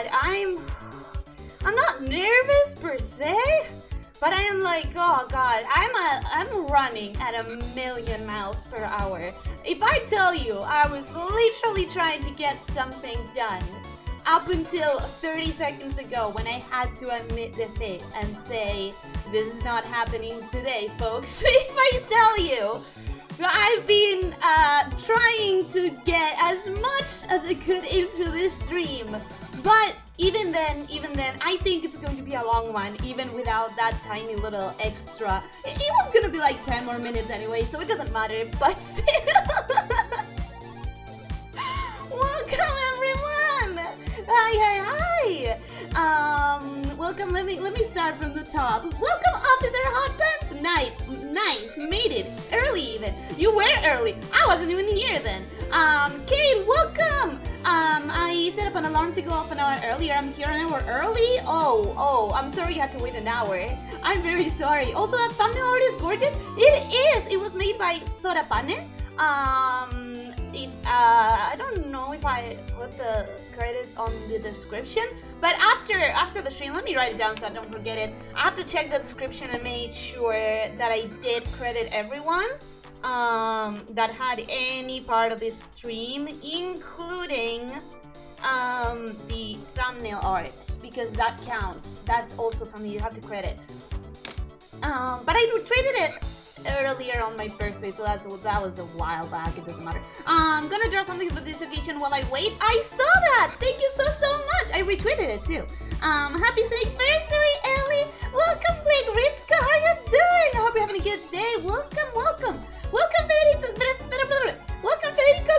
god, I'm not nervous per se, but I am like, oh god, I'm running at 1,000,000 miles per hour. If I tell you, I was literally trying to get something done up until 30 seconds ago when I had to admit defeat and say, this is not happening today, folks. If I tell you, I've been trying to get as much as I could into this stream, but even then, I think it's going to be a long one, even without that tiny little extra. It was gonna be like 10 more minutes anyway, so it doesn't matter, but still. Welcome everyone! Hi! Welcome, let me start from the top. Welcome Officer Hot Pants! Nice, made it. Early even. You were early. I wasn't even here then. Kate, welcome! I set up an alarm to go off an hour earlier. I'm here an hour early? Oh, I'm sorry you had to wait an hour. I'm very sorry. Also, that thumbnail art is gorgeous. It is! It was made by Sorapane. I don't know if I put the credits on the description, but after the stream, let me write it down so I don't forget it. I have to check the description and make sure that I did credit everyone that had any part of this stream, including the thumbnail art, because that counts. That's also something you have to credit. But I traded it earlier on my birthday, so that was a while back. It doesn't matter. I'm gonna draw something for this occasion while I wait. I saw that! Thank you so much! I retweeted it too. Happy snakeversary, Ellie! Welcome, Blake Ritska! How are you doing? I hope you're having a good day. Welcome! Welcome, Federico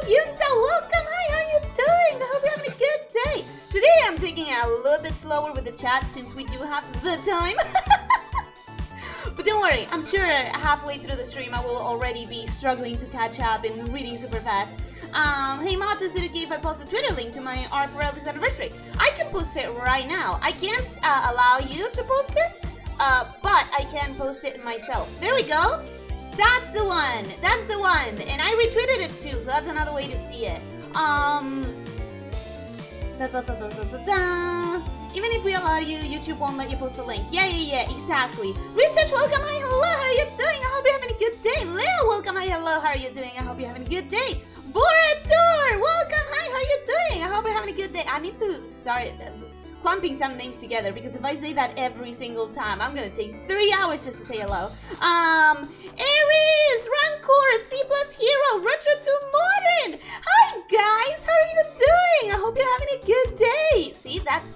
Giunta! Welcome! Hi, how are you doing? I hope you're having a good day. Today I'm taking it a little bit slower with the chat since we do have the time. But don't worry, I'm sure halfway through the stream I will already be struggling to catch up and reading super fast. Hey Mods, is it okay if I post the Twitter link to my art for Elys's anniversary? I can post it right now. I can't allow you to post it, but I can post it myself. There we go. That's the one. And I retweeted it too, so that's another way to see it. Even if we allow you, YouTube won't let you post a link. Yeah, exactly. Research, welcome, hi, hello, how are you doing? I hope you're having a good day. Leo, welcome, hi, hello, how are you doing? I hope you're having a good day. Vorador, welcome, hi, how are you doing? I hope you're having a good day. I need to start clumping some names together, because if I say that every single time, I'm gonna take 3 hours just to say hello. Aries, Rancor, C+ Hero, Retro to Modern. Hi guys, how are you doing? I hope you're having a good day. See, that's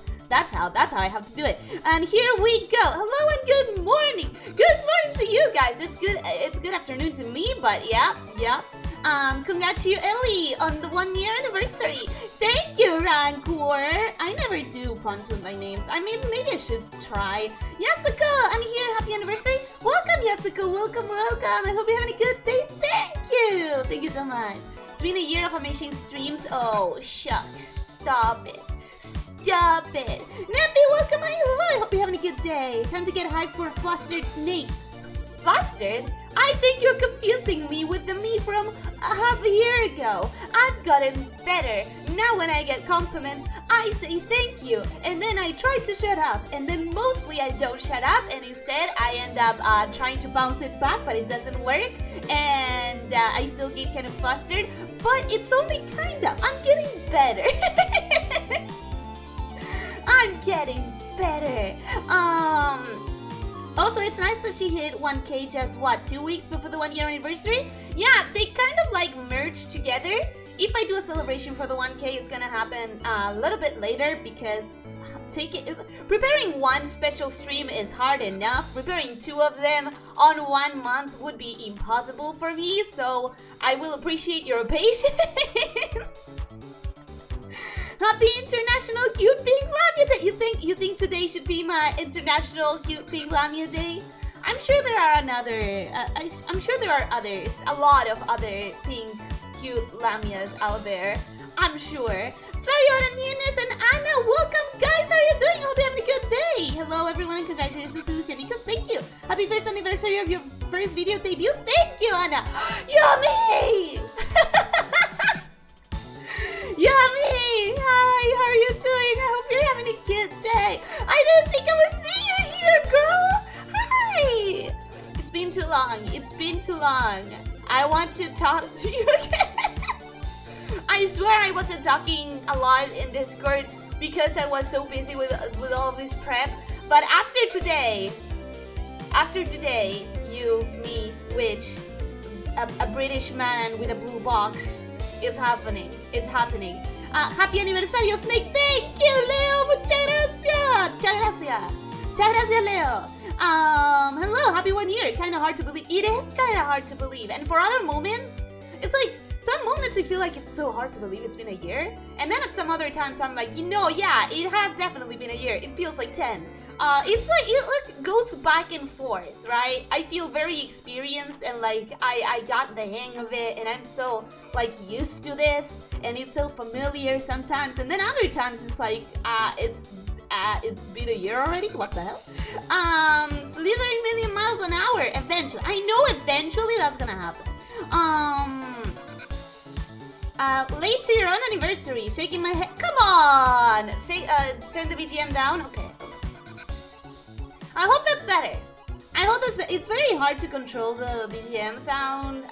how I have to do it. And here we go. Hello and good morning. Good morning to you guys. It's good afternoon to me, but yeah. Congrats to you, Ellie, on the 1-year anniversary. Thank you, Rancor. I never do puns with my names. I mean, maybe I should try. Yasuko, I'm here. Happy anniversary. Welcome, Yasuko. Welcome. I hope you're having a good day. Thank you so much. It's been a year of amazing streams. Oh, shucks. Stop it. Nappy, welcome. Hello. I hope you're having a good day. Time to get hyped for a flustered snake. Flustered? I think you're confusing me with the me from half a year ago. I've gotten better. Now when I get compliments, I say thank you. And then I try to shut up. And then mostly I don't shut up. And instead I end up trying to bounce it back, but it doesn't work. And I still get kind of flustered. But it's only kind of. I'm getting better. I'm getting better. Also, it's nice that she hit 1K just, 2 weeks before the 1-year anniversary? Yeah, they kind of like merged together. If I do a celebration for the 1K, it's gonna happen a little bit later because preparing one special stream is hard enough. Preparing 2 of them on 1 month would be impossible for me, so I will appreciate your patience. Happy International Cute Pink Lamia Day! You think today should be my International Cute Pink Lamia Day? I'm sure there are I'm sure there are others, a lot of other pink cute lamias out there. I'm sure. Fayona, Nines, and Anna, welcome guys! How are you doing? I hope you're having a good day. Hello everyone and congratulations to Lucianicas. Thank you. Happy first anniversary of your first video debut. Thank you, Anna. Yummy! Yummy! Hi, how are you doing? I hope you're having I want to talk to you again. I swear I wasn't talking a lot in Discord because I was so busy with all of this prep. But after today, you, me, Witch, a British man with a blue box, it's happening. It's happening. Happy aniversario, Snake. Thank you, Leo. Muchas gracias. Muchas gracias. Muchas gracias, Leo. Hello, happy 1 year. Kind of hard to believe. It is kind of hard to believe. And for other moments, it's like, some moments I feel like it's so hard to believe it's been a year. And then at some other times I'm like, yeah, it has definitely been a year. It feels like 10. It's like, it goes back and forth, right? I feel very experienced and like, I got the hang of it and I'm so like used to this and it's so familiar sometimes. And then other times it's like, it's been a year already? What the hell? Slithering million miles an hour, eventually. I know eventually that's gonna happen. Late to your own anniversary, shaking my head. Come on! Turn the BGM down. Okay. I hope that's better. It's very hard to control the BGM sound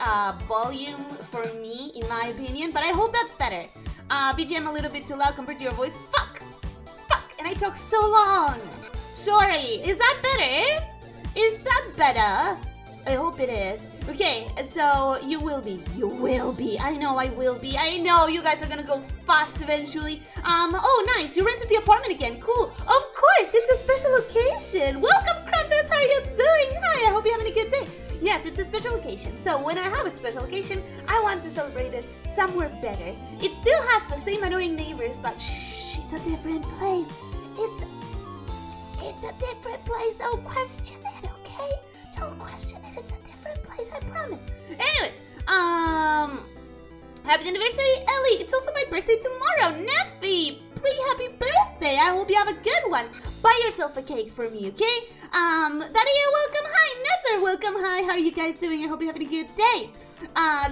volume for me, in my opinion, but I hope that's better. BGM a little bit too loud compared to your voice. Fuck! And I talk so long. Sorry. Is that better? Is that better? I hope it is. Okay, so you will be. I know I will be. I know you guys are gonna go fast eventually. Oh nice, you rented the apartment again. Cool. Of course, it's a special occasion. Welcome, Crumpets. How are you doing? Hi, I hope you're having a good day. Yes, it's a special occasion. So when I have a special occasion, I want to celebrate it somewhere better. It still has the same annoying neighbors, but shh, it's a different place. It's a different place. Don't question it, okay? Don't question it. It's a different place, I promise. Anyways, happy anniversary, Ellie. It's also my birthday tomorrow. Neffy, pre-happy birthday. I hope you have a good one. Buy yourself a cake for me, okay? Daria, welcome. Hi, Nether, welcome. Hi, how are you guys doing? I hope you're having a good day.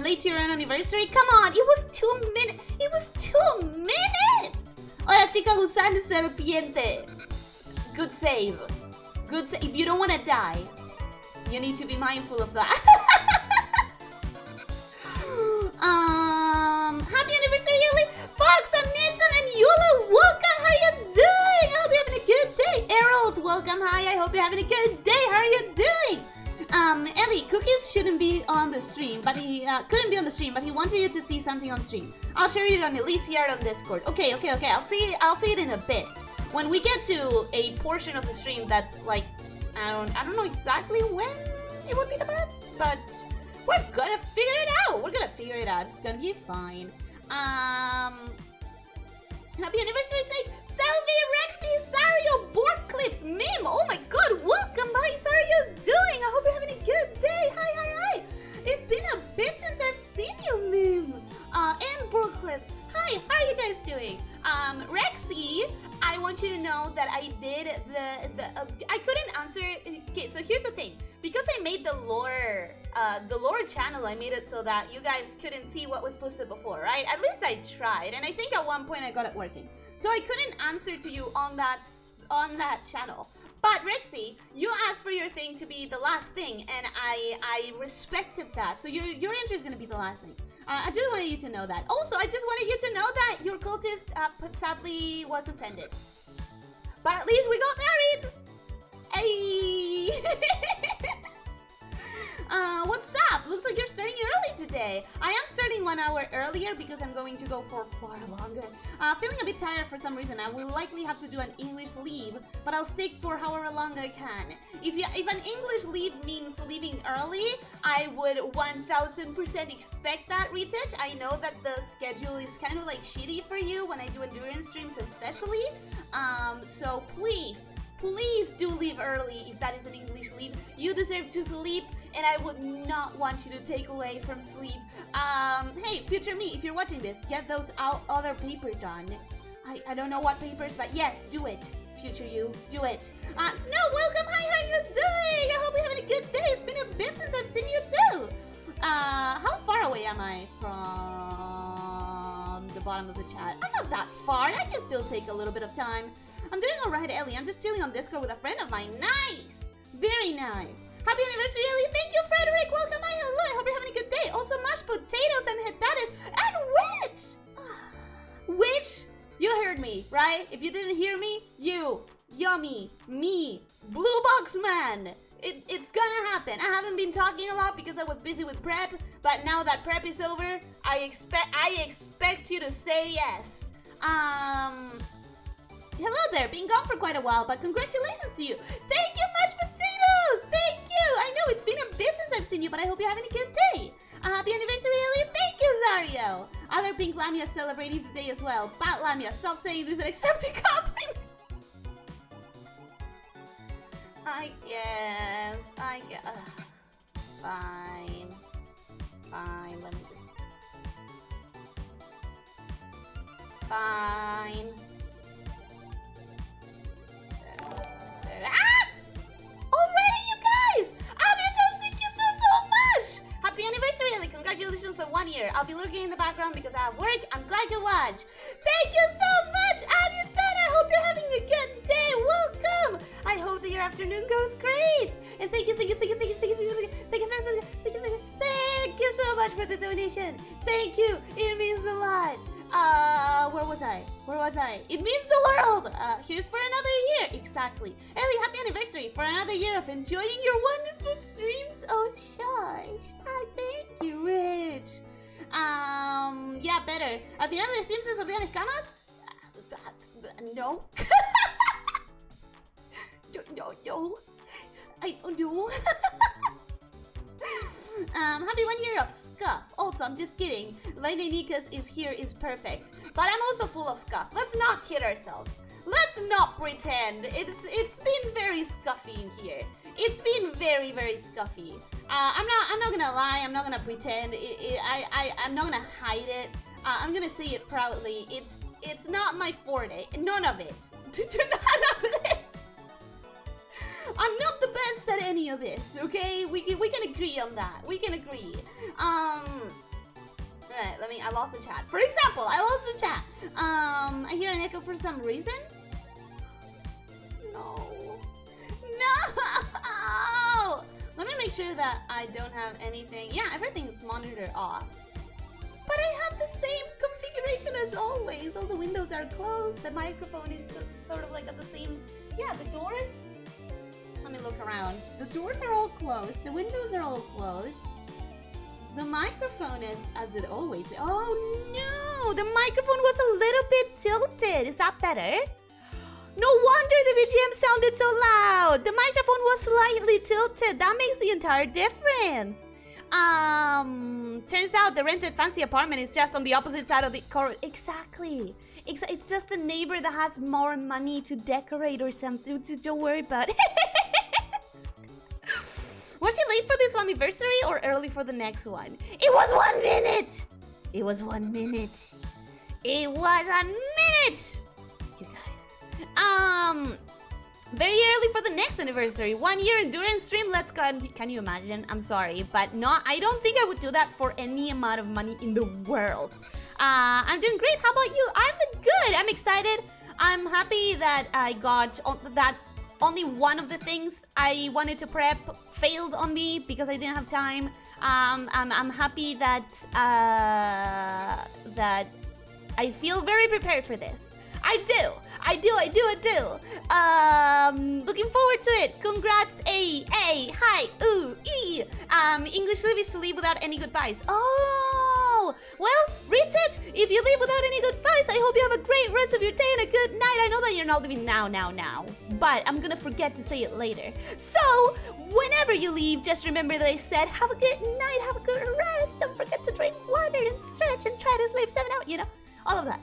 Late to your own anniversary. Come on, it was 2 minutes. It was 2 minutes. Hola, chica gusana serpiente. Good save. Good save. If you don't want to die, you need to be mindful of that. Happy anniversary, Ellie. Fox and Nissan and Yula, welcome. How are you doing? I hope you're having a good day. Errol's, welcome. Hi, I hope you're having a good day. How are you doing? Ellie, Cookies shouldn't be on the stream, but he couldn't be on the stream, but he wanted you to see something on stream. I'll share it on Elyssia on Discord. Okay. I'll see it in a bit. When we get to a portion of the stream that's like, I don't know exactly when it would be the best, but we're gonna figure it out. It's gonna be fine. Happy anniversary, say Selvi, Rexy, Sario, Board Clips, Mim. Oh my god, welcome. Hi, how are you doing? I hope you're having a good day. Hi. It's been a bit since I've seen you, Mim. And Board Clips. Hi, how are you guys doing? Rexy, I want you to know that I did I couldn't answer. Okay, so here's the thing. Because I made the lore channel, I made it so that you guys couldn't see what was posted before, right? At least I tried, and I think at one point I got it working. So I couldn't answer to you on that channel. But Rexy, you asked for your thing to be the last thing, and I respected that. So your entry is gonna be the last thing. I just wanted you to know that. Also, I just wanted you to know that your cultist sadly was ascended. But at least we got married! Hey! What's up? Looks like you're starting early today. I am starting 1 hour earlier because I'm going to go for far longer. Feeling a bit tired for some reason. I will likely have to do an English leave, but I'll stick for however long I can. If an English leave means leaving early, I would 1000% expect that, Retouch. I know that the schedule is kind of like shitty for you when I do endurance streams especially. So please do leave early if that is an English leave. You deserve to sleep, and I would not want you to take away from sleep. Hey, future me, if you're watching this, get those other papers done. I don't know what papers, but yes, do it. Future you, do it. Snow, welcome. Hi, how are you doing? I hope you're having a good day. It's been a bit since I've seen you too. How far away am I from the bottom of the chat? I'm not that far. I can still take a little bit of time. I'm doing alright, Ellie. I'm just chilling on Discord with a friend of mine. Nice! Very nice. Happy anniversary, Ellie. Thank you, Frederick. Welcome. Hi, hello. I hope you're having a good day. Also, also mashed potatoes and hetares and which you heard me, right? If you didn't hear me, you, Yummy, me, Blue Box Man. It's gonna happen. I haven't been talking a lot because I was busy with prep, but now that prep is over, I expect you to say yes. Hello there, been gone for quite a while, but congratulations to you. Thank you, mashed potatoes! Thank you! I know it's been a bit since I've seen you, but I hope you're having a good day. Happy anniversary, Ellie! Thank you, Zario! Other pink lamias celebrating today as well. Bad lamia, stop saying this and accept the compliment. I guess. Fine, let me just... Fine. Ah! Already, you guys! Thank you so much! Happy anniversary, Ellie! Congratulations on 1 year. I'll be lurking in the background because I have work. I'm glad you watch. Thank you so much, Addison! I hope you're having a good day. Welcome! I hope that your afternoon goes great. And thank you so much for the donation. Thank you. It means a lot. Where was I? It means the world! Here's for another year! Exactly. Ellie, happy anniversary for another year of enjoying your wonderful streams. Oh, shush. Thank you, Rich. Yeah, better. Al final del stream se olvidan escamas? No. No. I don't know. Happy 1 year of scuff. Also, I'm just kidding. Lady Nikas is here is perfect. But I'm also full of scuff. Let's not kid ourselves. Let's not pretend. It's been very scuffy in here. It's been very, very scuffy. I'm not gonna lie. I'm not gonna pretend. I'm not gonna hide it. I'm gonna say it proudly. It's not my forte. None of it. None of it. I'm not the best at any of this, okay? We can agree on that. We can agree. Alright, I lost the chat. For example, I lost the chat. I hear an echo for some reason. No. Let me make sure that I don't have anything. Yeah, everything is monitor off. But I have the same configuration as always. All the windows are closed. The microphone is sort of like at the same... Yeah, the doors... Let me look around. The doors are all closed. The windows are all closed. The microphone is as it always is. Oh no! The microphone was a little bit tilted. Is that better? No wonder the VGM sounded so loud. The microphone was slightly tilted. That makes the entire difference. Turns out the rented fancy apartment is just on the opposite side of the corridor. Exactly. It's just a neighbor that has more money to decorate or something. Don't worry about it. Was she late for this anniversary or early for the next one? It was 1 minute! It was 1 minute. It was a minute! You guys. Very early for the next anniversary. 1 year endurance stream. Let's go. Can you imagine? I'm sorry, but no, I don't think I would do that for any amount of money in the world. I'm doing great. How about you? I'm good. I'm excited. I'm happy that I got that. Only one of the things I wanted to prep failed on me because I didn't have time. I'm happy that that I feel very prepared for this. I do. Looking forward to it. Congrats, hi, ooh, e. English live is to leave without any goodbyes. Oh, well, read it. If you leave without any goodbyes, I hope you have a great rest of your day and a good night. I know that you're not leaving now, but I'm gonna forget to say it later. So, whenever you leave, just remember that I said, have a good night, have a good rest. Don't forget to drink water and stretch and try to sleep 7 hours, all of that.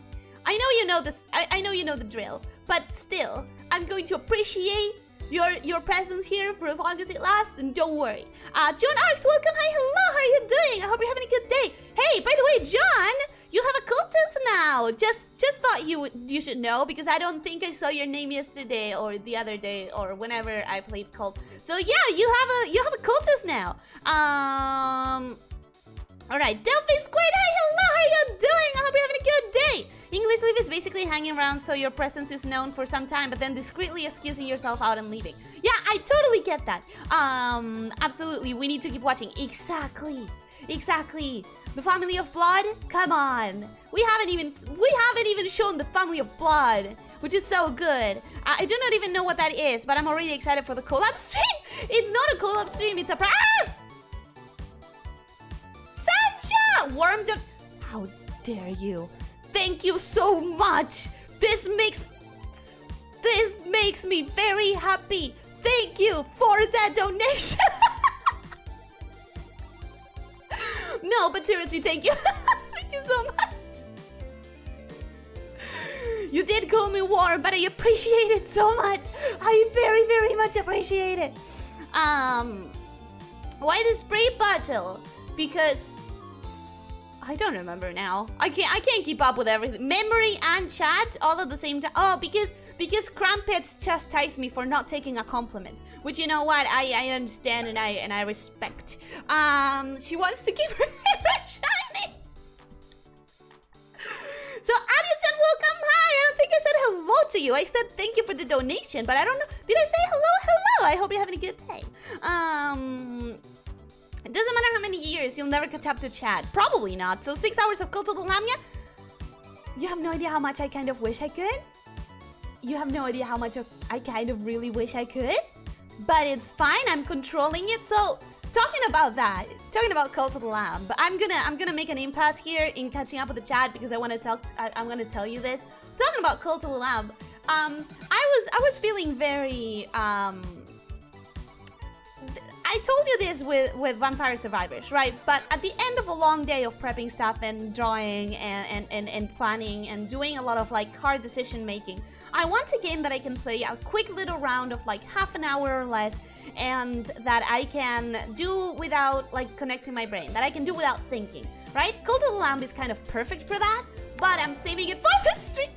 I know you know this. I know you know the drill, but still, I'm going to appreciate your presence here for as long as it lasts, and don't worry. John Arks, welcome. Hi, hello. How are you doing? I hope you're having a good day. Hey, by the way, John, you have a cultist now. Just thought you should know because I don't think I saw your name yesterday or the other day or whenever I played cult. So yeah, you have a cultist now. Alright, Delphi Squared, hi, hello, how are you doing? I hope you're having a good day. English leave is basically hanging around so your presence is known for some time, but then discreetly excusing yourself out and leaving. Yeah, I totally get that. Absolutely, we need to keep watching. Exactly. Exactly. The family of blood? Come on. We haven't even shown the family of blood, which is so good. I do not even know what that is, but I'm already excited for the collab stream. It's not a collab stream, it's a Sancha! Worm the... How dare you? Thank you so much. This makes me very happy. Thank you for that donation. No, but seriously, thank you. Thank you so much. You did call me warm, but I appreciate it so much. I very, very much appreciate it. Why the spray bottle? Because I don't remember now. I can't keep up with everything. Memory and chat all at the same time. Oh, because Crumpets chastised me for not taking a compliment, which, you know what, I understand and I respect. She wants to keep her hair shiny. So Abiyatsan, welcome. Hi. I don't think I said hello to you. I said thank you for the donation, but I don't know. Did I say hello? I hope you're having a good day. It doesn't matter how many years, you'll never catch up to chat. Probably not. So 6 hours of Cult of the Lamia. You have no idea how much I kind of wish I could. You have no idea how much I kind of really wish I could. But it's fine, I'm controlling it. So talking about that, talking about Cult of the Lamb, but I'm gonna make an impasse here in catching up with the chat because I'm gonna tell you this. Talking about Cult of the Lamb, I was feeling very I told you this with Vampire Survivors, right? But at the end of a long day of prepping stuff and drawing and planning and doing a lot of like hard decision making, I want a game that I can play a quick little round of like half an hour or less, and that I can do without like connecting my brain, that I can do without thinking, right? Cult of the Lamb is kind of perfect for that, but I'm saving it for the stream.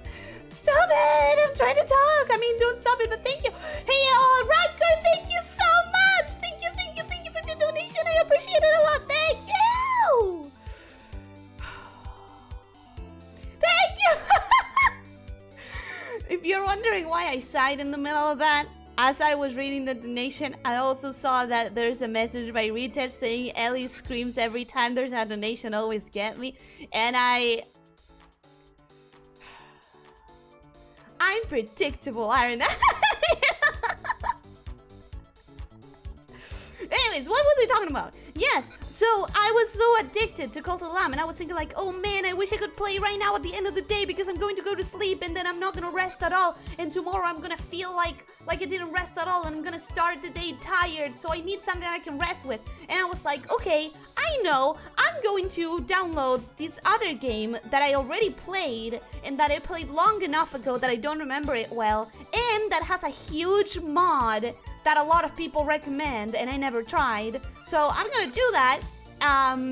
Stop it! I'm trying to talk. I mean, don't stop it, but thank you. Hey, Radker, thank you so much. Thank you for the donation. I appreciate it a lot. Thank you. Thank you. If you're wondering why I sighed in the middle of that, as I was reading the donation, I also saw that there's a message by Retouch saying Ellie screams every time there's a donation, always get me. And I'm predictable, aren't I? Anyways, what was I talking about? Yes, so I was so addicted to Cult of the Lamb, and I was thinking like, oh man, I wish I could play right now at the end of the day because I'm going to go to sleep and then I'm not gonna rest at all, and tomorrow I'm gonna feel like I didn't rest at all and I'm gonna start the day tired, so I need something I can rest with. And I was like, okay, I know, I'm going to download this other game that I already played and that I played long enough ago that I don't remember it well, and that has a huge mod that a lot of people recommend and I never tried. So I'm gonna do that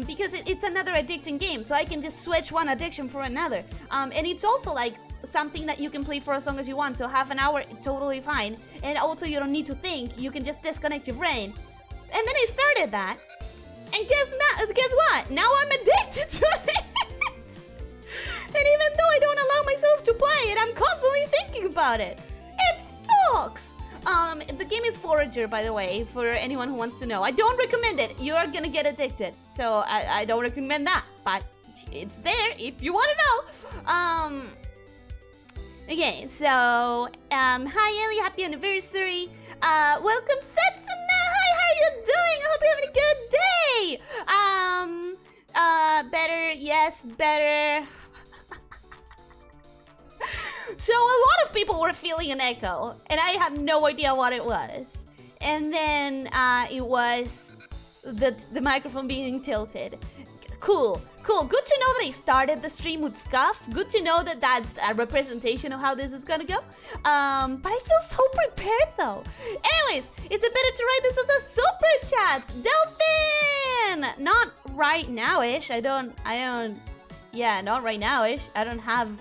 because it's another addicting game, so I can just switch one addiction for another. And it's also like something that you can play for as long as you want, so half an hour, totally fine. And also you don't need to think, you can just disconnect your brain. And then I started that, and guess what? Now I'm addicted to it. And even though I don't allow myself to play it, I'm constantly thinking about it. It sucks. The game is Forager, by the way, for anyone who wants to know. I don't recommend it. You're gonna get addicted. So I don't recommend that, but it's there if you want to know. Okay, so hi Ellie, happy anniversary. Welcome Setsuna. Hi, how are you doing? I hope you're having a good day. Better, yes, better. So a lot of people were feeling an echo, and I had no idea what it was. And then it was the microphone being tilted. Cool. Good to know that I started the stream with scuff. Good to know that that's a representation of how this is gonna go. But I feel so prepared though. Anyways, it's a better to write this as a super chat. Delphin! Not right now-ish. Yeah, not right now-ish. I don't have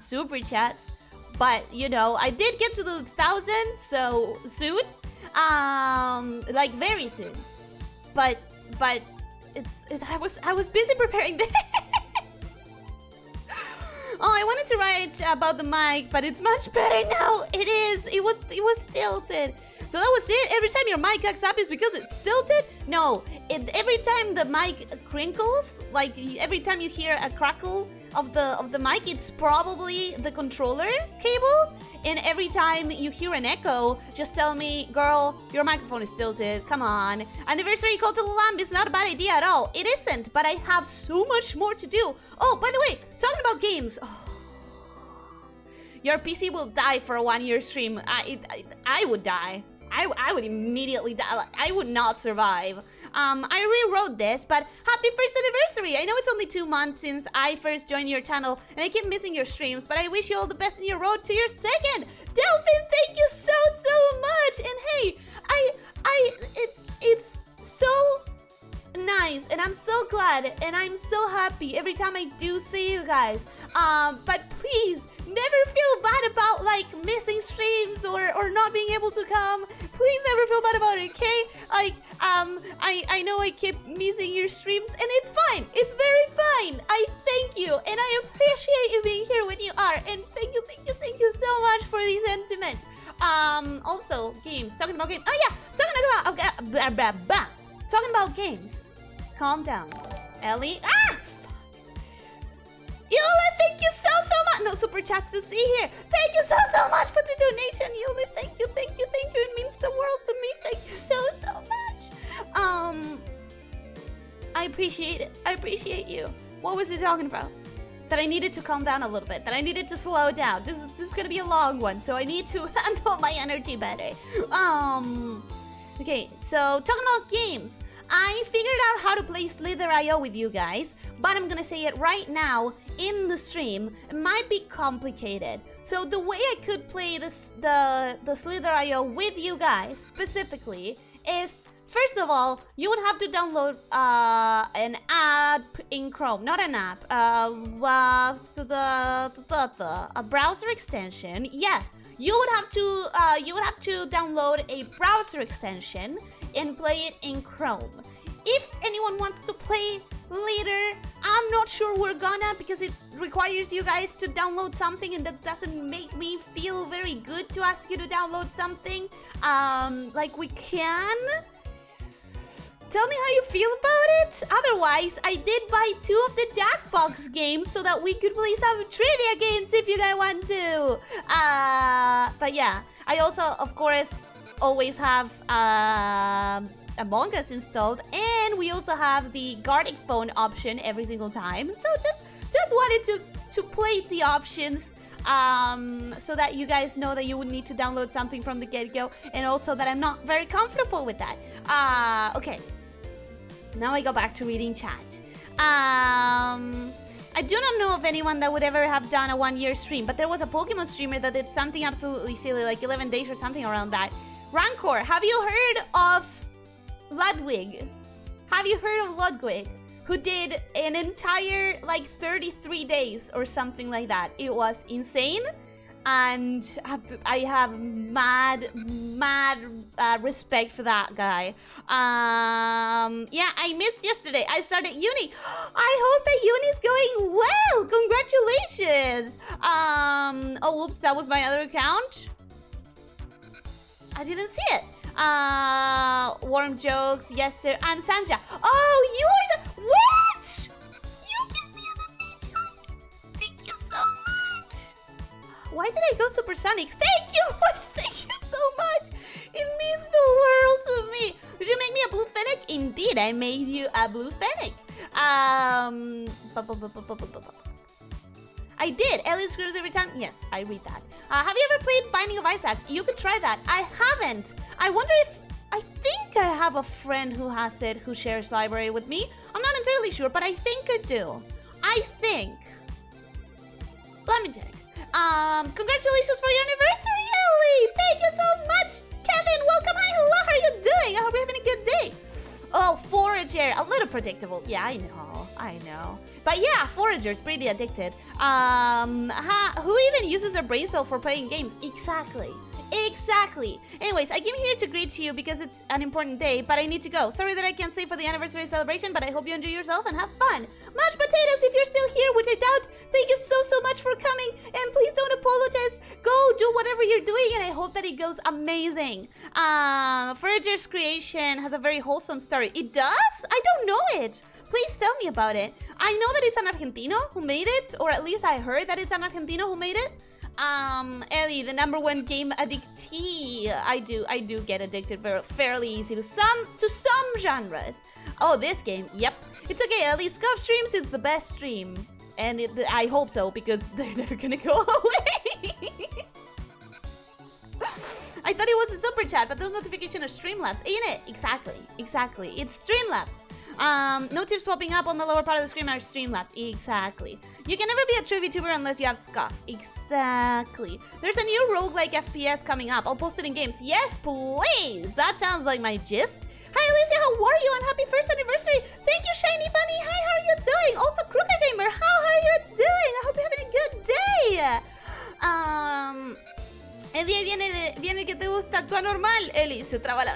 super chats, but you know, I did get to the 1,000, so soon, like very soon. But I was busy preparing this. Oh, I wanted to write about the mic, but it's much better now. It is. It was tilted. So that was it. Every time your mic acts up is because it's tilted? No. Every time the mic crinkles, like every time you hear a crackle of the mic, it's probably the controller cable. And every time you hear an echo, just tell me, girl, your microphone is tilted. Come on. Anniversary call to the lamp is not a bad idea at all. It isn't, but I have so much more to do. Oh, by the way, talking about games. Oh. Your PC will die for a 1-year stream. I would die. I would immediately die. I would not survive. I rewrote this, but happy first anniversary! I know it's only 2 months since I first joined your channel, and I keep missing your streams, but I wish you all the best in your road to your second! Delphin, thank you so much! And hey, it's so nice, and I'm so glad, and I'm so happy every time I do see you guys. But please, never feel bad about like missing streams or not being able to come. Please never feel bad about it, okay? Like, I know I keep missing your streams, and it's fine. It's very fine. I thank you, and I appreciate you being here when you are. And thank you so much for the sentiment. Also, games. Talking about games. Oh yeah, talking about games. Calm down, Ellie. Yuli, thank you so much. No super chats to see here. Thank you so much for the donation, Yuli. Thank you. It means the world to me. Thank you so much. I appreciate it. I appreciate you. What was he talking about? That I needed to calm down a little bit. That I needed to slow down. This is gonna be a long one, so I need to handle my energy better. Okay, so talking about games. I figured out how to play Slither.io with you guys, but I'm gonna say it right now in the stream. It might be complicated. So the way I could play the Slither.io with you guys specifically is, first of all, you would have to download an app in Chrome, not an app, a browser extension. Yes, you would have to download a browser extension and play it in Chrome. If anyone wants to play later, I'm not sure we're gonna, because it requires you guys to download something, and that doesn't make me feel very good to ask you to download something. Like, we can. Tell me how you feel about it. Otherwise, I did buy 2 of the Jackbox games so that we could play some trivia games if you guys want to. But yeah, I also, of course, always have Among Us installed, and we also have the Gartic phone option every single time. So just wanted to play the options, so that you guys know that you would need to download something from the get-go, and also that I'm not very comfortable with that. Okay, now I go back to reading chat. I do not know of anyone that would ever have done a 1-year stream, but there was a Pokemon streamer that did something absolutely silly, like 11 days or something around that. Rancor, have you heard of Ludwig? Have you heard of Ludwig? Who did an entire, like, 33 days or something like that. It was insane. And I have mad respect for that guy. Yeah, I missed yesterday. I started uni. I hope that uni's going well. Congratulations. Oh, oops, that was my other account. I didn't see it. Warm jokes. Yes, sir. I'm Sanja. Oh, you are... What? You give me an invitation. Thank you so much. Why did I go supersonic? Thank you. Thank you so much. It means the world to me. Did you make me a blue fennec? Indeed, I made you a blue fennec. I did. Ellie screams every time. Yes, I read that. Have you ever played Binding of Isaac? You could try that. I haven't. I wonder if... I think I have a friend who has it, who shares library with me. I'm not entirely sure, but I think I do. I think. Let me check. Congratulations for your anniversary, Ellie! Thank you so much! Kevin, welcome! Hi, hello, how are you doing? I hope you're having a good day. Oh, Forager, a little predictable. Yeah, I know. But yeah, Forager's pretty addicted. Who even uses their brain cell for playing games? Exactly. Anyways, I came here to greet you because it's an important day, but I need to go. Sorry that I can't stay for the anniversary celebration, but I hope you enjoy yourself and have fun. Mashed potatoes, if you're still here, which I doubt. Thank you so much for you're doing, and I hope that it goes amazing. Forager's creation has a very wholesome story. It does? I don't know it. Please tell me about it. I know that it's an Argentino who made it, or at least I heard that it's an Argentino who made it. Ellie, the #1 game addictee. I do get addicted fairly easy to some genres. Oh, this game, yep. It's okay, Ellie. Scuff streams, it's the best stream. And I hope so, because they're never gonna go away. I thought it was a super chat, but those notifications are Streamlabs, ain't it? Exactly. It's Streamlabs. No tips popping up on the lower part of the screen are Streamlabs. Exactly. You can never be a true VTuber unless you have Scuff. Exactly. There's a new roguelike FPS coming up. I'll post it in games. Yes, please. That sounds like my gist. Hi, Elyssia. How are you? And happy 1st anniversary. Thank you, Shiny Bunny. Hi, how are you doing? Also, Crooked Gamer. How are you doing? I hope you're having a good day. El día viene que te gusta actúa normal. Eli, se traba la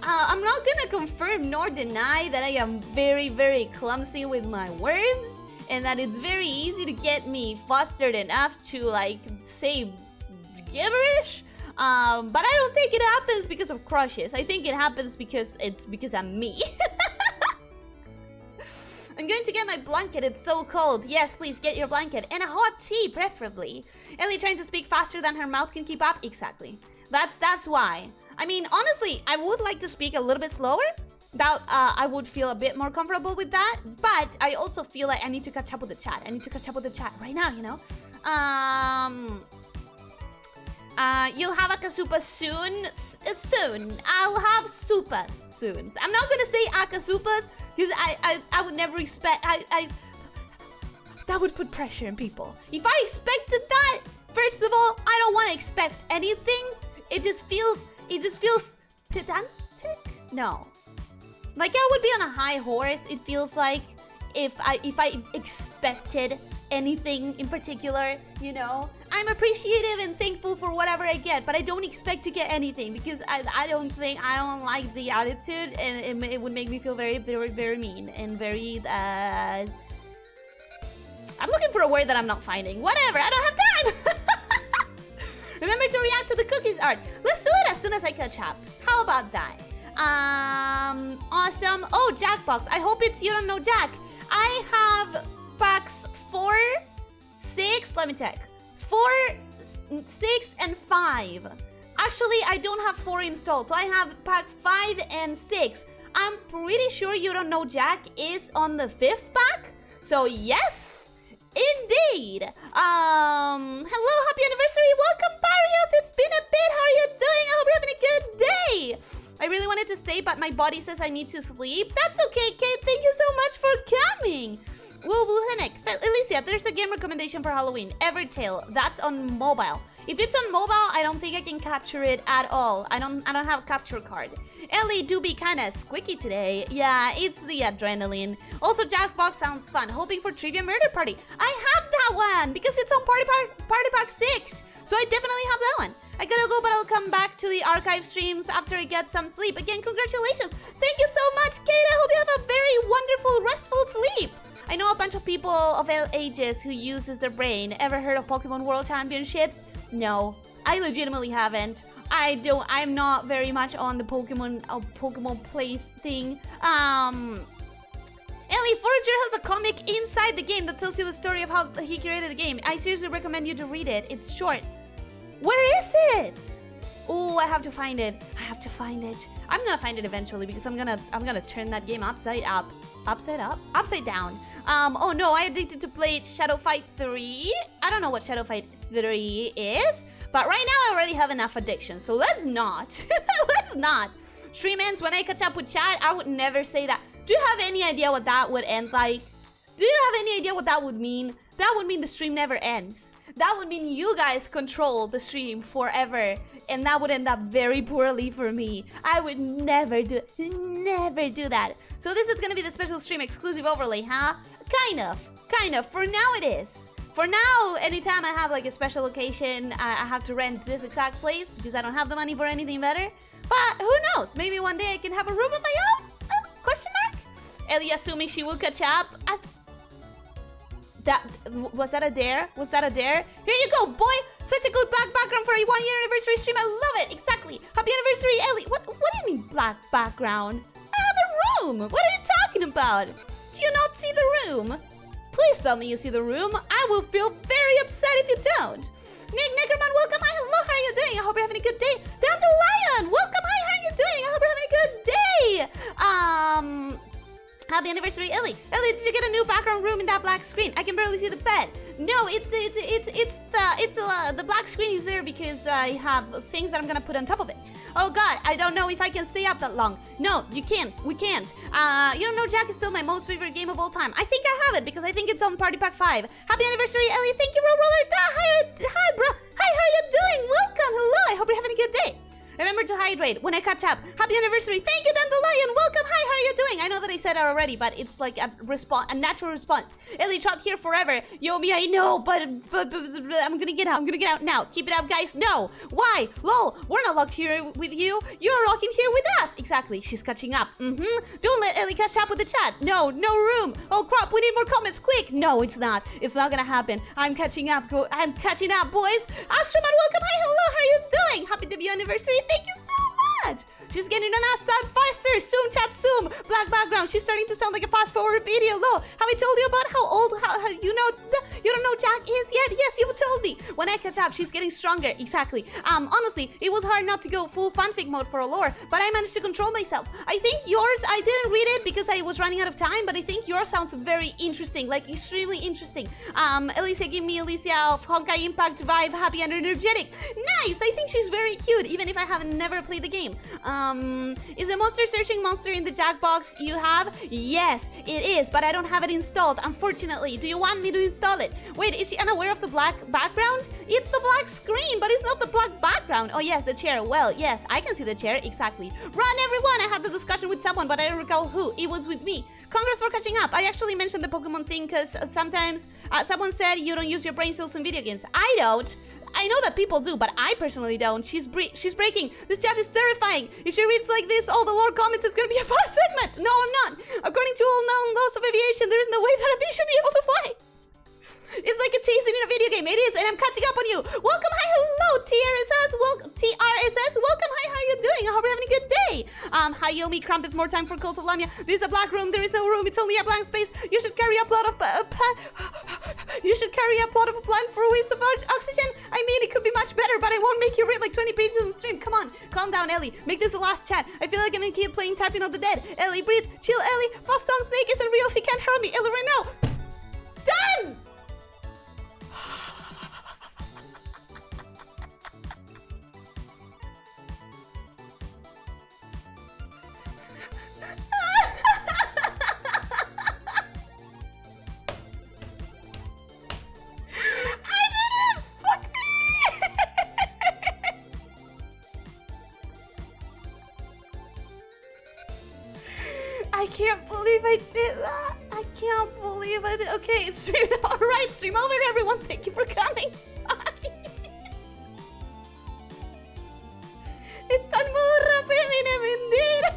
I'm not gonna confirm nor deny that I am very, very clumsy with my words, and that it's very easy to get me flustered enough to, like, say gibberish. But I don't think it happens because of crushes. I think it happens because I'm me. I'm going to get my blanket, it's so cold. Yes, please get your blanket. And a hot tea, preferably. Ellie trying to speak faster than her mouth can keep up? Exactly. That's why. I mean, honestly, I would like to speak a little bit slower. That I would feel a bit more comfortable with that. But I also feel like I need to catch up with the chat. I need to catch up with the chat right now, you know? You'll have a Akasupa soon. Soon. I'll have supas soon. I'm not gonna say Akasupas because I would never expect. That would put pressure on people. If I expected that, first of all, I don't want to expect anything. It just feels pedantic. No, like I would be on a high horse. It feels like if I expected anything in particular, you know. I'm appreciative and thankful for whatever I get, but I don't expect to get anything because I don't like the attitude, and it would make me feel very, very, very mean and very I'm looking for a word that I'm not finding. Whatever, I don't have time. Remember to react to the cookies art. Let's do it as soon as I catch up. How about that? Awesome. Oh, Jackbox. I hope it's you don't know Jack. I have packs 4, 6, let me check. 4, 6, and 5. Actually, I don't have 4 installed, so I have pack 5 and 6. I'm pretty sure you don't know Jack is on the 5th pack. So yes, indeed. Hello, happy anniversary. Welcome, Barrios. It's been a bit. How are you doing? I hope you're having a good day. I really wanted to stay, but my body says I need to sleep. That's okay, Kate. Thank you so much for coming. Woo-woo-henek. Elyssia, there's a game recommendation for Halloween. Evertale. That's on mobile. If it's on mobile, I don't think I can capture it at all. I don't have a capture card. Ellie do be kinda squeaky today. Yeah, it's the adrenaline. Also, Jackbox sounds fun. Hoping for Trivia Murder Party. I have that one because it's on Party Pack 6. So I definitely have that one. I gotta go, but I'll come back to the archive streams after I get some sleep. Again, congratulations. Thank you so much, Kate. I hope you have a very wonderful, restful sleep. I know a bunch of people of all ages who uses their brain. Ever heard of Pokemon World Championships? No, I legitimately haven't. I'm not very much on the Pokemon place thing. Ellie, Forager has a comic inside the game that tells you the story of how he created the game. I seriously recommend you to read it. It's short. Where is it? Oh, I have to find it. I'm gonna find it eventually because I'm gonna turn that game upside down. Oh no, I addicted to play Shadow Fight 3. I don't know what Shadow Fight 3 is, but right now I already have enough addiction, so let's not. Let's not. Stream ends when I catch up with chat. I would never say that. Do you have any idea what that would end like? Do you have any idea what that would mean? That would mean the stream never ends. That would mean you guys control the stream forever, and that would end up very poorly for me. I would never do that. So this is gonna be the special stream exclusive overlay, huh? Kind of. For now it is. For now, anytime I have like a special occasion, I have to rent this exact place because I don't have the money for anything better. But who knows? Maybe one day I can have a room of my own? Question mark? Ellie assuming she will catch up. Was that a dare? Was that a dare? Here you go, boy! Such a good black background for a 1-year anniversary stream. I love it. Exactly. Happy anniversary, Ellie. What do you mean black background? I have a room. What are you talking about? Do you not see the room? Please tell me you see the room. I will feel very upset if you don't. Nick Neckerman, welcome. Hi, hello. How are you doing? I hope you're having a good day. Dandelion, welcome. Hi, how are you doing? I hope you're having a good day. Happy anniversary, Ellie. Ellie, did you get a new background room in that black screen? I can barely see the bed. No, it's the black screen is there because I have things that I'm gonna put on top of it. Oh God, I don't know if I can stay up that long. No, you can't. We can't. You don't know Jack is still my most favorite game of all time. I think I have it because I think it's on Party Pack 5. Happy anniversary, Ellie. Thank you, Roller. Hi, bro. Hi, how are you doing? Welcome. Hello. I hope you're having a good day. Remember to hydrate when I catch up. Happy anniversary. Thank you, Dandelion. Welcome. Hi, how are you doing? I know that I said it already, but it's like a natural response. Ellie, trapped here forever. Yomi, I know, but I'm gonna get out. I'm gonna get out now. Keep it up, guys. No. Why? Lol, we're not locked here with you. You're locked in here with us. Exactly. She's catching up. Don't let Ellie catch up with the chat. No room. Oh, crap. We need more comments. Quick. No, it's not. It's not gonna happen. I'm catching up. I'm catching up, boys. Astroman, welcome. Hi, hello. How are you doing? Happy debut anniversary. Thank you so much. She's getting an ass time faster. Zoom chat zoom. Black background. She's starting to sound like a fast forward video. Lo, have I told you about how old you don't know Jack is yet? Yes, you've told me. When I catch up, she's getting stronger. Exactly. Honestly, it was hard not to go full fanfic mode for a lore, but I managed to control myself. I think yours, I didn't read it because I was running out of time, but I think yours sounds very interesting, like extremely interesting. Elyssia, give me Elyssia of Honkai Impact vibe, happy and energetic. Nice. I think she's very cute, even if I haven't never played the game. Is the monster searching monster in the Jackbox you have? Yes, it is, but I don't have it installed, unfortunately. Do you want me to install it? Wait, is she unaware of the black background? It's the black screen, but it's not the black background. Oh yes, the chair. Well, yes, I can see the chair, exactly. Run, everyone! I had the discussion with someone, but I don't recall who. It was with me. Congrats for catching up. I actually mentioned the Pokemon thing because sometimes someone said you don't use your brain cells in video games. I don't. I know that people do, but I personally don't. She's breaking. This chat is terrifying. If she reads like this, all the lore comments, it's gonna be a fun segment. No, I'm not. According to all known laws of aviation, there is no way that a bee should be able to fly. It's like a chasing in a video game. It is, and I'm catching up on you. Welcome, hi, hello, TRSS. Welcome, hi, how are you doing? I hope you're having a good day. Hi, Yomi, Krampus, more time for Cult of Lamia. This is a black room. There is no room. It's only a blank space. You should carry a plot of You should carry a plot of a plant for a waste of oxygen. I mean, it could be much better, but I won't make you read like 20 pages on the stream. Come on, calm down, Ellie. Make this the last chat. I feel like I'm gonna keep playing Tapping of the Dead. Ellie, breathe. Chill, Ellie. Fast Tongue Snake isn't real. She can't hurt me. Ellie, right now. Done! I can't believe I did that. I can't believe I did. Okay, it's stream. All right, stream over, everyone. Thank you for coming. Bye. Están muy rápido, mira,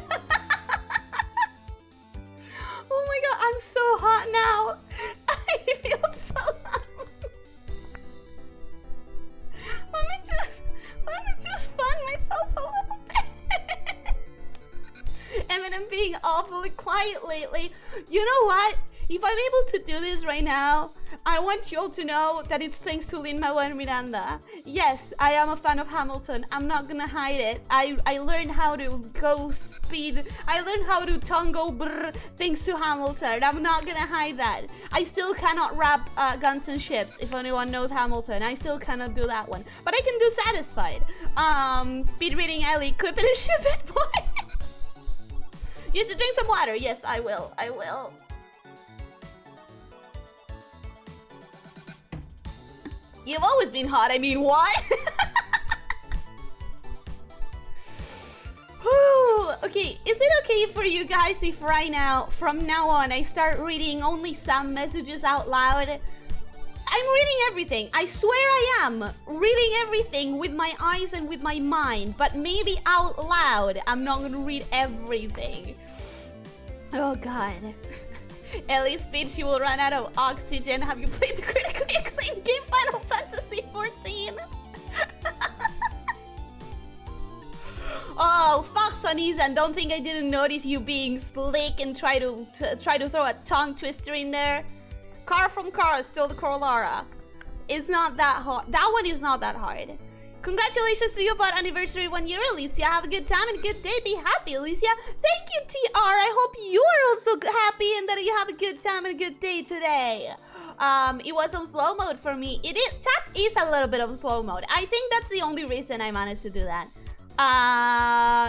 oh my god, I'm so hot now. I feel so hot. Let me just fun myself a little bit. And then I'm being awfully quiet lately. You know what? If I'm able to do this right now, I want you all to know that it's thanks to Lin-Manuel Miranda. Yes, I am a fan of Hamilton. I'm not gonna hide it. I learned how to go speed. I learned how to tongue go brr thanks to Hamilton. I'm not gonna hide that. I still cannot rap Guns and Ships, if anyone knows Hamilton. I still cannot do that one. But I can do Satisfied. Speed reading Ellie, clip it and ship it, boys. You have to drink some water. Yes, I will. I will. You've always been hot. I mean, what? Okay, is it okay for you guys if right now, from now on, I start reading only some messages out loud? I'm reading everything. I swear I am reading everything with my eyes and with my mind, but maybe out loud, I'm not gonna read everything. Oh God. Ellie's speed, she will run out of oxygen. Have you played the critically acclaimed game Final Fantasy 14? Oh, Fox on and don't think I didn't notice you being slick and try to throw a tongue twister in there. Car from Car is still the Corolla. It's not that hard. That one is not that hard. Congratulations to your bot anniversary 1 year, Elyssia. Have a good time and a good day. Be happy, Elyssia. Thank you, TR. I hope you are also happy and that you have a good time and a good day today. It was on slow mode for me. It is. Chat is a little bit of slow mode. I think that's the only reason I managed to do that.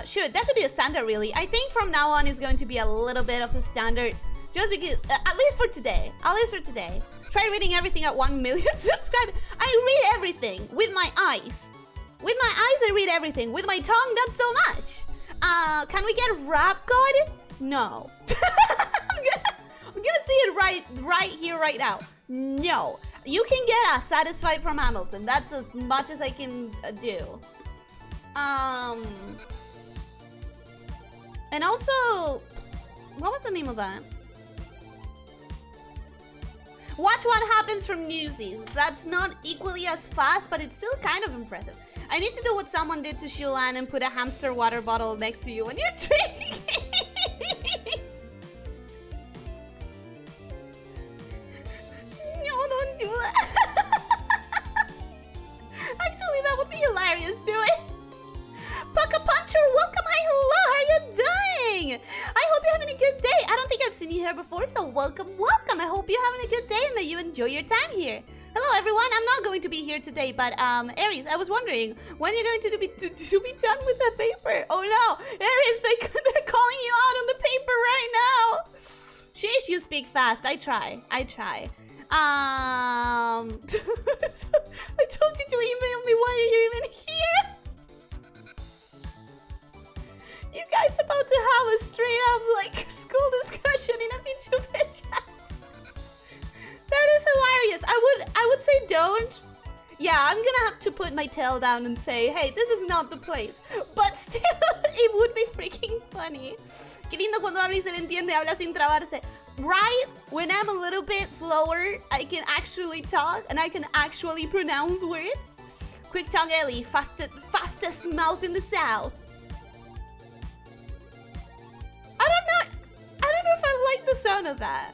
Sure, that should be a standard, really. I think from now on it's going to be a little bit of a standard, just because, at least for today. Try reading everything at 1 million subscribers. I read everything with my eyes. With my eyes, I read everything. With my tongue, not so much. Can we get Rap God? No. I'm gonna see it right here, right now. No. You can get a Satisfied from Hamilton. That's as much as I can do. And also, what was the name of that? Watch What Happens from Newsies. That's not equally as fast, but it's still kind of impressive. I need to do what someone did to Shulan and put a hamster water bottle next to you when you're drinking. No, don't do that. Actually, that would be hilarious. Do it. Pucka Puncher, welcome. Hi, hello. How are you doing? I hope you're having a good day. I don't think I've seen you here before, so welcome. I hope you're having a good day and that you enjoy your time here. Hello, everyone. I'm not going to be here today, but Aries, I was wondering when you're going to be done with the paper. Oh no, Aries, they're calling you out on the paper right now. Sheesh, you speak fast. I try. I told you to email me. Why are you even here? You guys about to have a straight up like school discussion in a VTuber chat. That is hilarious. I would say don't. Yeah, I'm gonna have to put my tail down and say, hey, this is not the place. But still, it would be freaking funny. Qué lindo cuando habla y se le entiende, habla sin trabarse. Right? When I'm a little bit slower, I can actually talk and I can actually pronounce words. Quick tongue Ellie, fastest mouth in the south. I don't know if I like the sound of that.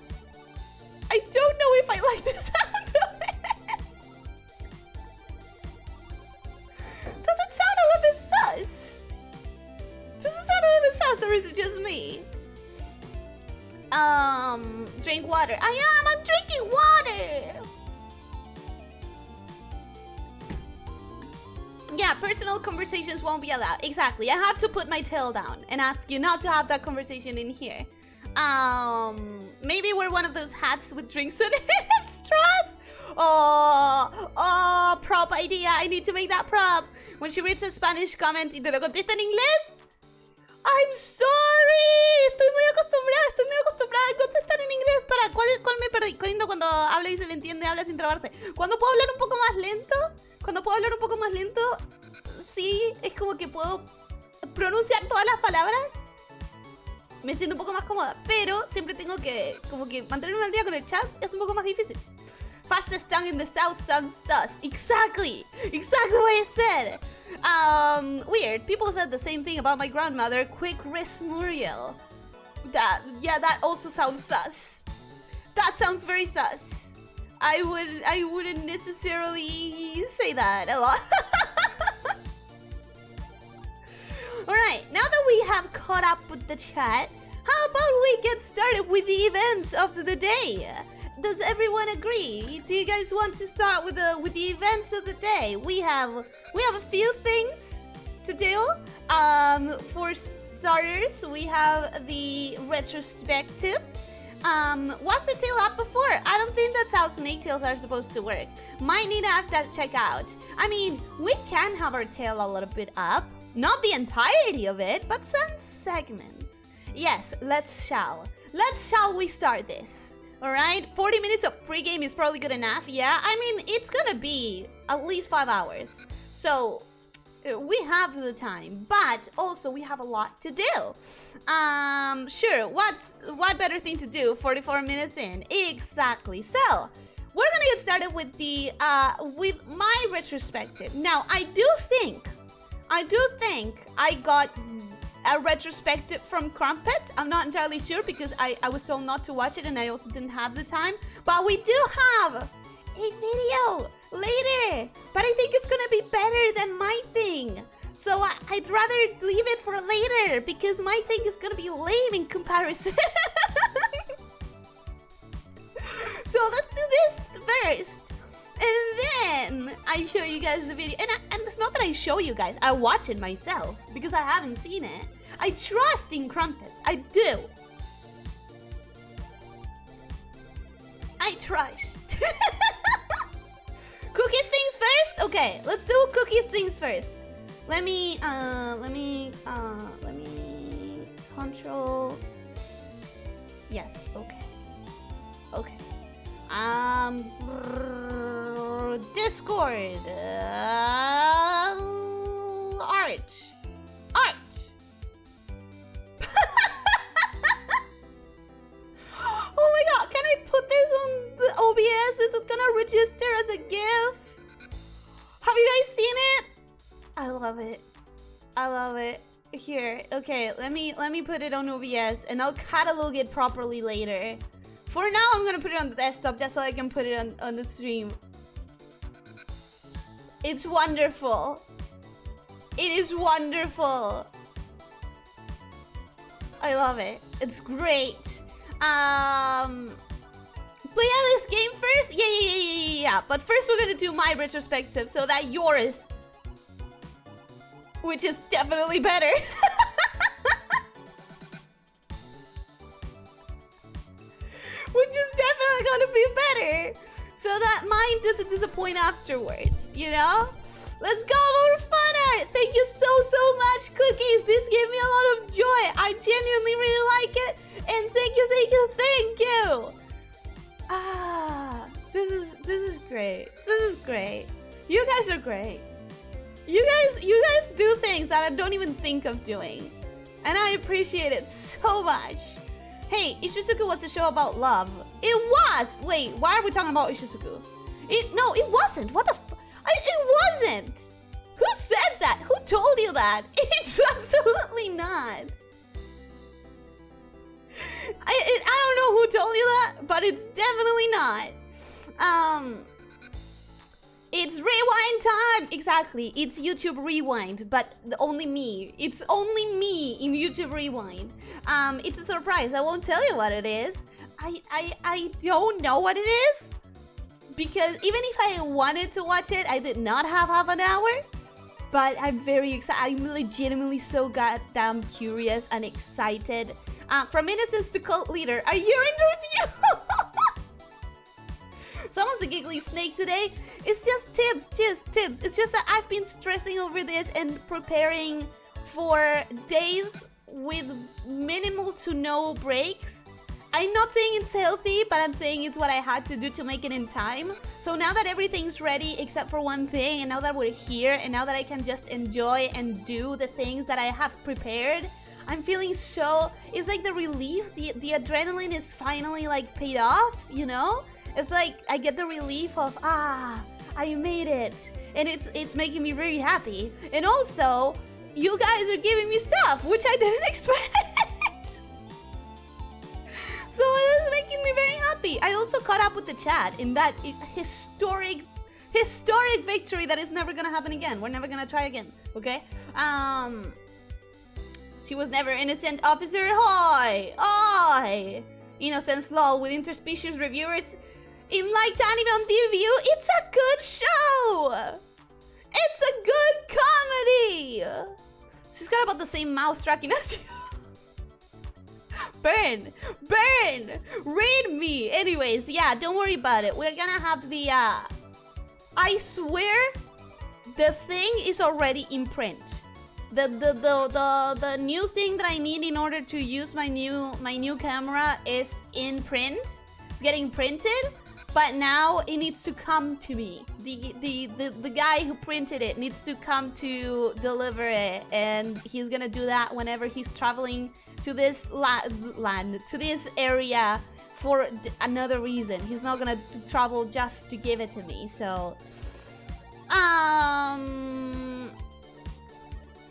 I don't know if I like the sound of it. Does it sound a little bit sus? Does it sound a little bit sus, or is it just me? Drink water. I'm drinking water. Yeah, personal conversations won't be allowed. Exactly. I have to put my tail down and ask you not to have that conversation in here. Maybe we're one of those hats with drinks in it and straws. Oh, prop idea. I need to make that prop. When she reads a Spanish comment y te lo contesta en inglés. I'm sorry. Estoy muy acostumbrada a contestar en inglés. ¿Cuál me perdí? Lindo cuando habla y se le entiende, habla sin trabarse. ¿Cuándo puedo hablar un poco más lento? Sí, es como que puedo pronunciar todas las palabras. Me siento un poco más cómoda, pero siempre tengo que como que mantenerme al día con el chat. Es un poco más difícil. Fastest tongue in the south sounds sus. Exactly what I said. Weird. People said the same thing about my grandmother. Quick wrist Muriel. That also sounds sus. That sounds very sus. I wouldn't necessarily say that a lot. Alright, now that we have caught up with the chat, how about we get started with the events of the day? Does everyone agree? Do you guys want to start with the events of the day? We have a few things to do. For starters, we have the retrospective. Was the tail up before? I don't think that's how snake tails are supposed to work. Might need to have that check out. I mean, we can have our tail a little bit up. Not the entirety of it, but some segments. Yes, let's shall we start this? Alright, 40 minutes of pregame is probably good enough. Yeah, I mean, it's gonna be at least 5 hours. So, We have the time, but also we have a lot to do. Sure, what better thing to do 44 minutes in? Exactly. So, we're gonna get started with the with my retrospective. Now, I do think I got a retrospective from Crumpets. I'm not entirely sure because I was told not to watch it and I also didn't have the time. But we do have a video later. But I think it's gonna be better than my thing. So I'd rather leave it for later because my thing is gonna be lame in comparison. So let's do this first. And then I show you guys the video. And it's not that I show you guys. I watch it myself because I haven't seen it. I trust in Crumpets. I do. I trust. Cookies things first? Okay, let's do cookies things first. Let me control. Yes, okay. Okay. Discord. Art. Oh my god, can I put this on the OBS? Is it gonna register as a GIF? Have you guys seen it? I love it. I love it. Here, okay, let me put it on OBS and I'll catalog it properly later. For now, I'm gonna put it on the desktop just so I can put it on the stream. It's wonderful. It is wonderful. I love it. It's great. Play this game first? Yeah. But first we're gonna do my retrospective so that yours, which is definitely better. Which is definitely gonna be better. So that mine doesn't disappoint afterwards, you know? Let's go, more fun art! Thank you so much, Cookies! This gave me a lot of joy. I genuinely really like it. And thank you. This is great. This is great. You guys are great. You guys do things that I don't even think of doing. And I appreciate it so much. Hey, Ishizuku was a show about love. It was! Wait, why are we talking about Ishizuku? No, it wasn't. What the it wasn't! Who said that? Who told you that? It's absolutely not. I don't know who told you that, but it's definitely not. It's rewind time! Exactly, it's YouTube Rewind, but only me. It's only me in YouTube Rewind. It's a surprise, I won't tell you what it is. I don't know what it is. Because even if I wanted to watch it, I did not have half an hour. But I'm very excited. I'm legitimately so goddamn curious and excited. From innocence to cult leader, a urine review! Someone's a giggly snake today. It's just tips. It's just that I've been stressing over this and preparing for days with minimal to no breaks. I'm not saying it's healthy, but I'm saying it's what I had to do to make it in time. So now that everything's ready except for one thing, and now that we're here, and now that I can just enjoy and do the things that I have prepared, I'm feeling so... It's like the relief, the adrenaline is finally like paid off, you know? It's like I get the relief of, I made it. And it's making me very happy. And also, you guys are giving me stuff, which I didn't expect. So it is making me very happy. I also caught up with the chat in that historic victory that is never gonna happen again. We're never gonna try again, okay? She was never innocent, officer. Hi! Innocence lol with interspecies reviewers in like anime on TV. It's a good show! It's a good comedy! She's got about the same mouse tracking as you. Burn! Read me! Anyways, yeah, don't worry about it. We're gonna have the, I swear, the thing is already in print. The new thing that I need in order to use my new camera is in print. It's getting printed. but now it needs to come to me. The guy who printed it needs to come to deliver it, and he's gonna do that whenever he's traveling to this land, to this area for another reason. He's not gonna travel just to give it to me. So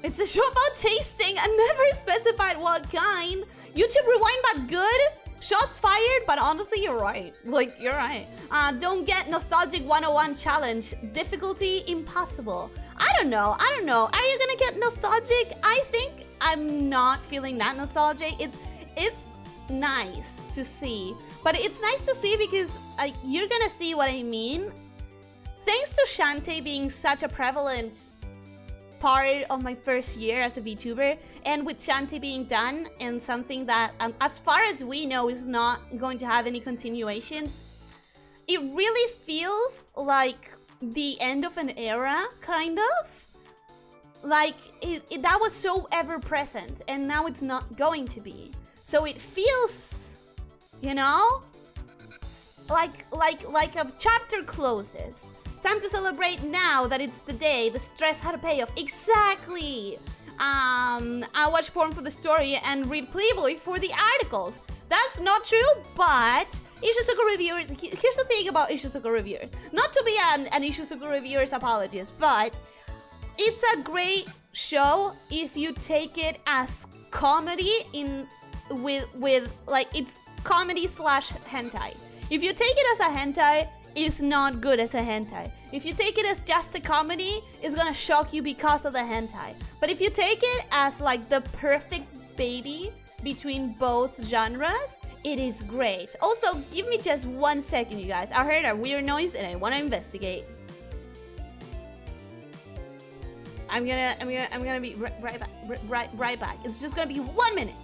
it's a show about tasting and never specified what kind. YouTube Rewind, but good. Shots fired, but honestly, you're right. Like, you're right. Don't get Nostalgic 101 challenge. Difficulty impossible. I don't know. Are you gonna get nostalgic? I think I'm not feeling that nostalgic. It's nice to see. But it's nice to see because you're gonna see what I mean. Thanks to Shantae being such a prevalent part of my first year as a VTuber, and with Shantae being done and something that, as far as we know, is not going to have any continuations, it really feels like the end of an era, kind of. Like, that was so ever-present, and now it's not going to be. So it feels, you know, like a chapter closes. It's time to celebrate now that it's the day the stress had a payoff. Exactly. I watch porn for the story and read Playboy for the articles. That's not true, but Ishizuka reviewers, here's the thing about Ishizuka reviewers. Not to be an Ishizuka reviewers apologist, but it's a great show if you take it as comedy with like, it's comedy slash hentai. If you take it as a hentai, it's not good as a hentai. If you take it as just a comedy, it's gonna shock you because of the hentai. But if you take it as like the perfect baby between both genres, it is great. Also, give me just 1 second, you guys. I heard a weird noise and I want to investigate. I'm gonna be right back. It's just gonna be 1 minute.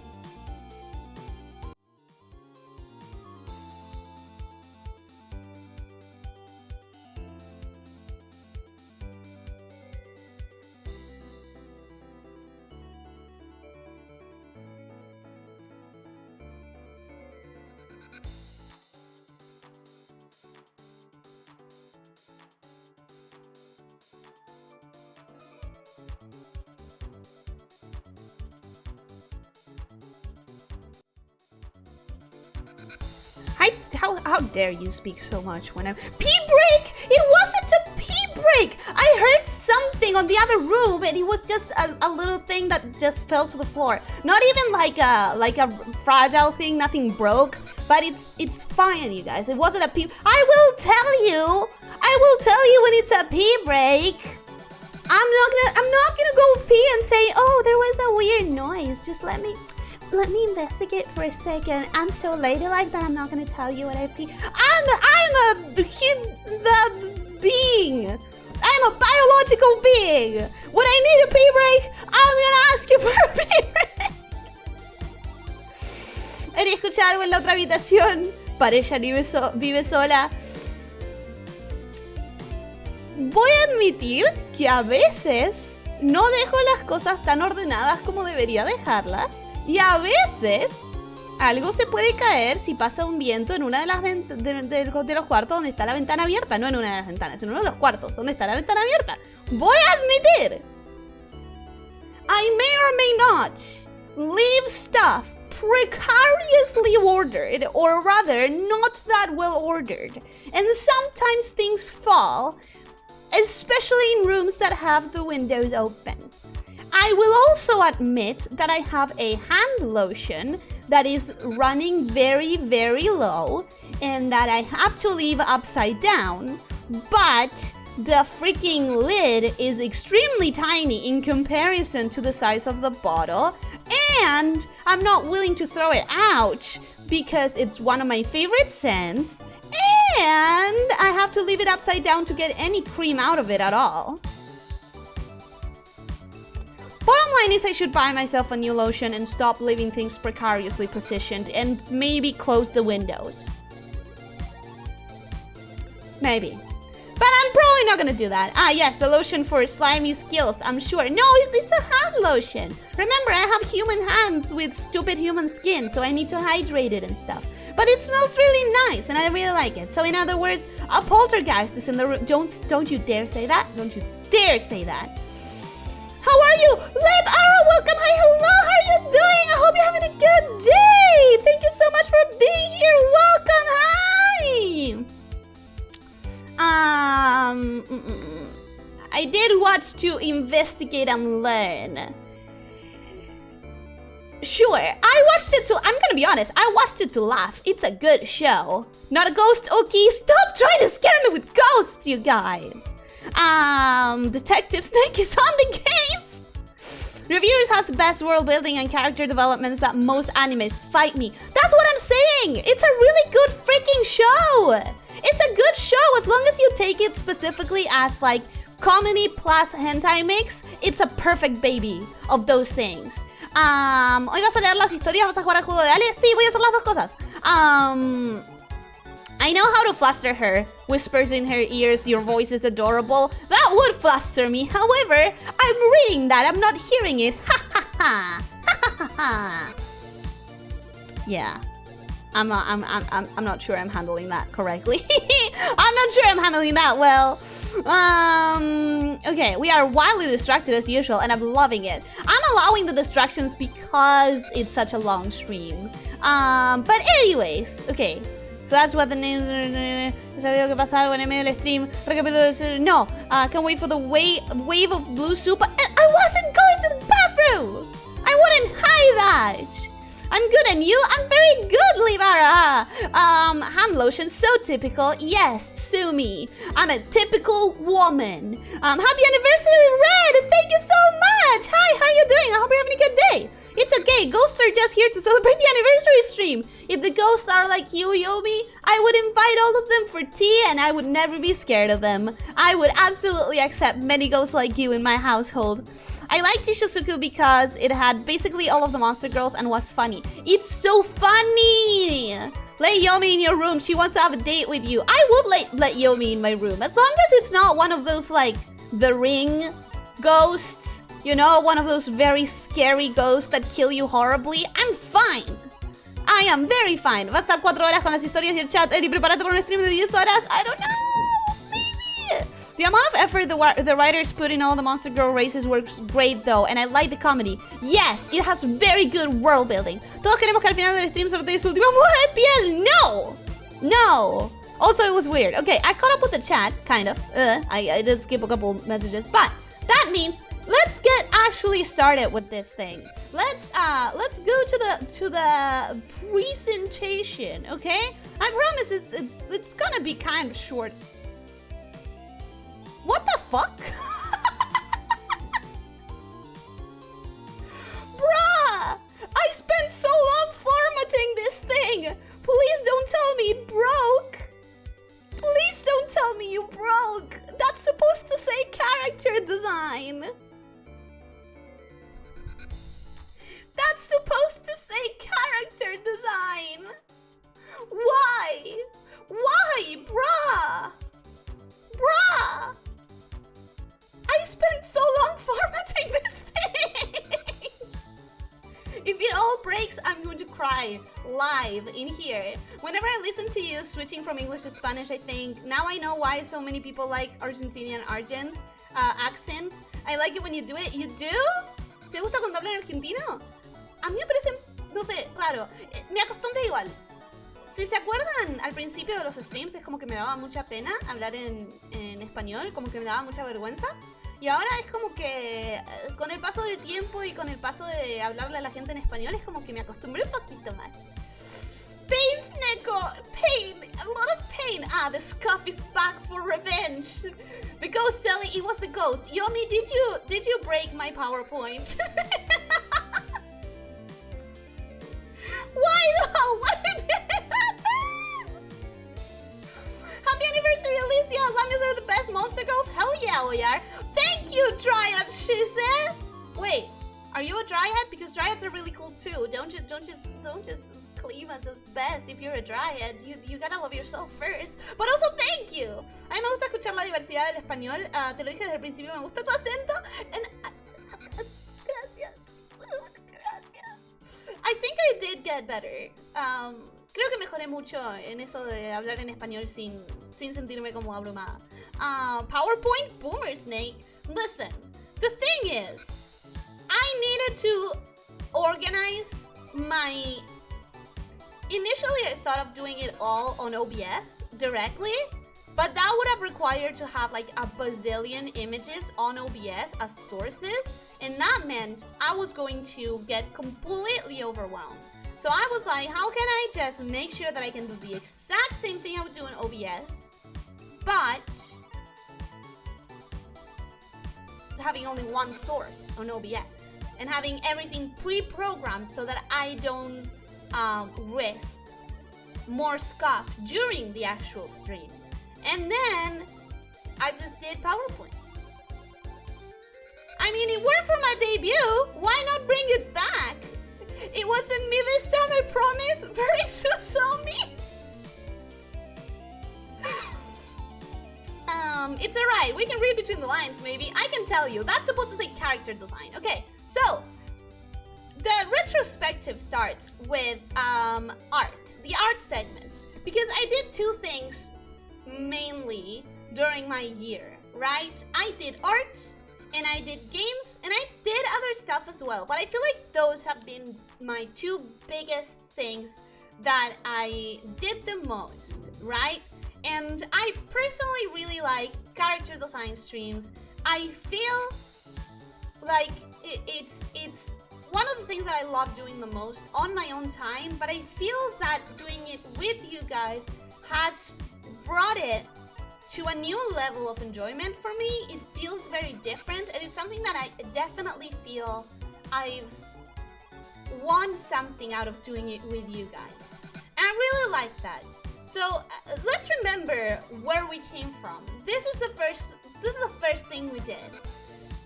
How dare you speak so much when I'm... Pee break! It wasn't a pee break! I heard something on the other room and it was just a little thing that just fell to the floor. Not even like a fragile thing, nothing broke. But it's fine, you guys. It wasn't a pee... I will tell you when it's a pee break. I'm not gonna go pee and say, oh, there was a weird noise. Just let me investigate for a second. I'm so ladylike that I'm not gonna tell you what I pee. I'm a being. I'm a biological being. When I need a pee break, I'm gonna ask you for a pee break. Quería escuchar algo en la otra habitación. Pareja vive sola. Voy a admitir que a veces no dejo las cosas tan ordenadas como debería dejarlas. Y a veces algo se puede caer si pasa un viento en una de las de los cuartos donde está la ventana abierta. No en una de las ventanas, en uno de los cuartos donde está la ventana abierta. Voy a admitir. I may or may not leave stuff precariously ordered, or rather not that well ordered. And sometimes things fall, especially in rooms that have the windows open. I will also admit that I have a hand lotion that is running very, very low and that I have to leave upside down, but the freaking lid is extremely tiny in comparison to the size of the bottle, and I'm not willing to throw it out because it's one of my favorite scents, and I have to leave it upside down to get any cream out of it at all. Bottom line is I should buy myself a new lotion and stop leaving things precariously positioned and maybe close the windows. Maybe. But I'm probably not gonna do that. Ah, yes, the lotion for slimy skills, I'm sure. No, it's a hand lotion. Remember, I have human hands with stupid human skin, so I need to hydrate it and stuff. but it smells really nice and I really like it. So in other words, a poltergeist is in the room. Don't you dare say that. Don't you dare say that. How are you? Lib Arrow, welcome. Hi, hello. How are you doing? I hope you're having a good day. Thank you so much for being here. Welcome. Hi. I did watch to investigate and learn. Sure, I watched it to... I'm gonna be honest, I watched it to laugh. It's a good show. Not a ghost, okay? Stop trying to scare me with ghosts, you guys. Detective Snake is on the case. Reviewers has the best world building and character developments that most animes. Fight me. That's what I'm saying. It's a really good freaking show. It's a good show as long as you take it specifically as like comedy plus hentai mix. It's a perfect baby of those things. Hoy vas a leer las historias, vas a jugar al juego de Ale. Sí, voy a hacer las dos cosas. I know how to fluster her. Whispers in her ears, your voice is adorable. That would fluster me. However, I'm reading that. I'm not hearing it. Ha ha ha. Ha ha ha. Yeah. I'm not sure I'm handling that correctly. I'm not sure I'm handling that well. Okay, we are wildly distracted as usual, and I'm loving it. I'm allowing the distractions because it's such a long stream. But anyways, okay. So that's what the name. No, can't wait for the wave of blue soup. I wasn't going to the bathroom. I wouldn't hide that. I'm good, and you? I'm very good, Libara. Hand lotion, so typical. Yes, sue me. I'm a typical woman. Happy anniversary, Red. Thank you so much. Hi, how are you doing? I hope you're having a good day. It's okay, ghosts are just here to celebrate the anniversary stream. If the ghosts are like you, Yomi, I would invite all of them for tea and I would never be scared of them. I would absolutely accept many ghosts like you in my household. I liked Ishizuku because it had basically all of the monster girls and was funny. It's so funny! Let Yomi in your room, she wants to have a date with you. I would let Yomi in my room, as long as it's not one of those like, The Ring ghosts. You know, one of those very scary ghosts that kill you horribly. I'm fine. I am very fine. Va a estar 4 horas con las historias y el chat. Eri, prepárate para un stream de 10 horas. I don't know. Maybe. The amount of effort the writers put in all the Monster Girl races works great though. And I like the comedy. Yes, it has very good world building. Todos queremos que al final del stream sortee su última moja de piel. No. No. Also, it was weird. Okay, I caught up with the chat, kind of. I did skip a couple messages. But that means... let's get actually started with this thing. Let's go to the presentation, okay? I promise it's gonna be kind of short. What the fuck? Bruh! I spent so long formatting this thing. Please don't tell me it broke. Please don't tell me you broke. That's supposed to say character design. That's supposed to say character design. Why? Why, bruh? Bruh! I spent so long formatting this thing. If it all breaks, I'm going to cry live in here. Whenever I listen to you switching from English to Spanish, I think, now I know why so many people like Argentinian accent. I like it when you do it. You do? ¿Te gusta cuando hablan argentino? A mí me parece, no sé, raro. Me acostumbré igual. Si se acuerdan, al principio de los streams es como que me daba mucha pena hablar en español, como que me daba mucha vergüenza. Y ahora es como que con el paso del tiempo y con el paso de hablarle a la gente en español es como que me acostumbré un poquito más. Pain, Sneko! Pain! A lot of pain! Ah, the scuff is back for revenge! The ghost selling, it was the ghost. Yomi, did you break my PowerPoint? Why though? What did it happen? Happy anniversary, Elyssia! Lamias are the best monster girls? Hell yeah, we are! Thank you, Dryad, she said! Wait, are you a Dryad? Because Dryads are really cool too. Don't just claim us as best if you're a Dryad. You gotta love yourself first. But also, thank you! A mí me gusta escuchar la diversidad del español. Te lo dije desde el principio, me gusta tu acento. Gracias. I think I did get better. Creo que mejoré mucho en eso de hablar en español sin sentirme como abrumada. PowerPoint Boomer Snake. Listen, the thing is, I needed to organize my... Initially, I thought of doing it all on OBS directly, but that would have required to have like a bazillion images on OBS as sources, and that meant I was going to get completely overwhelmed. So I was like, how can I just make sure that I can do the exact same thing I would do in OBS, but having only one source on OBS, and having everything pre-programmed so that I don't risk more scuff during the actual stream. And then I just did PowerPoint. I mean, it worked for my debut. Why not bring it back? It wasn't me this time, I promise. Very Susomi. It's alright. We can read between the lines, maybe. I can tell you. That's supposed to say character design. Okay, so the retrospective starts with art, the art segment, because I did two things mainly during my year, right? I did art and I did games and I did other stuff as well, but I feel like those have been my two biggest things that I did the most, right? And I personally really like character design streams. I feel like it's one of the things that I love doing the most on my own time, but I feel that doing it with you guys has brought it to a new level of enjoyment for me. It feels very different, and it's something that I definitely feel I've won something out of doing it with you guys. And I really like that. So let's remember where we came from. This is the first thing we did.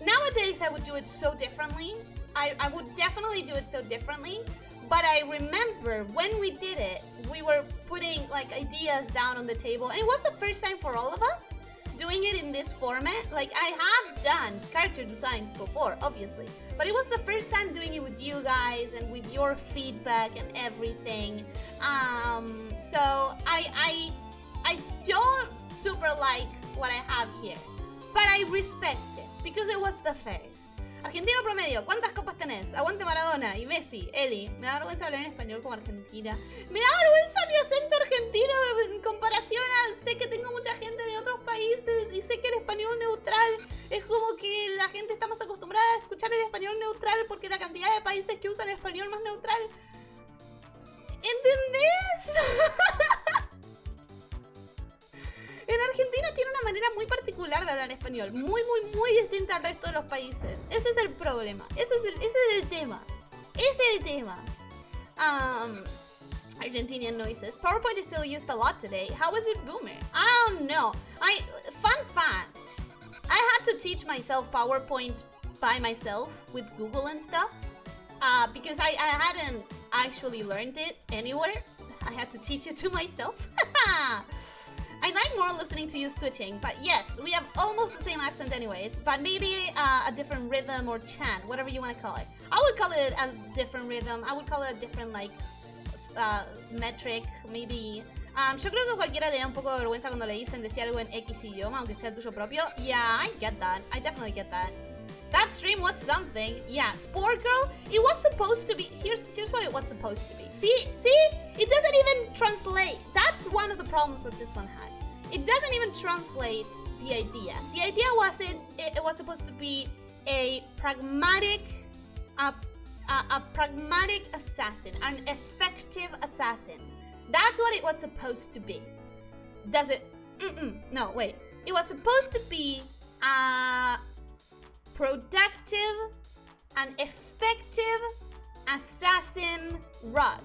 Nowadays I would do it so differently. I would definitely do it so differently, but I remember when we did it, we were putting like ideas down on the table, and it was the first time for all of us doing it in this format. Like, I have done character designs before, obviously, but it was the first time doing it with you guys and with your feedback and everything. So I don't super like what I have here, but I respect it because it was the first. Argentino promedio, ¿cuántas copas tenés? Aguante Maradona y Messi, Eli. Me da vergüenza hablar en español como argentina. Me da vergüenza mi acento argentino en comparación a... Sé que tengo mucha gente de otros países y sé que el español neutral es como que la gente está más acostumbrada a escuchar el español neutral porque la cantidad de países que usan el español más neutral. ¿Entendés? En Argentina tiene una manera muy particular de hablar español, muy distinta al resto de los países. Ese es el problema, ese es el tema. Argentinian noises. PowerPoint is still used a lot today. How is it boomer? I don't know. Fun fact, I had to teach myself PowerPoint by myself with Google and stuff, because I hadn't actually learned it anywhere. I had to teach it to myself. I like more listening to you switching, but yes, we have almost the same accent anyways, but maybe a different rhythm or chant, whatever you want to call it. I would call it a different rhythm, I would call it a different, like, metric, maybe. Yo creo que cualquiera le da un poco de vergüenza cuando le dicen decir algo en X idioma, aunque sea el tuyo propio. Yeah, I get that. I definitely get that. That stream was something. Yeah, Sport Girl, it was supposed to be... Here's what it was supposed to be. See? It doesn't even translate. That's one of the problems that this one had. It doesn't even translate the idea. The idea was it was supposed to be a pragmatic assassin, an effective assassin. That's what it was supposed to be. Does it? No, wait. It was supposed to be a productive and effective assassin rug.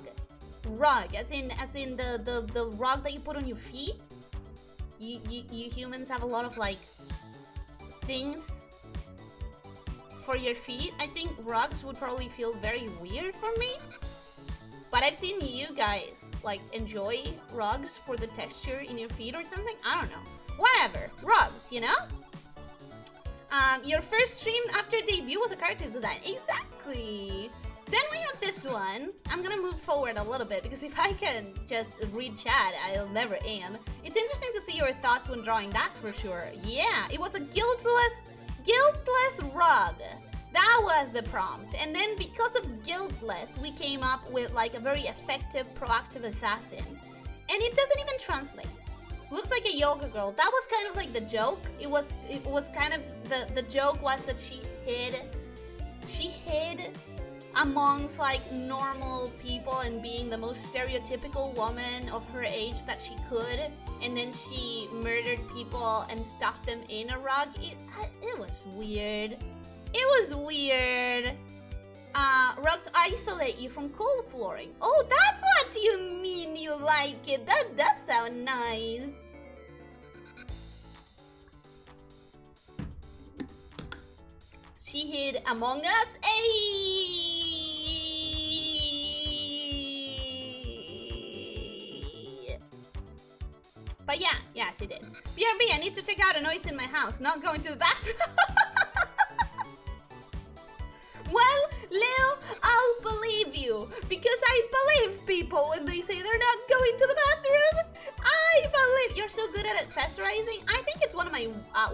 Rug, as in the rug that you put on your feet. You humans have a lot of, like, things for your feet. I think rugs would probably feel very weird for me, but I've seen you guys, like, enjoy rugs for the texture in your feet or something. I don't know. Whatever. Rugs, you know? Your first stream after debut was a character design. Exactly. Then we have this one. I'm gonna move forward a little bit because if I can just read chat, I'll never end. It's interesting to see your thoughts when drawing, that's for sure. Yeah, it was a guiltless rug. That was the prompt. And then because of guiltless, we came up with like a very effective proactive assassin. And it doesn't even translate. Looks like a yoga girl. That was kind of like the joke. It was kind of the joke was that she hid amongst like normal people and being the most stereotypical woman of her age that she could, and then she murdered people and stuffed them in a rug. It was weird. It was weird. Rugs isolate you from cold flooring. Oh, that's what you mean you like it. That does sound nice. She hid among us. Ayy! But yeah, she did. BRB, I need to check out a noise in my house. Not going to the bathroom. Well, Leo, I'll believe you, because I believe people when they say they're not going to the bathroom. I believe. You're so good at accessorizing. I think it's one of my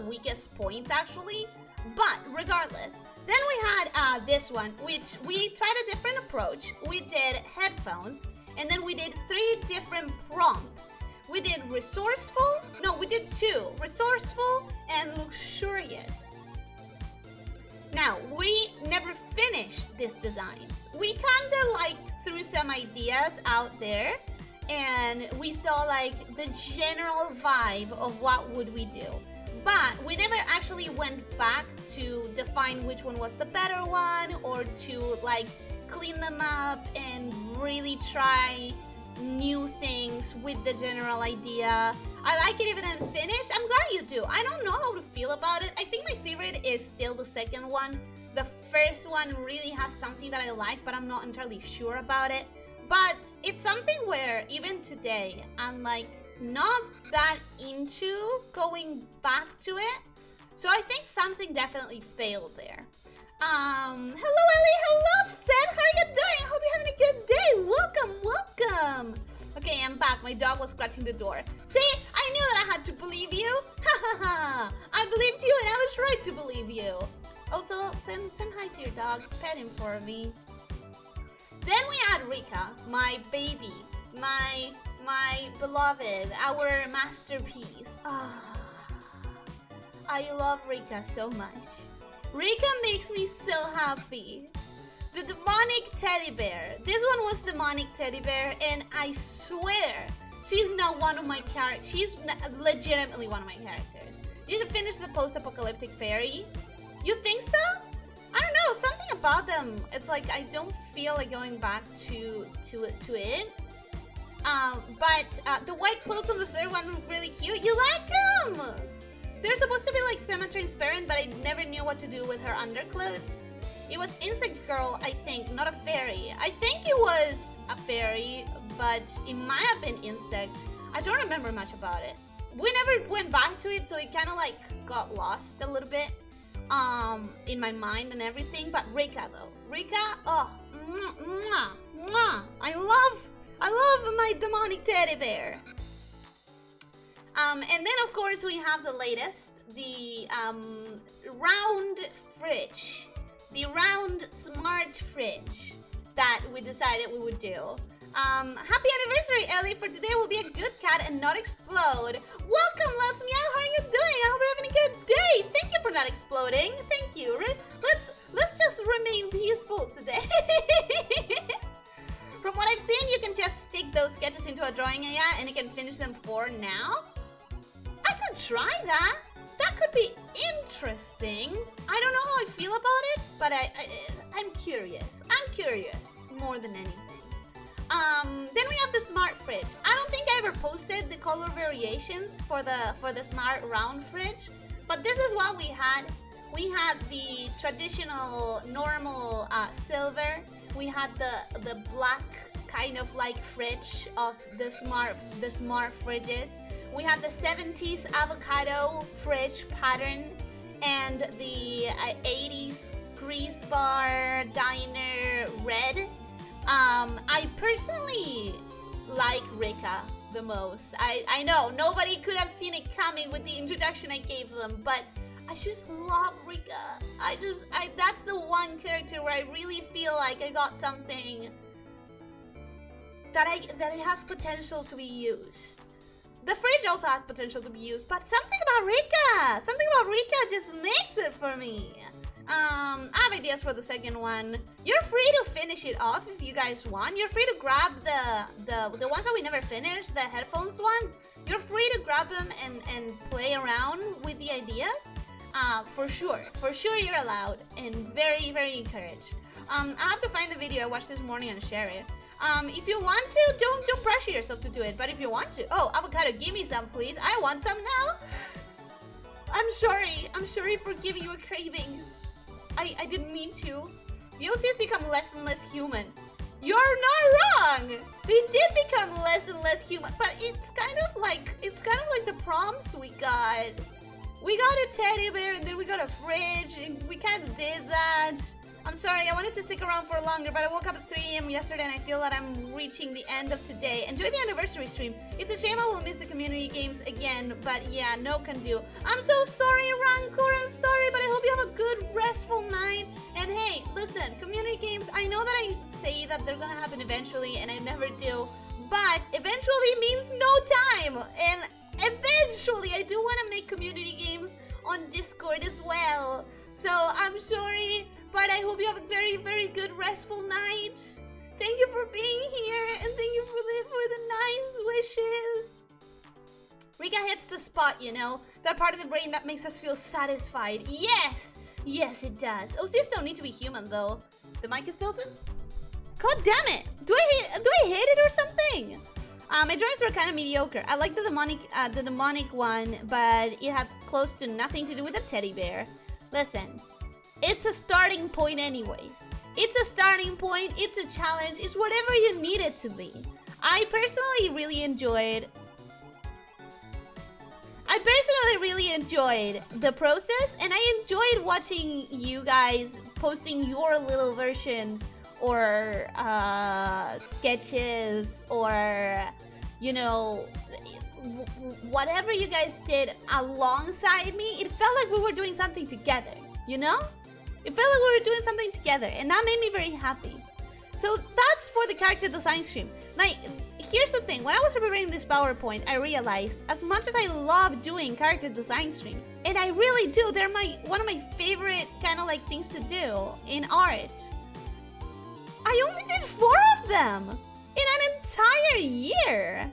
weakest points, actually. But regardless, then we had this one, which we tried a different approach. We did headphones, and then we did 3 different prompts. We did resourceful. No, we did 2. Resourceful and luxurious. Now, we never finished these designs. We kind of like threw some ideas out there, and we saw like the general vibe of what would we do. But we never actually went back to define which one was the better one, or to like clean them up and really try new things with the general idea. I like it even unfinished. I'm glad you do. I don't know how to feel about it. I think my favorite is still the second one. The first one really has something that I like, but I'm not entirely sure about it. But it's something where even today, I'm like not that into going back to it. So I think something definitely failed there. Hello Ellie, hello Seth, how are you doing? I hope you're having a good day. Welcome. Okay, I'm back. My dog was scratching the door. See, I knew that I had to believe you. Ha ha ha. I believed you and I was right to believe you. Also, send hi to your dog. Pet him for me. Then we had Rika, my baby, my beloved, our masterpiece. I love Rika so much. Rika makes me so happy. The demonic teddy bear. This one was demonic teddy bear, and I swear she's not one of my characters. She's legitimately one of my characters. You should finish the post-apocalyptic fairy. You think so? I don't know. Something about them. It's like I don't feel like going back to it. But the white clothes on the third one look really cute. You like them? They're supposed to be like semi-transparent, but I never knew what to do with her underclothes. It was Insect Girl, I think, not a fairy. I think it was a fairy, but it might have been Insect. I don't remember much about it. We never went back to it, so it kind of like got lost a little bit in my mind and everything. But Rika though. Rika, oh, mwah, mwah. I love my demonic teddy bear. And then of course we have the latest, the round fridge. The round smart fridge that we decided we would do. Happy anniversary, Ellie. For today will be a good cat and not explode. Welcome, Les Meow. How are you doing? I hope you're having a good day. Thank you for not exploding. Thank you. Let's just remain peaceful today. From what I've seen, you can just stick those sketches into a drawing AI and you can finish them for now. I could try that. That could be interesting. I don't know how I feel about it, but I'm curious. I'm curious more than anything. Then we have the smart fridge. I don't think I ever posted the color variations for the smart round fridge, but this is what we had. We had the traditional normal silver. We had the black kind of like fridge of the smart fridges. We had the 70s avocado fridge pattern and the 80s grease bar diner red. I personally like Rika the most. I know nobody could have seen it coming with the introduction I gave them, but I just love Rika. That's the one character where I really feel like I got something that it has potential to be used. The fridge also has potential to be used, but something about Rika just makes it for me. I have ideas for the second one. You're free to finish it off if you guys want. You're free to grab the ones that we never finished, the headphones ones. You're free to grab them and play around with the ideas. For sure you're allowed and very, very encouraged. I have to find the video I watched this morning and share it. If you want to, don't pressure yourself to do it, but if you want to, oh, avocado, give me some, please. I want some now. I'm sorry for giving you a craving. I didn't mean to. The OCs become less and less human. You're not wrong. They did become less and less human, but it's kind of like the prompts we got. We got a teddy bear and then we got a fridge and we kind of did that. I'm sorry, I wanted to stick around for longer, but I woke up at 3 AM yesterday and I feel that I'm reaching the end of today. Enjoy the anniversary stream. It's a shame I will miss the community games again, but yeah, no can do. I'm so sorry, Rancor, I'm sorry, but I hope you have a good, restful night. And hey, listen, community games, I know that I say that they're gonna happen eventually, and I never do, but eventually means no time. And eventually, I do want to make community games on Discord as well. So I'm sorry, but I hope you have a very, very good, restful night. Thank you for being here, and thank you for the nice wishes. Rika hits the spot, you know, that part of the brain that makes us feel satisfied. Yes, it does. OCs don't need to be human, though. The mic is tilted? God damn it! Do I hate it or something? My drawings were kind of mediocre. I like the demonic one, but it had close to nothing to do with a teddy bear. Listen, it's a starting point anyways. It's a starting point, it's a challenge, it's whatever you need it to be. I personally really enjoyed the process, and I enjoyed watching you guys posting your little versions or sketches or, you know, whatever you guys did alongside me. It felt like we were doing something together, you know? It felt like we were doing something together, and that made me very happy. So that's for the character design stream. Like, here's the thing. When I was preparing this PowerPoint, I realized as much as I love doing character design streams, and I really do, they're one of my favorite kind of like things to do in art. I only did 4 of them in an entire year.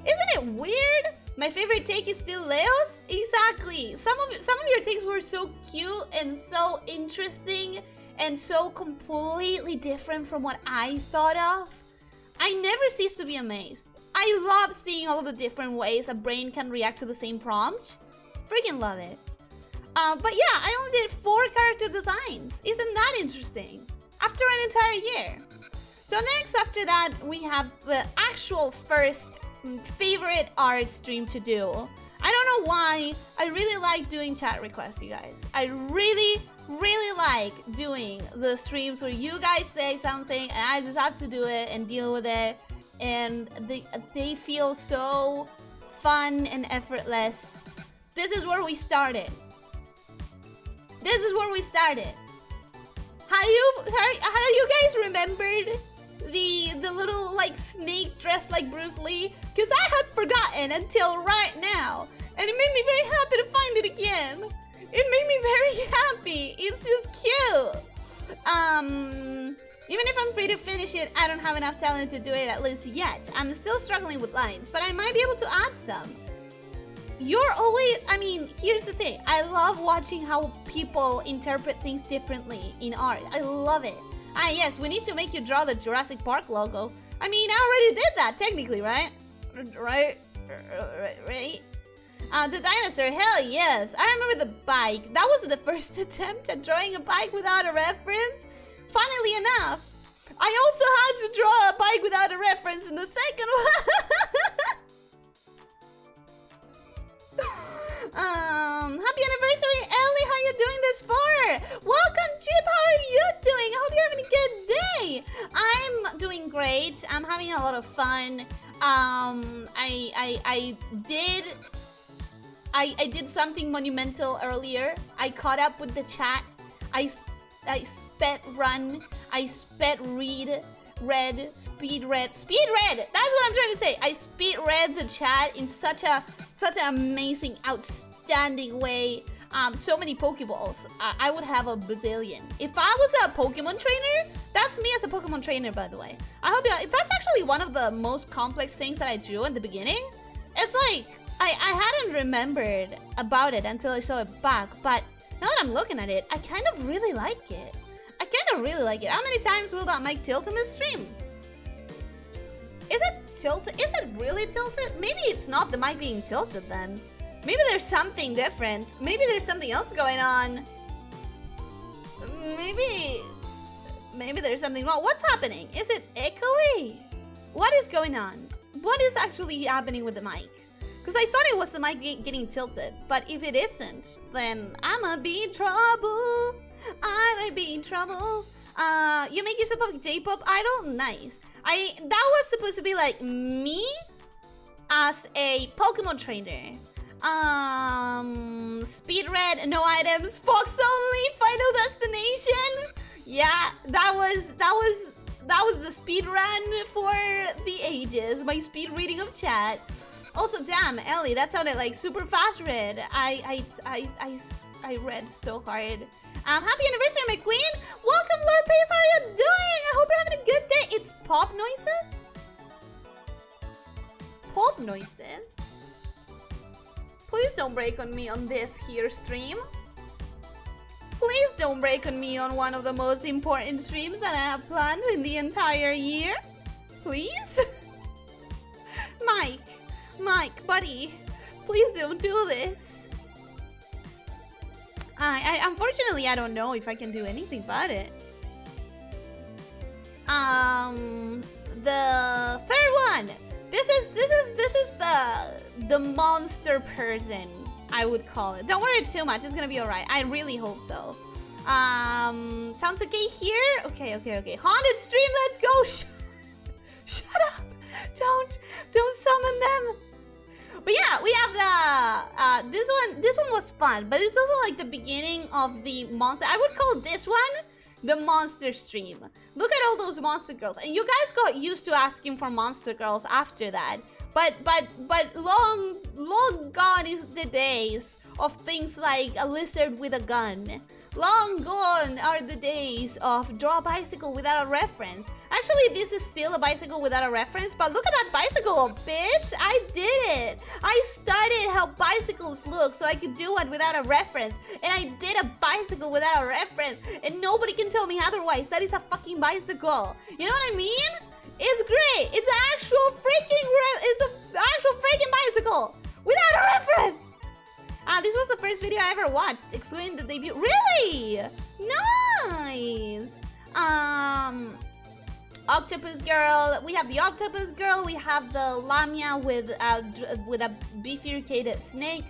Isn't it weird? My favorite take is still Leo's? Exactly. Some of your takes were so cute and so interesting and so completely different from what I thought of. I never cease to be amazed. I love seeing all of the different ways a brain can react to the same prompt. Freaking love it. But yeah, I only did 4 character designs. Isn't that interesting? After an entire year. So next after that, we have the actual first favorite art stream to do. I don't know why. I really like doing chat requests, you guys. I really like doing the streams where you guys say something and I just have to do it and deal with it. And they feel so fun and effortless. This is where we started. How you guys remembered the little like snake dressed like Bruce Lee? Because I had forgotten until right now, and it made me very happy to find it again. It made me very happy. It's just cute. Even if I'm free to finish it, I don't have enough talent to do it at least yet. I'm still struggling with lines, but I might be able to add some. You're always, I mean, here's the thing. I love watching how people interpret things differently in art. I love it. Ah, yes, we need to make you draw the Jurassic Park logo. I mean, I already did that, technically, right? Right? The dinosaur, hell yes. I remember the bike. That was the first attempt at drawing a bike without a reference. Funnily enough, I also had to draw a bike without a reference in the second one. Happy anniversary, Ellie. How you doing this for? Welcome, not doing great. I'm having a lot of fun. I did something monumental earlier. I caught up with the chat. I sped run. I sped speed read. That's what I'm trying to say. I speed read the chat in such an amazing, outstanding way. So many Pokeballs. I would have a bazillion. If I was a Pokemon trainer, that's me as a Pokemon trainer, by the way. I hope that's actually one of the most complex things that I drew in the beginning. It's like, I hadn't remembered about it until I saw it back, but now that I'm looking at it, I kind of really like it. How many times will that mic tilt in this stream? Is it tilted? Is it really tilted? Maybe it's not the mic being tilted then. Maybe there's something different. Maybe there's something else going on. Maybe there's something wrong. What's happening? Is it echoey? What is going on? What is actually happening with the mic? Because I thought it was the mic getting tilted. But if it isn't, then I'ma be in trouble. I might be in trouble. You make yourself a J-pop idol? Nice. That was supposed to be like me as a Pokemon trainer. Speed read, no items, Fox only, final destination. Yeah, that was the speed run for the ages. My speed reading of chat. Also, damn, Ellie, that sounded like super fast read. I read so hard. Happy anniversary, my queen. Welcome, Lord Pace. How are you doing? I hope you're having a good day. It's pop noises. Pop noises. Please don't break on me on this here stream. Please don't break on me on one of the most important streams that I have planned in the entire year. Please? Mike, buddy, please don't do this. Unfortunately, I don't know if I can do anything about it. The third one. This is the monster person, I would call it. Don't worry too much. It's gonna be alright. I really hope so. Sounds okay here. Okay. Haunted stream. Let's go. Shut up. Don't summon them. But yeah, we have the this one was fun, but it's also like the beginning of the monster. I would call this one the monster stream. Look at all those monster girls, and you guys got used to asking for monster girls after that. But long gone is the days of things like a lizard with a gun. Long gone are the days of draw a bicycle without a reference. Actually, this is still a bicycle without a reference, but look at that bicycle, bitch! I did it! I studied how bicycles look so I could do one without a reference. And I did a bicycle without a reference, and nobody can tell me otherwise. That is a fucking bicycle. You know what I mean? It's great! It's an actual freaking bicycle! Without a reference! This was the first video I ever watched, excluding the debut. Really? Nice! Octopus girl. We have the octopus girl. We have the lamia with a bifurcated snake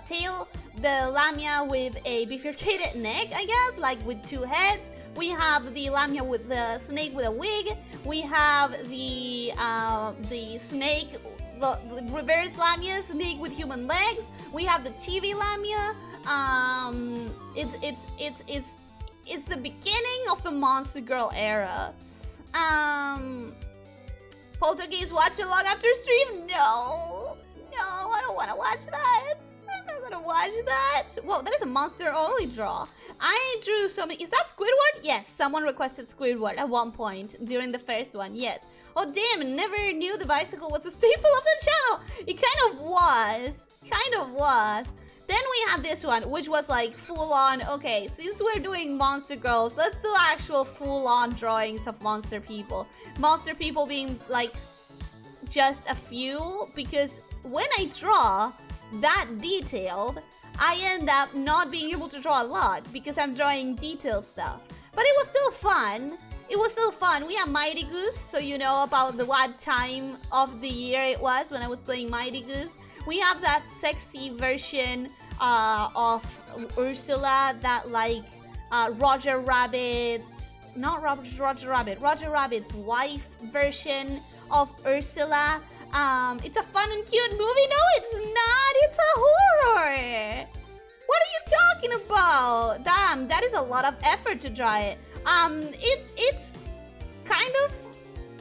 tail. The lamia with a bifurcated neck, I guess, like with two heads. We have the lamia with the snake with a wig. We have the snake, the reverse lamia, snake with human legs. We have the chibi lamia. It's the beginning of the Monster Girl era. Poltergeist watch a log after stream? No, I don't want to watch that. I'm not gonna watch that. Whoa, that is a monster only draw. I drew so many. Is that Squidward? Yes, someone requested Squidward at one point during the first one. Yes. Oh damn, never knew the bicycle was a staple of the channel. It kind of was. Then we had this one, which was like full on. Okay, since we're doing monster girls, let's do actual full on drawings of monster people. Monster people being like just a few, because when I draw that detailed, I end up not being able to draw a lot because I'm drawing detailed stuff. But it was still fun. We have Mighty Goose, so you know about what time of the year it was when I was playing Mighty Goose. We have that sexy version of Ursula, that like Roger Rabbit not Roger Rabbit, Roger Rabbit's wife version of Ursula. It's a fun and cute movie. No, it's not. It's a horror. What are you talking about? Damn, that is a lot of effort to draw it. It's kind of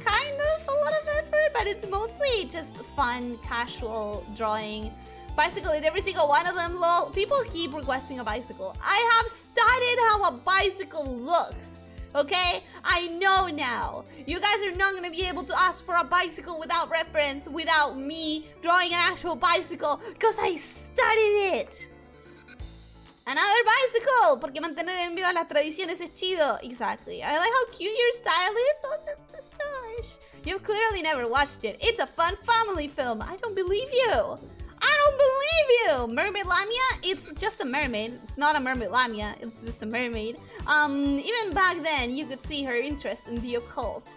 a lot of effort, but it's mostly just fun, casual drawing. Bicycle in every single one of them, lol. People keep requesting a bicycle. I have studied how a bicycle looks, okay? I know now. You guys are not gonna be able to ask for a bicycle without reference, without me drawing an actual bicycle, because I studied it. Another bicycle, porque mantener en viva las tradiciones es chido. Exactly. I like how cute your style is. Oh, that's gosh. You've clearly never watched it. It's a fun family film. I don't believe you. I don't believe you! Mermaid Lamia? It's just a mermaid. It's not a mermaid Lamia. It's just a mermaid. Even back then, you could see her interest in the occult.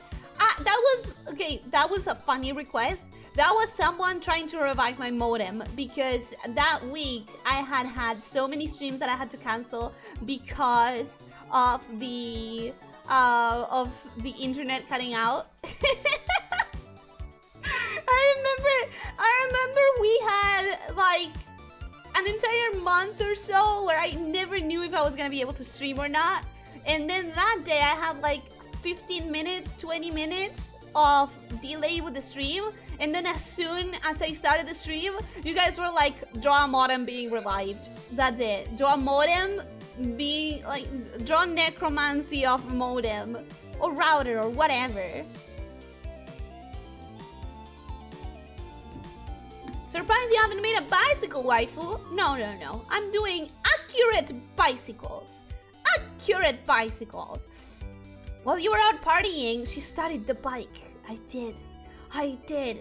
That was a funny request. That was someone trying to revive my modem because that week I had so many streams that I had to cancel because of the internet cutting out. I remember we had like an entire month or so where I never knew if I was gonna be able to stream or not. And then that day I had like 15 minutes, 20 minutes of delay with the stream. And then as soon as I started the stream, you guys were like, draw a modem being revived. That's it. Draw a modem being like, draw necromancy of modem or router or whatever. Surprised you haven't made a bicycle, waifu? No. I'm doing accurate bicycles. Accurate bicycles. While you were out partying, she studied the bike. I did.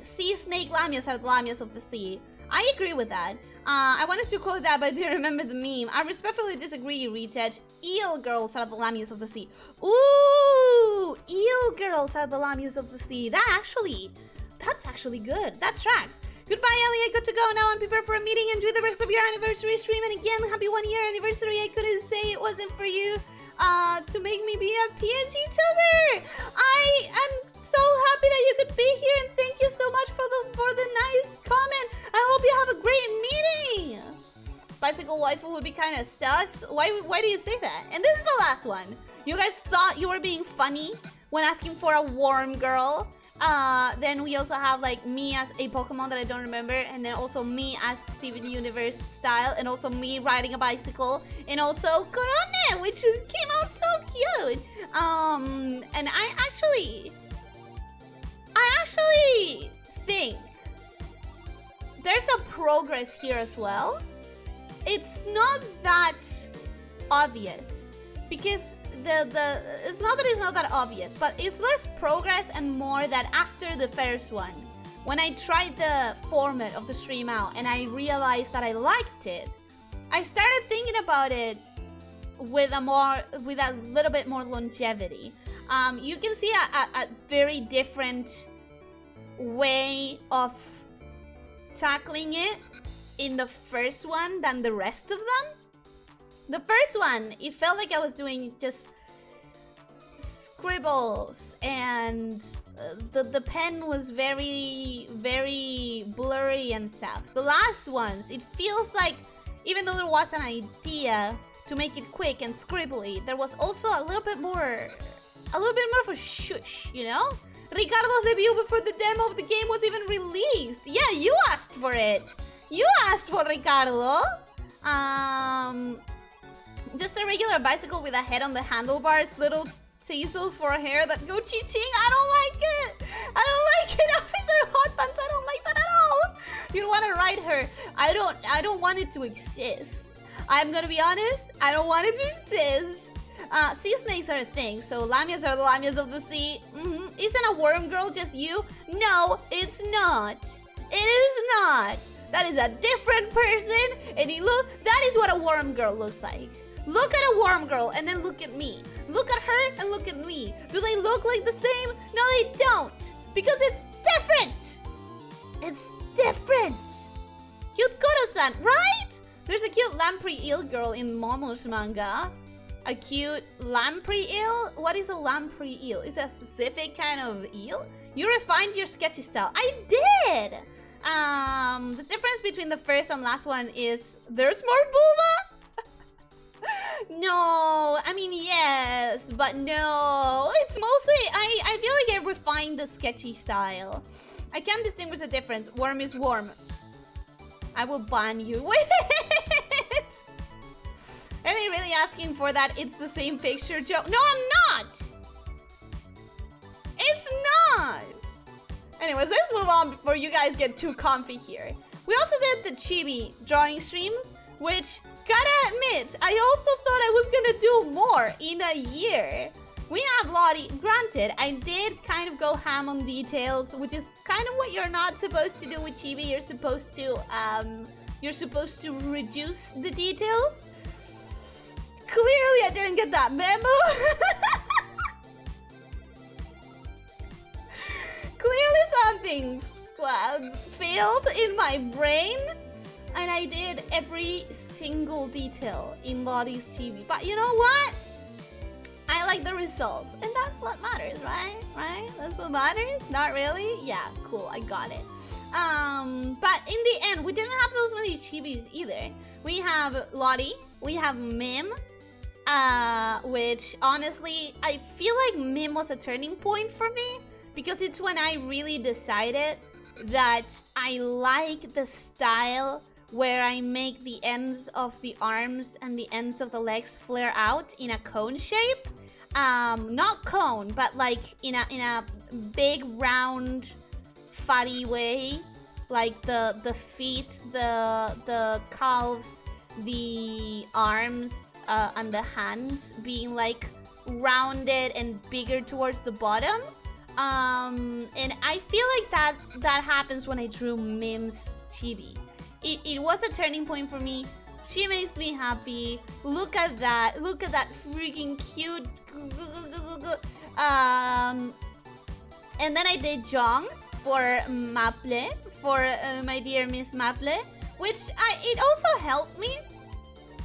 Sea snake lamias are the lamias of the sea. I agree with that. I wanted to quote that, but I didn't remember the meme. I respectfully disagree, Retouch. Eel girls are the lamias of the sea. Ooh! Eel girls are the lamias of the sea. That's actually good. That tracks. Goodbye, Ellie. I got to go now and prepare for a meeting. Enjoy the rest of your anniversary stream. And again, happy 1 year anniversary. I couldn't say it wasn't for you to make me be a PNG tuber. I am so happy that you could be here, and thank you so much for the nice comment. I hope you have a great meeting. Bicycle waifu would be kind of sus. Why do you say that? And this is the last one. You guys thought you were being funny when asking for a warm girl. Then we also have like me as a Pokemon that I don't remember, and then also me as Steven Universe style, and also me riding a bicycle, and also Korone, which came out so cute. And I actually think there's a progress here as well. It's not that obvious because it's not that it's not that obvious, but it's less progress and more that after the first one, when I tried the format of the stream out and I realized that I liked it, I started thinking about it with a little bit more longevity. You can see a very different way of tackling it in the first one than the rest of them. The first one, it felt like I was doing just scribbles, and the pen was very, very blurry and stuff. The last ones, it feels like, even though there was an idea to make it quick and scribbly, there was also a little bit more of a shush, you know? Ricardo's debut before the demo of the game was even released. Yeah, you asked for it. You asked for Ricardo. Just a regular bicycle with a head on the handlebars, little tassels for hair that go ching-ching. I don't like it. I don't like it. Officer Hot Pants, I don't like that at all. You don't want to ride her. I don't want it to exist. I'm gonna be honest. I don't want it to exist. Sea snakes are a thing, so lamias are the lamias of the sea. Isn't a worm girl just you? No, it's not. It is not. That is a different person, and that is what a worm girl looks like. Look at a worm girl and then look at me. Look at her and look at me. Do they look like the same? No, they don't. Because it's different. It's different. Cute Koro-san, right? There's a cute lamprey eel girl in Momo's manga. A cute lamprey eel? What is a lamprey eel? Is that a specific kind of eel? You refined your sketchy style. I did! The difference between the first and last one is there's more vulva? No, I mean, yes, but no. It's mostly, I feel like I refined the sketchy style. I can't distinguish the difference. Worm is warm. I will ban you. Wait! Are they really asking for that? It's the same picture, Joe? No, I'm not! It's not! Anyways, let's move on before you guys get too comfy here. We also did the Chibi drawing streams, which, gotta admit, I also thought I was gonna do more in a year. We have Lottie. Granted, I did kind of go ham on details, which is kind of what you're not supposed to do with Chibi. You're supposed to reduce the details. Clearly, I didn't get that memo. Clearly, something failed in my brain, and I did every single detail in Lottie's TV. But you know what? I like the results, and that's what matters, right? Right? That's what matters? Not really? Yeah, cool. I got it. But in the end, we didn't have those many Chibis either. We have Lottie. We have Mim. Which honestly, I feel like Mim was a turning point for me because it's when I really decided that I like the style where I make the ends of the arms and the ends of the legs flare out in a cone shape. Not cone, but like in a big round fatty way, like the feet, the calves, the arms, and the hands being like rounded and bigger towards the bottom. And I feel like that happens when I drew Mim's Chibi. It was a turning point for me. She makes me happy. Look at that. Look at that freaking cute. And then I did Jong for Maple, for my dear Miss Maple, which it also helped me.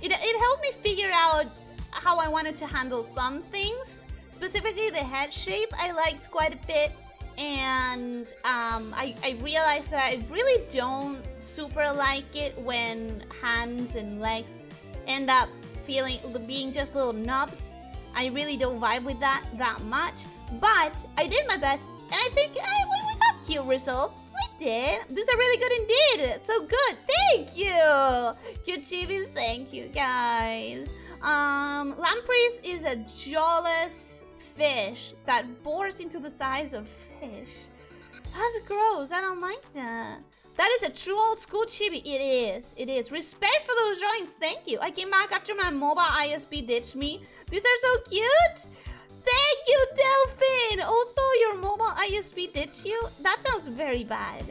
It helped me figure out how I wanted to handle some things. Specifically the head shape I liked quite a bit. And I realized that I really don't super like it when hands and legs end up being just little knobs. I really don't vibe with that much. But I did my best, and I think we got cute results. We did. These are really good indeed. So good. Thank you. Cute Chibis, thank you guys. Lampreys is a jawless fish that bores into the size of fish. That's gross. I don't like that. That is a true old school Chibi. It is. It is. Respect for those drawings. Thank you. I came back after my mobile ISP ditched me. These are so cute. Thank you, Delphine. Also, your mobile ISP ditched you? That sounds very bad.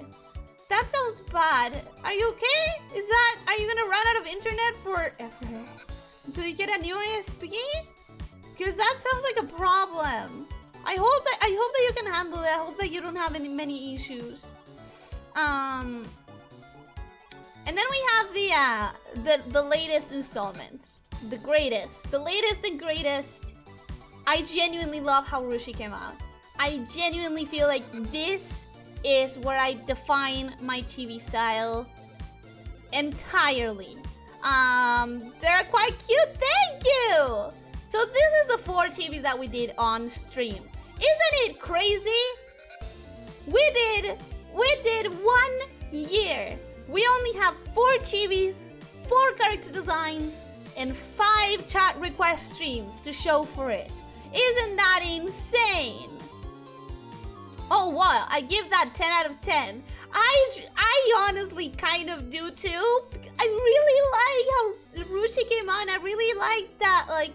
That sounds bad. Are you okay? Are you gonna run out of internet forever until you get a new ISP? Because that sounds like a problem. I hope that you can handle it. I hope that you don't have many issues. And then we have the latest installment, the latest and greatest. I genuinely love how Rushi came out. I genuinely feel like this is where I define my Chibi style entirely. They're quite cute. Thank you. So this is the 4 Chibis that we did on stream. Isn't it crazy? We did 1 year. We only have 4 Chibis, 4 character designs, and 5 chat request streams to show for it. Isn't that insane? Oh wow, I give that 10 out of 10. I honestly kind of do too. I really like how Rushi came out, and I really like that, like,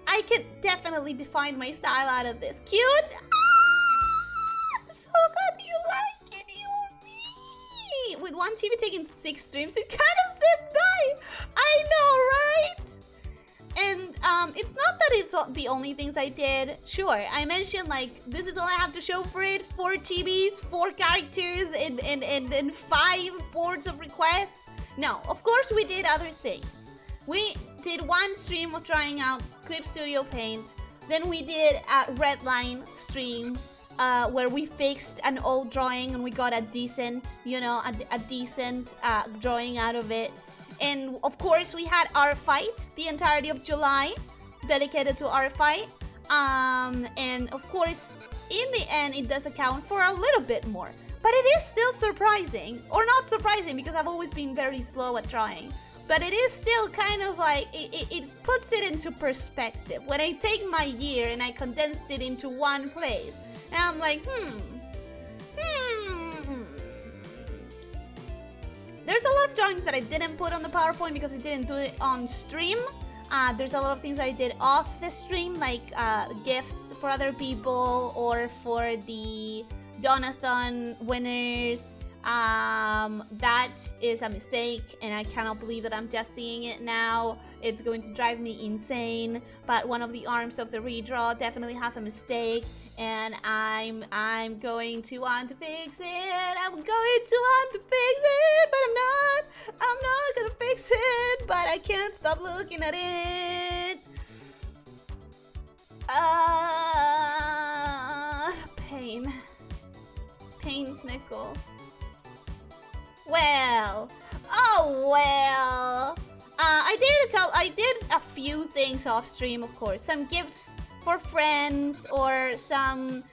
I could definitely define my style out of this. Cute? Ah, so glad you like it, you me. With 1 Chibi taking 6 streams, it kind of said bye. I know, right? And it's not that it's the only things I did. Sure, I mentioned like this is all I have to show for it. 4 Chibis, 4 characters, and 5 boards of requests. No, of course we did other things. did one stream of trying out Clip Studio Paint. Then we did a Redline stream where we fixed an old drawing and we got a decent, you know, a decent drawing out of it. And of course we had our fight, the entirety of July dedicated to our fight. And of course, in the end, it does account for a little bit more. But it is still surprising, or not surprising because I've always been very slow at drawing. But it is still kind of like, it puts it into perspective. When I take my year and I condensed it into one place, and I'm like, There's a lot of drawings that I didn't put on the PowerPoint because I didn't do it on stream. There's a lot of things I did off the stream, like gifts for other people or for the Donathon winners. That is a mistake and I cannot believe that I'm just seeing it now. It's going to drive me insane, but one of the arms of the redraw definitely has a mistake and I'm going to want to fix it. I'm going to want to fix it, but I'm not gonna fix it, but I can't stop looking at it. Pain Snickle. Well, oh well. I did a few things off stream, of course. Some gifts for friends or some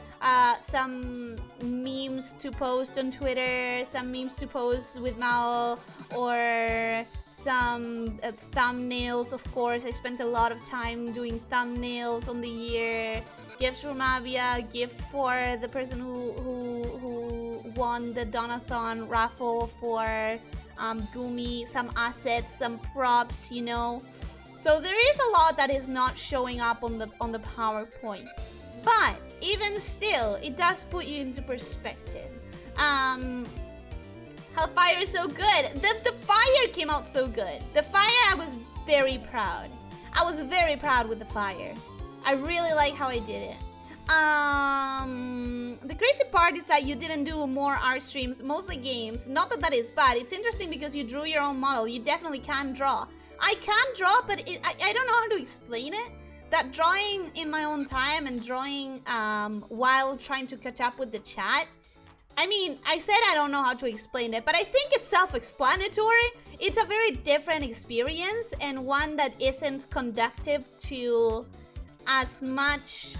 memes to post on Twitter, some memes to post with Mao, or some thumbnails, of course. I spent a lot of time doing thumbnails on the year. Gifts from Avia, gift for the person who won the Donathon raffle for Gumi, some assets, some props, you know. So there is a lot that is not showing up on the PowerPoint. But even still, it does put you into perspective. Hellfire is so good. The fire came out so good. The fire, I was very proud. I was very proud with the fire. I really like how I did it. The crazy part is that you didn't do more art streams, mostly games. Not that that is bad. It's interesting because you drew your own model. You definitely can draw. I can draw, but I don't know how to explain it. That drawing in my own time and drawing while trying to catch up with the chat. I mean, I said I don't know how to explain it, but I think it's self-explanatory. It's a very different experience and one that isn't conducive to as much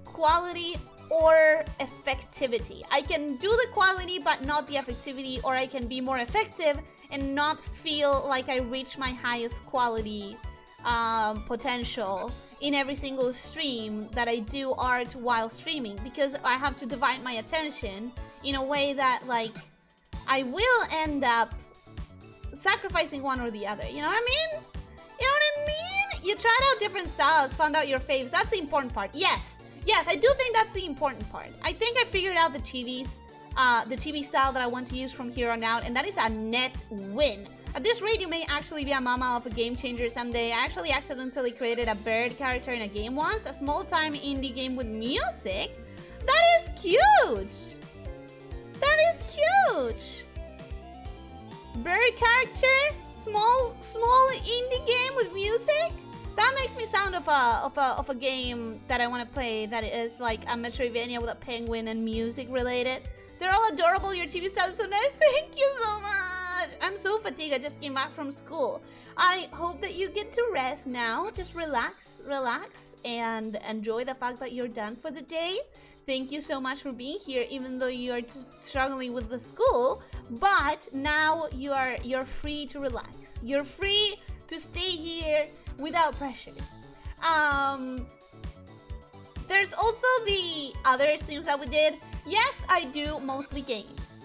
quality or effectivity. I can do the quality but not the effectivity, or I can be more effective and not feel like I reach my highest quality potential in every single stream that I do art while streaming, because I have to divide my attention in a way that, like, I will end up sacrificing one or the other. You know what I mean? You know what I mean? You tried out different styles, found out your faves. That's the important part. Yes, I do think that's the important part. I think I figured out the chibi style that I want to use from here on out, and that is a net win. At this rate, you may actually be a mama of a game changer someday. I actually accidentally created a bird character in a game once, a small-time indie game with music. That is cute! That is cute! Bird character? Small indie game with music? That makes me sound of a game that I want to play that is like a Metroidvania with a penguin and music related. They're all adorable. Your TV style is so nice. Thank you so much. I'm so fatigued. I just came back from school. I hope that you get to rest now. Just relax, and enjoy the fact that you're done for the day. Thank you so much for being here, even though you are just struggling with the school. But now you're free to relax. You're free to stay here without pressures. There's also the other streams that we did. Yes, I do mostly games.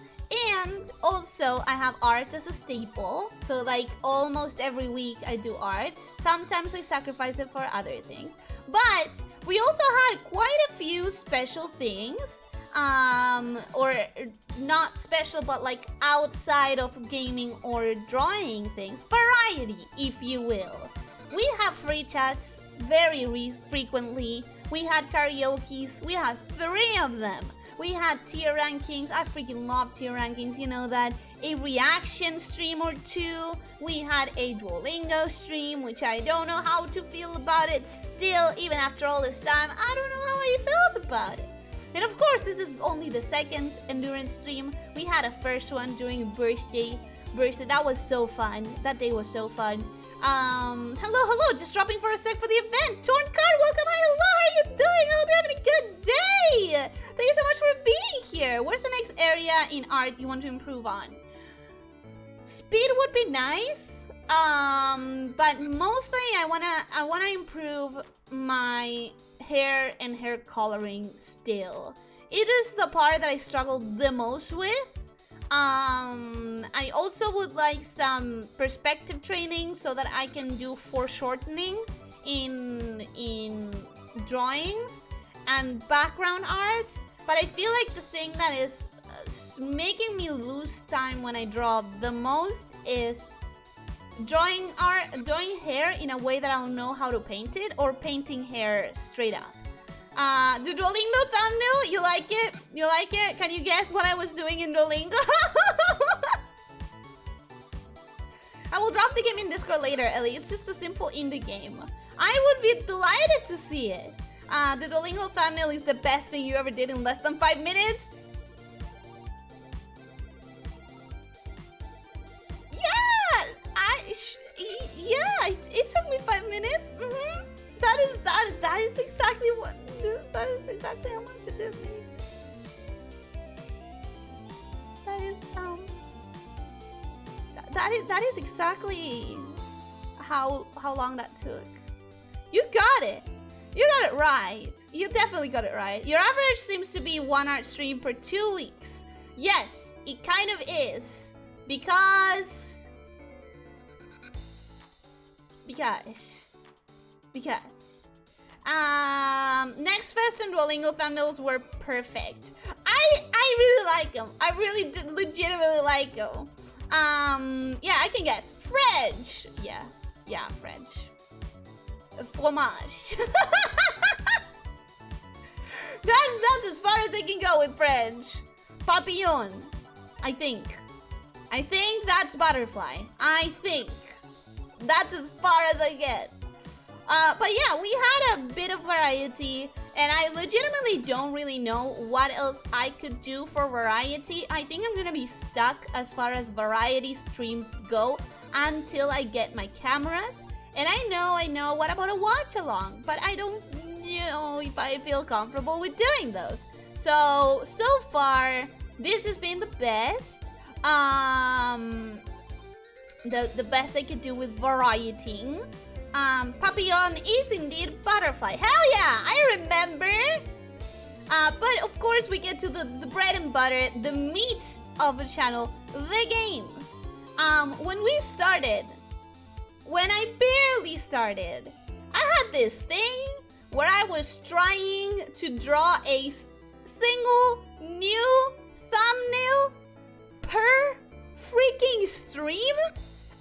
And also, I have art as a staple. So, like, almost every week I do art. Sometimes I sacrifice it for other things. But we also had quite a few special things. Or not special, but like outside of gaming or drawing things. Variety, if you will. We have free chats very frequently. We had karaokes. We had 3 of them. We had tier rankings. I freaking love tier rankings. You know that. a reaction stream or two. We had a Duolingo stream, which I don't know how to feel about it still, even after all this time. I don't know how I felt about it. And of course, this is only the second endurance stream. We had a first one during birthday. That was so fun. That day was so fun. Hello, just dropping for a sec for the event. Torn Card, welcome, hi, hello, how are you doing? I hope you're having a good day. Thank you so much for being here. Where's the next area in art you want to improve on? Speed would be nice, but mostly I wanna improve my hair and hair coloring still. It is the part that I struggle the most with. I also would like some perspective training so that I can do foreshortening in drawings and background art. But I feel like the thing that is making me lose time when I draw the most is drawing hair in a way that I'll know how to paint it, or painting hair straight up. The Duolingo thumbnail, you like it? You like it? Can you guess what I was doing in Duolingo? I will drop the game in Discord later, Ellie. It's just a simple indie game. I would be delighted to see it. The Duolingo thumbnail is the best thing you ever did in less than 5 minutes. Yeah, it took me 5 minutes. That is exactly what. That is exactly how much it took me. That is exactly how long that took. You got it. You got it right. You definitely got it right. Your average seems to be 1 art stream per 2 weeks. Yes, it kind of is. Because Next Fest and Duolingo thumbnails were perfect. I really like them. I really legitimately like them. Yeah, I can guess. French. Yeah, French. Fromage. That's as far as I can go with French. Papillon. I think that's butterfly. I think. That's as far as I get. But yeah, we had a bit of variety, and I legitimately don't really know what else I could do for variety. I think I'm gonna be stuck as far as variety streams go until I get my cameras. And I know, what about a watch along? But I don't know if I feel comfortable with doing those. So far, this has been the best. The best I could do with variety. Papillon is indeed butterfly. Hell yeah, I remember. But of course we get to the bread and butter, the meat of the channel, the games. When I barely started, I had this thing where I was trying to draw a single new thumbnail per freaking stream,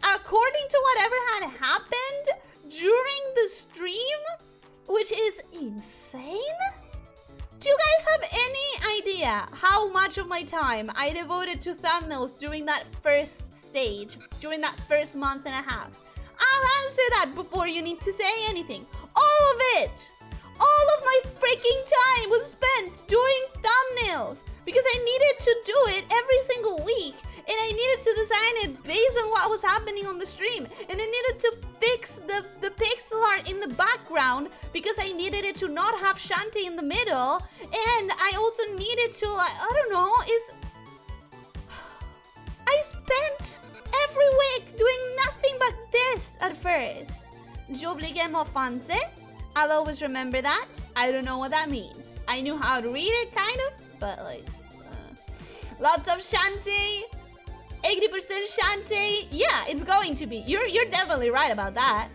according to whatever had happened during the stream, which is insane. Do you guys have any idea how much of my time I devoted to thumbnails during that first stage, during that first month and a half? I'll answer that before you need to say anything. All of it! All of my freaking time was spent doing thumbnails because I needed to do it every single week. And I needed to design it based on what was happening on the stream. And I needed to fix the pixel art in the background because I needed it to not have Shantae in the middle. And I also needed to, I don't know, I spent every week doing nothing but this at first. J'oubliais mon français. I'll always remember that. I don't know what that means. I knew how to read it, kind of, but like, lots of Shantae. 80% Shantae. Yeah, it's going to be. You're definitely right about that.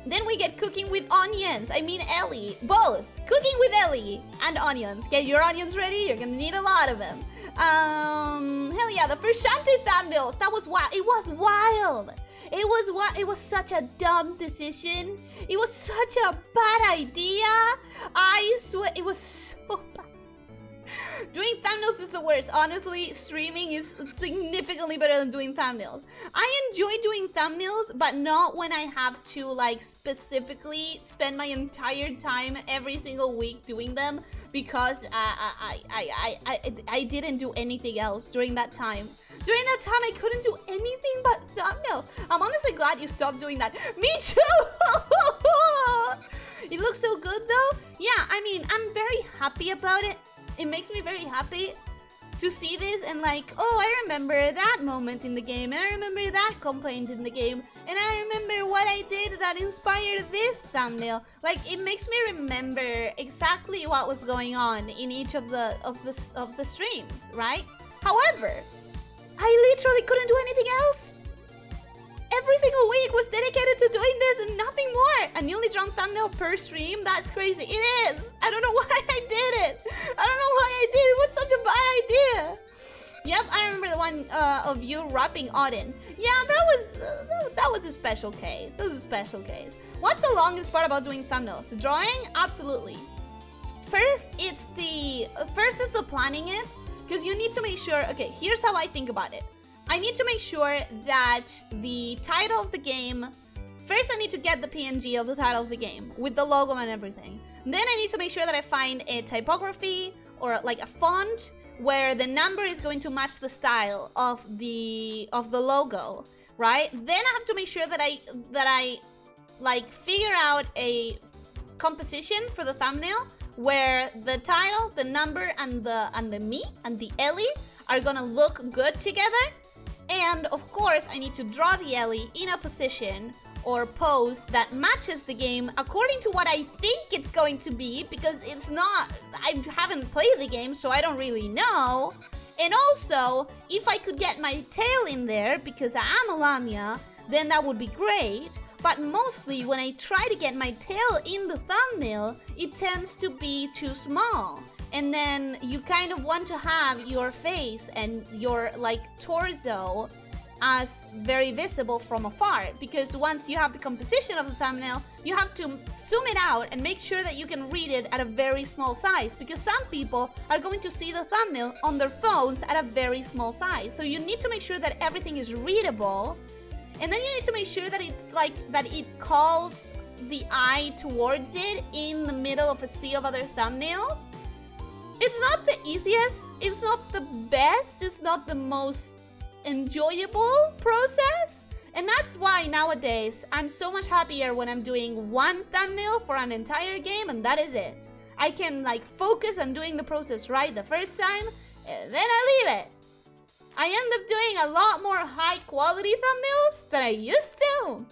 Then we get cooking with onions. I mean Ellie. Both. Cooking with Ellie and onions. Get your onions ready. You're gonna need a lot of them. Hell yeah, the first Shantae thumbnails. That was wild. It was wild. It was such a dumb decision. It was such a bad idea. I swear, it was so bad. Doing thumbnails is the worst. Honestly, streaming is significantly better than doing thumbnails. I enjoy doing thumbnails, but not when I have to like specifically spend my entire time every single week doing them, because I didn't do anything else during that time. During that time, I couldn't do anything but thumbnails. I'm honestly glad you stopped doing that. Me too! It looks so good though. Yeah, I mean, I'm very happy about it. It makes me very happy to see this and like, oh, I remember that moment in the game, and I remember that complaint in the game, and I remember what I did that inspired this thumbnail. Like, it makes me remember exactly what was going on in each of the streams, right? However, I literally couldn't do anything else. Every single week was dedicated to doing this and nothing more. A newly drawn thumbnail per stream? That's crazy. It is. I don't know why I did it. I don't know why I did it. It was such a bad idea. Yep, I remember the one of you rapping Odin. Yeah, that was a special case. That was a special case. What's the longest part about doing thumbnails? The drawing? Absolutely. First is the planning it, because you need to make sure. Okay, here's how I think about it. I need to make sure that the title of the game... First, I need to get the PNG of the title of the game with the logo and everything. Then I need to make sure that I find a typography or like a font where the number is going to match the style of the logo, right? Then I have to make sure that I like figure out a composition for the thumbnail where the title, the number, and the me and the Ellie are gonna look good together. And of course, I need to draw the Ellie in a position or pose that matches the game according to what I think it's going to be, because it's not, I haven't played the game, so I don't really know. And also, if I could get my tail in there, because I am a lamia, then that would be great. But mostly, when I try to get my tail in the thumbnail, it tends to be too small. And then you kind of want to have your face and your like torso as very visible from afar, because once you have the composition of the thumbnail, you have to zoom it out and make sure that you can read it at a very small size, because some people are going to see the thumbnail on their phones at a very small size. So you need to make sure that everything is readable, and then you need to make sure that it's like that it calls the eye towards it in the middle of a sea of other thumbnails. It's not the easiest, it's not the best, it's not the most enjoyable process. And that's why nowadays I'm so much happier when I'm doing one thumbnail for an entire game and that is it. I can like focus on doing the process right the first time and then I leave it. I end up doing a lot more high quality thumbnails than I used to.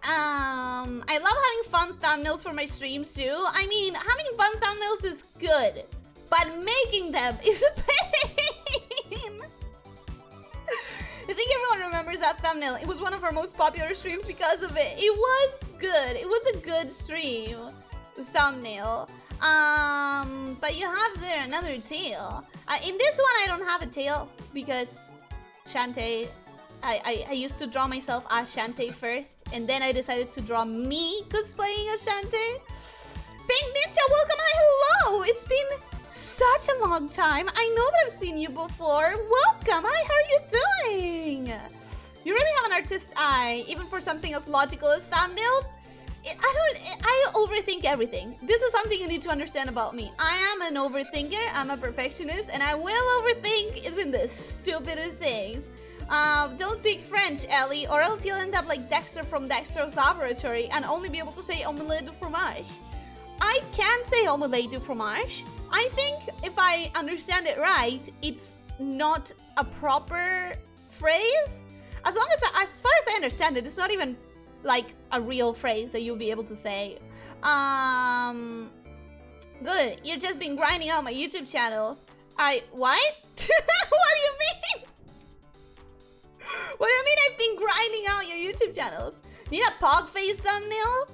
I love having fun thumbnails for my streams too. I mean, having fun thumbnails is good, but making them is a pain. I think everyone remembers that thumbnail. It was one of our most popular streams because of it. It was good. It was a good stream thumbnail. But you have there another tail. In this one, I don't have a tail because Shantae. I used to draw myself as Shantae first, and then I decided to draw me cosplaying as Shantae. Pink Ninja, welcome, hi, hello! It's been such a long time. I know that I've seen you before. Welcome, hi, how are you doing? You really have an artist's eye, even for something as logical as thumbnails. I overthink everything. This is something you need to understand about me. I am an overthinker, I'm a perfectionist, and I will overthink even the stupidest things. Don't speak French, Ellie, or else you'll end up like Dexter from Dexter's Laboratory and only be able to say omelette du fromage. I can say omelette du fromage. I think if I understand it right, it's not a proper phrase. As far as I understand it, it's not even like a real phrase that you'll be able to say. Good, you've just been grinding out my YouTube channel. What? What do you mean? What do you mean I've been grinding out your YouTube channels? Need a pog face thumbnail?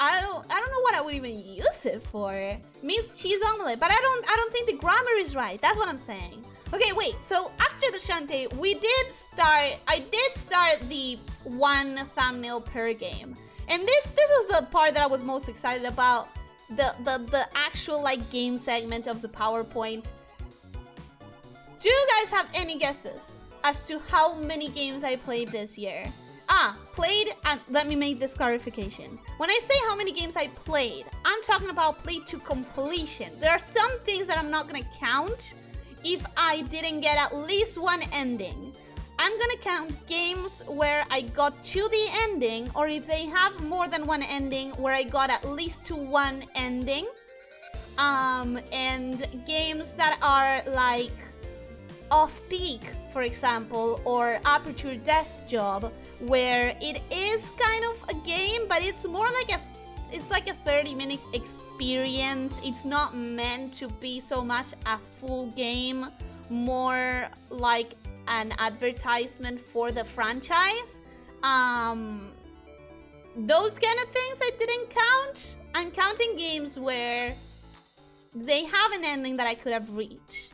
I don't know what I would even use it for. It means cheese omelette, but I don't think the grammar is right. That's what I'm saying. Okay, wait. So after the Shantae, I did start the one thumbnail per game. And this is the part that I was most excited about, the actual like game segment of the PowerPoint. Do you guys have any guesses as to how many games I played this year? Played, and let me make this clarification. When I say how many games I played, I'm talking about played to completion. There are some things that I'm not gonna count if I didn't get at least one ending. I'm gonna count games where I got to the ending, or if they have more than one ending, where I got at least to one ending. And games that are like off-peak, for example, or Aperture Desk Job, where it is kind of a game, but it's more like a 30-minute experience. It's not meant to be so much a full game, more like an advertisement for the franchise. Those kind of things I didn't count. I'm counting games where they have an ending that I could have reached.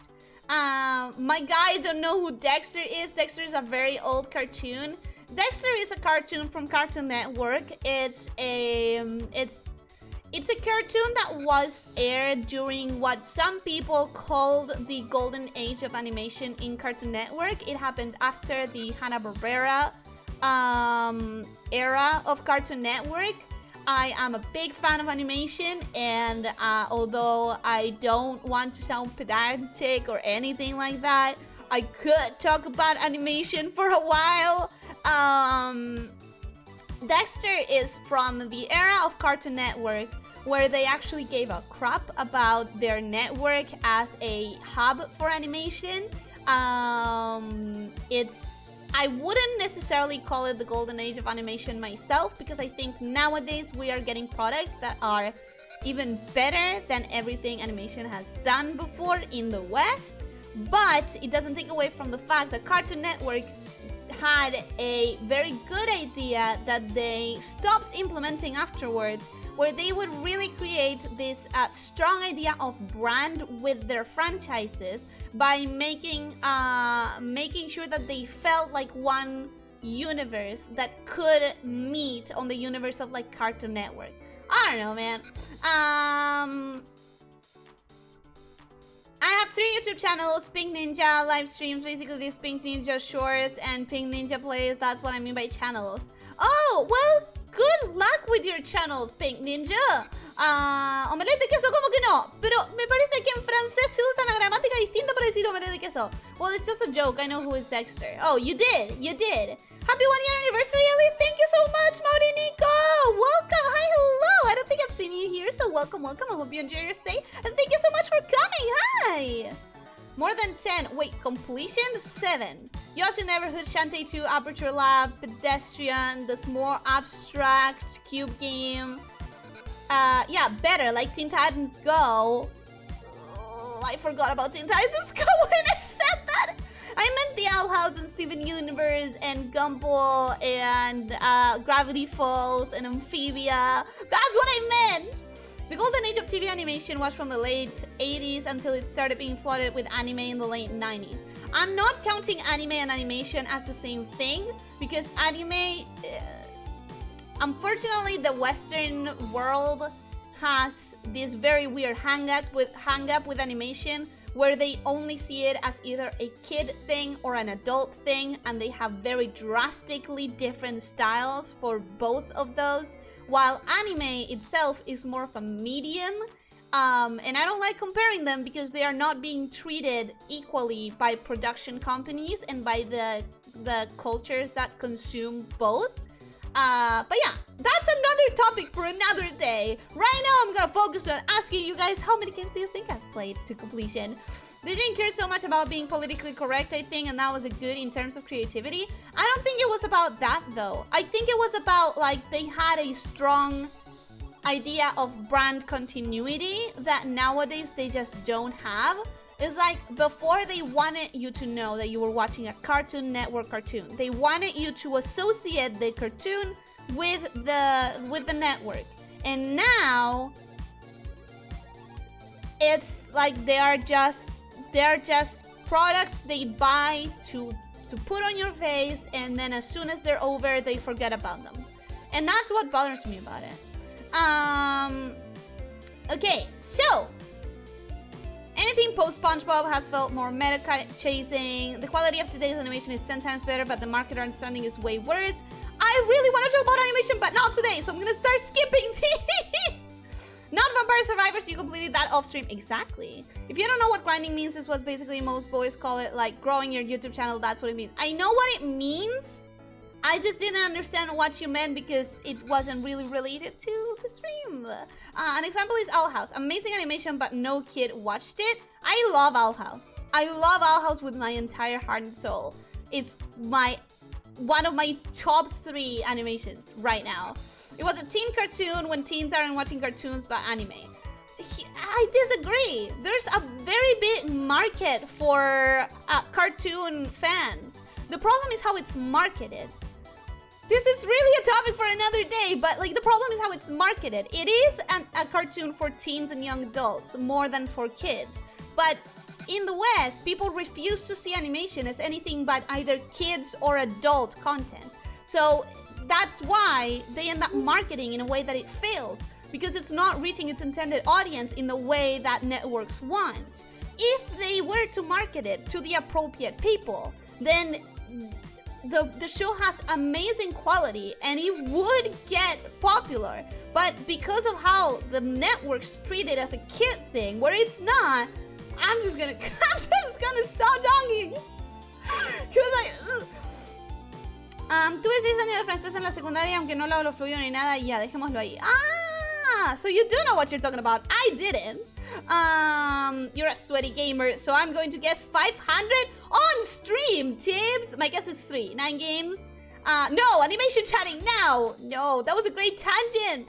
My guy don't know who Dexter is. Dexter is a very old cartoon. Dexter is a cartoon from Cartoon Network. It's a cartoon that was aired during what some people called the golden age of animation in Cartoon Network. It happened after the Hanna-Barbera era of Cartoon Network. I am a big fan of animation, and although I don't want to sound pedantic or anything like that, I could talk about animation for a while. Dexter is from the era of Cartoon Network, where they actually gave a crap about their network as a hub for animation. I wouldn't necessarily call it the golden age of animation myself, because I think nowadays we are getting products that are even better than everything animation has done before in the West. But it doesn't take away from the fact that Cartoon Network had a very good idea that they stopped implementing afterwards, where they would really create this strong idea of brand with their franchises by making sure that they felt like one universe that could meet on the universe of like Cartoon Network. I don't know, man. I have 3 YouTube channels: Pink Ninja live streams, basically this Pink Ninja shorts, and Pink Ninja plays. That's what I mean by channels. Oh, well, good luck with your channels, Pink Ninja. Omelette de queso, ¿cómo que no? Pero me parece que en francés se usa una gramática distinta para decir omelette de queso. Well, it's just a joke. I know who is Dexter. Oh, you did. You did. Happy 1-year anniversary, Ellie. Thank you so much, Maurinico. Welcome. Hi, hello. I don't think I've seen you here, so welcome, welcome. I hope you enjoy your stay. And thank you so much for coming. Hi. More than 10. Wait, completion? 7. Yoshi Neighborhood, Shantae 2, Aperture Lab, Pedestrian, this more abstract cube game. Yeah, better, like Teen Titans Go. Oh, I forgot about Teen Titans Go when I said that. I meant the Owl House and Steven Universe and Gumball and Gravity Falls and Amphibia. That's what I meant. The golden age of TV animation was from the late 80s until it started being flooded with anime in the late 90s. I'm not counting anime and animation as the same thing, because anime... unfortunately, the Western world has this very weird hang up with animation, where they only see it as either a kid thing or an adult thing, and they have very drastically different styles for both of those, while anime itself is more of a medium. And I don't like comparing them because they are not being treated equally by production companies and by the cultures that consume both. But yeah, that's another topic for another day. Right now, I'm gonna focus on asking you guys, how many games do you think I've played to completion? They didn't care so much about being politically correct, I think, and that was a good in terms of creativity. I don't think it was about that, though. I think it was about, like, they had a strong idea of brand continuity that nowadays they just don't have. It's like, before they wanted you to know that you were watching a Cartoon Network cartoon. They wanted you to associate the cartoon with the network. And now, it's like they're just products they buy to put on your face, and then as soon as they're over, they forget about them. And that's what bothers me about it. Okay, so anything post SpongeBob has felt more meta chasing. The quality of today's animation is 10 times better, but the market understanding is way worse. I really want to talk about animation, but not today, so I'm gonna start skipping these. Not Vampire Survivors, you completed that off stream. Exactly. If you don't know what grinding means, it's what basically most boys call it, like growing your YouTube channel. That's what it means. I know what it means. I just didn't understand what you meant because it wasn't really related to the stream. An example is Owl House. Amazing animation, but no kid watched it. I love Owl House. I love Owl House with my entire heart and soul. It's one of my top 3 animations right now. It was a teen cartoon when teens aren't watching cartoons but anime. I disagree. There's a very big market for cartoon fans. The problem is how it's marketed. This is really a topic for another day, but like the problem is how it's marketed. It is a cartoon for teens and young adults more than for kids. But in the West, people refuse to see animation as anything but either kids or adult content. So that's why they end up marketing in a way that it fails, because it's not reaching its intended audience in the way that networks want. If they were to market it to the appropriate people, then the show has amazing quality and it would get popular. But because of how the networks treat it as a kid thing, where it's not, I'm just gonna stop talking. Tuve 6 años de francés en la secundaria, aunque no lo hablo fluido ni nada, y ya, dejémoslo ahí. Ah, so you do know what you're talking about. I didn't. You're a sweaty gamer, so I'm going to guess 500 on stream, Tibbs. My guess is 3. 9 games. No, animation chatting now. No, that was a great tangent.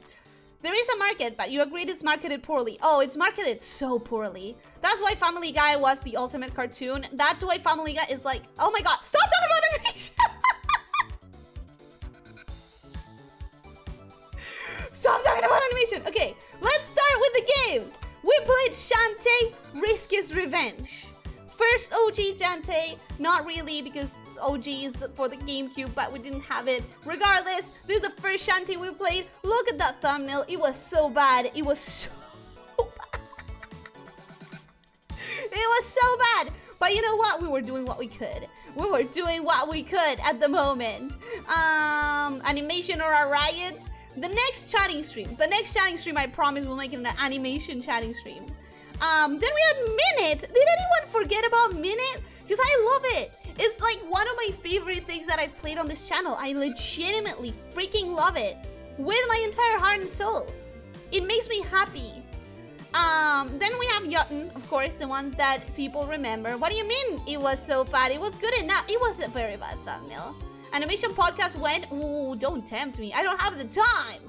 There is a market, but you agreed it's marketed poorly. Oh, it's marketed so poorly. That's why Family Guy was the ultimate cartoon. That's why Family Guy is like, oh my god, stop talking about animation. Stop talking about animation. Okay, let's start with the games. We played Shantae, Risk is Revenge. First OG Shantae, not really because OG is for the GameCube, but we didn't have it. Regardless, this is the first Shantae we played. Look at that thumbnail. It was so bad. It was so bad. It was so bad. But you know what? We were doing what we could. We were doing what we could at the moment. Animation or a riot. The next chatting stream, I promise we'll make it an animation chatting stream. Then we had Minute. Did anyone forget about Minute? Because I love it. It's like one of my favorite things that I've played on this channel. I legitimately freaking love it with my entire heart and soul. It makes me happy. Then we have Yotten, of course, the one that people remember. What do you mean it was so bad? It was good enough. It was a very bad thumbnail. Animation podcast went, ooh, don't tempt me. I don't have the time.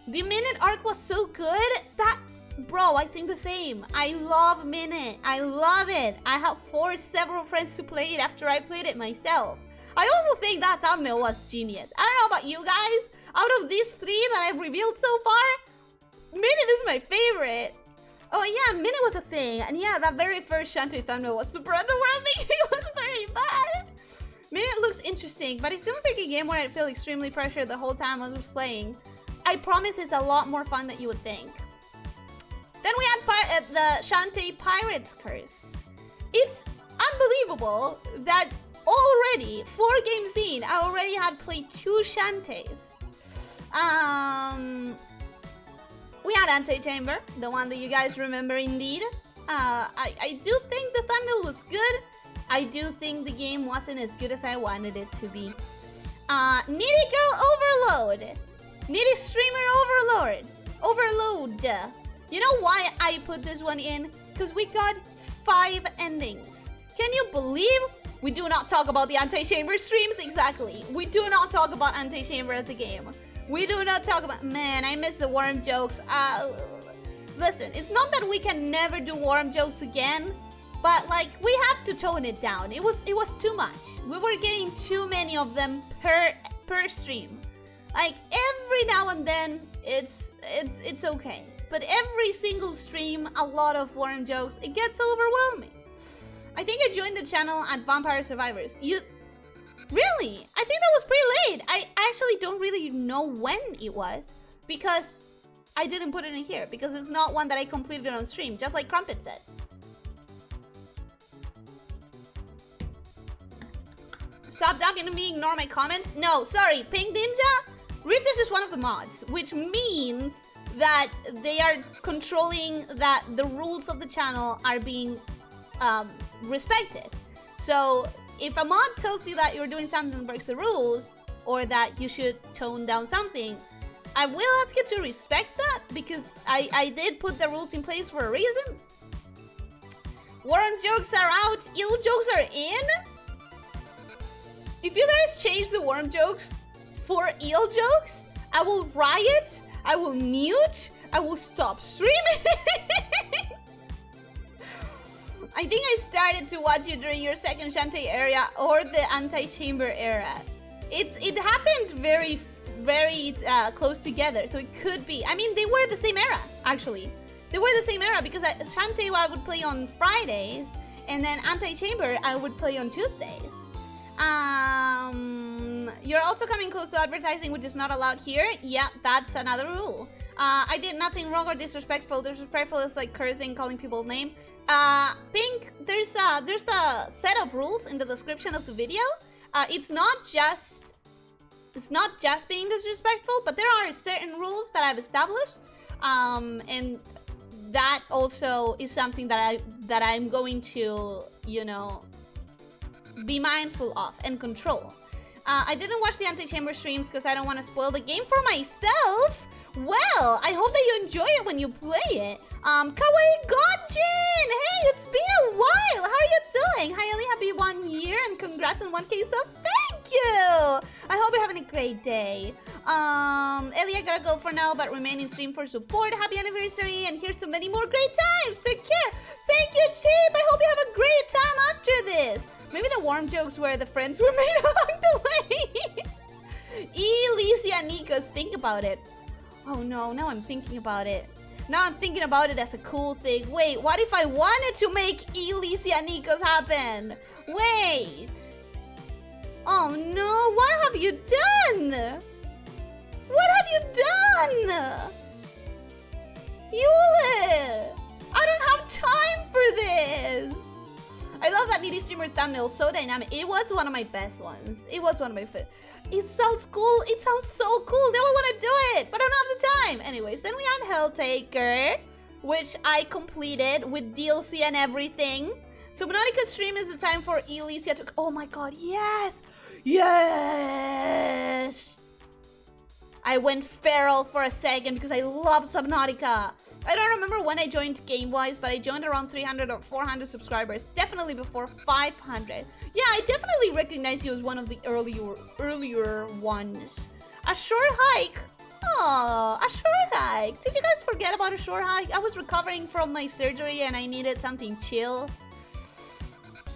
The Minute arc was so good that, bro, I think the same. I love Minute. I love it. I have forced several friends to play it after I played it myself. I also think that thumbnail was genius. I don't know about you guys. Out of these 3 that I've revealed so far, Minute is my favorite. Oh yeah, Minute was a thing. And yeah, that very first Shantae thumbnail was super underwhelming. It was very bad. Minute looks interesting, but it seems like a game where I feel extremely pressured the whole time I was playing. I promise it's a lot more fun than you would think. Then we had the Shantae Pirate's Curse. It's unbelievable that already, 4 games in, I already had played 2 Shantaes. We had Antechamber, the one that you guys remember indeed. I do think the thumbnail was good. I do think the game wasn't as good as I wanted it to be. Needy Girl Overload. Needy Streamer Overload. You know why I put this one in? Because we got 5 endings. Can you believe we do not talk about the Antechamber streams? Exactly. We do not talk about Antechamber as a game. We do not talk about... Man, I miss the worm jokes. Listen, it's not that we can never do worm jokes again. But like we had to tone it down. It was too much. We were getting too many of them per stream. Like every now and then it's okay. But every single stream, a lot of worm jokes, it gets overwhelming. I think I joined the channel at Vampire Survivors. You really? I think that was pretty late. I actually don't really know when it was because I didn't put it in here because it's not one that I completed on stream, just like Crumpet said. Stop talking to me, ignore my comments. No, sorry, Pink Ninja. Rifters is one of the mods, which means that they are controlling that the rules of the channel are being respected. So if a mod tells you that you're doing something that breaks the rules, or that you should tone down something, I will ask you to respect that, because I did put the rules in place for a reason. Worm jokes are out, ill jokes are in? If you guys change the worm jokes for ill jokes, I will riot, I will mute, I will stop streaming. I think I started to watch you during your second Shantae era or the anti-chamber era. It happened very close together, so it could be. I mean, they were the same era, actually. They were the same era because Shantae I would play on Fridays, and then anti-chamber I would play on Tuesdays. You're also coming close to advertising, which is not allowed here. Yeah, that's another rule. I did nothing wrong or disrespectful. Disrespectful is like cursing, calling people name. Pink, there's a set of rules in the description of the video. It's not just being disrespectful, but there are certain rules that I've established, and that also is something that I'm going to, you know, be mindful of and control. I didn't watch the anti-chamber streams because I don't want to spoil the game for myself. Well, I hope that you enjoy it when you play it. Kawaii Gonjin! Hey, it's been a while! How are you doing? Hi, Ellie, happy 1 year and congrats on 1K subs. Thank you! I hope you're having a great day. Ellie, I gotta go for now, but remain in stream for support. Happy anniversary, and here's to many more great times. Take care. Thank you, Chip. I hope you have a great time after this. Maybe the warm jokes were the friends were made along the way. Elyssia Nikos, think about it. Oh no, now I'm thinking about it. Now I'm thinking about it as a cool thing. Wait, what if I wanted to make Elyssia Nikos happen? Wait. Oh no, what have you done? What have you done? Yule! I don't have time for this! I love that Needy Streamer thumbnail, so dynamic. It was one of my best ones. It was one of my favorite. It sounds cool. It sounds so cool. Now I want to do it, but I don't have the time. Anyways, then we had Helltaker, which I completed with DLC and everything. Subnautica stream is the time for Elyssia to... Oh my god, yes! Yes! I went feral for a second because I love Subnautica. I don't remember when I joined game-wise, but I joined around 300 or 400 subscribers. Definitely before 500. Yeah, I definitely recognize you as one of the earlier ones. A short hike. Oh, a short hike. Did you guys forget about a short hike? I was recovering from my surgery and I needed something chill.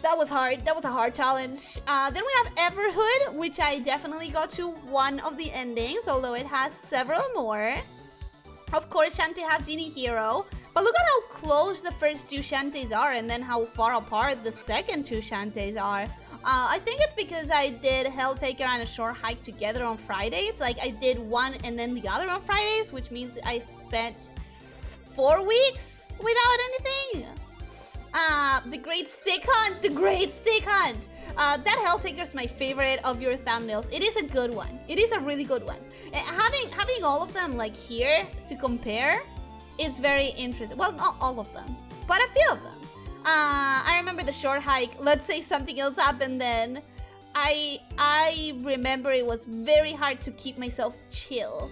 That was hard. That was a hard challenge. Then we have Everhood, which I definitely got to one of the endings, although it has several more. Of course, Shantae have Genie Hero. But look at how close the first two Shantaes are and then how far apart the second two Shantaes are. I think it's because I did Helltaker and a short hike together on Fridays. Like, I did one and then the other on Fridays, which means I spent 4 weeks without anything. The Great Stick Hunt! The Great Stick Hunt! That Helltaker is my favorite of your thumbnails. It is a good one. It is a really good one. Having all of them like here to compare is very interesting. Well, not all of them, but a few of them. I remember the short hike. Let's say something else happened then. I remember it was very hard to keep myself chill.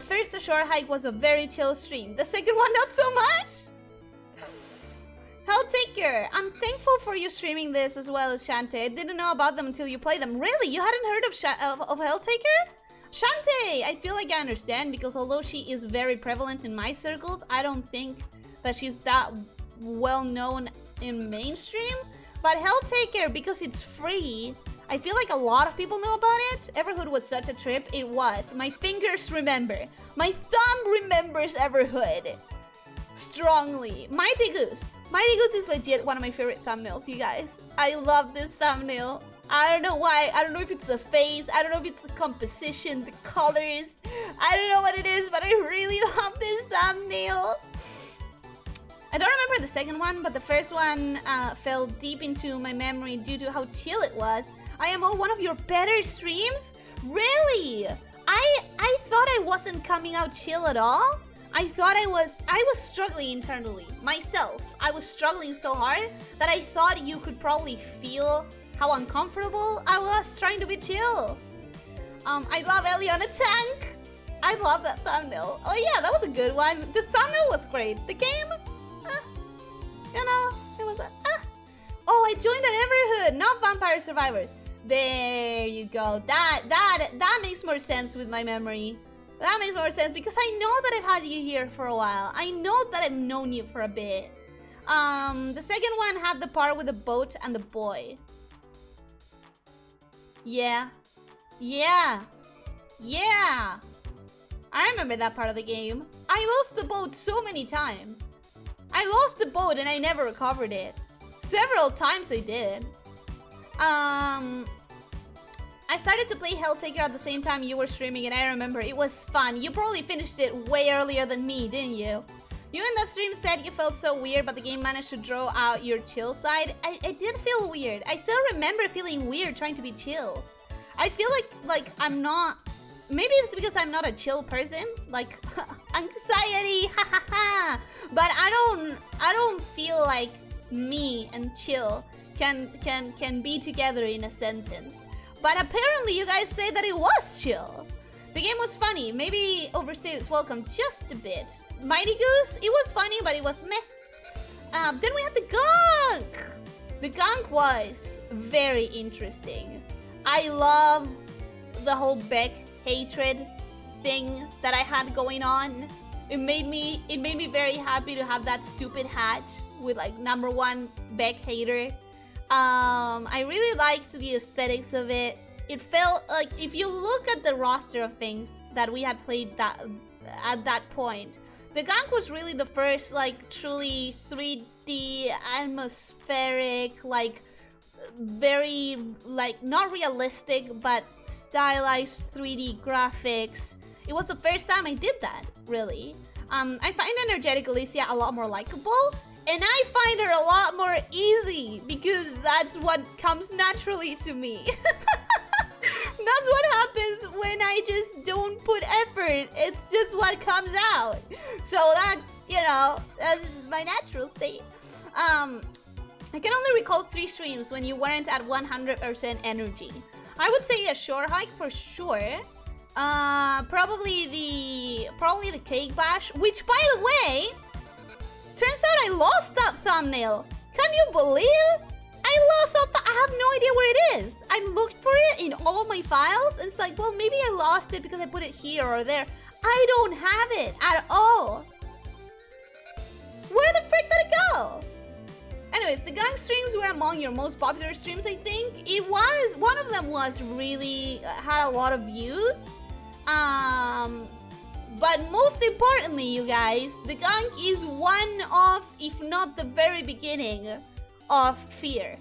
First, the short hike was a very chill stream. The second one, not so much. Helltaker, I'm thankful for you streaming this as well as Shantae. I didn't know about them until you played them. Really? You hadn't heard of Helltaker? Shantae, I feel like I understand because although she is very prevalent in my circles, I don't think that she's that well known in mainstream. But Helltaker, because it's free, I feel like a lot of people know about it. Everhood was such a trip. It was. My fingers remember. My thumb remembers Everhood. Strongly. Mighty Goose. Mighty Goose is legit one of my favorite thumbnails, you guys. I love this thumbnail. I don't know why. I don't know if it's the face. I don't know if it's the composition, the colors. I don't know what it is, but I really love this thumbnail. I don't remember the second one, but the first one fell deep into my memory due to how chill it was. I am on one of your better streams? Really? I thought I wasn't coming out chill at all. I thought I was struggling internally. Myself. I was struggling so hard that I thought you could probably feel how uncomfortable I was trying to be chill. I love Ellie on a tank. I love that thumbnail. Oh yeah, that was a good one. The thumbnail was great. The game, you know, it was Oh, I joined the neighborhood, not Vampire Survivors. There you go. That makes more sense with my memory. That makes more sense because I know that I've had you here for a while. I know that I've known you for a bit. The second one had the part with the boat and the boy. Yeah. Yeah. Yeah. I remember that part of the game. I lost the boat so many times. I lost the boat and I never recovered it. Several times I did. I started to play Helltaker at the same time you were streaming and I remember it was fun. You probably finished it way earlier than me, didn't you? You in the stream said you felt so weird, but the game managed to draw out your chill side. I did feel weird. I still remember feeling weird trying to be chill. I feel like I'm not... Maybe it's because I'm not a chill person. Like, anxiety, ha ha ha. But I don't feel like me and chill can be together in a sentence. But apparently you guys say that it was chill. The game was funny. Maybe overstayed its welcome just a bit. Mighty Goose, it was funny, but it was meh. Then we had the gunk. The gunk was very interesting. I love the whole Beck hatred thing that I had going on. It made me very happy to have that stupid hat with like #1 Beck hater. I really liked the aesthetics of it. It felt like if you look at the roster of things that we had played at that point, the gunk was really the first like truly 3D atmospheric, like very like not realistic but stylized 3D graphics. It was the first time I did that, really. I find energetic Elyssia a lot more likable, and I find her a lot more easy because that's what comes naturally to me. That's what happens when I just don't put effort. It's just what comes out. So that's, you know, that's my natural state. I can only recall 3 streams when you weren't at 100% energy. I would say a short hike for sure. Probably the cake bash, which by the way, turns out I lost that thumbnail. Can you believe? I lost that. I have no idea where it is. I looked for it in all my files, and it's like, well, maybe I lost it because I put it here or there. I don't have it at all. Where the frick did it go? Anyways, the gang streams were among your most popular streams, I think. It was, one of them was really, had a lot of views. But most importantly, you guys, the gunk is one of, if not the very beginning of Fear.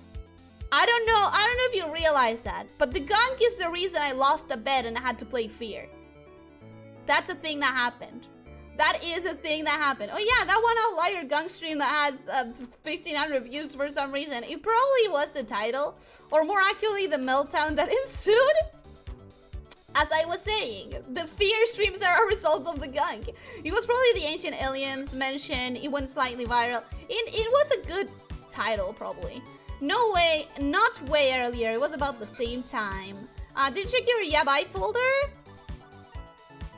I don't know if you realize that, but the gunk is the reason I lost the bet and I had to play Fear. That's a thing that happened. That is a thing that happened. Oh yeah, that one outlier gunk stream that has 1,500 views for some reason. It probably was the title, or more accurately, the meltdown that ensued. As I was saying, the Fear streams are a result of the gunk. It was probably the Ancient Aliens mentioned. It went slightly viral. It was a good title, probably. No way, not way earlier. It was about the same time. Did you check your Yabai folder?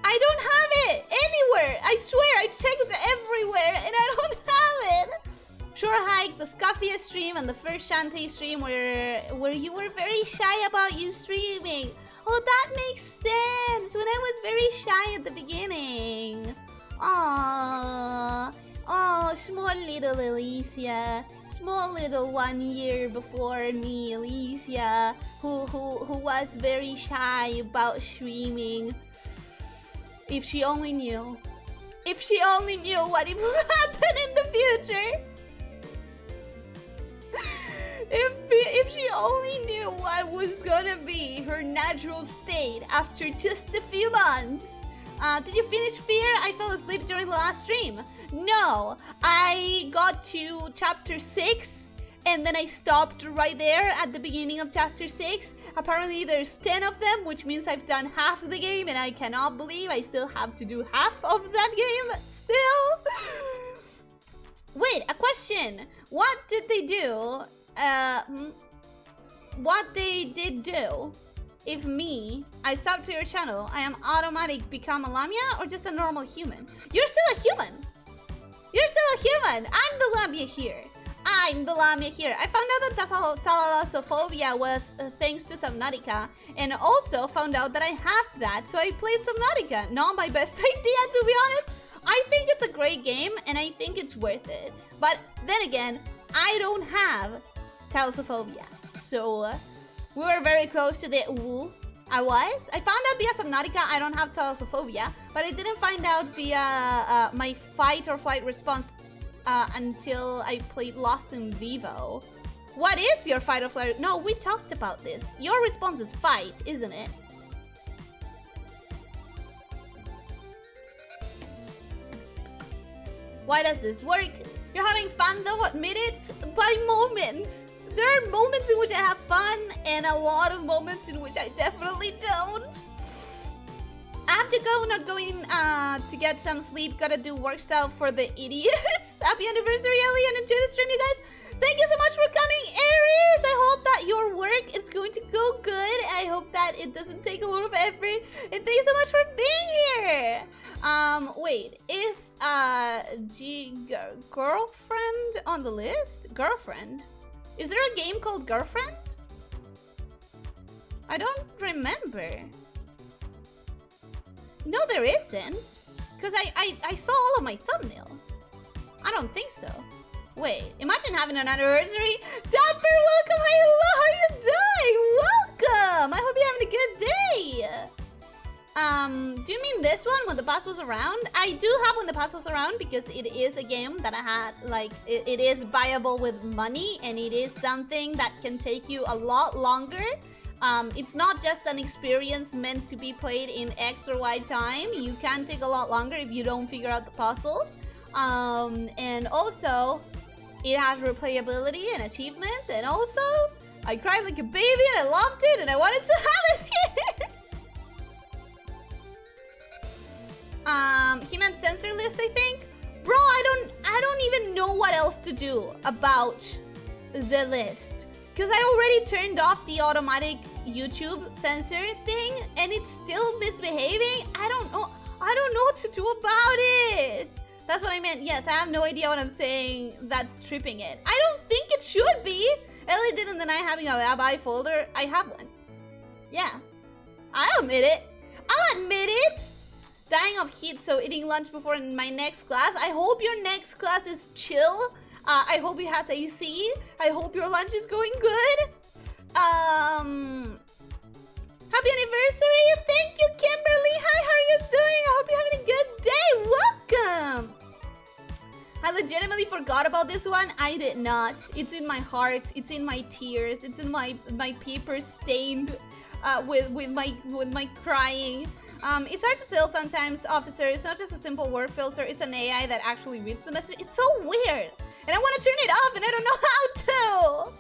I don't have it anywhere. I swear, I checked everywhere and I don't have it. Short Hike, the Scuffia stream, and the first Shantae stream where you were very shy about you streaming. Oh, that makes sense. When I was very shy at the beginning. Aww. Oh, small little Elyssia. Small little 1 year before me, Elyssia, who was very shy about streaming. If she only knew. If she only knew what would happen in the future. If she only knew what was gonna be her natural state after just a few months. Did you finish Fear? I fell asleep during the last stream. No, I got to chapter 6 and then I stopped right there at the beginning of chapter 6. Apparently there's 10 of them, which means I've done half of the game, and I cannot believe I still have to do half of that game still. Wait, a question. What did they do? What they did do if I sub to your channel, I am automatic become a lamia or just a normal human? You're still a human. You're still a human. I'm the lamia here. I'm the lamia here. I found out that thalassophobia was thanks to Subnautica, and also found out that I have that, so I played Subnautica. Not my best idea, to be honest. I think it's a great game, and I think it's worth it. But then again, I don't have thalassophobia, so we were very close to the woo. I found out via Subnautica I don't have thalassophobia, but I didn't find out via my fight or flight response until I played Lost in Vivo. What is your fight or flight? No, we talked about this. Your response is fight, isn't it? Why does this work? You're having fun though, admit it? By moments. There are moments in which I have fun and a lot of moments in which I definitely don't. I have to go, not going to get some sleep. Gotta do work stuff for the idiots. Happy anniversary, Ellie, and enjoy the stream, you guys. Thank you so much for coming, Aries. I hope that your work is going to go good. I hope that it doesn't take a lot of effort. And thank you so much for being here. Wait, is girlfriend on the list? Girlfriend? Is there a game called Girlfriend? I don't remember. No, there isn't. Because I saw all of my thumbnails. I don't think so. Wait, imagine having an anniversary. Dapper, welcome. Hi, hello. How are you doing? Welcome. I hope you're having a good day. Do you mean this one when the past was around? I do have when the past was around because it is a game that I had, like, it is viable with money, and it is something that can take you a lot longer. It's not just an experience meant to be played in X or Y time. You can take a lot longer if you don't figure out the puzzles. And also, it has replayability and achievements, and also, I cried like a baby and I loved it and I wanted to have it here. He meant censor list, I think. Bro, I don't even know what else to do about the list. Because I already turned off the automatic YouTube censor thing and it's still misbehaving. I don't know what to do about it. That's what I meant. Yes, I have no idea what I'm saying that's tripping it. I don't think it should be. Ellie didn't deny having a lab folder. I have one. Yeah. I'll admit it. I'll admit it. Dying of heat, so eating lunch before my next class. I hope your next class is chill. I hope it has AC. I hope your lunch is going good. Happy anniversary. Thank you, Kimberly. Hi, how are you doing? I hope you're having a good day. Welcome. I legitimately forgot about this one. I did not. It's in my heart. It's in my tears. It's in my paper stained with my crying. It's hard to tell sometimes, officer. It's not just a simple word filter. It's an AI that actually reads the message. It's so weird. And I want to turn it off and I don't know how to.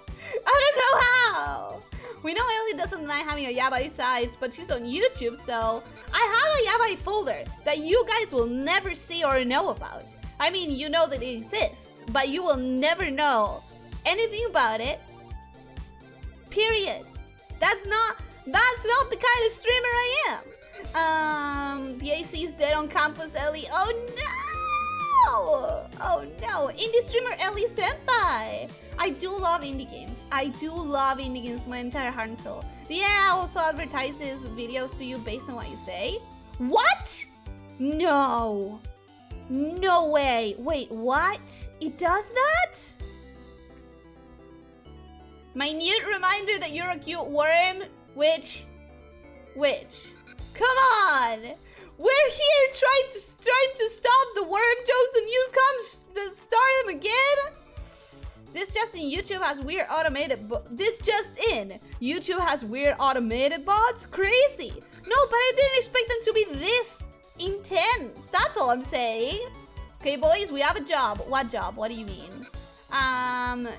I don't know how. We know Ellie doesn't like having a yabai size, but she's on YouTube, so I have a yabai folder that you guys will never see or know about. I mean, you know that it exists, but you will never know anything about it. Period. That's not the kind of streamer I am. The AC is dead on campus, Ellie. Oh no! Oh no! Indie streamer Ellie Senpai! I do love indie games. I do love indie games my entire heart and soul. The AI also advertises videos to you based on what you say. What? No. No way. Wait, what? It does that? Minute reminder that you're a cute worm. Which? Come on! We're here trying to stop the worm jokes and you come start them again? This just in, YouTube has weird automated YouTube has weird automated bots? Crazy. No, but I didn't expect them to be this intense. That's all I'm saying. Okay, boys, we have a job. What job? What do you mean?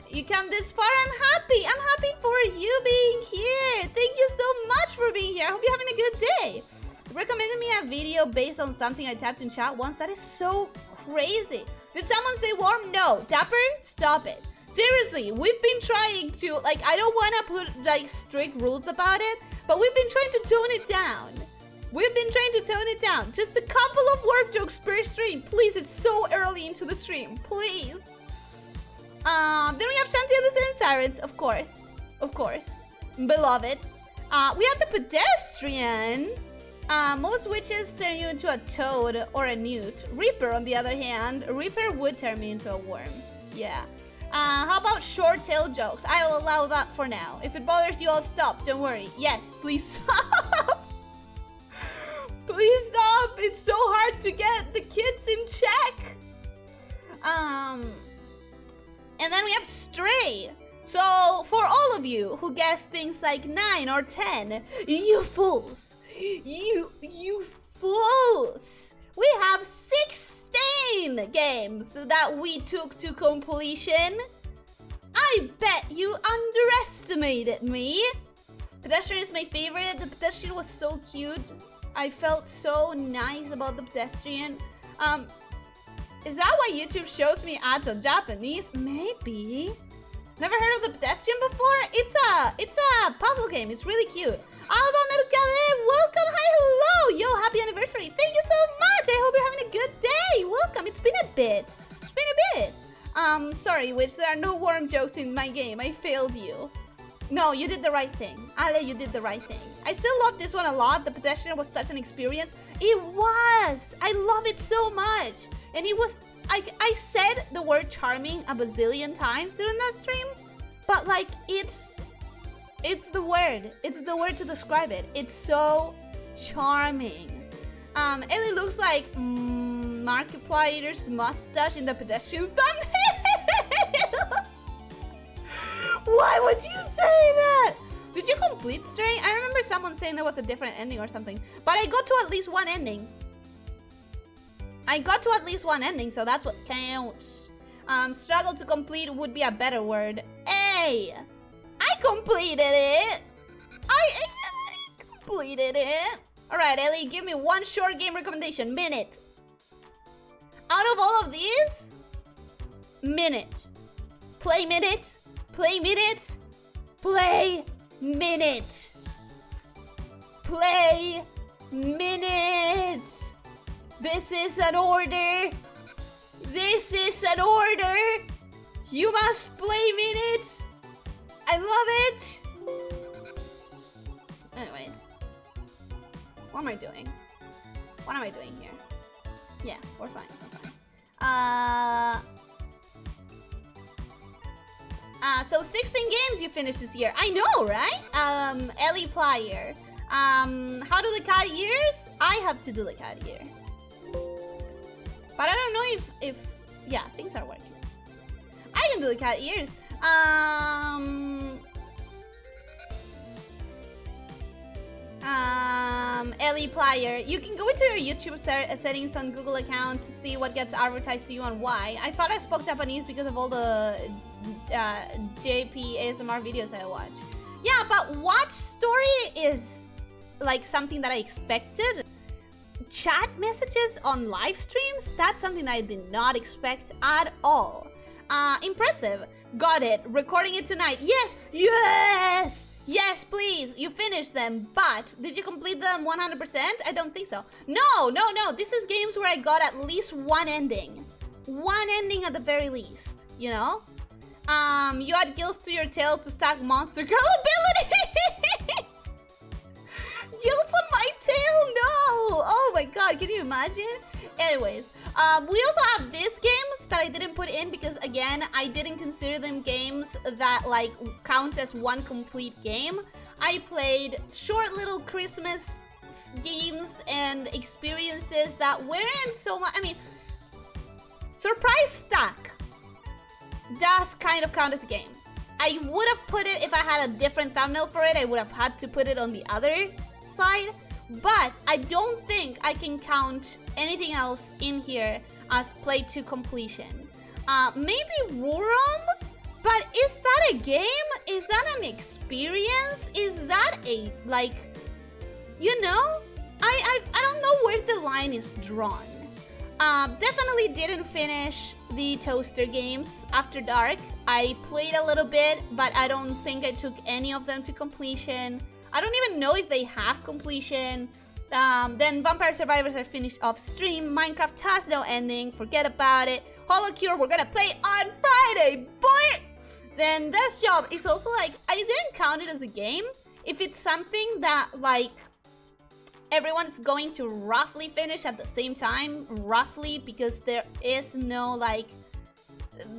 You come this far. I'm happy. I'm happy for you being here. Thank you so much for being here. I hope you're having a good day. Recommended me a video based on something I tapped in chat once. That is so crazy. Did someone say warm? No. Dapper, stop it. Seriously, we've been trying to, like, I don't want to put, like, strict rules about it, but we've been trying to tone it down. We've been trying to tone it down. Just a couple of work jokes per stream. Please, it's so early into the stream. Please. Then we have Shanti and the Seven Sirens, of course. Of course. Beloved. We have the pedestrian. Most witches turn you into a toad or a newt. Reaper, on the other hand, Reaper would turn me into a worm. Yeah. How about short tail jokes? I'll allow that for now. If it bothers you, I'll stop. Don't worry. Yes, please stop. Please stop. It's so hard to get the kids in check. And then we have Stray. So, for all of you who guess things like 9 or 10, you fools. You fools. We have 16 games that we took to completion. I bet you underestimated me. Pedestrian is my favorite. The pedestrian was so cute. I felt so nice about the pedestrian. Is that why YouTube shows me ads on Japanese? Maybe. Never heard of the pedestrian before? It's a puzzle game. It's really cute. Aldo Mercade, welcome. Hi, hello. Yo, happy anniversary. Thank you so much. I hope you're having a good day. Welcome. It's been a bit. It's been a bit. Sorry, Witch, there are no warm jokes in my game. I failed you. No, you did the right thing. Ale, you did the right thing. I still love this one a lot. The pedestrian was such an experience. It was. I love it so much. And it was, I said the word charming a bazillion times during that stream. But like, it's the word. It's the word to describe it. It's so charming. Ellie looks like Markiplier's mustache in the pedestrian thumbnail. Why would you say that? Did you complete Stray? I remember someone saying there was a different ending or something. But I got to at least one ending. So that's what counts. Struggle to complete would be a better word. Hey! I completed it! I completed it! Alright, Ellie, give me one short game recommendation. Minute. Out of all of these, minute. Play minute. Play minute. Play minute. Play minute. This is an order. This is an order. You must play minute. I love it. Anyway. What am I doing? What am I doing here? Yeah, we're fine. So 16 games you finished this year. I know, right? Ellie Plier. How do the cat ears? I have to do the cat ears. But I don't know if yeah, things are working. I can do the cat ears. Ellie Plier, you can go into your YouTube settings on Google account to see what gets advertised to you and why. I thought I spoke Japanese because of all the JP ASMR videos I watch. Yeah, but watch story is like something that I expected. Chat messages on live streams, that's something that I did not expect at all. Impressive. Got it. Recording it tonight. Yes! Yes! Yes, please. You finished them, but did you complete them 100%? I don't think so. No. This is games where I got at least one ending. One ending at the very least, you know? You add gills to your tail to stack monster girl abilities! Gills on my tail? No! Oh my god, can you imagine? Anyways, we also have these games that I didn't put in because, again, I didn't consider them games that, like, count as one complete game. I played short little Christmas games and experiences that weren't so much... I mean, Surprise Stack. does kind of count as a game. I would have put it, if I had a different thumbnail for it, I would have had to put it on the other side. But I don't think I can count anything else in here as play to completion. Maybe Wurum? But is that a game? Is that an experience? Is that a, like, you know? I don't know where the line is drawn. Definitely didn't finish the Toaster games after dark. I played a little bit, but I don't think I took any of them to completion. I don't even know if they have completion. Then Vampire Survivors are finished off stream. Minecraft has no ending, forget about it. Holocure, we're gonna play on Friday, boy! Then Death Job is also like, I didn't count it as a game. If it's something that, like, everyone's going to roughly finish at the same time, roughly, because there is no, like,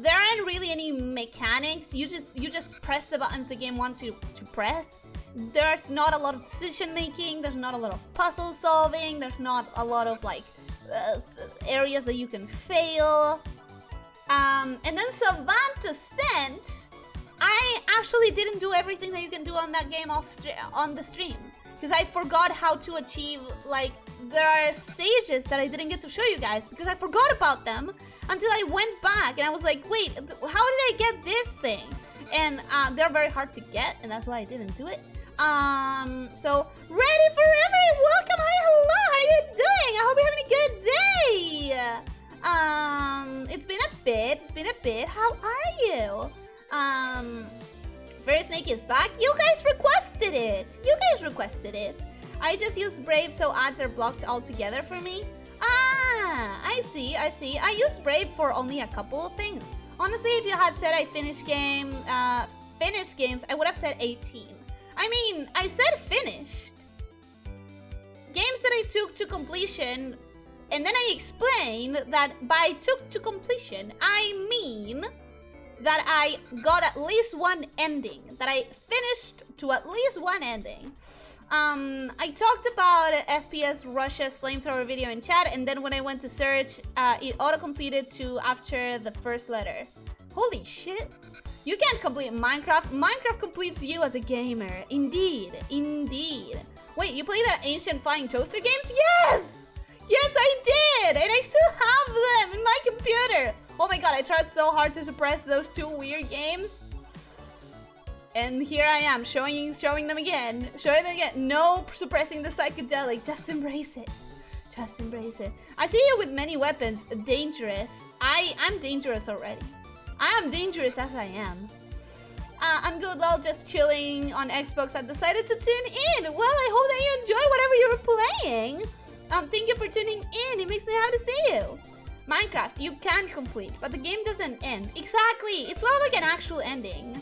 there aren't really any mechanics. You just press the buttons the game wants you to press. There's not a lot of decision making, there's not a lot of puzzle solving, there's not a lot of, like, areas that you can fail. And then Savant Ascent, I actually didn't do everything that you can do on that game on the stream. Because I forgot how to achieve, like, there are stages that I didn't get to show you guys because I forgot about them until I went back and I was like, wait, how did I get this thing? And they're very hard to get, and that's why I didn't do it. So, Ready Forever, welcome, hi, hello, how are you doing? I hope you're having a good day. It's been a bit, how are you? Fairy Snake is back. You guys requested it. I just used Brave so ads are blocked altogether for me. Ah, I see. I used Brave for only a couple of things. Honestly, if you had said I finished games, I would have said 18. I mean, I said finished. Games that I took to completion, and then I explained that by took to completion, I mean that I got at least one ending, that I finished to at least one ending. I talked about FPS Russia's flamethrower video in chat, and then when I went to search, it auto-completed to after the first letter. Holy shit. You can't complete Minecraft. Minecraft completes you as a gamer. Indeed. Wait, you play that ancient flying toaster games? Yes! Yes, I did! And I still have them in my computer. Oh my god, I tried so hard to suppress those two weird games. And here I am, showing them again. No suppressing the psychedelic, just embrace it. I see you with many weapons, dangerous. I'm dangerous already. I am dangerous as I am. I'm good, lol, just chilling on Xbox. I decided to tune in. Well, I hope that you enjoy whatever you're playing. Thank you for tuning in. It makes me happy to see you. Minecraft, you can complete, but the game doesn't end. Exactly. It's not like an actual ending.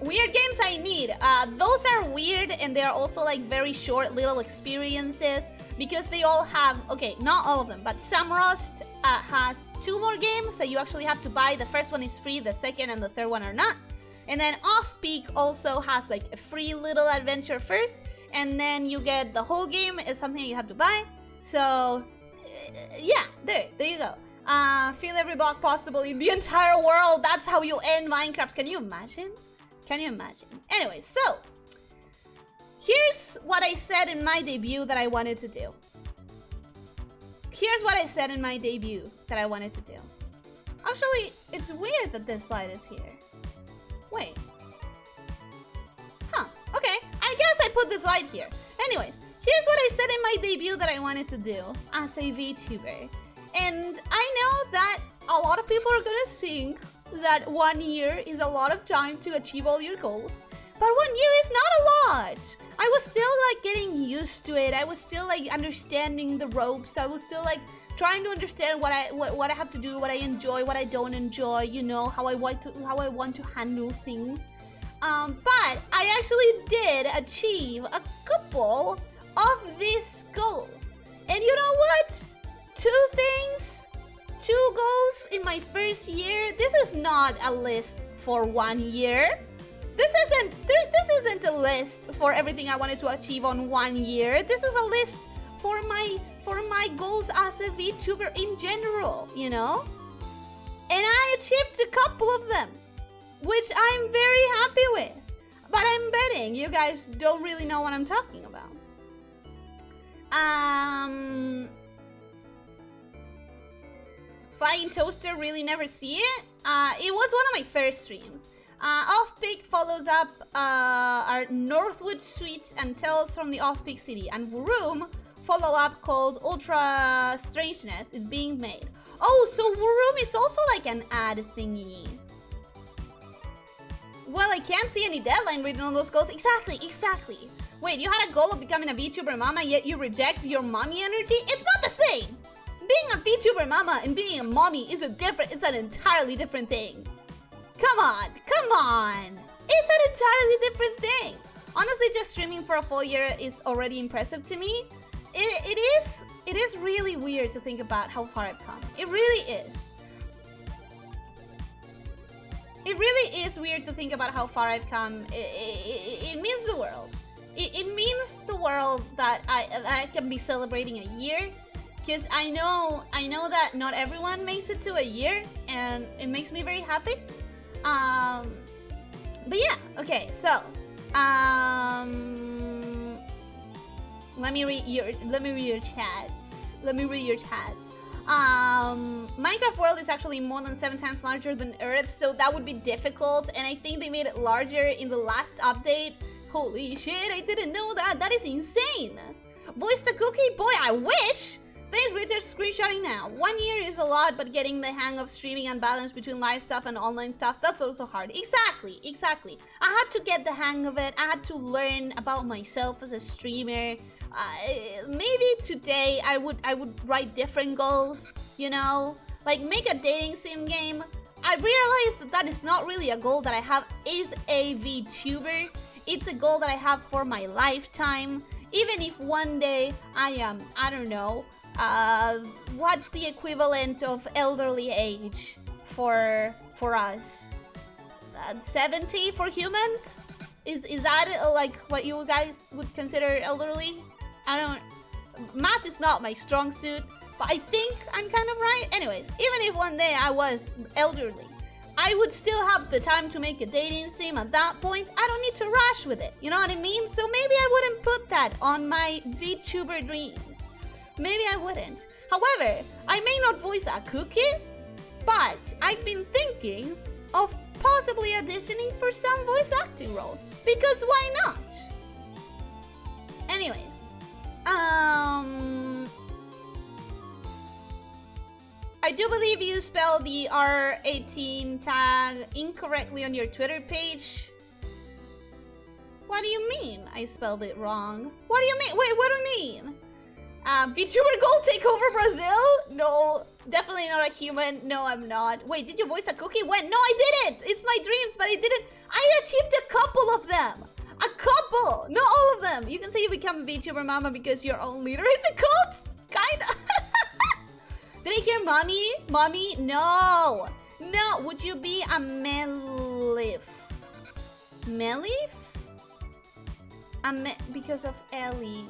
Weird games I need. Those are weird, and they're also like very short little experiences because they all have, okay, not all of them, but Samrost has 2 more games that you actually have to buy. The first one is free, the second and the third one are not. And then Off-Peak also has like a free little adventure first, and then you get the whole game is something you have to buy. So yeah, there you go. Fill every block possible in the entire world. That's how you end Minecraft. Can you imagine? Anyway, so here's what I said in my debut that I wanted to do. Actually, it's weird that this slide is here. Wait. Huh, okay. I guess I put this slide here. Anyways, here's what I said in my debut that I wanted to do as a VTuber. And I know that a lot of people are gonna think that 1 year is a lot of time to achieve all your goals. But 1 year is not a lot. I was still like getting used to it. I was still like understanding the ropes. I was still like trying to understand what I have to do, what I enjoy, what I don't enjoy, you know, how I want to handle things. But I actually did achieve a couple of these goals. And you know what? 2 goals in my first year. This is not a list for 1 year. This isn't a list for everything I wanted to achieve on 1 year. This is a list for my goals as a VTuber in general, you know? And I achieved a couple of them, which I'm very happy with. But I'm betting you guys don't really know what I'm talking about. Flying Toaster, really never see it. It was one of my first streams. Off-Peak follows up our Northwood Suites and Tales from the Off-Peak City. And Room follow-up called Ultra Strangeness is being made. Oh, so Room is also like an ad thingy. Well, I can't see any deadline written on those goals. Exactly. Wait, you had a goal of becoming a VTuber mama, yet you reject your mommy energy? It's not the same! Being a VTuber mama and being a mommy is it's an entirely different thing. Come on! It's an entirely different thing. Honestly, just streaming for a full year is already impressive to me. It is really weird to think about how far I've come. It really is. It really is weird to think about how far I've come. It means the world. It means the world that I can be celebrating a year. Because I know that not everyone makes it to a year, and it makes me very happy. But yeah, okay, so let me read your chats. Minecraft world is actually more than 7 times larger than Earth, so that would be difficult, and I think they made it larger in the last update. Holy shit, I didn't know that. That is insane. Voice the cookie? Boy, I wish. Thanks, Richard. Screenshotting now. 1 year is a lot, but getting the hang of streaming and balance between live stuff and online stuff, that's also hard. Exactly. I had to get the hang of it. I had to learn about myself as a streamer. Maybe today I would write different goals, you know? Like make a dating sim game. I realized that is not really a goal that I have as a VTuber. It's a goal that I have for my lifetime. Even if one day I am, I don't know, what's the equivalent of elderly age for us? 70 for humans? Is that like what you guys would consider elderly? Math is not my strong suit, but I think I'm kind of right. Anyways, even if one day I was elderly, I would still have the time to make a dating sim at that point. I don't need to rush with it, you know what I mean? So maybe I wouldn't put that on my VTuber dreams. Maybe I wouldn't. However, I may not voice a cookie, but I've been thinking of possibly auditioning for some voice acting roles. Because why not? Anyways, I do believe you spelled the R18 tag incorrectly on your Twitter page. What do you mean I spelled it wrong? What do you mean? Wait, what do you mean? VTuber goal take over Brazil? No, definitely not a human. No, I'm not. Wait, did you voice a cookie? When? No, I didn't. It's my dreams, but I didn't. I achieved a couple of them. A couple, not all of them. You can say you become a VTuber mama because you're own leader in the cult. Kinda. Did I hear mommy? Mommy? No. No. Would you be a Melif? Melif? Because of Ellie.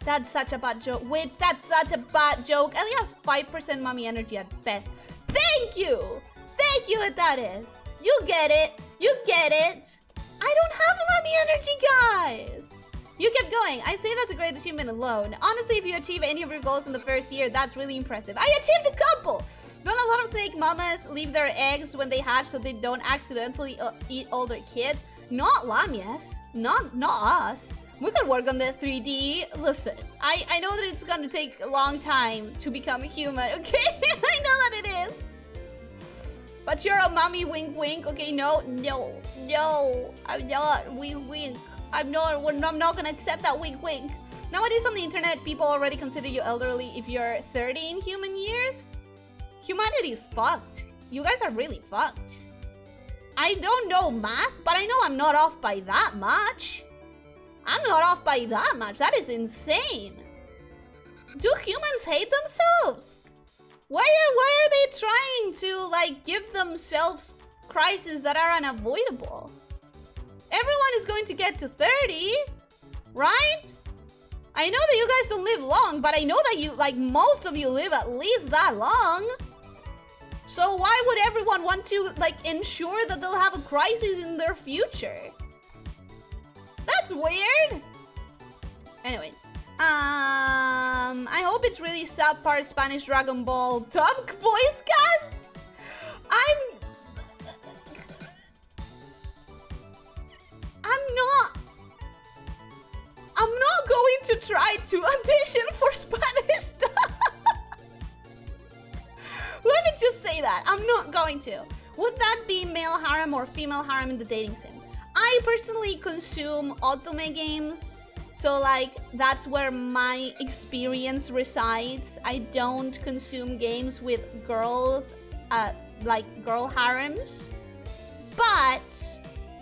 That's such a bad joke. Wait, that's such a bad joke. Ellie has 5% mommy energy at best. Thank you. Thank you, that is. You get it. You get it. I don't have mommy energy, guys. You kept going. I say that's a great achievement alone. Honestly, if you achieve any of your goals in the first year, that's really impressive. I achieved a couple. Don't a lot of snake mamas leave their eggs when they hatch so they don't accidentally eat all their kids? Not lamias. Not us. We could work on the 3D. Listen, I know that it's gonna take a long time to become a human, okay? I know that it is. But you're a mommy wink wink, okay? No, I'm not. We wink. I'm not gonna accept that wink wink. Nowadays on the internet, people already consider you elderly if you're 30 in human years. Humanity is fucked. You guys are really fucked. I don't know math, but I know I'm not off by that much. I'm not off by that much. That is insane. Do humans hate themselves? Why are they trying to like give themselves crises that are unavoidable? Everyone is going to get to 30, right? I know that you guys don't live long, but I know that you, like most of you live at least that long. So why would everyone want to like ensure that they'll have a crisis in their future? That's weird. Anyways, I hope it's really subpar Spanish Dragon Ball dub voice cast. I'm not going to try to audition for Spanish dubs. Let me just say that. I'm not going to. Would that be male harem or female harem in the dating sim? I personally consume otome games, so like that's where my experience resides. I don't consume games with girls, like girl harems, but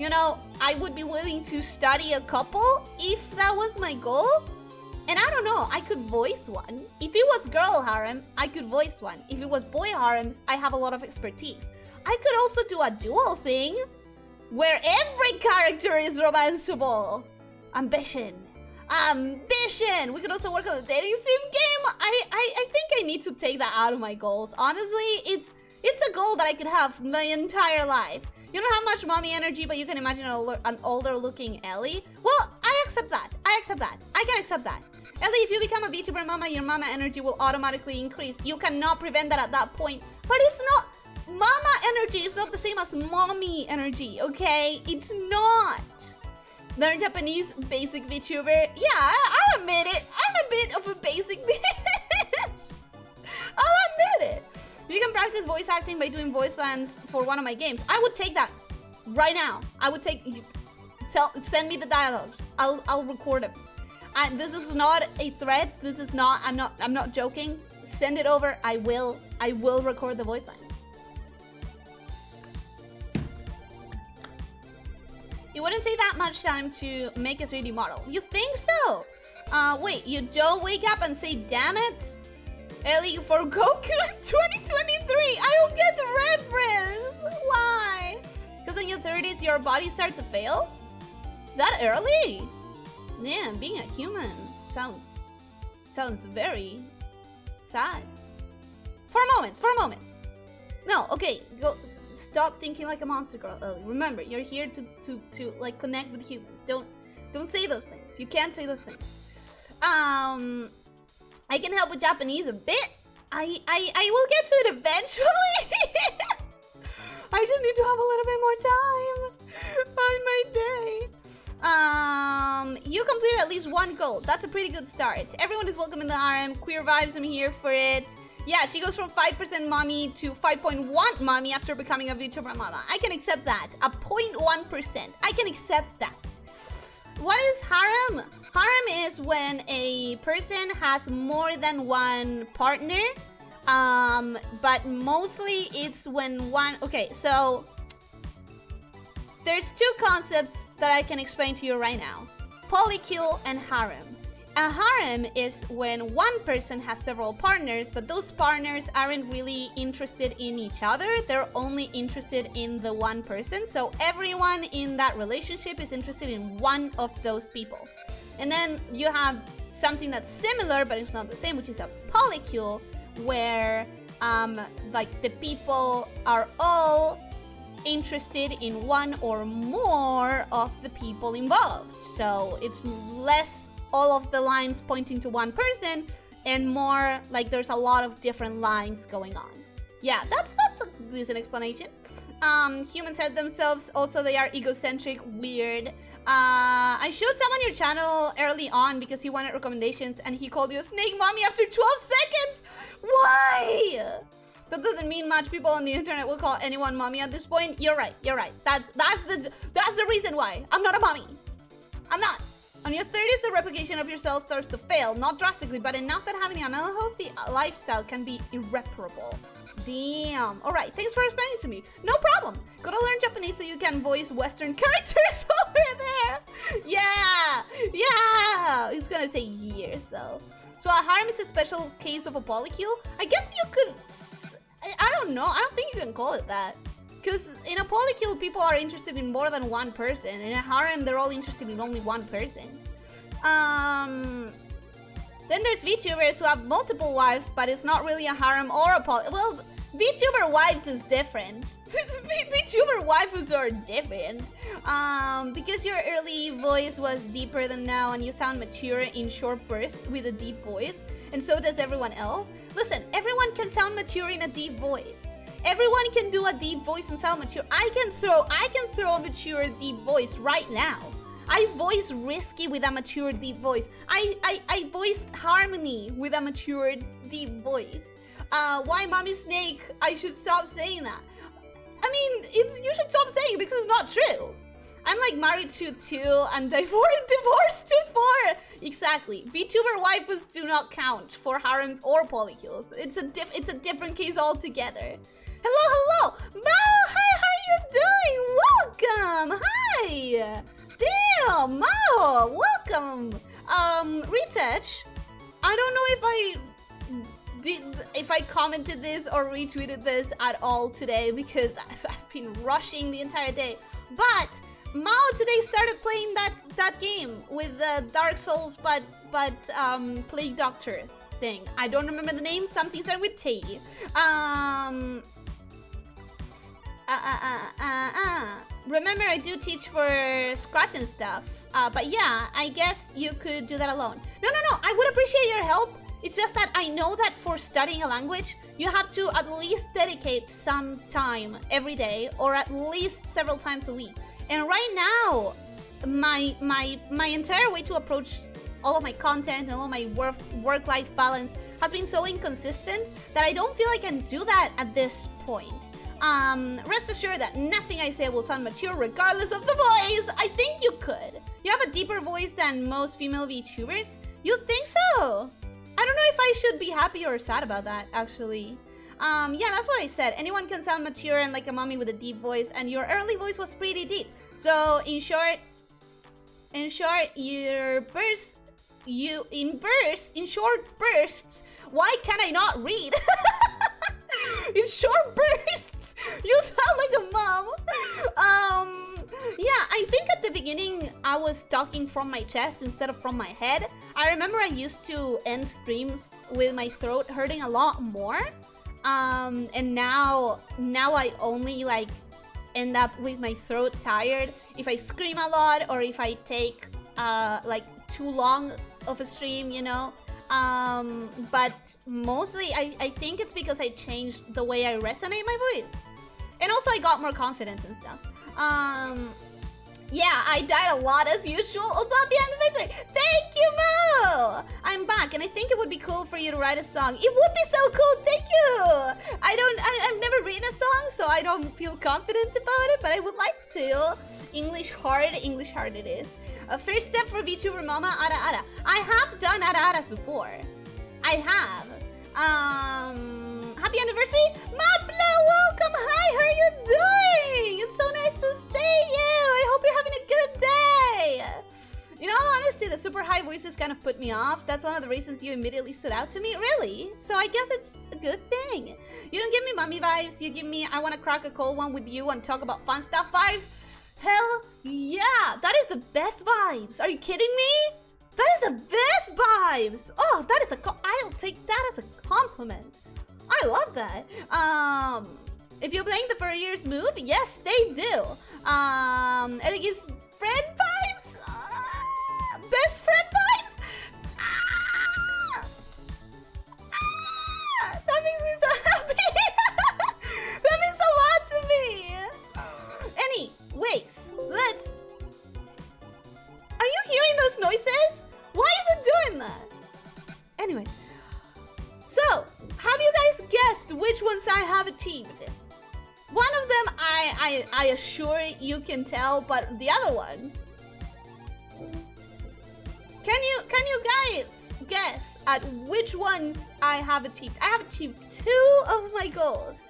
you know, I would be willing to study a couple if that was my goal. And I don't know, I could voice one. If it was girl harem, I could voice one. If it was boy harems, I have a lot of expertise. I could also do a dual thing where every character is romanceable. Ambition. We could also work on the dating sim game. I think I need to take that out of my goals. Honestly, it's a goal that I could have my entire life. You don't have much mommy energy, but you can imagine an older looking Ellie. Well, I accept that. I can accept that. Ellie, if you become a VTuber mama, your mama energy will automatically increase. You cannot prevent that at that point. But it's not... Mama energy is not the same as mommy energy, okay? It's not. Learn Japanese, basic VTuber. Yeah, I'll admit it. I'm a bit of a basic bitch. I'll admit it. You can practice voice acting by doing voice lines for one of my games. I would take that right now. I would take... Send me the dialogues. I'll record them. This is not a threat. This is not... I'm not joking. Send it over. I will record the voice line. It wouldn't take that much time to make a 3D model. You think so? Wait, you don't wake up and say, damn it? Ellie for Goku 2023. I don't get the reference. Why? Because in your 30s, your body starts to fail? That early? Man, being a human sounds very sad. For moments. No, okay, go. Stop thinking like a monster girl, Ellie. Remember, you're here to like connect with humans. Don't say those things. You can't say those things. I can help with Japanese a bit. I will get to it eventually. I just need to have a little bit more time on my day. You completed at least one goal. That's a pretty good start. Everyone is welcome in the harem. Queer vibes, I'm here for it. Yeah, she goes from 5% mommy to 5.1 mommy after becoming a VTuber mama. I can accept that. A 0.1%. I can accept that. What is harem? Harem is when a person has more than one partner. But mostly it's when one... Okay, so... There's two concepts that I can explain to you right now. Polykill and harem. A harem is when one person has several partners, but those partners aren't really interested in each other. They're only interested in the one person. So everyone in that relationship is interested in one of those people. And then you have something that's similar, but it's not the same, which is a polykill, where like the people are all interested in one or more of the people involved. So it's less all of the lines pointing to one person and more like there's a lot of different lines going on. Yeah, that's a decent explanation. Humans hate themselves. Also, they are egocentric, weird. I showed someone your channel early on because he wanted recommendations and he called you a snake mommy after 12 seconds. Why? That doesn't mean much. People on the internet will call anyone mommy at this point. You're right. That's the reason why. I'm not a mommy. I'm not. On your 30s, the replication of your cells starts to fail. Not drastically, but enough that having an unhealthy lifestyle can be irreparable. Damn. Alright, thanks for explaining to me. No problem. Gotta learn Japanese so you can voice Western characters over there. Yeah. It's gonna take years, though. So a harem is a special case of a polykill? I guess you could... I don't know. I don't think you can call it that. Because in a polykill, people are interested in more than one person. In a harem, they're all interested in only one person. Then there's VTubers who have multiple wives, but it's not really a harem or a poly... Well, VTuber wives is different. VTuber waifus are different. Because your early voice was deeper than now and you sound mature in short bursts with a deep voice, and so does everyone else. Listen, everyone can sound mature in a deep voice. Everyone can do a deep voice and sound mature. I can throw a mature deep voice right now. I voice Risky with a mature deep voice. I voiced Harmony with a mature deep voice. Why Mommy Snake? I should stop saying that. I mean, you should stop saying it because it's not true. I'm like married to 2 and divorced to 4. Exactly. VTuber waifus do not count for harems or polycules. It's a different case altogether. Hello. Mao, hi, how are you doing? Welcome. Hi. Damn, Mao, welcome. Retouch. I don't know if I commented this or retweeted this at all today because I've been rushing the entire day. But Mao today started playing that game with the Dark Souls but Plague Doctor thing. I don't remember the name. Something started with T. Remember, I do teach for Scratch and stuff. But yeah, I guess you could do that alone. No. I would appreciate your help. It's just that I know that for studying a language, you have to at least dedicate some time every day or at least several times a week. And right now, my entire way to approach all of my content and all my work-life balance has been so inconsistent that I don't feel I can do that at this point. Rest assured that nothing I say will sound mature regardless of the voice. I think you could. You have a deeper voice than most female VTubers. You think so? I don't know if I should be happy or sad about that, actually. Yeah, that's what I said. Anyone can sound mature and like a mommy with a deep voice, and your early voice was pretty deep. So, in short, in short bursts, why can I not read? In short bursts, you sound like a mom. Yeah, I think at the beginning I was talking from my chest instead of from my head. I remember I used to end streams with my throat hurting a lot more. And now I only like end up with my throat tired if I scream a lot or if I take like too long of a stream, you know. But mostly I think it's because I changed the way I resonate my voice. And also I got more confident and stuff. Yeah, I died a lot as usual. Also, happy anniversary! Thank you, Mo! I'm back, and I think it would be cool for you to write a song. It would be so cool, thank you! I've never written a song, so I don't feel confident about it, but I would like to. English hard it is. A first step for VTuber Mama, Ara Ara. I have done Ara Aras before. I have. Happy anniversary! Mapla, welcome! Hi, how are you doing? It's so nice to see you! I hope you're having a good day! In all honesty, the super high voices kind of put me off. That's one of the reasons you immediately stood out to me. Really? So I guess it's a good thing. You don't give me mommy vibes. You give me I want to crack a cold one with you and talk about fun stuff vibes. Hell yeah! That is the best vibes! Are you kidding me? That is the best vibes! Oh, that is I'll take that as a compliment. I love that. If you're playing the For Years move, yes, they do. And it gives friend vibes. Best friend vibes. That makes me so happy. That means a lot to me. Anyways, let's. Are you hearing those noises? Why is it doing that? Anyway. So, have you guys guessed which ones I have achieved? One of them I assure you can tell, but the other one, can you guys guess at which ones I have achieved? I have achieved two of my goals,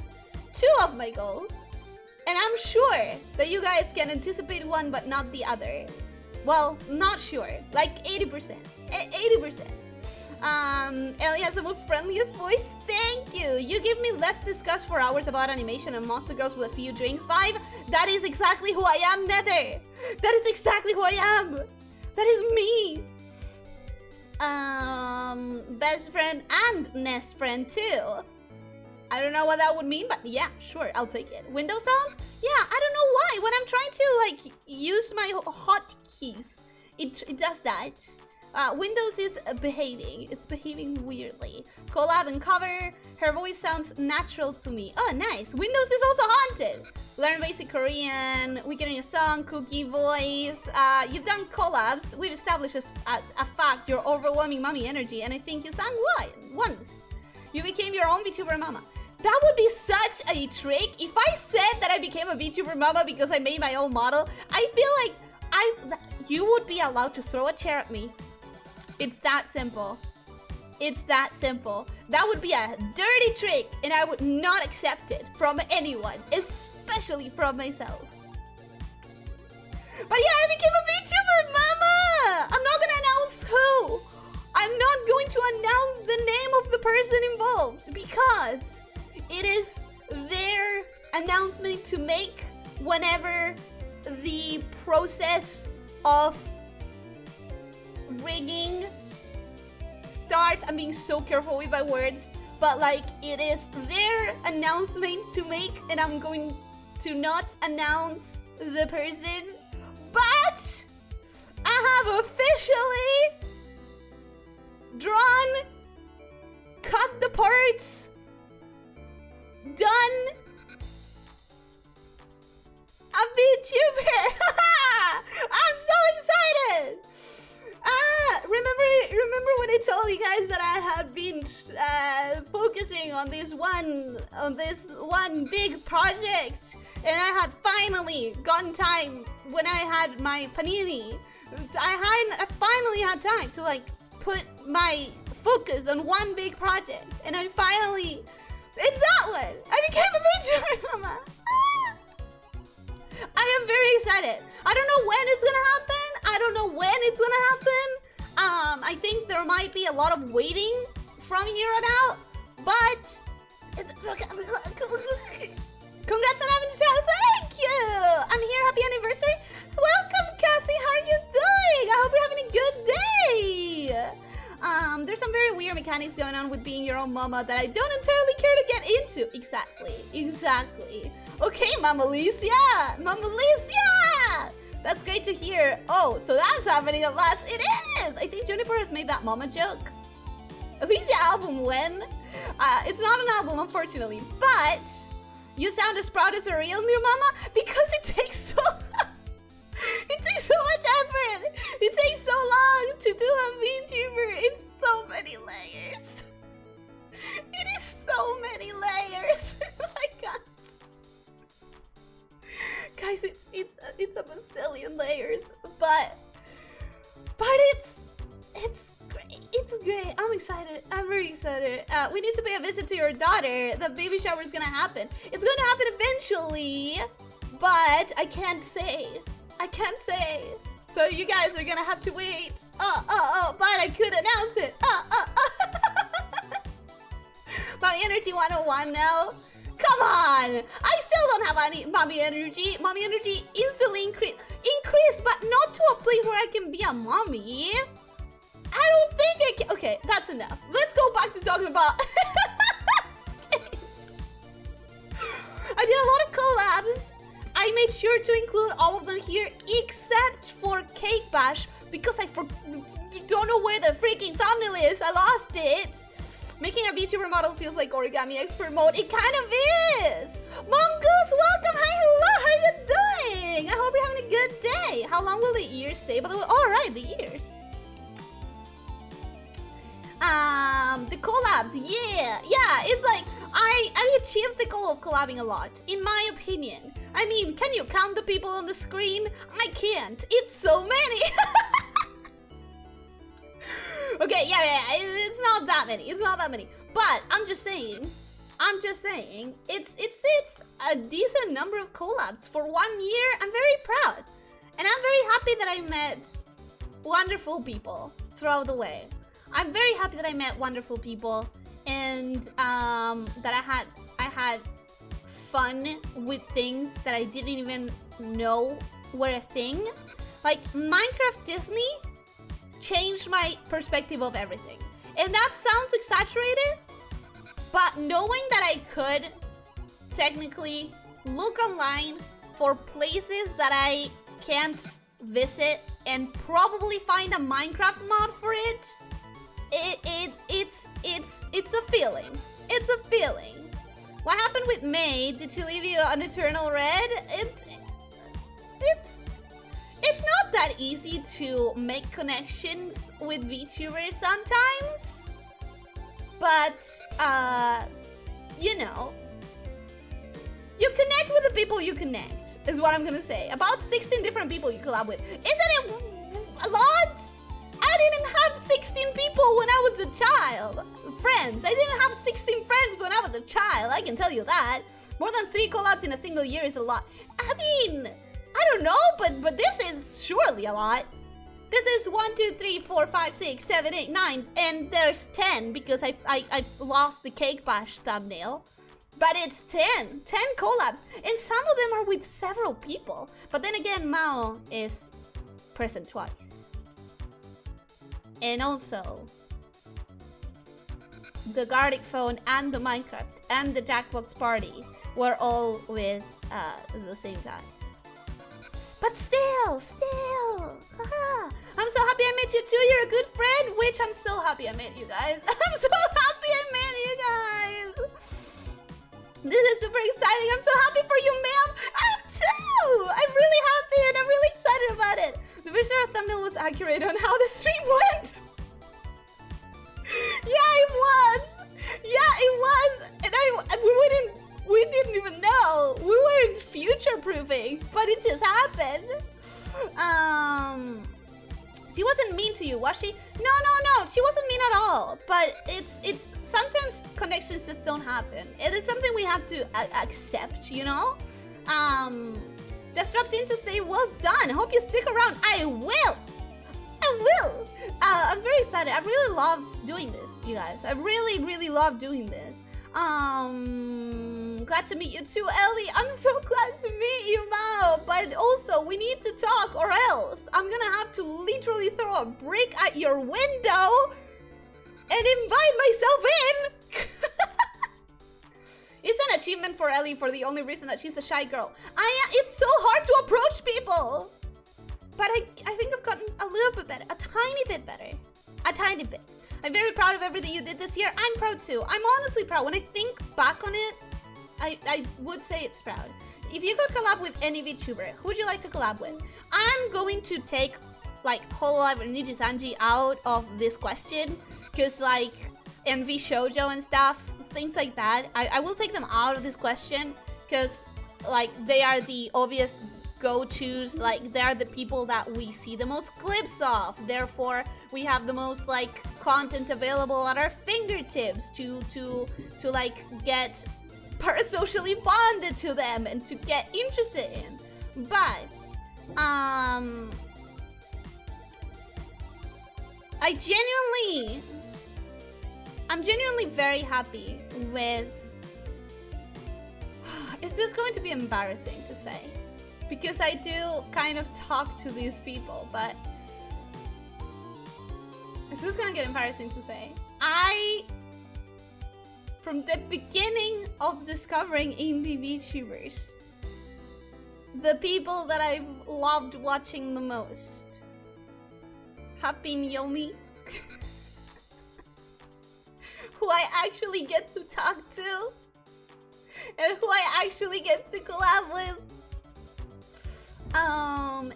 and I'm sure that you guys can anticipate one but not the other. Well, not sure, like 80%. Ellie has the most friendliest voice. Thank you. You give me let's discuss for hours about animation and monster girls with a few drinks vibe. That is exactly who I am, Nether. That is exactly who I am. That is me. Best friend and nest friend too. I don't know what that would mean, but yeah, sure, I'll take it. Windows sounds? Yeah, I don't know why. When I'm trying to like use my hotkeys, it does that. Windows is behaving. It's behaving weirdly. Collab and cover. Her voice sounds natural to me. Oh, nice. Windows is also haunted. Learn basic Korean. We getting a song. Cookie voice. You've done collabs. We've established as a fact your overwhelming mommy energy, and I think you sang once. You became your own VTuber mama. That would be such a trick. If I said that I became a VTuber mama because I made my own model, I feel like you would be allowed to throw a chair at me. It's that simple. It's that simple. That would be a dirty trick, and I would not accept it from anyone, especially from myself. But yeah, I became a VTuber mama! I'm not gonna announce who. I'm not going to announce the name of the person involved because it is their announcement to make whenever the process of rigging starts. I'm being so careful with my words, but like it is their announcement to make, and I'm going to not announce the person, but I have officially drawn, cut the parts, done a VTuber. I'm so excited. Remember when I told you guys that I had been focusing on this one big project, and I had finally gotten time when I had my panini. I finally had time to like put my focus on one big project, and I finally, it's that one. I became a VTuber mama. I am very excited. I don't know when it's gonna happen. I don't know when it's gonna happen. I think there might be a lot of waiting from here on out, but congrats on having a child. Thank you. I'm here. Happy anniversary. Welcome, Cassie. How are you doing? I hope you're having a good day. There's some very weird mechanics going on with being your own mama that I don't entirely care to get into. Exactly. Okay, Mama Elyssia! Mama Elyssia! That's great to hear. Oh, so that's happening at last. It is! I think Juniper has made that mama joke. Elyssia album when? It's not an album, unfortunately, but you sound as proud as a real new mama because it takes so it takes so much effort. It takes so long to do a VTuber. It's so many layers. It is so many layers. Oh my god. Guys, it's a bazillion layers, but it's great. It's great. I'm excited. I'm very excited. We need to pay a visit to your daughter. The baby shower is gonna happen. It's gonna happen eventually, but I can't say. So you guys are gonna have to wait. But I could announce it. Mommy Energy 101 now. Come on! I still don't have any mommy energy. Mommy energy instantly increased, but not to a place where I can be a mommy. I don't think I can. Okay, that's enough. Let's go back to talking about. I did a lot of collabs. I made sure to include all of them here, except for Cake Bash, because I don't know where the freaking thumbnail is. I lost it. Making a VTuber model feels like origami expert mode. It kind of is. Mongoose, welcome. Hi, hello. How are you doing? I hope you're having a good day. How long will the ears stay? By the way, all right, the ears. The collabs, yeah. It's like I achieved the goal of collabing a lot, in my opinion. I mean, can you count the people on the screen? I can't. It's so many. Okay, yeah, it's not that many. But I'm just saying, it's a decent number of collabs for 1 year. I'm very proud, and I'm very happy that I met wonderful people throughout the way. I'm very happy that I met wonderful people, and that I had fun with things that I didn't even know were a thing. Like Minecraft Disney changed my perspective of everything. And that sounds exaggerated, But knowing that I could technically look online for places that I can't visit and probably find a Minecraft mod for it, it's a feeling. It's a feeling. What happened with May? Did she leave you an eternal red? It's not that easy to make connections with VTubers sometimes. But you know, you connect with the people you connect, is what I'm gonna say. About 16 different people you collab with. Isn't it a lot? I didn't have 16 people when I was a child. Friends. I didn't have 16 friends when I was a child. I can tell you that. More than 3 collabs in a single year is a lot. I mean, I don't know, but this is surely a lot. This is 1, 2, 3, 4, 5, 6, 7, 8, 9, and there's 10 because I lost the Cake Bash thumbnail. But it's 10 collabs, and some of them are with several people. But then again, Mao is present twice. And also, the Gartic Phone and the Minecraft and the Jackbox Party were all with the same guy. But still, haha. I'm so happy I met you too. You're a good friend, which I'm so happy I met you guys. I'm so happy I met you guys. This is super exciting. I'm so happy for you, ma'am. I'm too. I'm really happy and I'm really excited about it. The visual thumbnail was accurate on how the stream went. Yeah, it was. Yeah, it was. And we didn't even know. We weren't future-proofing, but it just happened. She wasn't mean to you, was she? No. She wasn't mean at all. But it's sometimes connections just don't happen. It is something we have to accept, you know? Just dropped in to say well done. Hope you stick around. I will. I'm very excited. I really love doing this, you guys. I really love doing this. Glad to meet you too, Ellie. I'm so glad to meet you, Mao. But also, we need to talk or else I'm gonna have to literally throw a brick at your window and invite myself in. It's an achievement for Ellie for the only reason that she's a shy girl. It's so hard to approach people. But I think I've gotten a little bit better, a tiny bit better. A tiny bit. I'm very proud of everything you did this year. I'm proud too. I'm honestly proud. When I think back on it, I would say it's proud. If you could collab with any VTuber, who would you like to collab with? I'm going to take like Hololive or Nijisanji out of this question, because like Envy Shoujo and stuff, things like that, I will take them out of this question, because like they are the obvious go-tos, like they're the people that we see the most clips of, therefore we have the most like content available at our fingertips to like get parasocially bonded to them and to get interested in. But I'm genuinely very happy with is this going to be embarrassing to say? Because I do kind of talk to these people, but this is gonna get embarrassing to say. From the beginning of discovering indie VTubers, the people that I've loved watching the most have been Yomi, who I actually get to talk to, and who I actually get to collab with.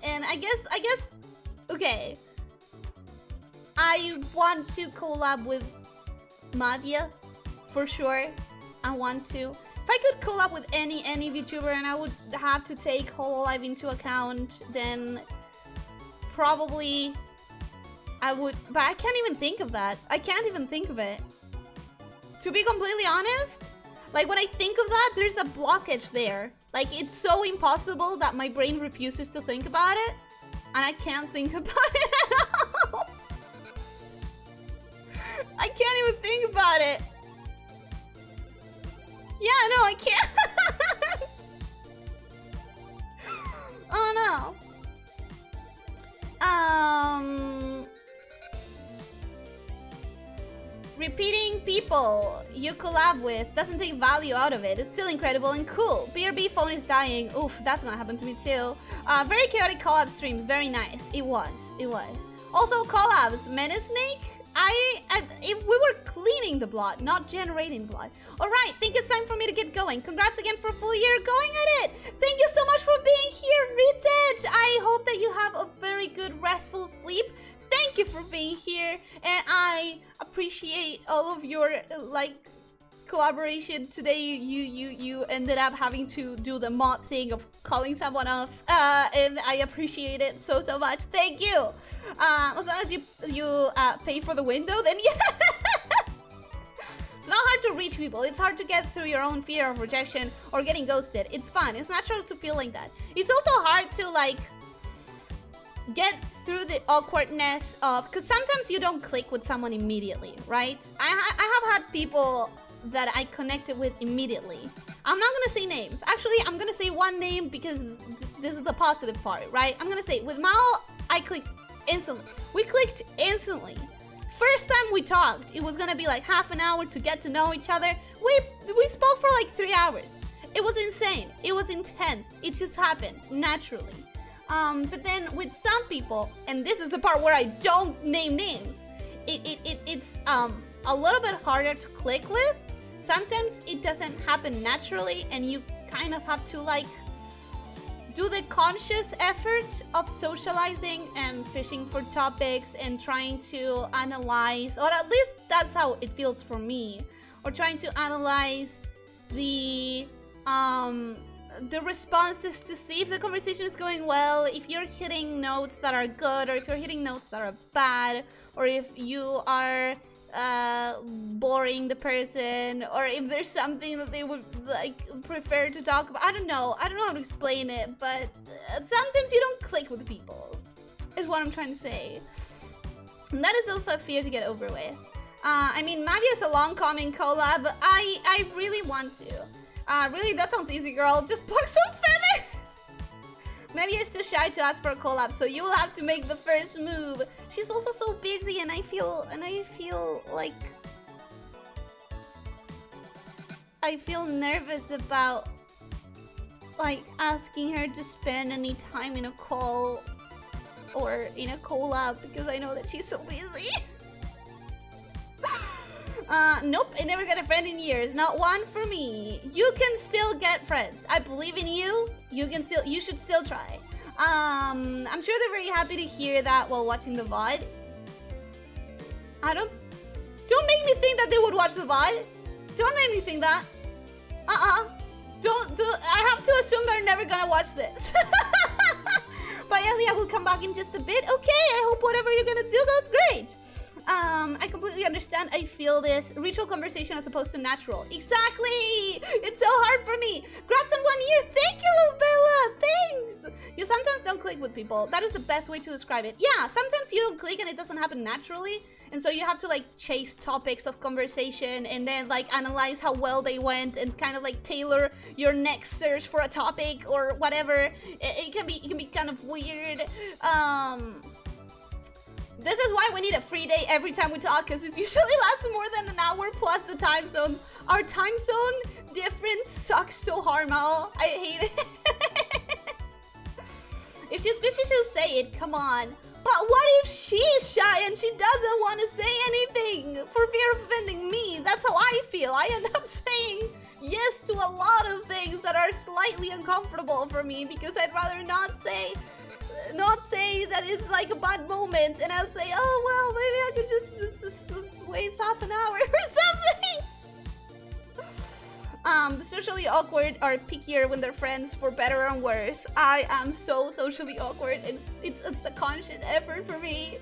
And I guess, okay. I want to collab with Madhya, for sure. I want to. If I could collab with any VTuber and I would have to take Hololive into account, then probably I would, but I can't even think of that. I can't even think of it. To be completely honest, like when I think of that, there's a blockage there. Like it's so impossible that my brain refuses to think about it, and I can't think about it at all. I can't even think about it. Yeah, no, I can't. Oh no. Repeating people you collab with doesn't take value out of it. It's still incredible and cool. BRB phone is dying. Oof, that's gonna happen to me too. Very chaotic collab streams. Very nice. It was. Also collabs. Menace Snake? If we were cleaning the blood, not generating blood. Alright, think it's time for me to get going. Congrats again for a full year going at it. Thank you so much for being here, Ritech. I hope that you have a very good restful sleep. Thank you for being here, and I appreciate all of your collaboration today. You ended up having to do the mod thing of calling someone off, and I appreciate it so much. Thank you. As long as you pay for the window, then yes. It's not hard to reach people. It's hard to get through your own fear of rejection or getting ghosted. It's fun. It's natural to feel like that. It's also hard to get through the awkwardness of, because sometimes you don't click with someone immediately, right? I have had people that I connected with immediately. I'm not gonna say names. Actually, I'm gonna say one name because this is the positive part, right? I'm gonna say with Mao, I clicked instantly. We clicked instantly. First time we talked, it was gonna be like half an hour to get to know each other. We spoke for like 3 hours. It was insane. It was intense. It just happened naturally. But then with some people, and this is the part where I don't name names, it's a little bit harder to click with. Sometimes it doesn't happen naturally, and you kind of have to do the conscious effort of socializing and fishing for topics and trying to analyze, or at least that's how it feels for me, or trying to analyze the responses to see if the conversation is going well, if you're hitting notes that are good, or if you're hitting notes that are bad, or if you are boring the person, or if there's something that they would prefer to talk about. I don't know how to explain it, but sometimes you don't click with people, is what I'm trying to say. And that is also a fear to get over with. I mean, Magia is a long coming collab, but I really want to. Really, that sounds easy, girl. Just pluck some feathers! Maybe you're too shy to ask for a collab, so you will have to make the first move. She's also so busy, and I feel like I feel nervous about asking her to spend any time in a call or in a collab because I know that she's so busy. Nope, I never got a friend in years. Not one for me. You can still get friends. I believe in you. You should still try. I'm sure they're very happy to hear that while watching the VOD. Don't make me think that they would watch the VOD. Don't make me think that. Don't, I have to assume they're never gonna watch this. But Ellie, I will come back in just a bit. Okay, I hope whatever you're gonna do goes great. I completely understand. I feel this ritual conversation as opposed to natural. Exactly! It's so hard for me. Congrats on 1 year. Thank you, Bella. Thanks. You sometimes don't click with people. That is the best way to describe it. Yeah, sometimes you don't click and it doesn't happen naturally. And so you have to chase topics of conversation and then analyze how well they went and kind of tailor your next search for a topic or whatever. It can be kind of weird. This is why we need a free day every time we talk, because it usually lasts more than an hour plus the time zone. Our time zone difference sucks so hard, Mal. I hate it. If she's busy, she'll say it. Come on. But what if she's shy and she doesn't want to say anything for fear of offending me? That's how I feel. I end up saying yes to a lot of things that are slightly uncomfortable for me because I'd rather not say that it's a bad moment, and I'll say, oh well, maybe I could just waste half an hour or something. The socially awkward are pickier when they're friends, for better and worse. I am so socially awkward. It's a conscious effort for me.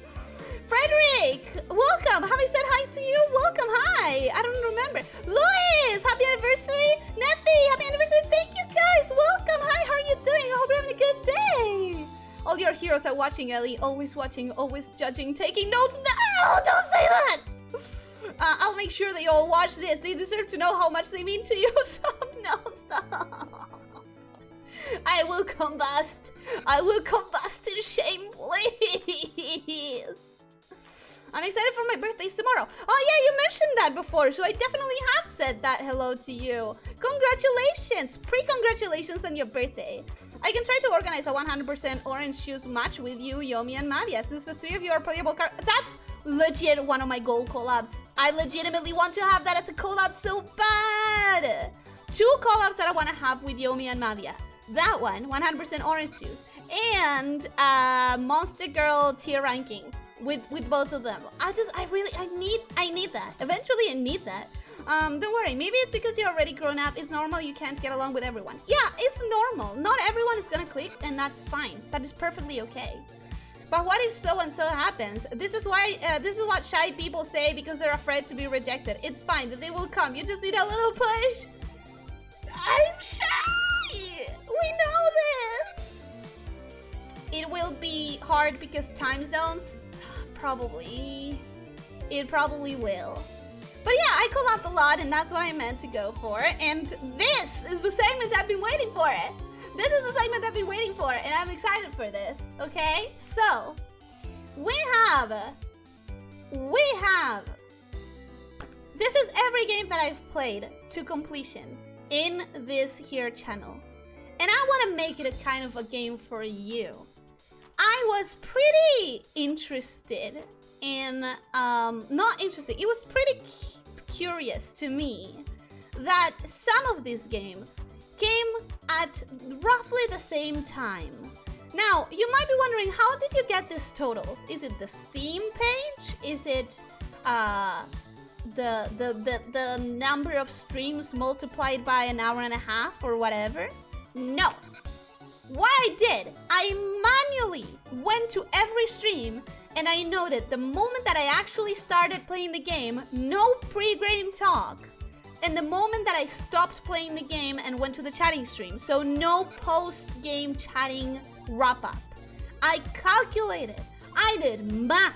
Frederick, welcome. Have I said hi to you? Welcome, hi. I don't remember. Louis, happy anniversary. Neffy, happy anniversary. Thank you guys. Welcome. Hi, how are you doing? I hope you're having a good day. All your heroes are watching, Ellie. Always watching, always judging, taking notes. No, don't say that. I'll make sure they all watch this. They deserve to know how much they mean to you. Stop. No, stop. I will combust. I will combust in shame, please. I'm excited for my birthday's tomorrow. Oh yeah, you mentioned that before, so I definitely have said that hello to you. Congratulations, pre-congratulations on your birthday. I can try to organize a 100% orange shoes match with you, Yomi, and Maria, since the three of you are playable That's legit one of my goal collabs. I legitimately want to have that as a collab so bad. 2 collabs that I want to have with Yomi and Maria. That one, 100% orange juice, and Monster Girl tier ranking with both of them. I need that. Eventually I need that. Don't worry, maybe it's because you're already grown up. It's normal you can't get along with everyone. Yeah, it's normal. Not everyone is gonna click, and that's fine. That is perfectly okay. But what if so and so happens? This is what shy people say because they're afraid to be rejected. It's fine, they will come. You just need a little push. I'm shy! We know this! It will be hard because time zones? Probably. It probably will. But yeah, I collabed a lot and that's what I meant to go for. And this is the segment I've been waiting for. This is the segment I've been waiting for and I'm excited for this, okay? So, we have... This is every game that I've played to completion in this here channel. And I want to make it a kind of a game for you. I was pretty interested in, not interested, it was pretty curious to me that some of these games came at roughly the same time. Now, you might be wondering, how did you get these totals? Is it the Steam page? Is it the number of streams multiplied by an hour and a half or whatever? No. What I did, I manually went to every stream and I noted the moment that I actually started playing the game, no pre-game talk. And the moment that I stopped playing the game and went to the chatting stream, so no post-game chatting wrap-up. I calculated, I did math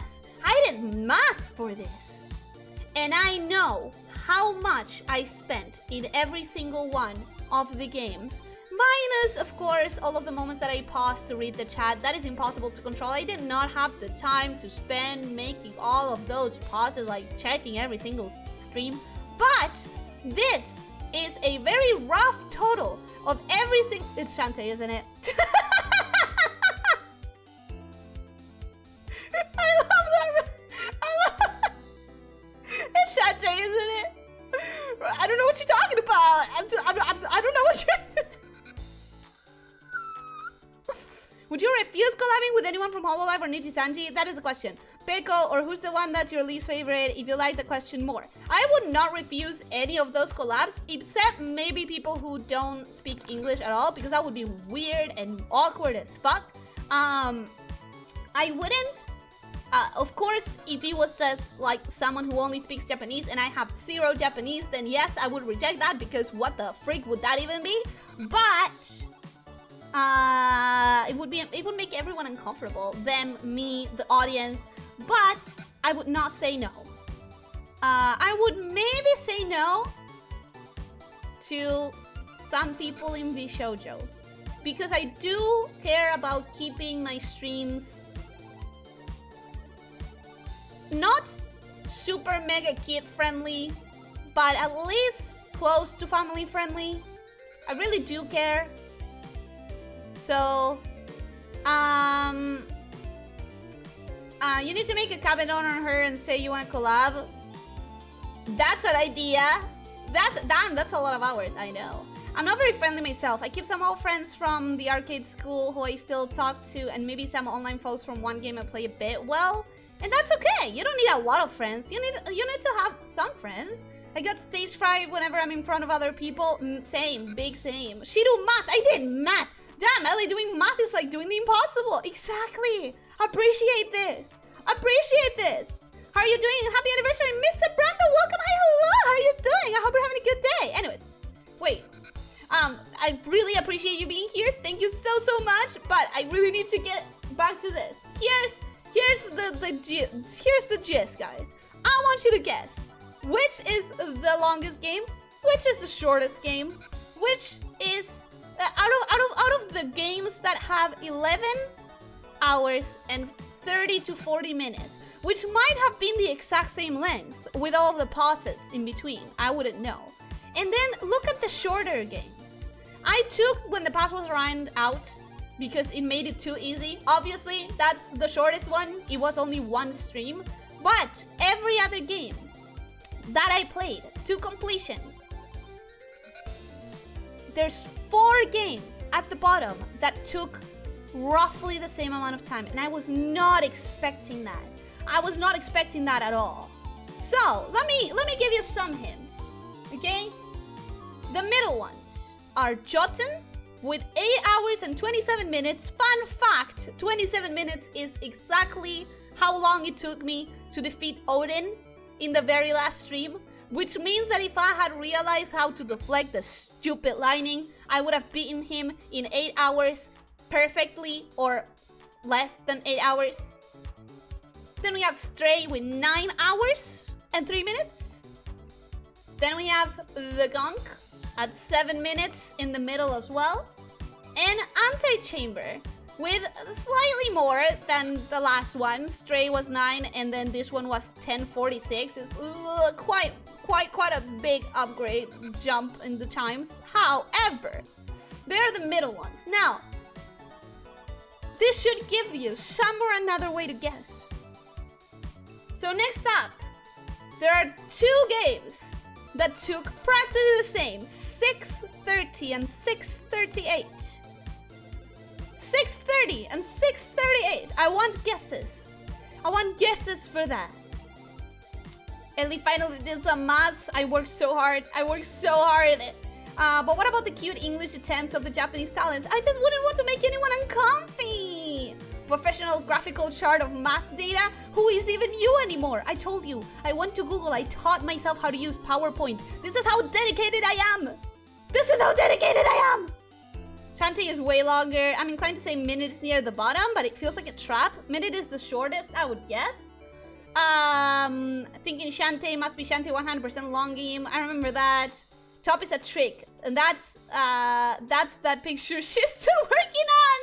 for this. And I know how much I spent in every single one of the games. Minus, of course, all of the moments that I paused to read the chat. That is impossible to control. I did not have the time to spend making all of those pauses, like checking every single stream. But this is a very rough total of every single... It's Shantae, isn't it? I love that. It's Shantae, isn't it? I don't know what you're talking about. I don't know what you're... Would you refuse collabing with anyone from Hololive or Nichisanji? That is the question. Peko, or who's the one that's your least favorite if you like the question more? I would not refuse any of those collabs, except maybe people who don't speak English at all, because that would be weird and awkward as fuck. I wouldn't. Of course, if it was just like someone who only speaks Japanese and I have 0 Japanese, then yes, I would reject that, because what the freak would that even be? But... it would make everyone uncomfortable, them, me, the audience, but I would not say no. I would maybe say no to some people in VShojo, because I do care about keeping my streams not super mega kid friendly, but at least close to family friendly. I really do care. So, you need to make a comment on her and say you want to collab. That's an idea. That's a lot of hours, I know. I'm not very friendly myself. I keep some old friends from the arcade school who I still talk to, and maybe some online folks from one game I play a bit well. And that's okay. You don't need a lot of friends. You need to have some friends. I got stage fright whenever I'm in front of other people. Same, big same. She do math. I did math. Damn, Ellie, doing math is like doing the impossible. Exactly. Appreciate this. Appreciate this. How are you doing? Happy anniversary, Mr. Brando. Welcome. Hi, hello. How are you doing? I hope you're having a good day. Anyways, wait. I really appreciate you being here. Thank you so much. But I really need to get back to this. Here's the gist, guys. I want you to guess which is the longest game, which is the shortest game, which is out of the games that have 11 hours and 30 to 40 minutes. which might have been the exact same length with all the pauses in between. I wouldn't know. And then look at the shorter games. I took when the pass was ran out because it made it too easy. Obviously, that's the shortest one. It was only one stream. But every other game that I played to completion, there's 4 games at the bottom that took roughly the same amount of time, and I was not expecting that. I was not expecting that at all. So let me give you some hints, okay? The middle ones are Jotun with 8 hours and 27 minutes. Fun fact, 27 minutes is exactly how long it took me to defeat Odin in the very last stream, which means that if I had realized how to deflect the stupid lightning, I would have beaten him in 8 hours perfectly, or less than 8 hours. Then we have Stray with 9 hours and 3 minutes. Then we have The Gunk at 7 minutes in the middle as well. And Antechamber with slightly more than the last one. Stray was 9 and then this one was 10:46. It's quite a big upgrade jump in the times. However, they're the middle ones. Now, this should give you some or another way to guess. So next up, there are 2 games that took practically the same, 6:30 and 6:38. 6:30 and 6:38. I want guesses. I want guesses for that. Ellie finally did some maths. I worked so hard. But what about the cute English attempts of the Japanese talents? I just wouldn't want to make anyone uncomfy. Professional graphical chart of math data? Who is even you anymore? I told you, I went to Google. I taught myself how to use PowerPoint. This is how dedicated I am. This is how dedicated I am. Shantae is way longer. I'm inclined to say Minute is near the bottom, but it feels like a trap. Minute is the shortest, I would guess. Thinking Shantae must be Shantae 100% long game. I remember that. Top is a trick, and that's that picture she's still working on.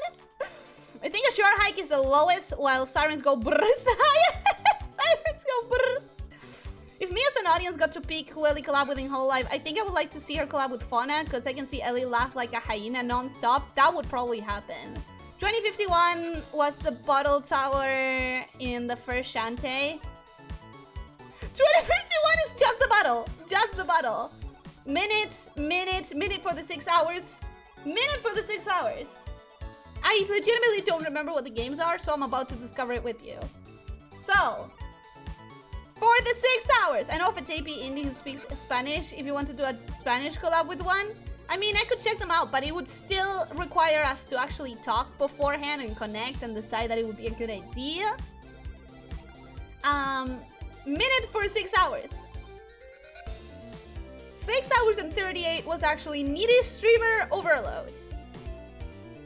I think a short hike is the lowest, while sirens go brrr is the highest. Sirens go brrr. If me as an audience got to pick who Ellie collab with in whole life, I think I would like to see her collab with Fauna, because I can see Ellie laugh like a hyena non-stop. That would probably happen. 2051 was the bottle tower in the first Shantae. 2051 is just the bottle. Just the bottle. Minute for the 6 hours. Minute for the 6 hours. I legitimately don't remember what the games are, so I'm about to discover it with you. So, for the 6 hours, I know of a JP indie who speaks Spanish. If you want to do a Spanish collab with one, I mean, I could check them out, but it would still require us to actually talk beforehand and connect and decide that it would be a good idea. Minute for 6 hours. 6 hours and 38 was actually Needy Streamer Overload.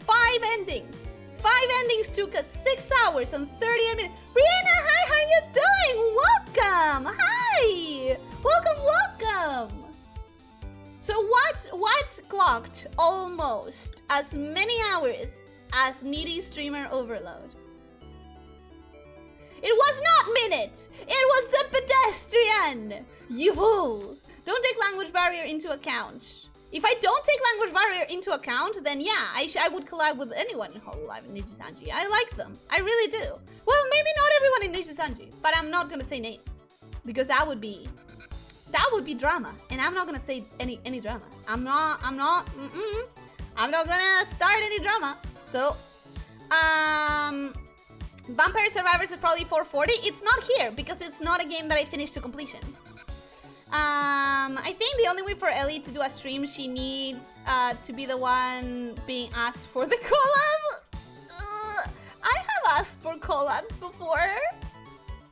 5 endings. 5 endings took us 6 hours and 38 minutes. Brianna, hi, how are you doing? Welcome. Hi. Welcome. So what clocked almost as many hours as Needy Streamer Overload? It was not Minute. It was the pedestrian. You fools. Don't take language barrier into account. If I don't take language barrier into account, then yeah, I would collab with anyone in Hololive in Nijisanji. I like them. I really do. Well, maybe not everyone in Nijisanji, but I'm not gonna say names because that would be drama, and I'm not gonna say any drama. I'm not gonna start any drama. So, Vampire Survivors is probably 440. It's not here because it's not a game that I finished to completion. I think the only way for Ellie to do a stream, she needs to be the one being asked for the collab. I have asked for collabs before.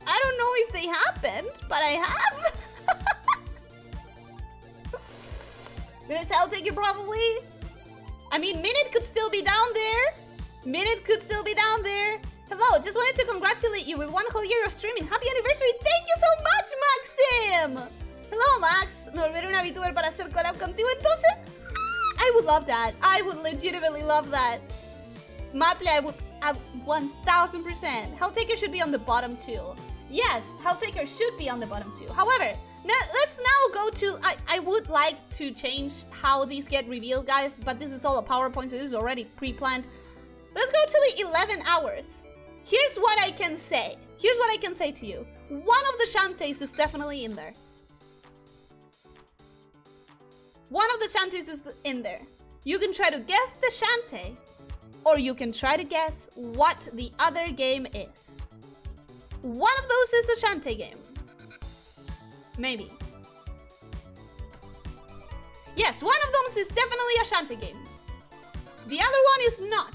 I don't know if they happened, but I have. Minutes I'll take it probably. I mean, Minute could still be down there. Minute could still be down there. Hello, just wanted to congratulate you with 1 whole year of streaming. Happy anniversary. Thank you so much, Maxim. Hello, Max. Me volveré una VTuber para hacer collab contigo. Entonces, I would love that. I would legitimately love that. Maple, I would 1000%. Helltaker should be on the bottom too. Yes, Health Taker should be on the bottom too. However, let's now go to... I would like to change how these get revealed, guys, but this is all a PowerPoint, so this is already pre-planned. Let's go to the 11 hours. Here's what I can say. Here's what I can say to you. One of the Shantaes is definitely in there. One of the Shantaes is in there. You can try to guess the Shantay, or you can try to guess what the other game is. One of those is a Shantay game. Maybe. Yes, one of those is definitely a Shantay game. The other one is not.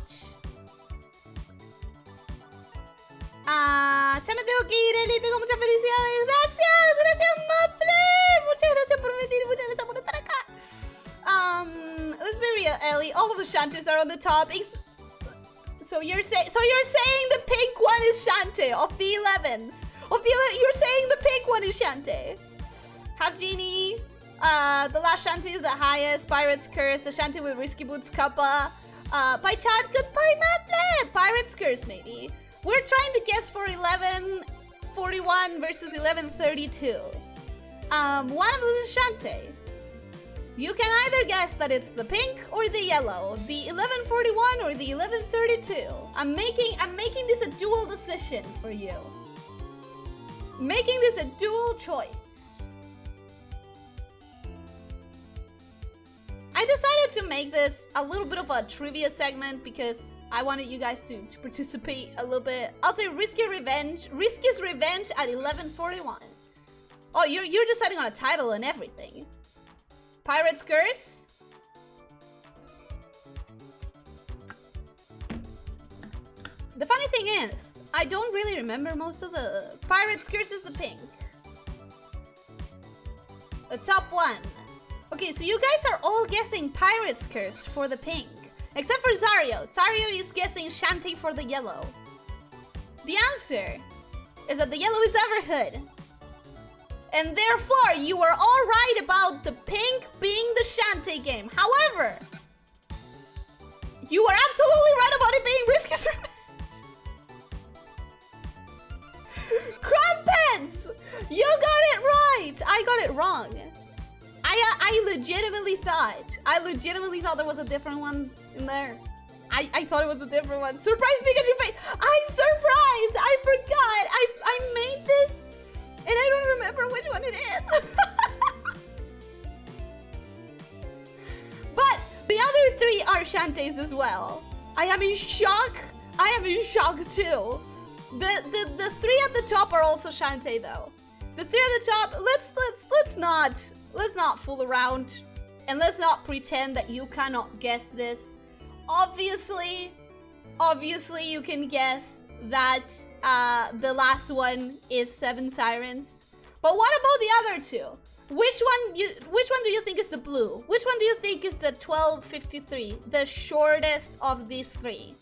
Ya me tengo que ir, Eli, tengo muchas felicidades. Gracias, gracias, Maple. Muchas gracias por venir, muchas gracias por estar acá. Let's be real, Ellie. All of the Shantays are on the top. So you're saying the pink one is Shantay of the 11s. You're saying the pink one is Shantay. Half Genie. The last Shantay is the highest. Pirate's Curse. The Shantay with Risky Boots Kappa. Bye chat. Goodbye, Maple. Pirate's Curse, maybe. We're trying to guess for 1141 versus 1132. One of those is Shantay. You can either guess that it's the pink or the yellow, the 1141 or the 1132. I'm making this a dual decision for you. Making this a dual choice. I decided to make this a little bit of a trivia segment because I wanted you guys to participate a little bit. I'll say Riskiest Revenge at 1141. Oh, you're deciding on a title and everything. Pirate's Curse? The funny thing is, I don't really remember most of the... Pirate's Curse is the pink. The top one. Okay, so you guys are all guessing Pirate's Curse for the pink. Except for Zario. Zario is guessing Shantay for the yellow. The answer is that the yellow is Everhood. And therefore, you were all right about the pink being the Shantay game. However, you were absolutely right about it being Riskiest Revenge. Crumpets! You got it right! I got it wrong. I legitimately thought there was a different one in there. I thought it was a different one. Surprise Pikachu face! I'm surprised! I forgot! I made this and I don't remember which one it is. But the other three are Shantays as well. I am in shock. I am in shock too. The three at the top are also Shantay though. The three at the top, let's not fool around and let's not pretend that you cannot guess this. Obviously you can guess that the last one is Seven Sirens. But what about the other two? Which one do you think is the blue? Which one do you think is the 1253? The shortest of these three.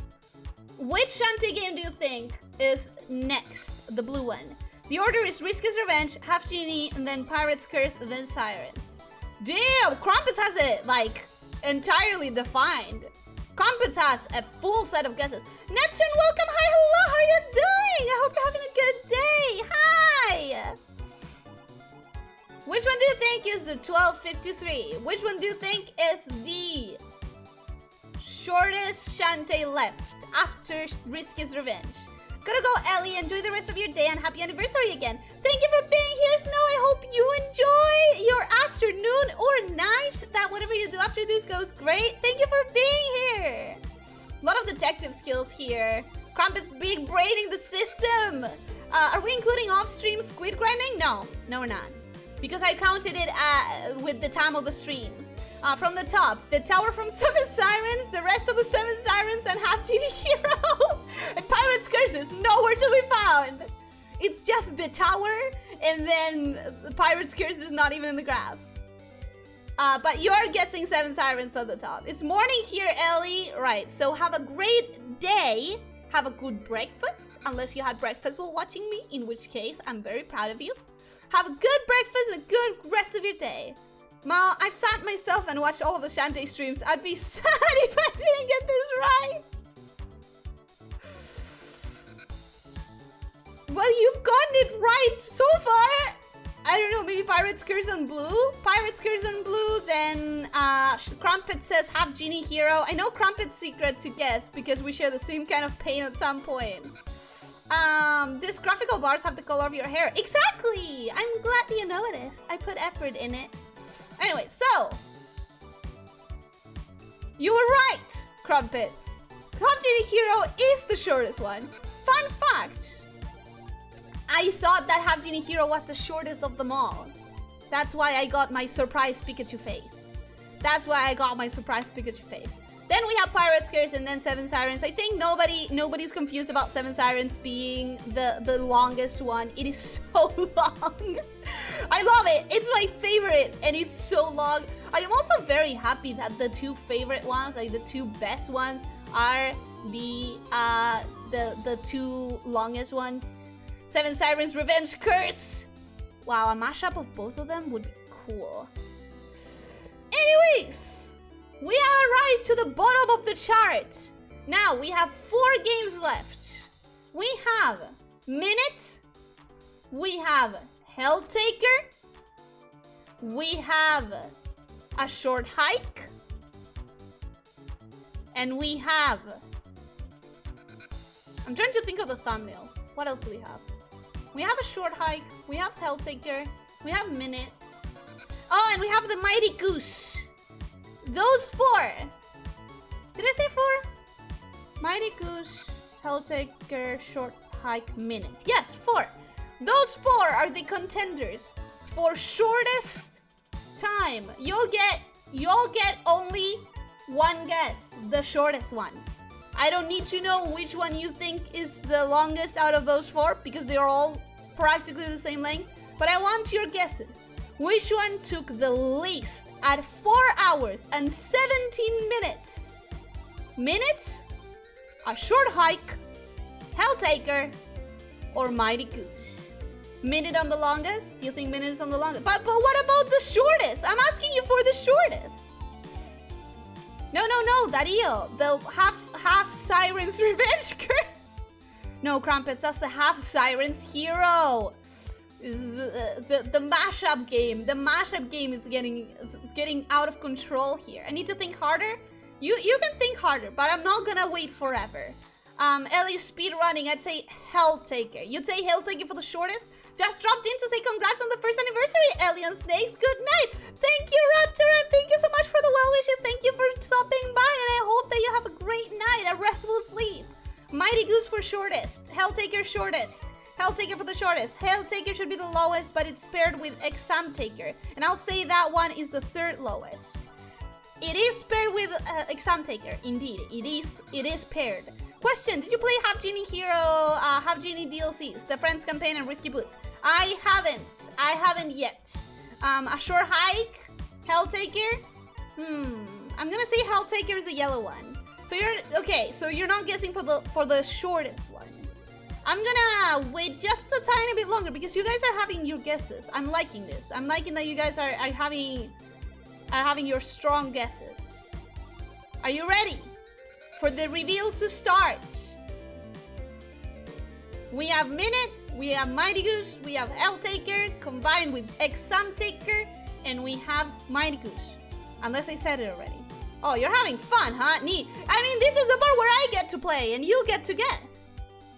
Which Shantay game do you think is next? The blue one. The order is Riskiest Revenge, Half Genie, and then Pirate's Curse, and then Sirens. Damn, Krampus has it like entirely defined. Krampus has a full set of guesses. Neptune, welcome. Hi, hello. How are you doing? I hope you're having a good day. Hi. Which one do you think is the 1253? Which one do you think is the shortest Shantay left after Riskiest Revenge? Gotta go, Ellie. Enjoy the rest of your day and happy anniversary again. Thank you for being here, Snow. I hope you enjoy your afternoon or night. That whatever you do after this goes great. Thank you for being here. A lot of detective skills here. Krampus big braiding the system. Are we including off-stream squid grinding? No, we're not. Because I counted it with the time of the streams. From the top, the tower from Seven Sirens, the rest of the Seven Sirens, and Half Genie Hero. And Pirate's Curse is nowhere to be found. It's just the tower, and then the Pirate's Curse is not even in the graph. But you're guessing Seven Sirens at the top. It's morning here, Ellie. Right, so have a great day. Have a good breakfast, unless you had breakfast while watching me, in which case, I'm very proud of you. Have a good breakfast and a good rest of your day. Ma, I've sat myself and watched all of the Shantay streams. I'd be sad if I didn't get this right. Well, you've gotten it right so far. I don't know, maybe Pirate's Curse on blue? Pirate's Curse on blue, then Crumpet says half genie hero. I know Crumpet's secret to guess because we share the same kind of pain at some point. These graphical bars have the color of your hair. Exactly! I'm glad you noticed. I put effort in it. Anyway, so. You were right, Crumpets. Half genie hero is the shortest one. Fun fact. I thought that Half Genie Hero was the shortest of them all. That's why I got my surprise Pikachu face. Then we have Pirate's Curse and then Seven Sirens. I think nobody's confused about Seven Sirens being the longest one. It is so long. I love it. It's my favorite and it's so long. I am also very happy that the two favorite ones, like the two best ones, are the two longest ones. Seven Sirens Revenge Curse. Wow, a mashup of both of them would be cool. Anyways, we are right to the bottom of the chart. Now we have 4 games left. We have Minute. We have Helltaker. We have A Short Hike. And we have... I'm trying to think of the thumbnails. What else do we have? We have A Short Hike, we have Helltaker, we have Minute. Oh, and we have the Mighty Goose. Those 4. Did I say 4? Mighty Goose, Helltaker, Short Hike, Minute. Yes, 4. Those 4 are the contenders for shortest time. You'll get only one guess, the shortest one. I don't need to know which one you think is the longest out of those 4 because they're all practically the same length. But I want your guesses. Which one took the least at 4 hours and 17 minutes? Minute, A Short Hike, Helltaker, or Mighty Goose? Minute on the longest? Do you think Minute is on the longest? But what about the shortest? I'm asking you for the shortest. No, Darío, the half Sirens Revenge Curse. No, Crumpets, that's the half Sirens Hero. The mashup game. The mashup game is getting out of control here. I need to think harder. You can think harder, but I'm not gonna wait forever. Ellie speedrunning, I'd say Helltaker. You'd say Helltaker for the shortest? Just dropped in to say congrats on the 1st anniversary, Alien Snakes. Good night. Thank you, Raptor, and thank you so much for the well wishes. Thank you for stopping by, and I hope that you have a great night, a restful sleep. Mighty Goose for shortest. Helltaker shortest. Helltaker for the shortest. Helltaker should be the lowest, but it's paired with Exam Taker. And I'll say that one is the 3rd lowest. It is paired with Exam Taker. Indeed, it is paired. Question, did you play Half Genie Hero, Half Genie DLCs, the Friends Campaign and Risky Boots? I haven't yet. A Short Hike, Helltaker. I'm gonna say Helltaker is the yellow one. So you're not guessing for the shortest one. I'm gonna wait just a tiny bit longer because you guys are having your guesses. I'm liking this. I'm liking that you guys are having your strong guesses. Are you ready for the reveal to start? We have Minute, we have Mighty Goose, we have Helltaker combined with Exam Taker, and we have Mighty Goose. Unless I said it already. Oh, you're having fun, huh? Neat. I mean, this is the part where I get to play and you get to guess.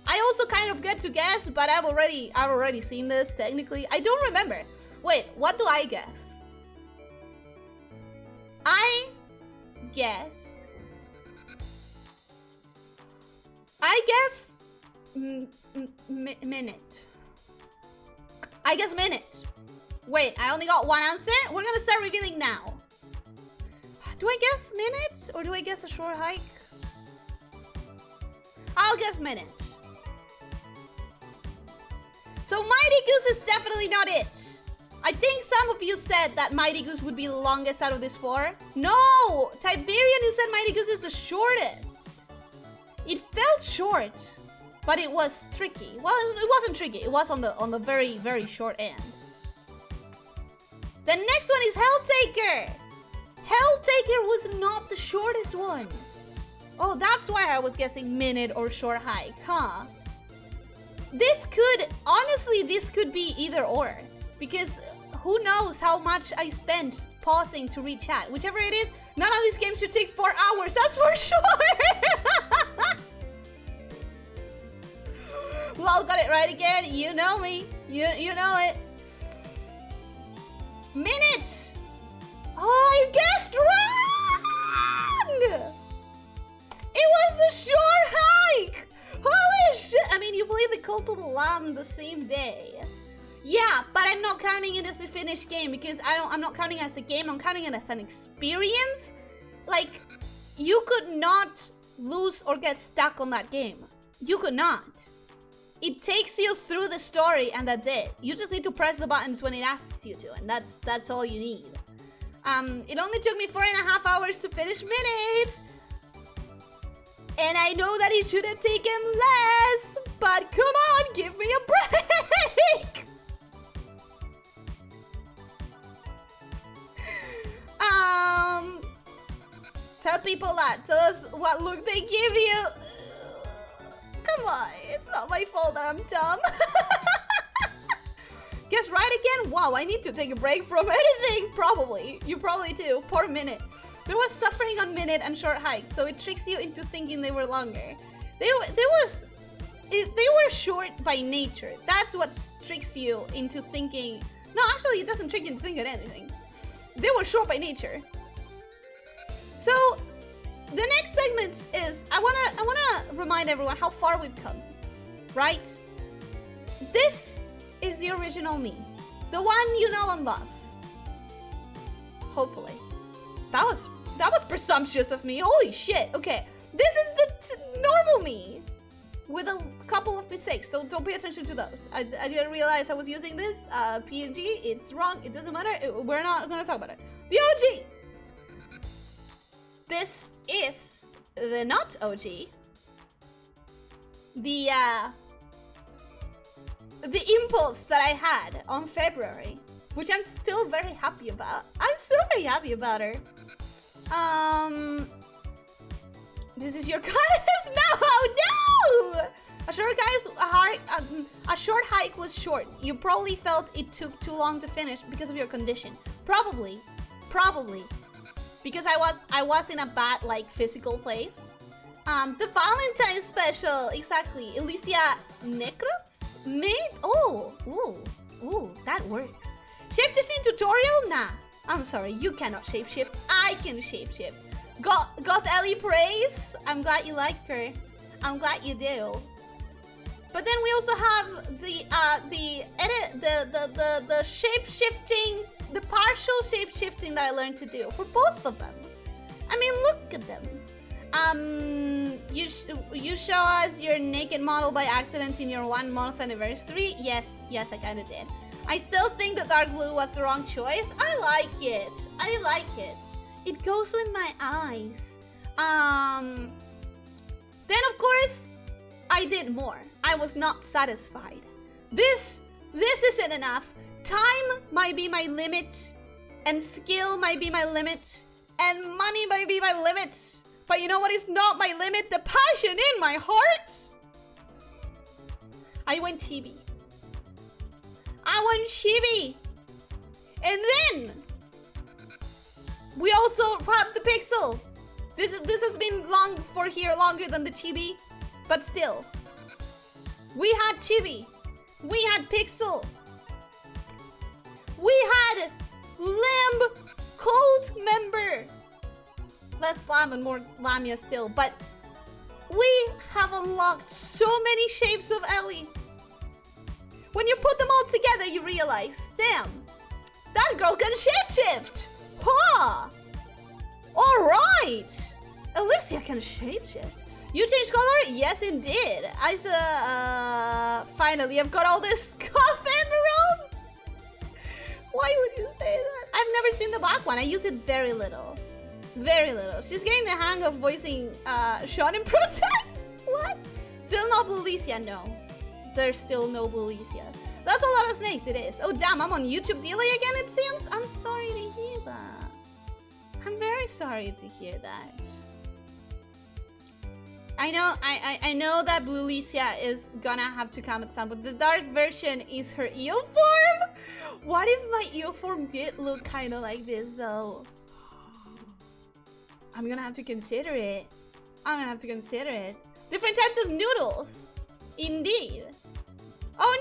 I also kind of get to guess, but I've already seen this technically. I don't remember. Wait, what do I guess? I guess Minute. I guess Minute. Wait, I only got one answer? We're gonna start revealing now. Do I guess Minute or do I guess A Short Hike? I'll guess Minute. So Mighty Goose is definitely not it. I think some of you said that Mighty Goose would be the longest out of these 4. No! Tiberian, you said Mighty Goose is the shortest. It felt short, but it was tricky. Well, it wasn't tricky. It was on the very, very short end. The next one is Helltaker. Helltaker was not the shortest one. Oh, that's why I was guessing Minute or Short Hike, huh? this could, honestly, this could be either or. Because who knows how much I spent pausing to read chat. Whichever it is, none of these games should take 4 hours, that's for sure! Well, got it right again, you know me. You know it. Minutes! Oh, I guessed wrong! It was the short hike! Holy shit! I mean, you played the Cult of the Lamb the same day. Yeah, but I'm not counting it as a finished game because I'm not counting it as a game, I'm counting it as an experience. Like, you could not lose or get stuck on that game. You could not. It takes you through the story and that's it. You just need to press the buttons when it asks you to, and that's all you need. It only took me 4.5 hours to finish Minutes. And I know that it should have taken less, but come on, give me a break! Tell people that. Tell us what look they give you. Come on, it's not my fault that I'm dumb. Guess right again? Wow, I need to take a break from editing. Probably. You probably do. Poor Minute. There was suffering on Minute and short hike, so it tricks you into thinking they were longer. They were short by nature. That's what tricks you into thinking. No, actually, it doesn't trick you into thinking anything. They were short by nature. So the next segment is I wanna remind everyone how far we've come, right? This is the original me, the one you know and love. Hopefully, that was presumptuous of me. Holy shit. Okay, this is the normal me with a couple of mistakes. So don't pay attention to those. I didn't realize I was using this PNG. It's wrong. It doesn't matter. We're not gonna talk about it. The OG. This is the not OG. The impulse that I had on February, which I'm still very happy about. I'm still very happy about her. This is your goddess. No, no. A short hike was short. You probably felt it took too long to finish because of your condition. Probably. Because I was in a bad physical place. The Valentine's special, exactly. Elyssia Necros made. Ooh, that works. Shapeshifting tutorial? Nah. I'm sorry, you cannot shapeshift. I can shapeshift. Got Ellie praise. I'm glad you like her. I'm glad you do. But then we also have the shapeshifting, the partial shapeshifting that I learned to do for both of them. I mean, look at them. You show us your naked model by accident in your 1 month anniversary. Yes, I kind of did. I still think the dark blue was the wrong choice. I like it. It goes with my eyes. Then of course, I did more. I was not satisfied. This isn't enough. Time might be my limit, and skill might be my limit, and money might be my limit. But you know what is not my limit? The passion in my heart. I went chibi. And then we also have the pixel. This has been longer than the chibi, but still. We had chibi. We had pixel. We had limb cult member. Less lamb and more lamia still, but we have unlocked so many shapes of Ellie. When you put them all together, you realize, damn, that girl can shapeshift. Huh. All right. Elyssia can shapeshift. You changed color? Yes, indeed. I saw, finally, I've got all this scuff emeralds. Why would you say that? I've never seen the black one. I use it very little. Very little. She's getting the hang of voicing Sean in Protect. What? Still no blue Elyssia? No. There's still no blue Elyssia. That's a lot of snakes, it is. Oh damn, I'm on YouTube delay again, it seems. I'm sorry to hear that. I'm very sorry to hear that. I know that Blue Elyssia is gonna have to come at some point. The dark version is her eel form. What if my eel form did look kind of like this though? I'm gonna have to consider it. I'm gonna have to consider it. Different types of noodles. Indeed. Oh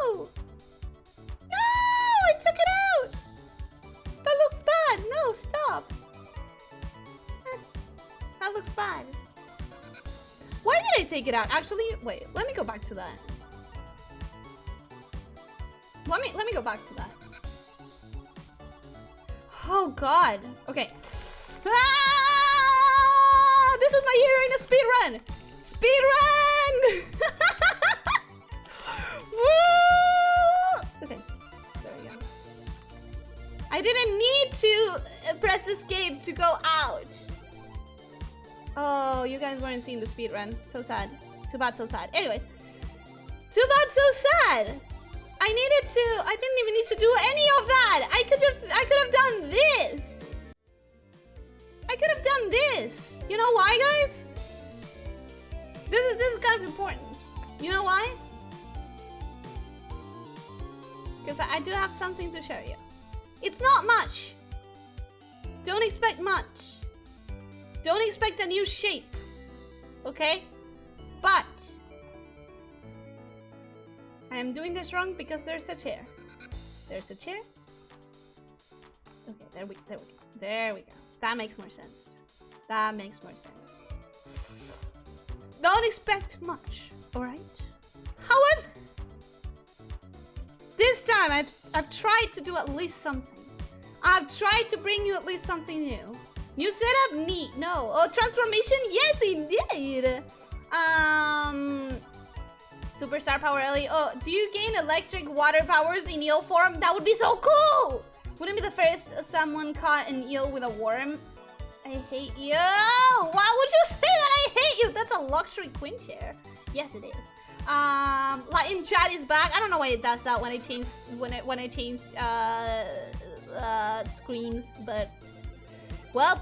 no! No! I took it out! That looks bad! No, stop! That looks bad. Why did I take it out? Actually, wait, let me go back to that. Let me go back to that. Oh god. Okay. Ah! This is my year in a speed run! Speed run! Woo! Okay, there we go. I didn't need to press escape to go out. Oh, you guys weren't seeing the speed run. So sad. Too bad, so sad. Anyways, too bad, so sad. I didn't even need to do any of that. I could have done this. I could have done this. You know why, guys? This is kind of important. You know why? Because I do have something to show you. It's not much. Don't expect much. Don't expect a new shape. Okay? But I am doing this wrong because there's a chair. There's a chair. Okay, there we go. There we go. That makes more sense. That makes more sense. Don't expect much, alright? However, this time I've tried to do at least something. I've tried to bring you at least something new. New setup? Neat. No. Oh, transformation? Yes, indeed. Superstar power Ellie. Oh, do you gain electric water powers in eel form? That would be so cool! Wouldn't be the first someone caught an eel with a worm. I hate you. Why would you say that I hate you? That's a luxury queen chair. Yes, it is. Like in chat is back. I don't know why it does that when I change screens, but well,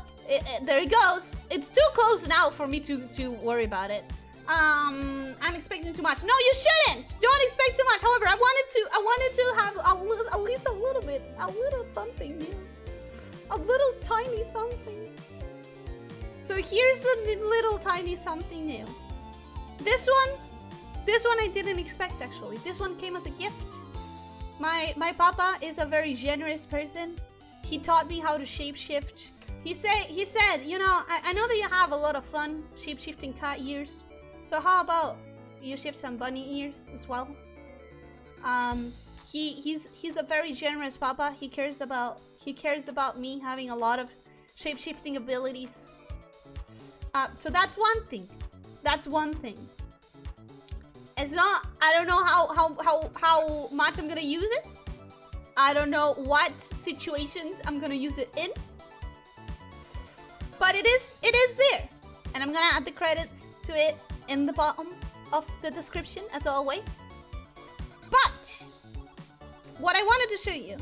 there it goes. It's too close now for me to worry about it. I'm expecting too much. No, you shouldn't. Don't expect too much. However, I wanted to have at least a little bit, a little something new, a little tiny something. So here's the little tiny something new. This one I didn't expect actually. This one came as a gift. My papa is a very generous person. He taught me how to shapeshift. He said, you know, I know that you have a lot of fun shape-shifting cat ears. So how about you shift some bunny ears as well? He's a very generous papa. He cares about me having a lot of shape-shifting abilities. So that's one thing. That's one thing. It's not, I don't know how much I'm gonna use it. I don't know what situations I'm gonna use it in. But it is there. And I'm gonna add the credits to it in the bottom of the description as always. But what I wanted to show you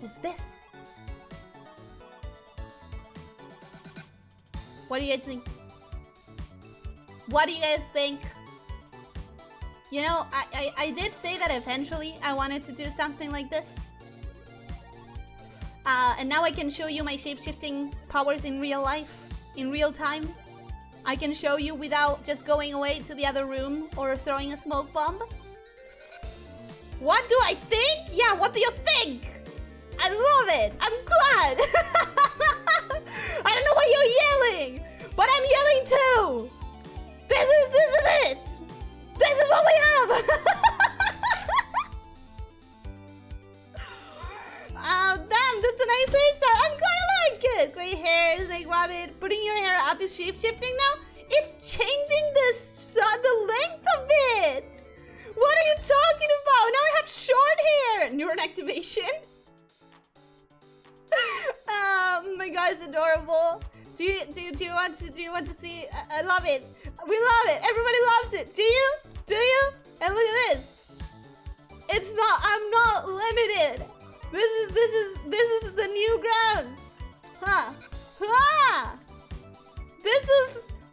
is this. What do you guys think? What do you guys think? You know, I did say that eventually I wanted to do something like this. And now I can show you my shape-shifting powers in real life, in real time. I can show you without just going away to the other room or throwing a smoke bomb. What do I think? Yeah, what do you think? I love it. I'm glad. I don't know why you're yelling, but I'm yelling too. This is it. This is what we have. Oh, damn, that's a nice hairstyle. I'm glad I like it. Gray hair, snake rabbit. Putting your hair up is shape-shifting now? It's changing the length of it. What are you talking about? Now I have short hair. Neuron activation. Oh my god, it's adorable. Do you want to see? I love it. We love it. Everybody loves it. Do you? Do you? And look at this. It's not. I'm not limited. This is the new grounds. Huh? Huh? This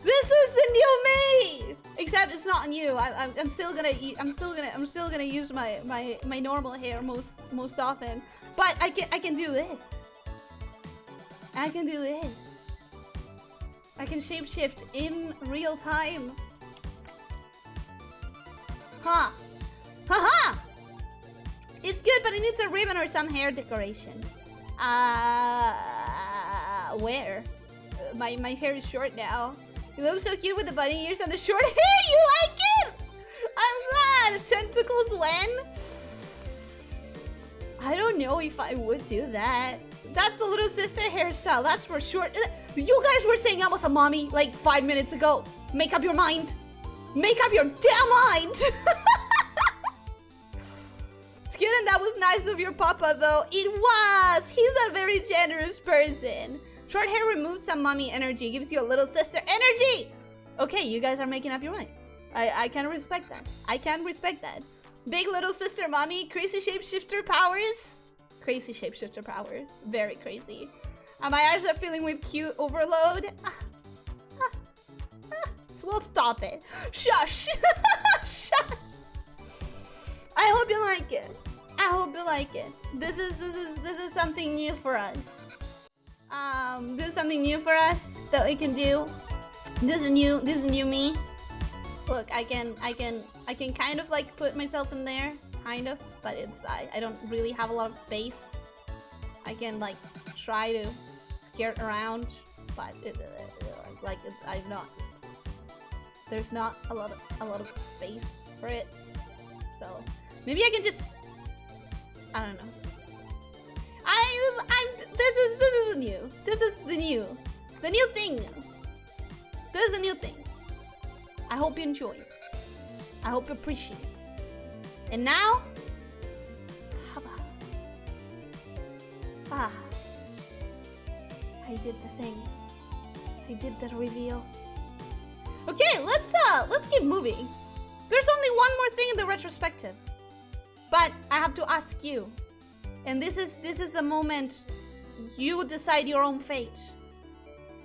This is the new me! Except it's not new. I'm still gonna use my normal hair most often. But I can do this. I can do this. I can shapeshift in real time. Huh. Haha! It's good, but it needs a ribbon or some hair decoration. Where? My hair is short now. You look so cute with the bunny ears and the short hair. You like it? I'm glad. Tentacles when? I don't know if I would do that. That's a little sister hairstyle. That's for sure. You guys were saying I was a mommy like 5 minutes ago. Make up your mind. Make up your damn mind. It's cute and that was nice of your papa though. It was. He's a very generous person. Short hair removes some mommy energy. Gives you a little sister energy. Okay, you guys are making up your minds. I can respect that. I can respect that. Big little sister mommy. Crazy shapeshifter powers. Crazy shapeshifter powers. Very crazy. My eyes are filling with cute overload. Well, stop it. Shush. Shush. I hope you like it. I hope you like it. This is something new for us. This is something new for us that we can do. This is new me. Look, I can kind of like put myself in there, kind of, but it's I don't really have a lot of space. I can like try to skirt around, but I'm not. There's not a lot of space for it, so maybe I can just, I don't know. This is new. This is the new thing. This is a new thing. I hope you enjoy it. I hope you appreciate it. And now, I did the thing. I did the reveal. Okay, let's keep moving. There's only one more thing in the retrospective, but I have to ask you, and this is the moment you decide your own fate.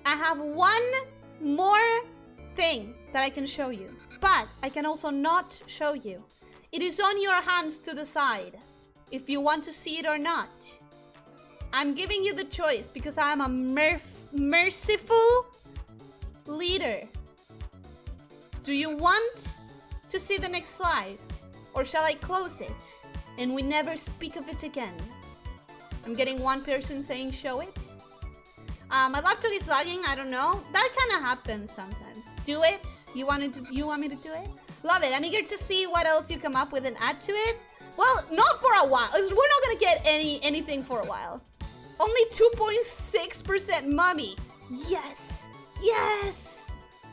I have one more thing that I can show you, but I can also not show you. It is on your hands to decide if you want to see it or not. I'm giving you the choice because I am a merciful leader. Do you want to see the next slide? Or shall I close it and we never speak of it again? I'm getting one person saying show it. My laptop is lagging, I don't know. That kind of happens sometimes. Do it. You want me to do it? Love it. I'm eager to see what else you come up with and add to it. Well, not for a while. We're not gonna get anything for a while. Only 2.6% mommy. Yes. Yes.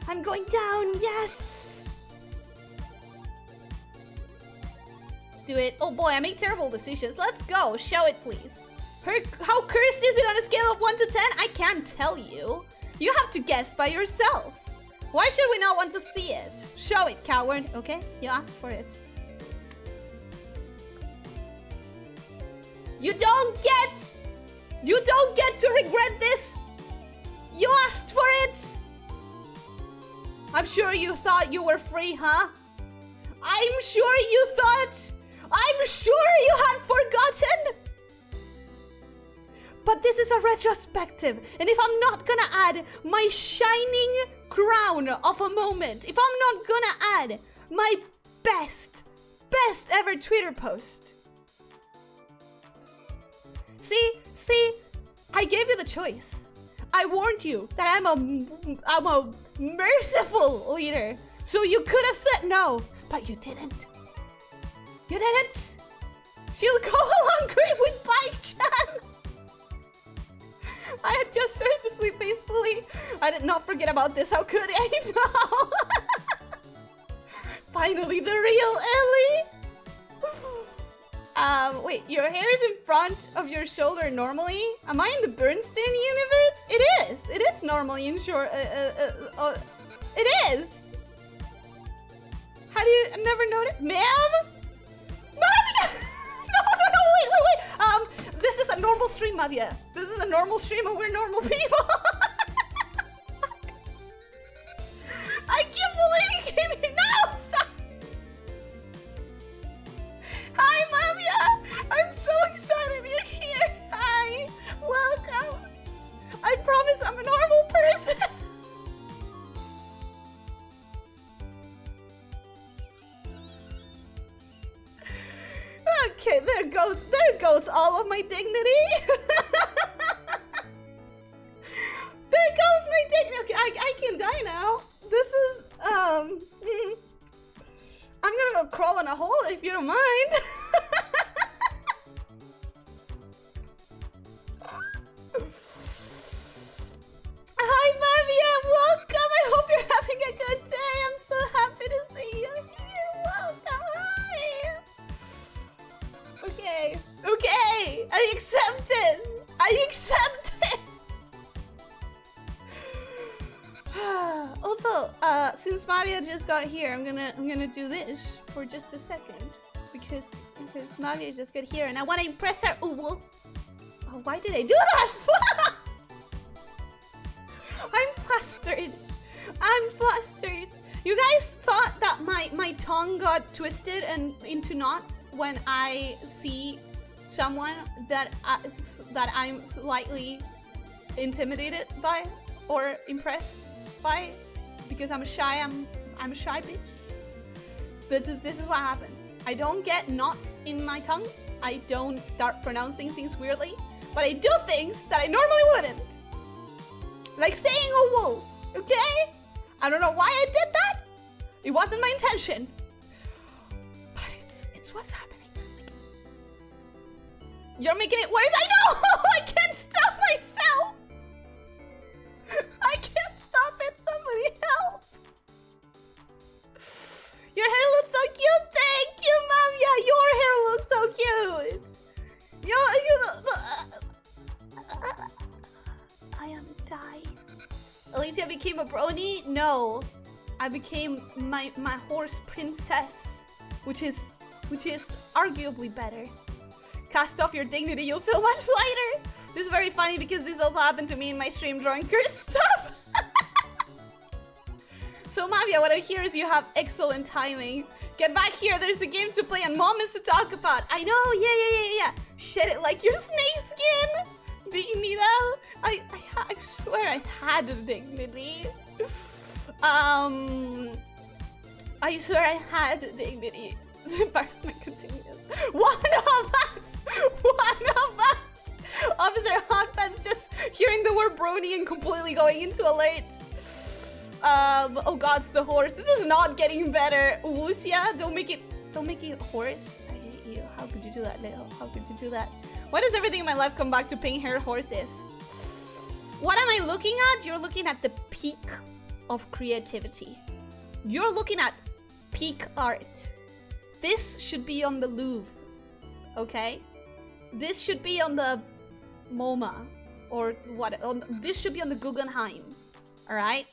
I'm going down. Yes. Do it. Oh boy, I make terrible decisions. Let's go. Show it, please. How cursed is it on a scale of 1 to 10? I can't tell you. You have to guess by yourself. Why should we not want to see it? Show it, coward. Okay, you asked for it. You don't get to regret this. You asked for it. I'm sure you thought you were free, huh? I'm sure you had forgotten. But this is a retrospective, and if I'm not gonna add my shining crown of a moment, if I'm not gonna add my best ever Twitter post. See, I gave you the choice. I warned you that I'm a merciful leader, so you could have said no, but you didn't. You didn't. She'll go along great with Bike-chan. I had just started to sleep peacefully. I did not forget about this. How could I? No. Finally, the real Ellie. Wait, your hair is in front of your shoulder normally? Am I in the Bernstein universe? It is. It is normally in short. It is. How do you never notice, ma'am? Ma'am! No, wait. This is a normal stream, Mavia. This is a normal stream and we're normal people. all of my dignity. There goes my dignity. Okay, I can die now. This is, I'm gonna go crawl in a hole if you don't mind. Hi, Mavia, welcome. I hope you're having a good day. I'm so happy to see you here. Welcome, hi. Okay, okay, I accept it. I accept it. Also, since Mavia just got here, I'm gonna do this for just a second because Mavia just got here and I want to impress her. Oh, why did I do that? I'm flustered. I'm flustered. You guys thought that my tongue got twisted and into knots when I see someone that I'm slightly intimidated by or impressed by because I'm a shy bitch. This is what happens. I don't get knots in my tongue. I don't start pronouncing things weirdly, but I do things that I normally wouldn't. Like saying a wolf, okay? I don't know why I did that. It wasn't my intention. But it's what's happening. You're making it worse. I know! I can't stop myself. I can't stop it. Somebody help. Your hair looks so cute. Thank you, Mom. Yeah, your hair looks so cute. I am dying. Elyssia became a brony? No. I became my horse princess, which is arguably better. Cast off your dignity, you'll feel much lighter. This is very funny because this also happened to me in my stream drawing cursed stuff. So Mavia, what I hear is you have excellent timing. Get back here, there's a game to play and moments to talk about. I know, yeah. Shed it like your snake skin. Dignity. I swear I had dignity. I swear I had dignity. The embarrassment continues. One of us! Officer Hotpants just hearing the word brony and completely going into alert. Oh god, it's the horse. This is not getting better. Elyssia, don't make it horse. I hate you. How could you do that, Leo? How could you do that? Why does everything in my life come back to pink hair horses? What am I looking at? You're looking at the peak of creativity. You're looking at peak art. This should be on the Louvre, okay? This should be on the MoMA, or what? This should be on the Guggenheim, all right?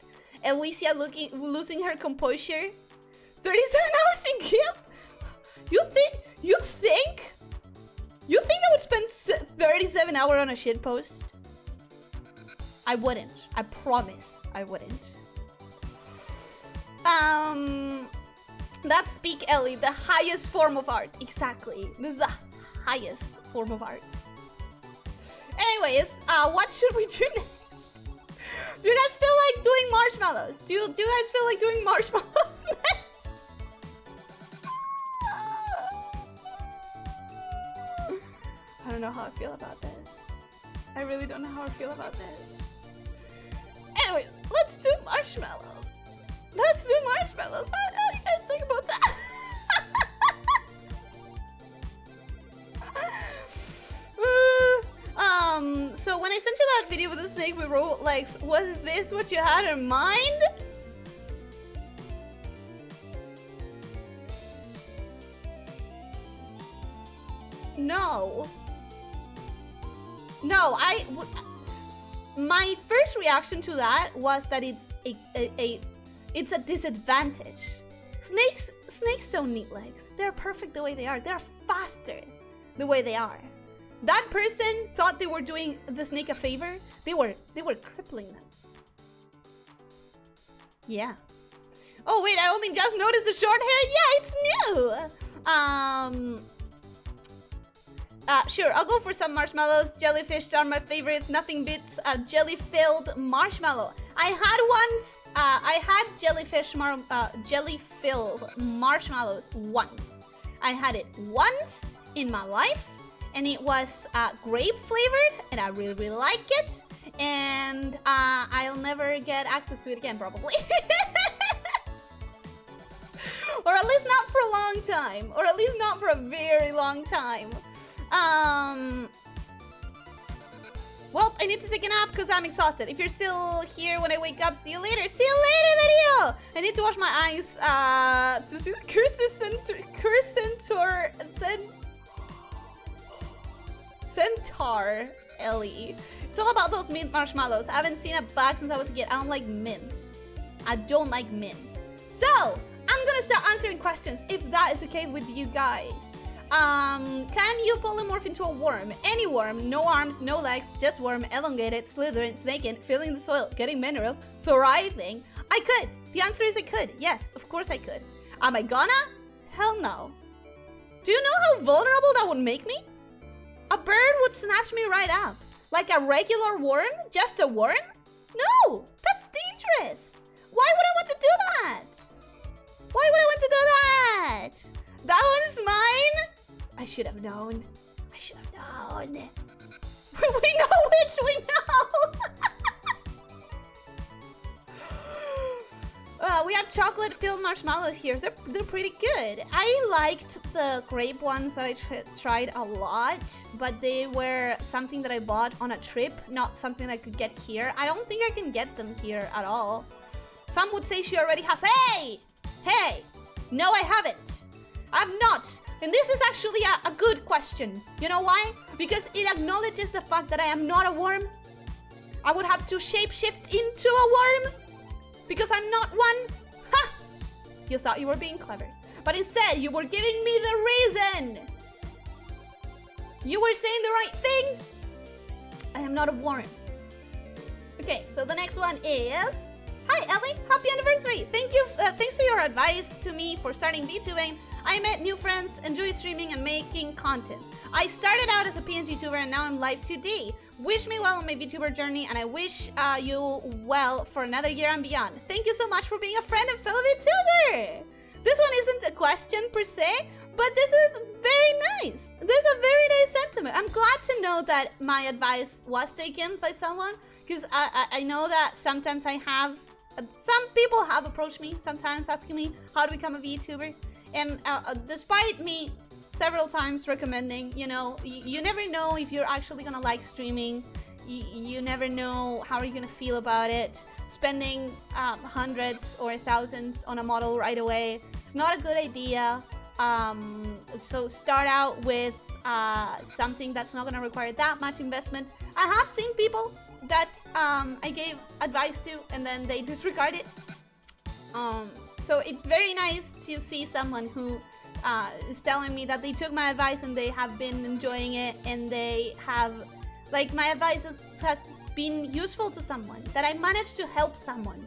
Elyssia losing her composure. 37 hours in gift? You think I would spend 37 hours on a shitpost? I wouldn't. I promise I wouldn't. That's Speak Ellie, the highest form of art. Exactly. This is the highest form of art. Anyways, what should we do next? Do you guys feel like doing marshmallows? Do you guys feel like doing marshmallows next? I don't know how I feel about this. I really don't know how I feel about this. Anyways, let's do marshmallows. Let's do marshmallows. How do you guys think about that? So when I sent you that video with the snake with robot legs, was this what you had in mind? No. No, my first reaction to that was that it's a disadvantage. Snakes don't need legs. They're perfect the way they are. They're faster the way they are. That person thought they were doing the snake a favor. They were crippling them. Yeah. Oh wait, I only just noticed the short hair. Yeah, it's new. Sure, I'll go for some marshmallows. Jellyfish are my favorites. Nothing beats a jelly-filled marshmallow. I had jelly-filled marshmallows once. I had it once in my life, and it was grape flavored, and I really, really like it. And I'll never get access to it again, probably. Or at least not for a long time. Or at least not for a very long time. Well, I need to take a nap because I'm exhausted. If you're still here when I wake up, see you later. See you later, video! I need to wash my eyes to see the Centaur Ellie. It's all about those mint marshmallows. I haven't seen a bag since I was a kid. I don't like mint. I don't like mint. So, I'm gonna start answering questions if that is okay with you guys. Can you polymorph into a worm? Any worm, no arms, no legs, just worm, elongated, slithering, snaking, filling the soil, getting minerals, thriving. I could. The answer is I could. Yes, of course I could. Am I gonna? Hell no. Do you know how vulnerable that would make me? A bird would snatch me right up. Like a regular worm? Just a worm? No, that's dangerous. Why would I want to do that? Why would I want to do that? That one's mine? I should have known. I should have known. We know which we know. We have chocolate-filled marshmallows here. They're pretty good. I liked the grape ones that I tried a lot, but they were something that I bought on a trip, not something I could get here. I don't think I can get them here at all. Some would say she already has. Hey! Hey! No, I haven't. I've not. And this is actually a good question. You know why? Because it acknowledges the fact that I am not a worm. I would have to shapeshift into a worm because I'm not one. Ha! You thought you were being clever. But instead, you were giving me the reason. You were saying the right thing. I am not a worm. Okay, so the next one is... Hi, Ellie. Happy anniversary. Thank you. Thanks to your advice to me for starting VTubing, I met new friends, enjoy streaming and making content. I started out as a PNG tuber and now I'm live 2D. Wish me well on my VTuber journey and I wish you well for another year and beyond. Thank you so much for being a friend and fellow VTuber. This one isn't a question per se, but this is very nice. This is a very nice sentiment. I'm glad to know that my advice was taken by someone because I know that sometimes I have... Some people have approached me sometimes asking me how to become a VTuber. And despite me several times recommending, you know, you never know if you're actually gonna like streaming. You never know how you're gonna feel about it. Spending hundreds or thousands on a model right away, it's not a good idea. So start out with something that's not gonna require that much investment. I have seen people that I gave advice to and then they disregard it. So it's very nice to see someone who is telling me that they took my advice and they have been enjoying it and they have, like, my advice has been useful to someone, that I managed to help someone.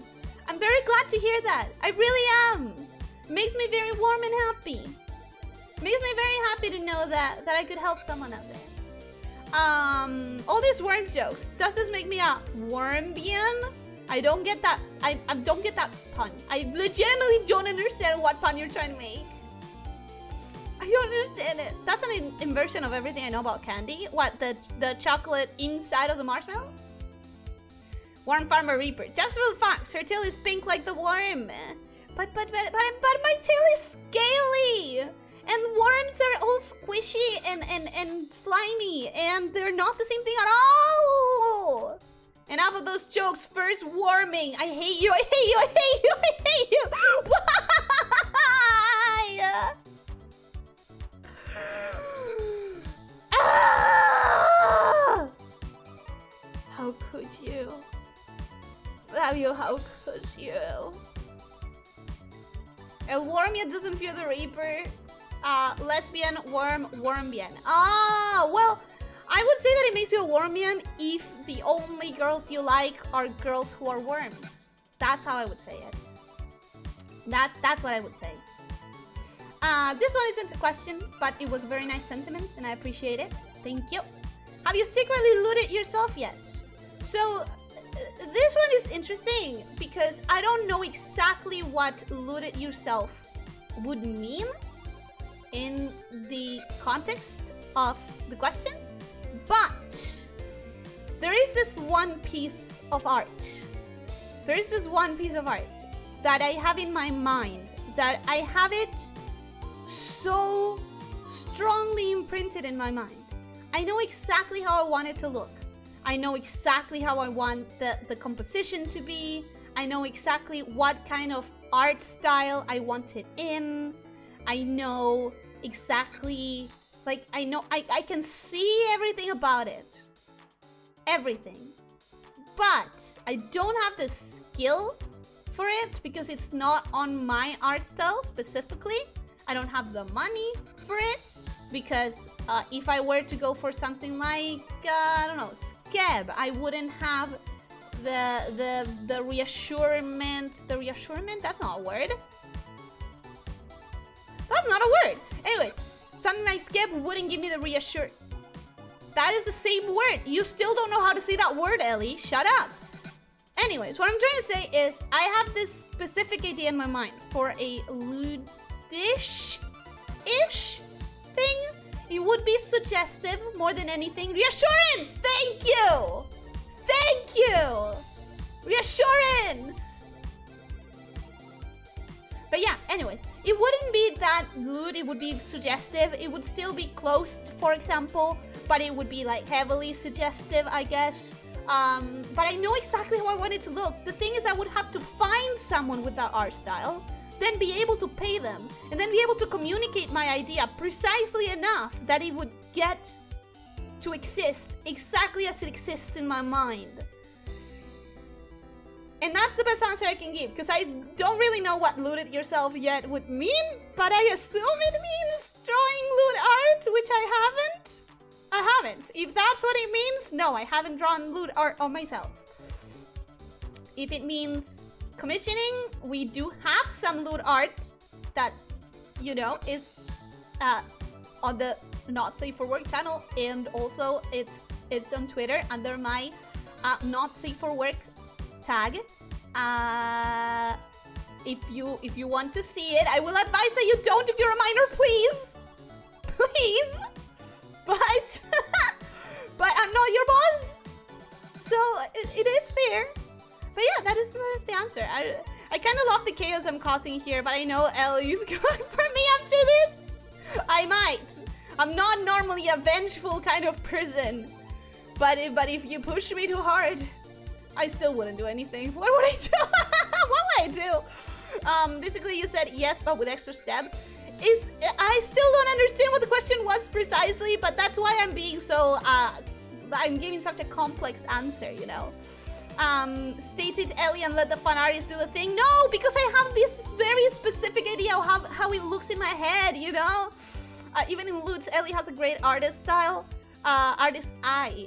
I'm very glad to hear that. I really am. It makes me very warm and happy. It makes me very happy to know that I could help someone out there. All these worm jokes. Does this make me a wormbian? I don't get that. I don't get that pun. I legitimately don't understand what pun you're trying to make. I don't understand it. That's an inversion of everything I know about candy. What, the chocolate inside of the marshmallow? Worm Farmer Reaper. Just real facts. Her tail is pink like the worm. But my tail is scaly. And worms are all squishy and slimy. And they're not the same thing at all. Enough of those jokes. First warming. I hate you. I hate you. I hate you. I hate you. Why? Ah! How could you? Fabio, how could you? El Wormia doesn't fear the Reaper. Lesbian, wormbian. Ah, well, I would say that it makes you a wormbian if the only girls you like are girls who are worms. That's how I would say it. That's what I would say. This one isn't a question, but it was a very nice sentiment, and I appreciate it. Thank you. Have you secretly looted yourself yet? So, this one is interesting, because I don't know exactly what looted yourself would mean in the context of the question, but there is this one piece of art. There is this one piece of art that I have in my mind, that I have it so strongly imprinted in my mind. I know exactly how I want it to look. I know exactly how I want the composition to be. I know exactly what kind of art style I want it in. I know exactly, like, I can see everything about it. Everything. But I don't have the skill for it because it's not on my art style specifically. I don't have the money for it because if I were to go for something like, I don't know, Skeb, I wouldn't have the reassurement. The reassurement? That's not a word. That's not a word. Anyway, something like Skeb wouldn't give me the reassure. That is the same word. You still don't know how to say that word, Ellie. Shut up. Anyways, what I'm trying to say is I have this specific idea in my mind for a ludish-ish thing. It would be suggestive more than anything. Reassurance! Thank you! Thank you! Reassurance! But yeah, anyways, it wouldn't be that good. It would be suggestive. It would still be clothed, for example, but it would be like heavily suggestive, I guess. But I know exactly how I want it to look. The thing is, I would have to find someone with that art style, then be able to pay them, and then be able to communicate my idea precisely enough that it would get to exist exactly as it exists in my mind. And that's the best answer I can give, because I don't really know what loot it yourself yet would mean, but I assume it means drawing loot art, which I haven't. If that's what it means, no, I haven't drawn loot art on myself. If it means commissioning, we do have some loot art that, you know, is on the Not Safe for Work channel, and also it's on Twitter under my Not Safe for Work tag. If you want to see it, I will advise that you don't if you're a minor, please. Please. But I'm not your boss, so it is there. But yeah, that is the answer. I kind of love the chaos I'm causing here, but I know Ellie's going for me after this. I might. I'm not normally a vengeful kind of person, but if you push me too hard, I still wouldn't do anything. What would I do? What would I do? Basically, you said yes, but with extra steps. I still don't understand what the question was precisely, but that's why I'm being so, I'm giving such a complex answer, you know. State it, Ellie, and let the fun artist do the thing. No, because I have this very specific idea of how it looks in my head, you know. Even in Loots, Ellie has a great artist style. Artist eye.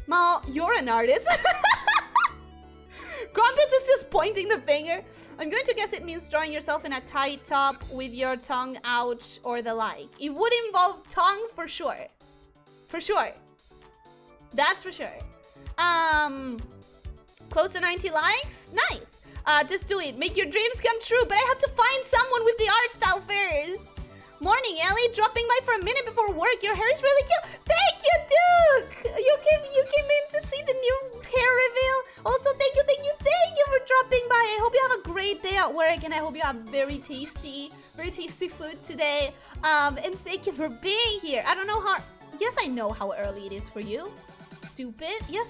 Mal, you're an artist. Crumpets is just pointing the finger. I'm going to guess it means drawing yourself in a tight top with your tongue out or the like. It would involve tongue for sure. For sure. That's for sure. Close to 90 likes? Nice. Just do it. Make your dreams come true. But I have to find someone with the art style first. Morning, Ellie. Dropping by for a minute before work. Your hair is really cute. Thank you, Duke. You came in to see the new hair reveal. Also, thank you for dropping by. I hope you have a great day at work, and I hope you have very tasty food today. And thank you for being here. I don't know how. Yes, I know how early it is for you. Stupid. Yes,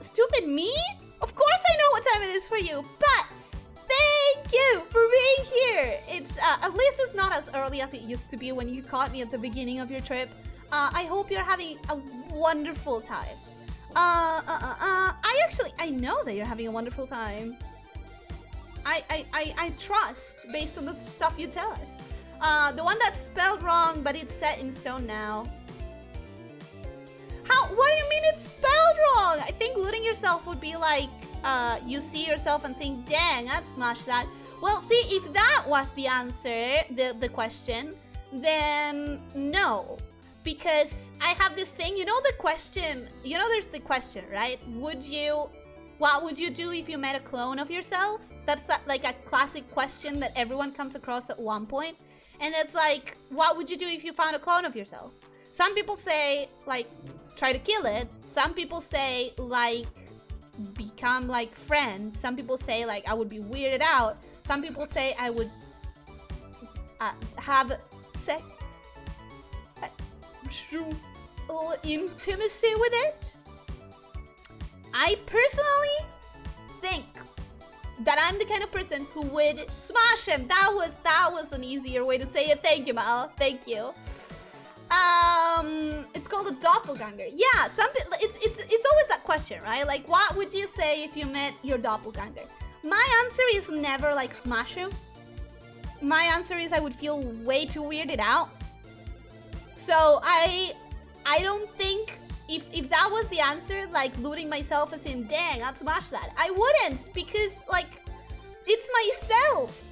Stupid me? Of course I know what time it is for you, but thank you for being here. It's at least it's not as early as it used to be when you caught me at the beginning of your trip. I hope you're having a wonderful time. I know that you're having a wonderful time. I trust based on the stuff you tell us. The one that's spelled wrong, but it's set in stone now. What do you mean it's spelled wrong? I think looting yourself would be like, you see yourself and think, dang, I'd smash that. Well, see, if that was the answer, the question, then no. Because I have this thing, you know the question, you know there's the question, right? What would you do if you met a clone of yourself? That's like a classic question that everyone comes across at one point. And it's like, what would you do if you found a clone of yourself? Some people say, like, try to kill it. Some people say, like, become, like, friends. Some people say, like, I would be weirded out. Some people say I would have sex, intimacy with it. I personally think that I'm the kind of person who would smash him. That was an easier way to say it. Thank you, Mal. Thank you. It's called a doppelganger. Yeah, it's always that question, right? Like, what would you say if you met your doppelganger? My answer is never like smash him. My answer is I would feel way too weirded out. So I don't think if that was the answer, like looting myself as in, dang, I'd smash that. I wouldn't, because like, it's myself.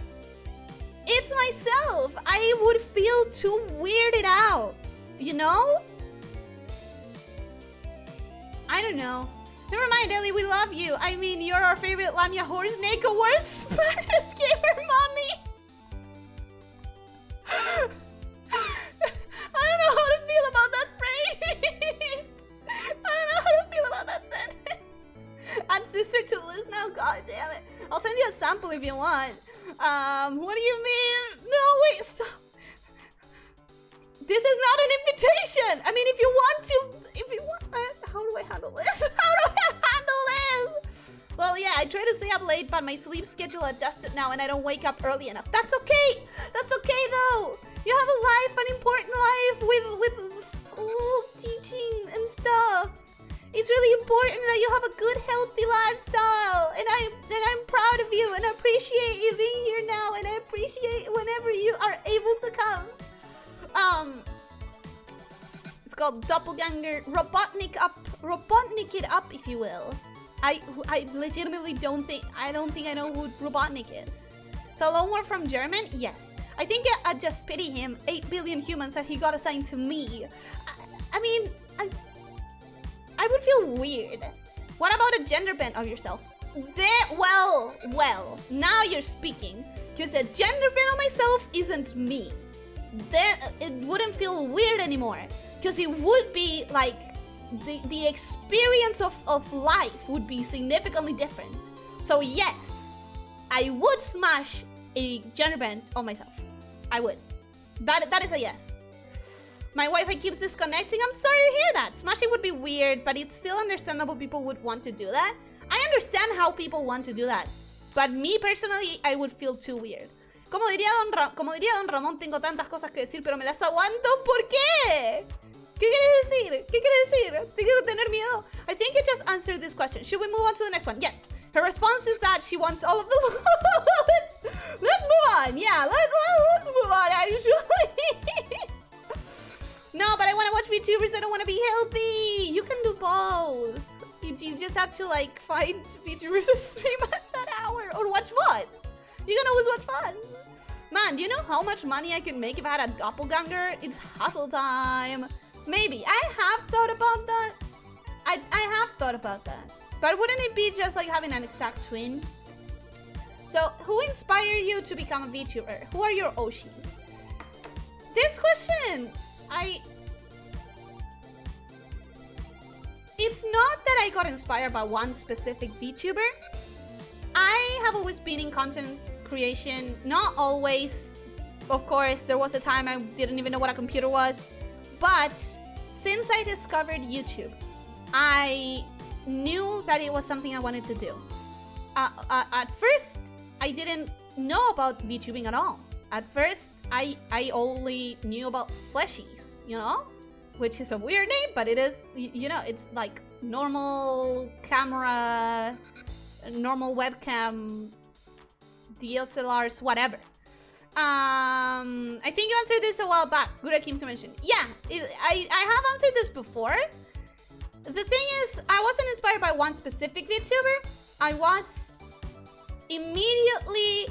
It's myself. I would feel too weirded out, you know? I don't know. Never mind, Ellie, we love you. I mean, you're our favorite lamia horse snake award smartest gamer mommy. I don't know how to feel about that phrase. I don't know how to feel about that sentence. I'm sister to Liz now, god damn it. I'll send you a sample if you want. What do you mean? No, wait, stop. This is not an invitation. I mean, if you want, how do I handle this? How do I handle this? Well, yeah, I try to stay up late, but my sleep schedule adjusted now and I don't wake up early enough. That's okay. That's okay, though. You have a life, an important life with school, teaching, and stuff. It's really important that you have a good, healthy lifestyle. And I'm proud of you and I appreciate you being here now. And I appreciate whenever you are able to come. It's called doppelganger, Robotnik it up, if you will. I legitimately don't think I know who Robotnik is. So Lone Wolf from German? Yes. I think I just pity him. 8 billion humans that he got assigned to me. I mean, I would feel weird. What about a gender bend of yourself? Well, now you're speaking. Because a gender bend of myself isn't me. Then it wouldn't feel weird anymore. Because it would be like, the experience of life would be significantly different. So yes, I would smash a gender bend on myself. I would. That is a yes. My Wi-Fi keeps disconnecting. I'm sorry to hear that. Smashing would be weird, but it's still understandable people would want to do that. I understand how people want to do that. But me personally, I would feel too weird. Como diría Don Ramón, tengo tantas cosas que decir, pero me las aguanto. ¿Por qué? ¿Qué quieres decir? ¿Qué quieres decir? Tengo que tener miedo. I think you just answered this question. Should we move on to the next one? Yes. Her response is that she wants all of the... let's move on. Yeah, let's move on, actually. No, but I want to watch VTubers that don't want to be healthy. You can do both. You just have to, like, find VTubers to stream at that hour. Or watch VODs. You can always watch VODs. Man, do you know how much money I could make if I had a doppelganger? It's hustle time. Maybe. I have thought about that. I have thought about that. But wouldn't it be just like having an exact twin? So, who inspired you to become a VTuber? Who are your Oshis? This question, it's not that I got inspired by one specific VTuber. I have always been in content creation. Not always. Of course, there was a time I didn't even know what a computer was. But since I discovered YouTube, I knew that it was something I wanted to do. At first, I didn't know about VTubing at all. At first, I only knew about fleshies, you know? Which is a weird name, but it is, you know, it's like normal camera, normal webcam, DSLRs, whatever. I think you answered this a while back. Good Akim to mention. Yeah, I have answered this before. The thing is, I wasn't inspired by one specific VTuber. I was immediately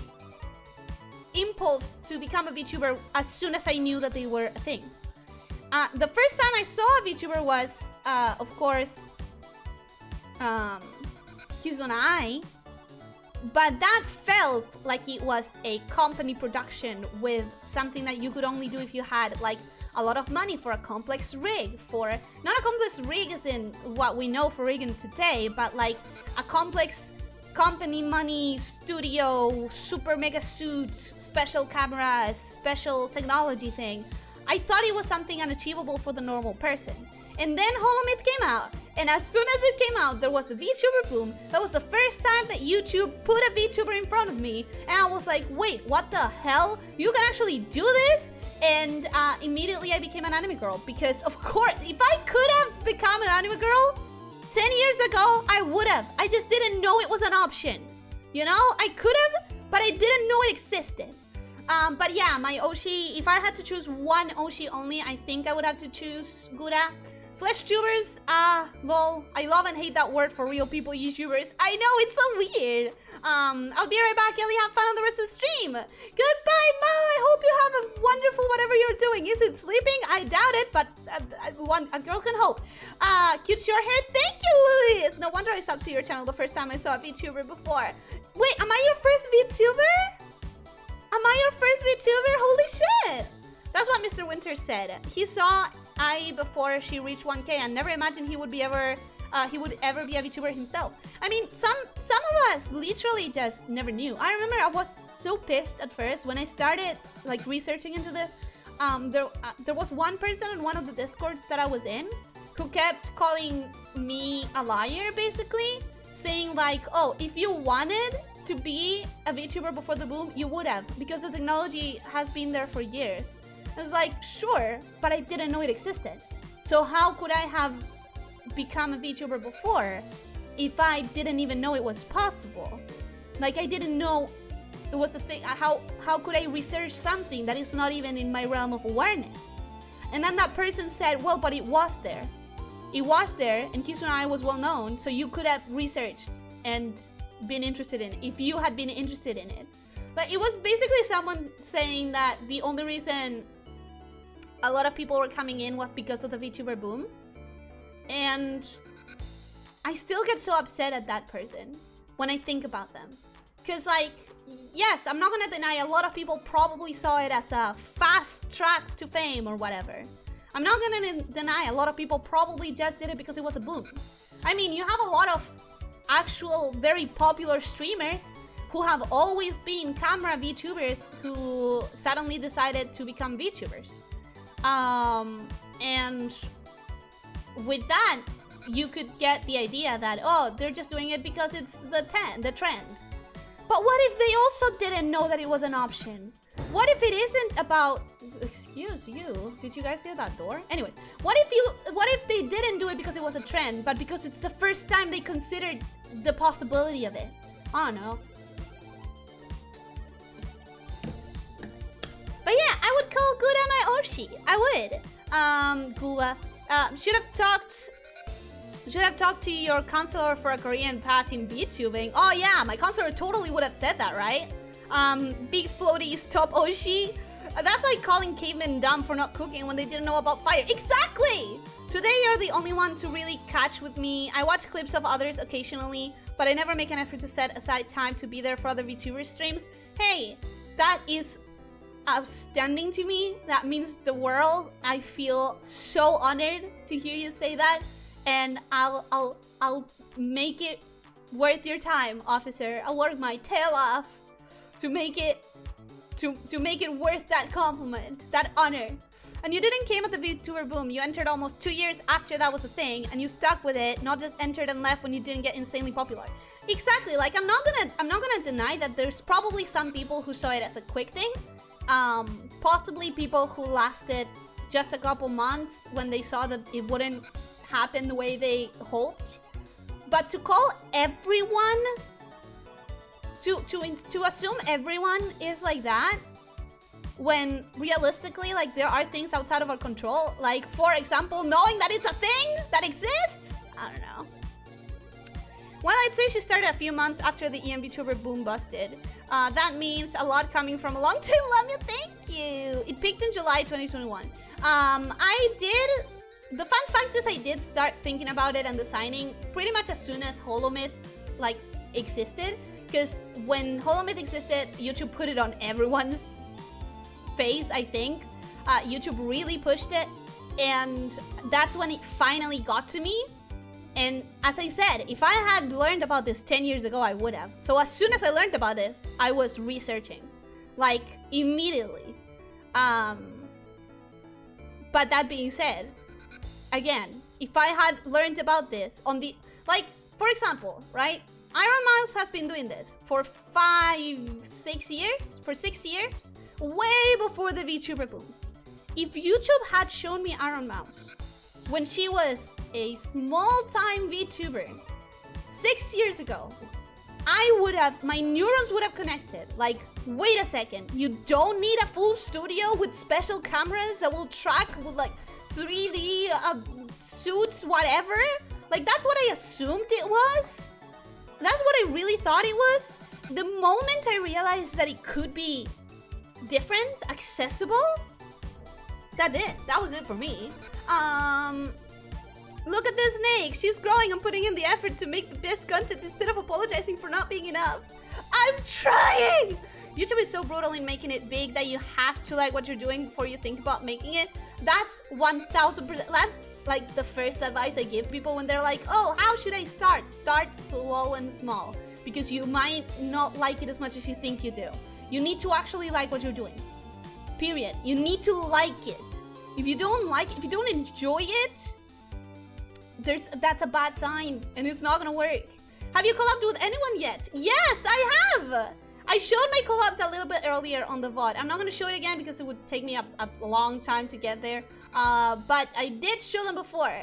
impulsed to become a VTuber as soon as I knew that they were a thing. The first time I saw a VTuber was, of course, Kizunai. But that felt like it was a company production with something that you could only do if you had like a lot of money for a complex rig, for not a complex rig as in what we know for rigging today, but like a complex company money studio super mega suit special camera special technology thing. I thought it was something unachievable for the normal person. And then Holomith came out, and as soon as it came out, there was the VTuber boom. That was the first time that YouTube put a VTuber in front of me, and I was like, wait, what the hell? You can actually do this? And immediately I became an anime girl, because of course, if I could have become an anime girl 10 years ago, I would have. I just didn't know it was an option. You know, I could have, but I didn't know it existed. But yeah, my Oshi, if I had to choose one Oshi only, I think I would have to choose Gura. Flesh tubers, well, I love and hate that word for real people YouTubers. I know, it's so weird. I'll be right back, Ellie. Have fun on the rest of the stream. Goodbye, Mo. I hope you have a wonderful whatever you're doing. Is it sleeping? I doubt it, but a girl can hope. Cute short hair. Thank you, Luis. No wonder I subbed to your channel the first time I saw a VTuber before. Wait, am I your first VTuber? Am I your first VTuber? Holy shit. That's what Mr. Winter said. He saw I before she reached 1K and never imagined he would ever be a VTuber himself. I mean, some of us literally just never knew. I remember I was so pissed at first when I started like researching into this. There was one person in one of the Discords that I was in who kept calling me a liar, basically saying like, oh, if you wanted to be a VTuber before the boom, you would have, because the technology has been there for years. I was like, sure, but I didn't know it existed. So how could I have become a VTuber before if I didn't even know it was possible? Like, I didn't know it was a thing. How could I research something that is not even in my realm of awareness? And then that person said, well, but it was there. It was there, and Kizuna was well known, so you could have researched and been interested in it if you had been interested in it. But it was basically someone saying that the only reason a lot of people were coming in was because of the VTuber boom. And I still get so upset at that person when I think about them. Because, like, yes, I'm not gonna deny a lot of people probably saw it as a fast track to fame or whatever. I'm not gonna deny a lot of people probably just did it because it was a boom. I mean, you have a lot of actual very popular streamers who have always been camera VTubers who suddenly decided to become VTubers. And with that, you could get the idea that, oh, they're just doing it because it's the trend. But what if they also didn't know that it was an option? What if it isn't about... Excuse you, did you guys hear that door? Anyways, what if they didn't do it because it was a trend, but because it's the first time they considered the possibility of it? I don't know. But yeah, I would call Gura my Oshi. I would. Gua. Should have talked to your counselor for a Korean path in VTubing. Oh yeah, my counselor totally would have said that, right? Big floaty is top Oshi. That's like calling cavemen dumb for not cooking when they didn't know about fire. Exactly! Today you're the only one to really catch with me. I watch clips of others occasionally, but I never make an effort to set aside time to be there for other VTuber streams. Hey, that is outstanding to me. That means the world. I feel so honored to hear you say that, and I'll make it worth your time, officer. I'll work my tail off to make it worth that compliment, that honor. And you didn't came at the VTuber boom. You entered almost 2 years after that was a thing, and you stuck with it, not just entered and left when you didn't get insanely popular. Exactly. Like, I'm not gonna deny that there's probably some people who saw it as a quick thing. Possibly people who lasted just a couple months when they saw that it wouldn't happen the way they hoped. But to call everyone, to assume everyone is like that, when realistically, like, there are things outside of our control. Like, for example, knowing that it's a thing that exists. I don't know. Well, I'd say she started a few months after the EMVtuber boom busted. That means a lot coming from a long tail lamia. Thank you. It peaked in July 2021. The fun fact is I did start thinking about it and designing pretty much as soon as Holomith, like, existed. Because when Holomith existed, YouTube put it on everyone's face, I think. YouTube really pushed it, and that's when it finally got to me. And as I said, if I had learned about this 10 years ago, I would have. So as soon as I learned about this, I was researching, like, immediately. But that being said, again, if I had learned about this on the, like, for example, right? Iron Mouse has been doing this for 6 years, way before the VTuber boom. If YouTube had shown me Iron Mouse when she was a small-time VTuber 6 years ago, my neurons would have connected. Like, wait a second, you don't need a full studio with special cameras that will track with like 3D suits, whatever. Like, that's what I assumed it was. That's what I really thought it was. The moment I realized that it could be different, accessible, that's it. That was it for me. Look at this snake. She's growing and putting in the effort to make the best content instead of apologizing for not being enough. I'm trying! YouTube is so brutal in making it big that you have to like what you're doing before you think about making it. That's 1000%. That's like the first advice I give people when they're like, oh, how should I start? Start slow and small, because you might not like it as much as you think you do. You need to actually like what you're doing. Period. You need to like it. If you don't like it, if you don't enjoy it, that's a bad sign and it's not gonna work. Have you collabed with anyone yet? Yes, I have! I showed my collabs a little bit earlier on the VOD. I'm not gonna show it again because it would take me a long time to get there. But I did show them before.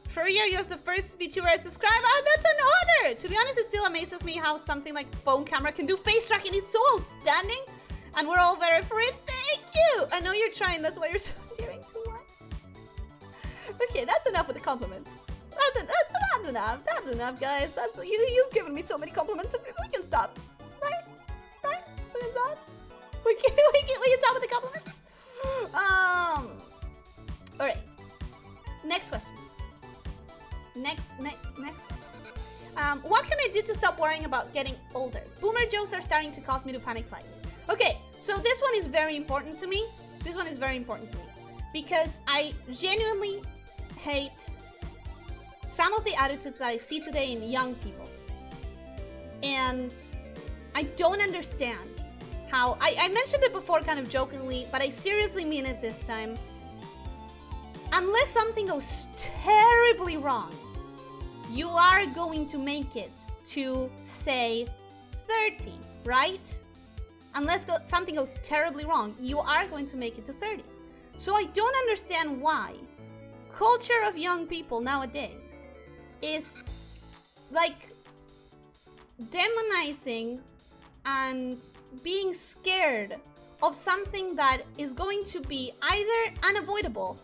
Furia, you're the first VTuber I subscribe. Oh, that's an honor! To be honest, it still amazes me how something like phone camera can do face tracking. It's so outstanding, and we're all very for it. Thank you! I know you're trying, that's why you're so endearing too much. Okay, that's enough with the compliments. That's enough. That's enough, guys. That's you've given me so many compliments. We can stop. Right? We can stop. We can stop with the compliments. Alright. Next question. Next. What can I do to stop worrying about getting older? Boomer jokes are starting to cause me to panic slightly. Okay, so this one is very important to me. Because I genuinely hate some of the attitudes that I see today in young people. And I don't understand how... I mentioned it before kind of jokingly, but I seriously mean it this time. Unless something goes terribly wrong, you are going to make it to, say, 30, right? Unless something goes terribly wrong, you are going to make it to 30. So I don't understand why culture of young people nowadays is like demonizing and being scared of something that is going to be either unavoidable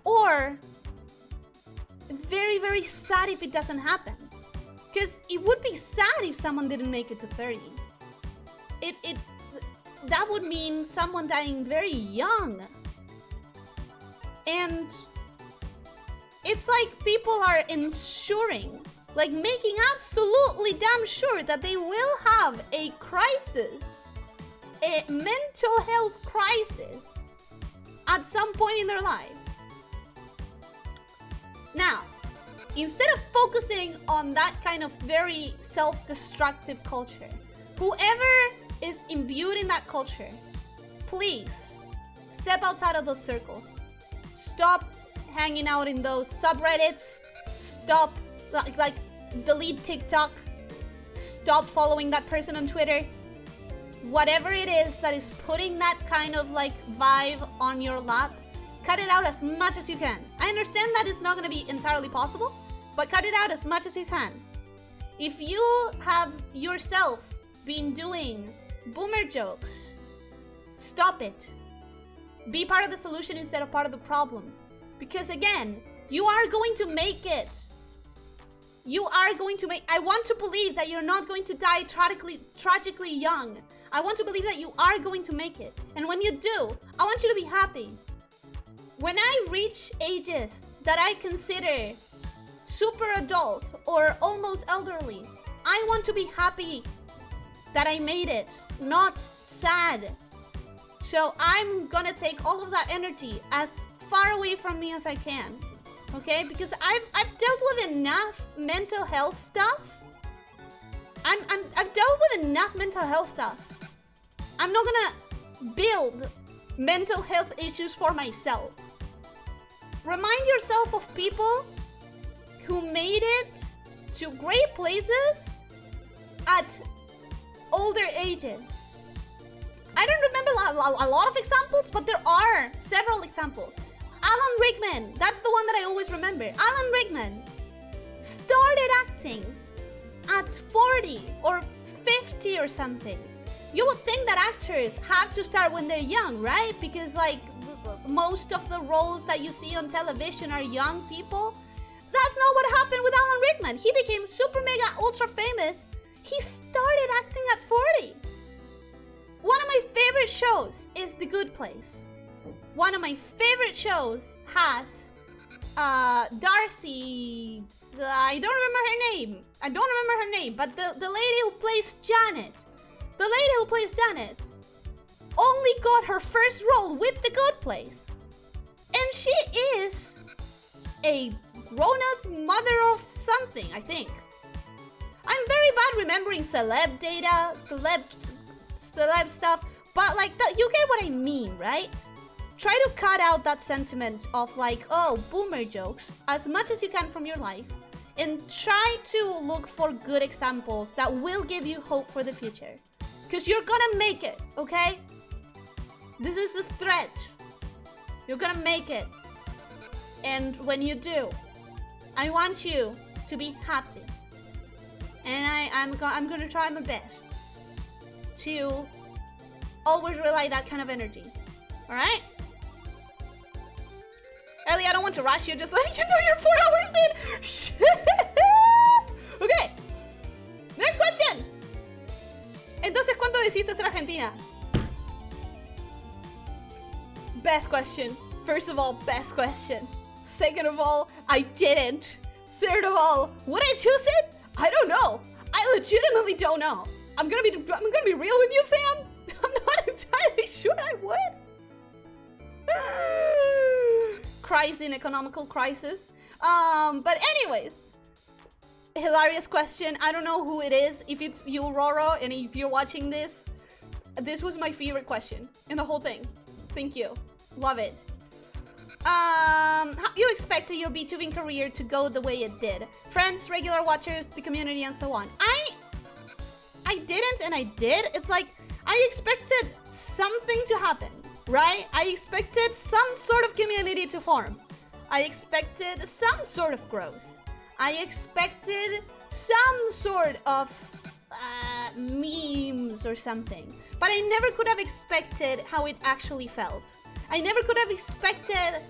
or very, very sad if it doesn't happen. Because it would be sad if someone didn't make it to 30. That would mean someone dying very young. And it's like people are ensuring, like making absolutely damn sure that they will have a crisis, a mental health crisis at some point in their lives. Now, instead of focusing on that kind of very self-destructive culture, whoever is imbued in that culture, please step outside of those circles. Stop hanging out in those subreddits. Stop, like delete TikTok. Stop following that person on Twitter. Whatever it is that is putting that kind of like vibe on your lap, cut it out as much as you can. I understand that it's not going to be entirely possible, but cut it out as much as you can. If you have yourself been doing boomer jokes, stop it. Be part of the solution instead of part of the problem. Because again, you are going to make it. I want to believe that you're not going to die tragically young. I want to believe that you are going to make it. And when you do, I want you to be happy. When I reach ages that I consider super adult or almost elderly. I want to be happy that I made it, not sad. So I'm gonna take all of that energy as far away from me as I can. Okay, because I've dealt with enough mental health stuff. I've dealt with enough mental health stuff. I'm not gonna build mental health issues for myself. Remind yourself of people who made it to great places at older ages. I don't remember a lot of examples, but there are several examples. Alan Rickman, that's the one that I always remember. Alan Rickman started acting at 40 or 50 or something. You would think that actors have to start when they're young, right? Because like most of the roles that you see on television are young people. That's not what happened with Alan Rickman. He became super mega ultra famous. He started acting at 40. One of my favorite shows is The Good Place. One of my favorite shows has Darcy. I don't remember her name. But the lady who plays Janet. The lady who plays Janet only got her first role with The Good Place. And she is a grown-ass mother of something, I think. I'm very bad remembering celeb data, celeb stuff, but like you get what I mean, right? Try to cut out that sentiment of like, oh, boomer jokes as much as you can from your life, and try to look for good examples that will give you hope for the future. Because you're gonna make it, okay? This is a stretch. You're gonna make it. And when you do, I want you to be happy. And I'm gonna try my best to always rely that kind of energy. Alright? Ellie, I don't want to rush you, just let you know you're 4 hours in. Shit! Okay. Next question. Entonces, ¿cuánto decidiste ser Argentina? Best question. First of all, best question. Second of all, I didn't. Third of all, would I choose it? I don't know. I legitimately don't know. I'm gonna be real with you, fam. I'm not entirely sure I would. Crisis in economical crisis. But anyways, hilarious question. I don't know who it is. If it's you, Roro, and if you're watching this, this was my favorite question in the whole thing. Thank you. Love it. How you expected your VTubing career to go the way it did? Friends, regular watchers, the community, and so on. I didn't, and I did. It's like I expected something to happen, right? I expected some sort of community to form. I expected some sort of growth. I expected some sort of memes or something. But I never could have expected how it actually felt. I never could have expected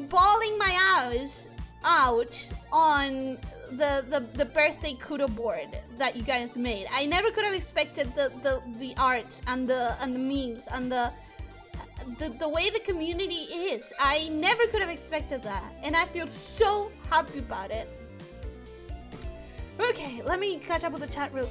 bawling my eyes out on the birthday kudo board that you guys made. I never could have expected the art and the memes and the way the community is. I never could have expected that, and I feel so happy about it. Okay, let me catch up with the chat real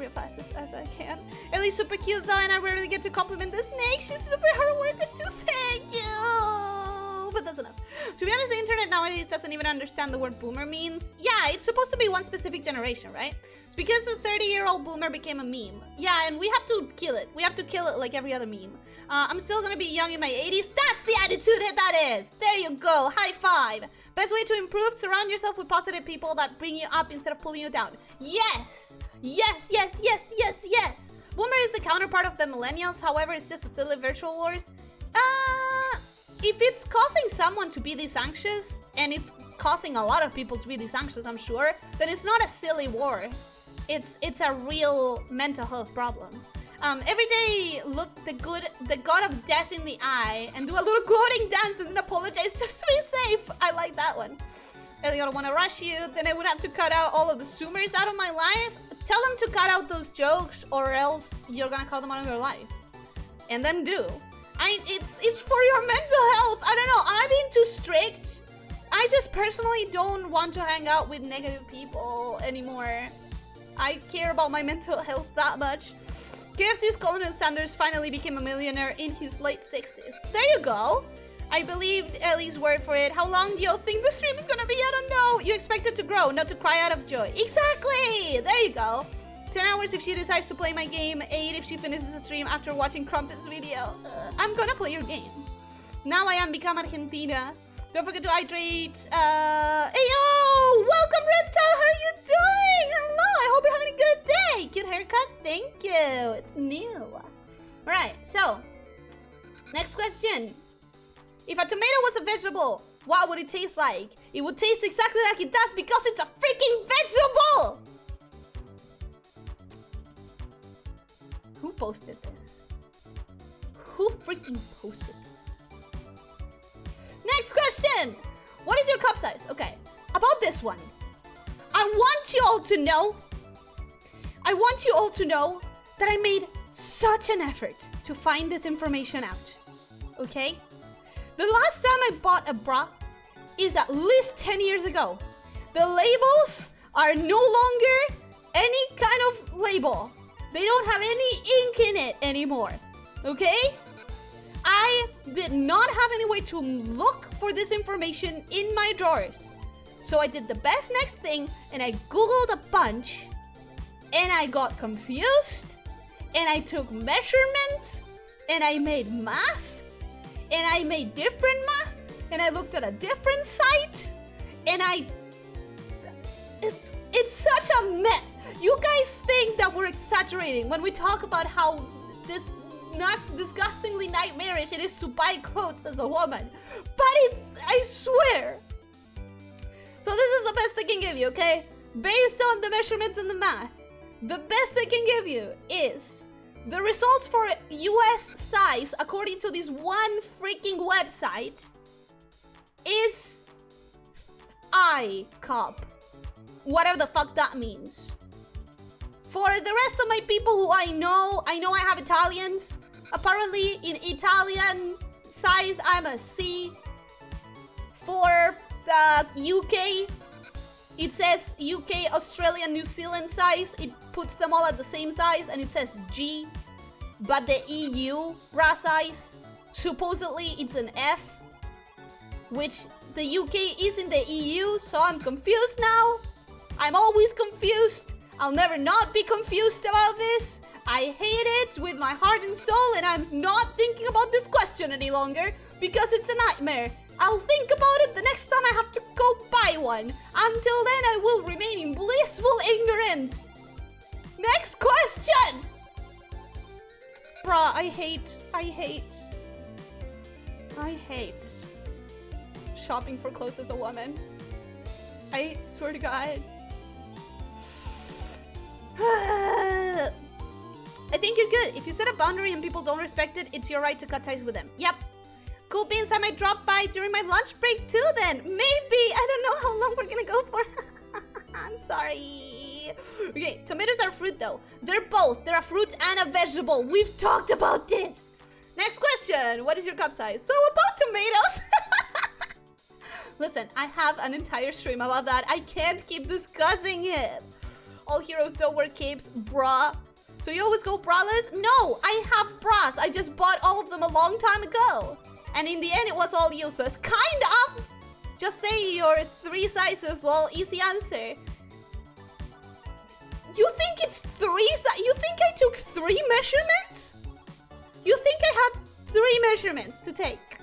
fast as I can. Ellie's super cute though, and I rarely get to compliment the snake. She's super hard worker too. Thank you. But that's enough. To be honest, the internet nowadays doesn't even understand the word boomer means. Yeah, it's supposed to be one specific generation, right? It's because the 30-year-old boomer became a meme. Yeah, and we have to kill it. We have to kill it like every other meme. I'm still gonna be young in my 80s. That's the attitude that is. There you go. High five. Best way to improve, surround yourself with positive people that bring you up instead of pulling you down. Yes! Yes, yes, yes, yes, yes! Boomer is the counterpart of the millennials, however, it's just a silly virtual wars. If it's causing someone to be this anxious, and it's causing a lot of people to be this anxious, I'm sure, then it's not a silly war. It's a real mental health problem. Every day, look the god of death in the eye and do a little gloating dance and then apologize just to be safe. I like that one. I don't want to rush you. Then I would have to cut out all of the zoomers out of my life. Tell them to cut out those jokes or else you're gonna cut them out of your life. And then do. It's for your mental health. I don't know. Am I being too strict? I just personally don't want to hang out with negative people anymore. I care about my mental health that much. KFC's Colonel Sanders finally became a millionaire in his late 60s. There you go. I believed Ellie's word for it. How long do you think the stream is gonna be? I don't know. You expect it to grow, not to cry out of joy. Exactly! There you go. 10 hours if she decides to play my game. 8 if she finishes the stream after watching Crumpet's video. I'm gonna play your game. Now I am become Argentina. Don't forget to hydrate. Hey yo! Welcome, Reptile! How are you doing? Hello! I hope you're having a good day! Cute haircut? Thank you! It's new. Alright, so. Next question. If a tomato was a vegetable, what would it taste like? It would taste exactly like it does because it's a freaking vegetable! Who posted this? Who freaking posted this? Next question! What is your cup size? Okay, about this one. I want you all to know that I made such an effort to find this information out. Okay? The last time I bought a bra is at least 10 years ago. The labels are no longer any kind of label. They don't have any ink in it anymore. Okay? I did not have any way to look for this information in my drawers. So I did the best next thing and I Googled a bunch and I got confused and I took measurements and I made math and I made different math and I looked at a different site and it's such a mess. You guys think that we're exaggerating when we talk about how not disgustingly nightmarish it is to buy clothes as a woman. But it's, I swear. So this is the best I can give you, okay? Based on the measurements and the math, the best I can give you is the results for US size according to this one freaking website is I cup. Whatever the fuck that means. For the rest of my people who I know I have Italians. Apparently, in Italian size, I'm a C. For the UK, it says UK, Australia, New Zealand size. It puts them all at the same size, and it says G. But the EU bra size, supposedly it's an F. Which the UK is in the EU, so I'm confused now. I'm always confused. I'll never not be confused about this. I hate it with my heart and soul, and I'm not thinking about this question any longer because it's a nightmare. I'll think about it the next time I have to go buy one. Until then, I will remain in blissful ignorance. Next question! Bruh, I hate shopping for clothes as a woman. I swear to God. I think you're good. If you set a boundary and people don't respect it, it's your right to cut ties with them. Yep. Cool beans, I might drop by during my lunch break too then. Maybe. I don't know how long we're gonna go for. I'm sorry. Okay, tomatoes are fruit though. They're both. They're a fruit and a vegetable. We've talked about this. Next question. What is your cup size? So about tomatoes. Listen, I have an entire stream about that. I can't keep discussing it. All heroes don't wear capes, bruh. So you always go braless? No, I have bras. I just bought all of them a long time ago. And in the end, it was all useless. Kind of. Just say your 3 sizes, lol. Easy answer. You think it's 3 You think I took 3 measurements? You think I had 3 measurements to take?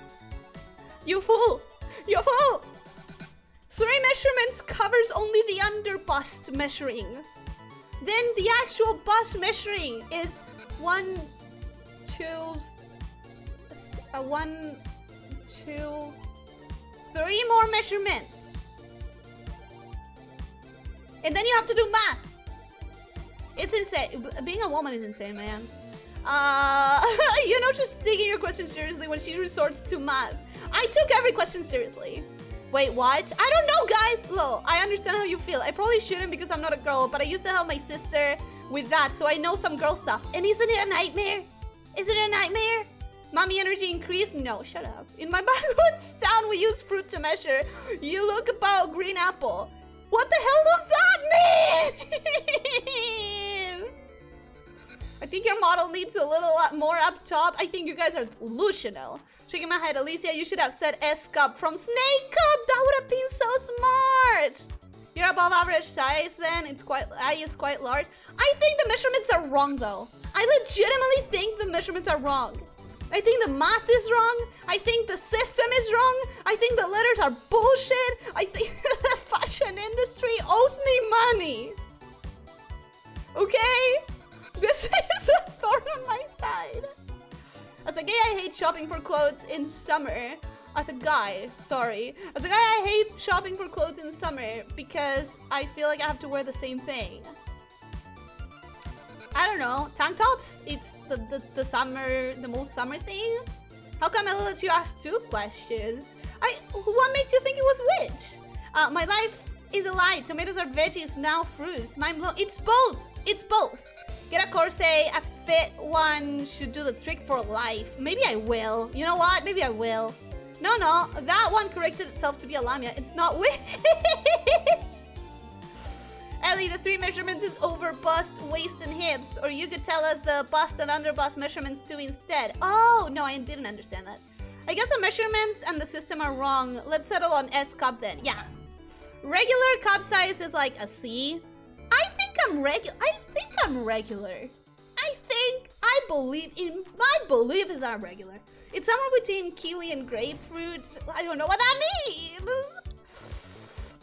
You fool. You fool. 3 measurements covers only the under bust measuring. Then the actual bust measuring is 1, 2, 3 more measurements. And then you have to do math. It's insane. Being a woman is insane, man. You know, just taking your question seriously when she resorts to math. I took every question seriously. Wait, what? I don't know, guys. Look, I understand how you feel. I probably shouldn't because I'm not a girl, but I used to help my sister with that, so I know some girl stuff. And isn't it a nightmare? Isn't it a nightmare? Mommy energy increase? No, shut up. In my backwards town, we use fruit to measure. You look about green apple. What the hell does that mean? I think your model needs a little more up top. I think you guys are delusional. Shaking my head, Elyssia, you should have said S cup from Snake Cup. That would have been so smart. You're above average size then. I is quite large. I think the measurements are wrong though. I legitimately think the measurements are wrong. I think the math is wrong. I think the system is wrong. I think the letters are bullshit. I think the fashion industry owes me money. Okay? This is a thorn on my side. As a gay, I hate shopping for clothes in summer. As a guy, sorry. As a guy, I hate shopping for clothes in summer because I feel like I have to wear the same thing. I don't know, tank tops? It's the summer, the most summer thing? How come I let you ask 2 questions? What makes you think it was which? My life is a lie. Tomatoes are veggies, now fruits. It's both. It's both. Get a corset, a fit one should do the trick for life. Maybe I will. You know what? Maybe I will. No, that one corrected itself to be a lamia. It's not which. Ellie, the 3 measurements is over bust, waist, and hips. Or you could tell us the bust and under bust measurements too instead. Oh, no, I didn't understand that. I guess the measurements and the system are wrong. Let's settle on S cup then. Yeah. Regular cup size is like a C. I think I'm regular. My belief is I'm regular. It's somewhere between kiwi and grapefruit. I don't know what that means.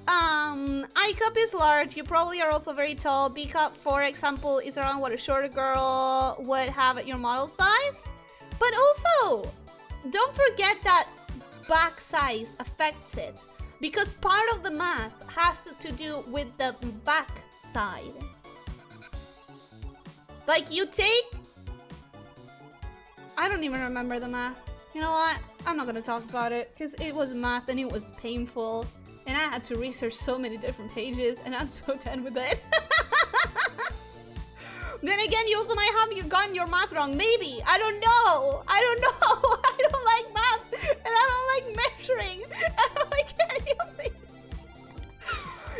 I cup is large. You probably are also very tall. B cup, for example, is around what a shorter girl would have at your model size. But also, don't forget that back size affects it. Because part of the math has to do with the back side. Like you take... I don't even remember the math. You know what? I'm not gonna talk about it because it was math and it was painful. And I had to research so many different pages and I'm so done with it. Then again, you also might have gotten your math wrong. Maybe. I don't know. I don't like math and I don't like measuring. I don't like any of it.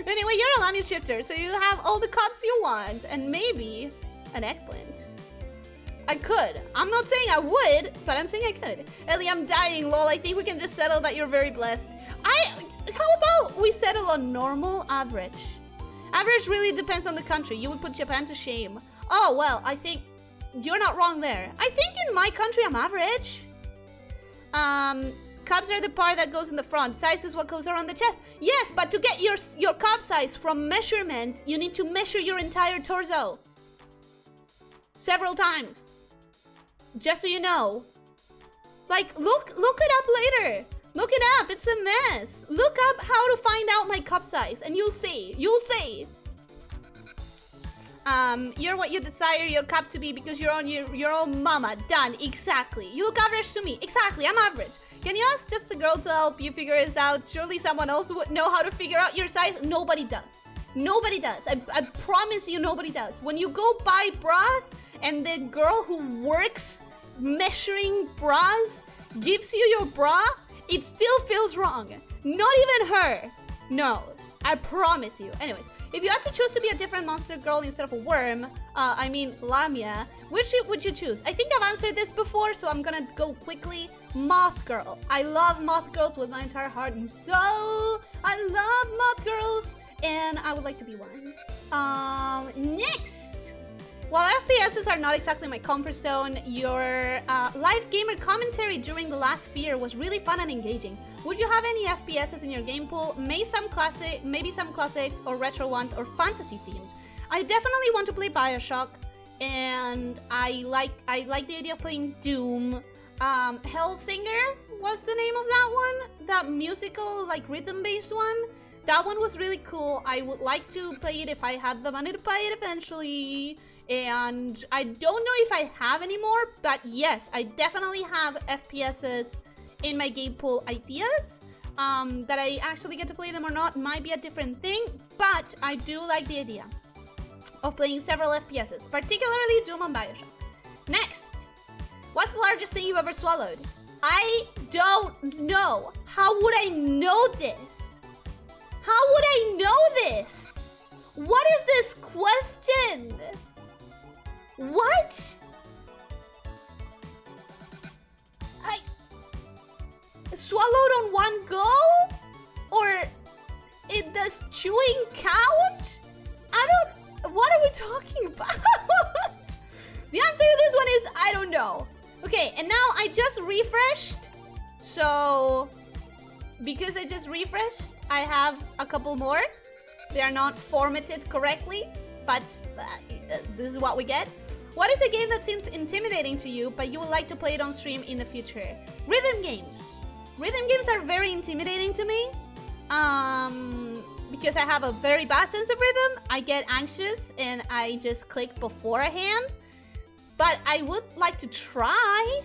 Anyway, you're a lamia shifter, so you have all the cups you want and maybe an eggplant. I could. I'm not saying I would, but I'm saying I could. Ellie, I'm dying, lol. I think we can just settle that you're very blessed. How about we settle on normal average? Average really depends on the country. You would put Japan to shame. Oh, well, I think you're not wrong there. I think in my country, I'm average. Cups are the part that goes in the front. Size is what goes around the chest. Yes, but to get your cup size from measurements, you need to measure your entire torso. Several times. Just so you know. Like, look it up later. Look it up. It's a mess. Look up how to find out my cup size and you'll see. You'll see. You're what you desire your cup to be because you're on your own mama. Done. Exactly. You look average to me. Exactly. I'm average. Can you ask just a girl to help you figure this out? Surely someone else would know how to figure out your size. Nobody does. Nobody does. I promise you nobody does. When you go buy bras and the girl who works measuring bras gives you your bra, it still feels wrong. Not even her knows. I promise you. Anyways, if you had to choose to be a different monster girl instead of a worm, I mean lamia, which would you choose? I think I've answered this before, so I'm gonna go quickly. Moth girl. I love moth girls with my entire heart and soul. I love moth girls, and I would like to be one. Next. While FPSs are not exactly my comfort zone, your live gamer commentary during the last fear was really fun and engaging. Would you have any FPSs in your game pool? Maybe some classics or retro ones or fantasy themed. I definitely want to play BioShock, and I like the idea of playing Doom. Hellsinger was the name of that one, that musical like rhythm-based one. That one was really cool. I would like to play it if I had the money to play it eventually. And I don't know if I have any more, but yes, I definitely have FPSs in my game pool ideas. That I actually get to play them or not might be a different thing, but I do like the idea of playing several FPSs, particularly Doom and BioShock. Next, what's the largest thing you've ever swallowed? I don't know. How would I know this? How would I know this? What is this question? What? I swallowed on one go? Or does chewing count? What are we talking about? The answer to this one is I don't know. Okay, and now I just refreshed. So, because I just refreshed, I have a couple more. They are not formatted correctly, but this is what we get. What is a game that seems intimidating to you, but you would like to play it on stream in the future? Rhythm games. Rhythm games are very intimidating to me. Because I have a very bad sense of rhythm, I get anxious and I just click beforehand. But I would like to try.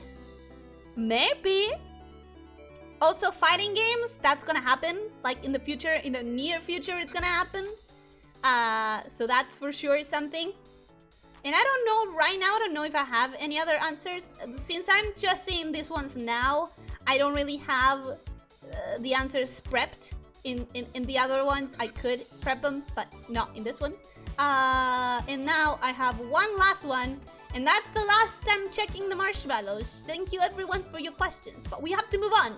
Maybe. Also, fighting games, that's gonna happen. Like in the future, in the near future, it's gonna happen. So that's for sure something. And I don't know right now, I don't know if I have any other answers. Since I'm just seeing these ones now, I don't really have the answers prepped. In the other ones, I could prep them, but not in this one. And now I have one last one, and that's the last time checking the marshmallows. Thank you everyone for your questions, but we have to move on.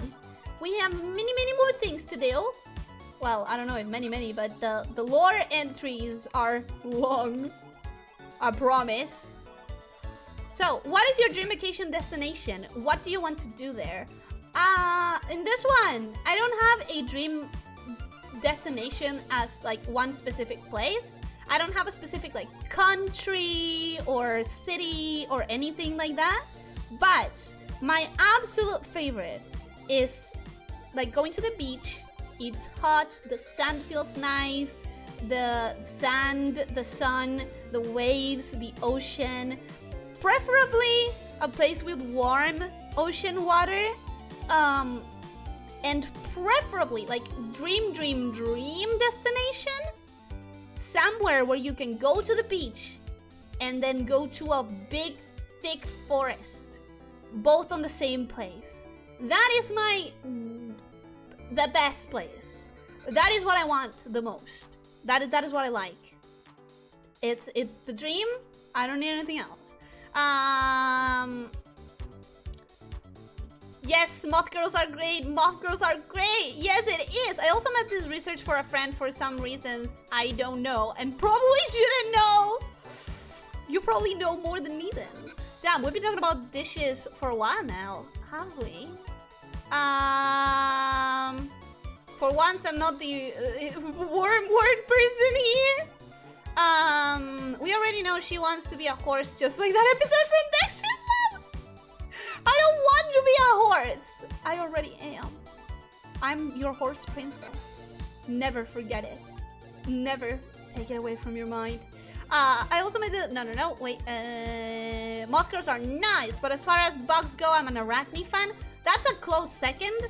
We have many more things to do. Well, I don't know if many, but the lore entries are long. I promise. So, what is your dream vacation destination? What do you want to do there? In this one, I don't have a dream destination as like one specific place. I don't have a specific like country or city or anything like that. But my absolute favorite is like going to the beach. It's hot, the sand feels nice, the sand, the sun, the waves, the ocean. Preferably a place with warm ocean water. And preferably like dream destination. Somewhere where you can go to the beach and then go to a big, thick forest. Both on the same place. That is the best place. That is what I want the most. That is what I like. It's the dream. I don't need anything else. Yes, moth girls are great. Moth girls are great. Yes, it is. I also made this research for a friend for some reasons I don't know and probably shouldn't know. You probably know more than me then. Damn, we've been talking about dishes for a while now, have we? For once, I'm not the warm word person here. We already know she wants to be a horse, just like that episode from Dexter's Lab. I don't want to be a horse. I already am. I'm your horse princess. Never forget it. Never take it away from your mind. I also made the... No, wait. Moth girls are nice, but as far as bugs go, I'm an arachne fan. That's a close second.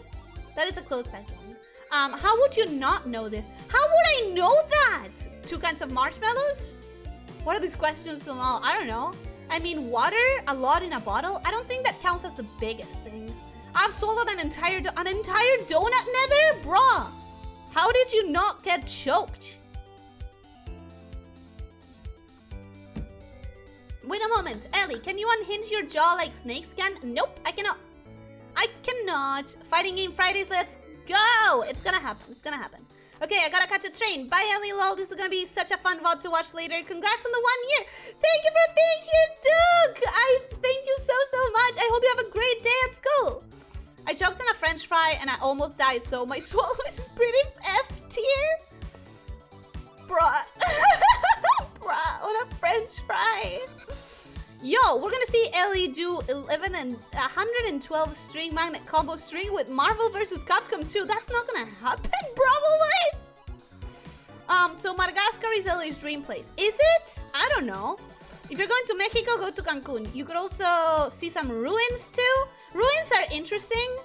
That is a close second. How would you not know this? How would I know that? 2 kinds of marshmallows? What are these questions so long? I don't know. I mean, water a lot in a bottle? I don't think that counts as the biggest thing. I've swallowed an entire donut nether? Bruh. How did you not get choked? Wait a moment. Ellie, can you unhinge your jaw like snakes can? Nope, I cannot. I cannot. Fighting game Fridays, let's go. It's gonna happen. It's gonna happen. Okay, I gotta catch a train. Bye, Ellie. Lol, this is gonna be such a fun VOD to watch later. Congrats on the 1 year. Thank you for being here, Duke. I thank you so much. I hope you have a great day at school. I choked on a French fry and I almost died, so my swallow is pretty F tier. Bruh. Bruh, on a French fry. Yo, we're gonna see Ellie do 11 and 112 string magnet combo string with Marvel vs. Capcom 2. That's not gonna happen, probably. So Madagascar is Ellie's dream place. Is it? I don't know. If you're going to Mexico, go to Cancun. You could also see some ruins too. Ruins are interesting.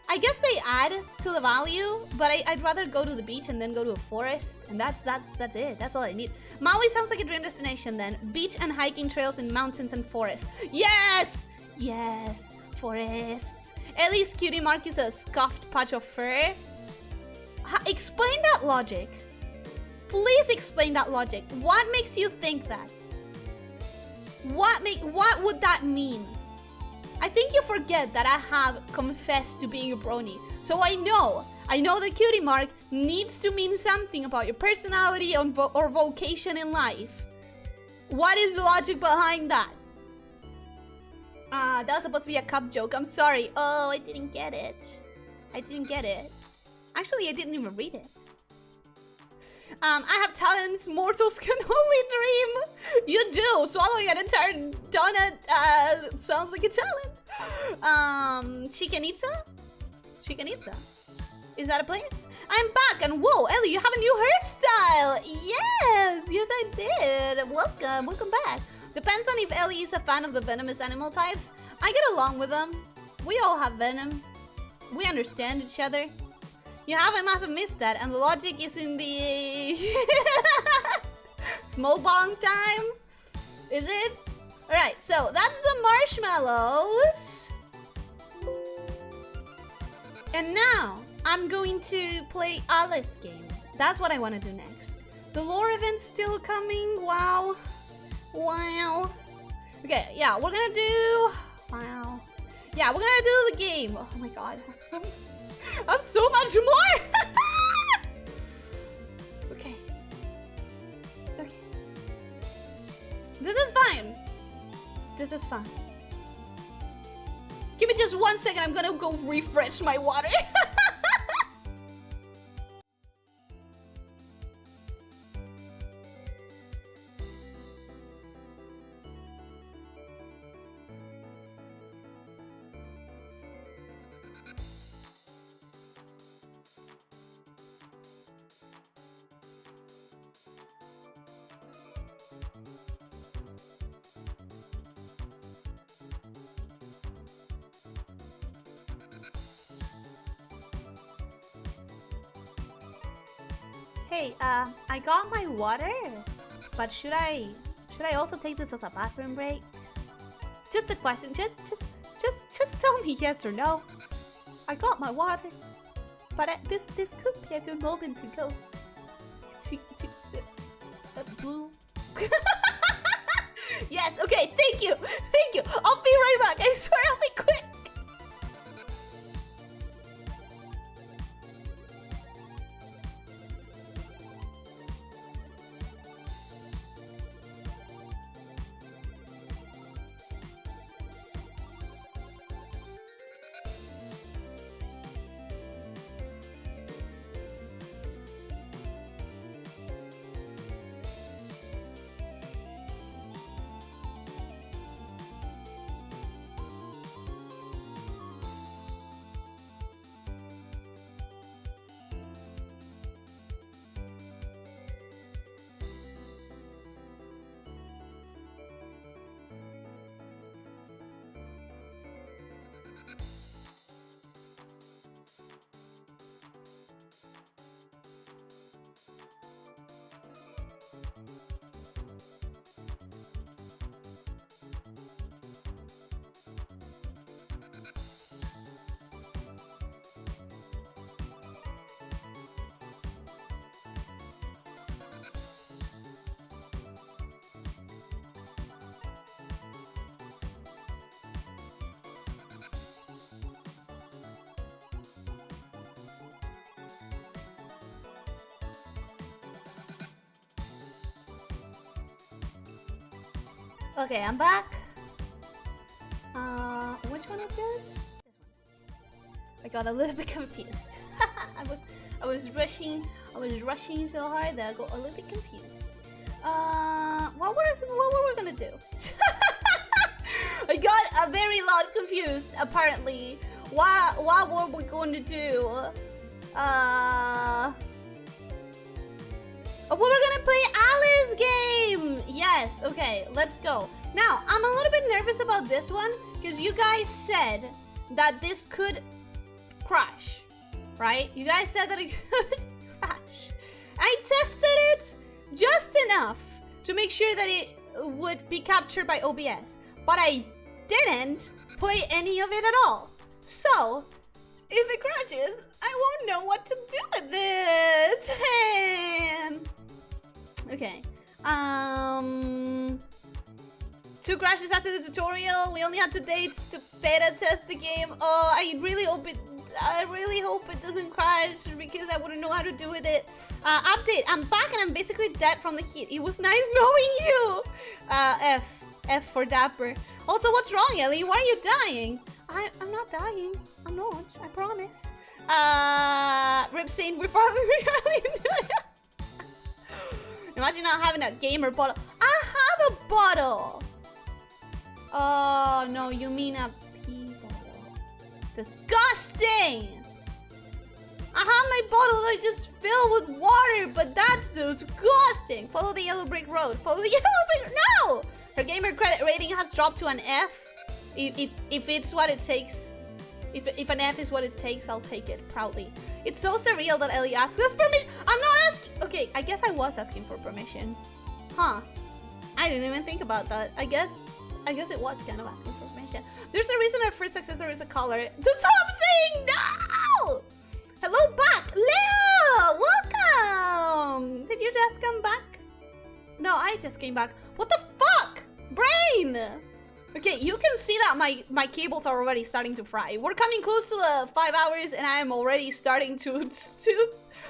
I guess they add to the value, but I'd rather go to the beach and then go to a forest. And that's it. That's all I need. Maui sounds like a dream destination then. Beach and hiking trails in mountains and forests. Yes! Yes! Forests. Ellie's cutie mark is a scuffed patch of fur. Explain that logic. Please explain that logic. What makes you think that? What would that mean? I think you forget that I have confessed to being a brony. So I know the cutie mark needs to mean something about your personality or vocation in life. What is the logic behind that? That was supposed to be a cup joke. I'm sorry. Oh, I didn't get it. Actually, I didn't even read it. I have talents mortals can only dream. You do. Swallowing an entire donut sounds like a talent. Chicken-itza? Is that a place? I'm back, and whoa, Ellie, you have a new hairstyle. Yes, I did. Welcome back. Depends on if Ellie is a fan of the venomous animal types. I get along with them. We all have venom. We understand each other. You must have missed that, and the logic is in the small bong time. Is it? Alright, so that's the marshmallows. And now I'm going to play Alice game. That's what I want to do next. The lore event's still coming. Wow. Okay, yeah, we're gonna do... Wow. Yeah, we're gonna do the game. Oh my god. I'm so much more! Okay. This is fine. Give me just 1 second, I'm gonna go refresh my water. Hey, I got my water, but should I also take this as a bathroom break? Just a question. Just tell me yes or no. I got my water, but this could be a good moment to go. Blue. Yes. Okay. Thank you. I'll be right back. I swear I'll be quick. Okay, I'm back. Which one of this? This one. I got a little bit confused. I was rushing so hard that I got a little bit confused. What were we gonna do? I got a very loud confused. Apparently, what were we going to do? Oh, we're gonna play Alice game! Yes, okay, let's go. Now, I'm a little bit nervous about this one because you guys said that this could crash, right? You guys said that it could crash. I tested it just enough to make sure that it would be captured by OBS, but I didn't play any of it at all. So, if it crashes, I won't know what to do with it. Okay. 2 crashes after the tutorial. We only had 2 dates to beta test the game. Oh, I really hope it doesn't crash because I wouldn't know how to do with it. Update. I'm back and I'm basically dead from the heat. It was nice knowing you. F for dapper. Also, what's wrong, Ellie? Why are you dying? I'm not dying. I'm not. I promise. Rip Saint, we're finally Imagine not having a gamer bottle. I have a bottle. Oh no, you mean a pee bottle? Disgusting. I have my bottles are just filled with water, but that's disgusting. Follow the yellow brick road. Follow the yellow brick. No. Her gamer credit rating has dropped to an F. If it's what it takes, if an F is what it takes, I'll take it proudly. It's so surreal that Ellie asks us permission. I'm not asking. Okay, I guess I was asking for permission. Huh? I didn't even think about that. I guess it was kind of asking for permission. There's a reason our first accessory is a color. That's what I'm saying. No. Hello back, Leo. Welcome. Did you just come back? No, I just came back. What the fuck? Brain! Okay, you can see that my cables are already starting to fry. We're coming close to the 5 hours and I am already starting to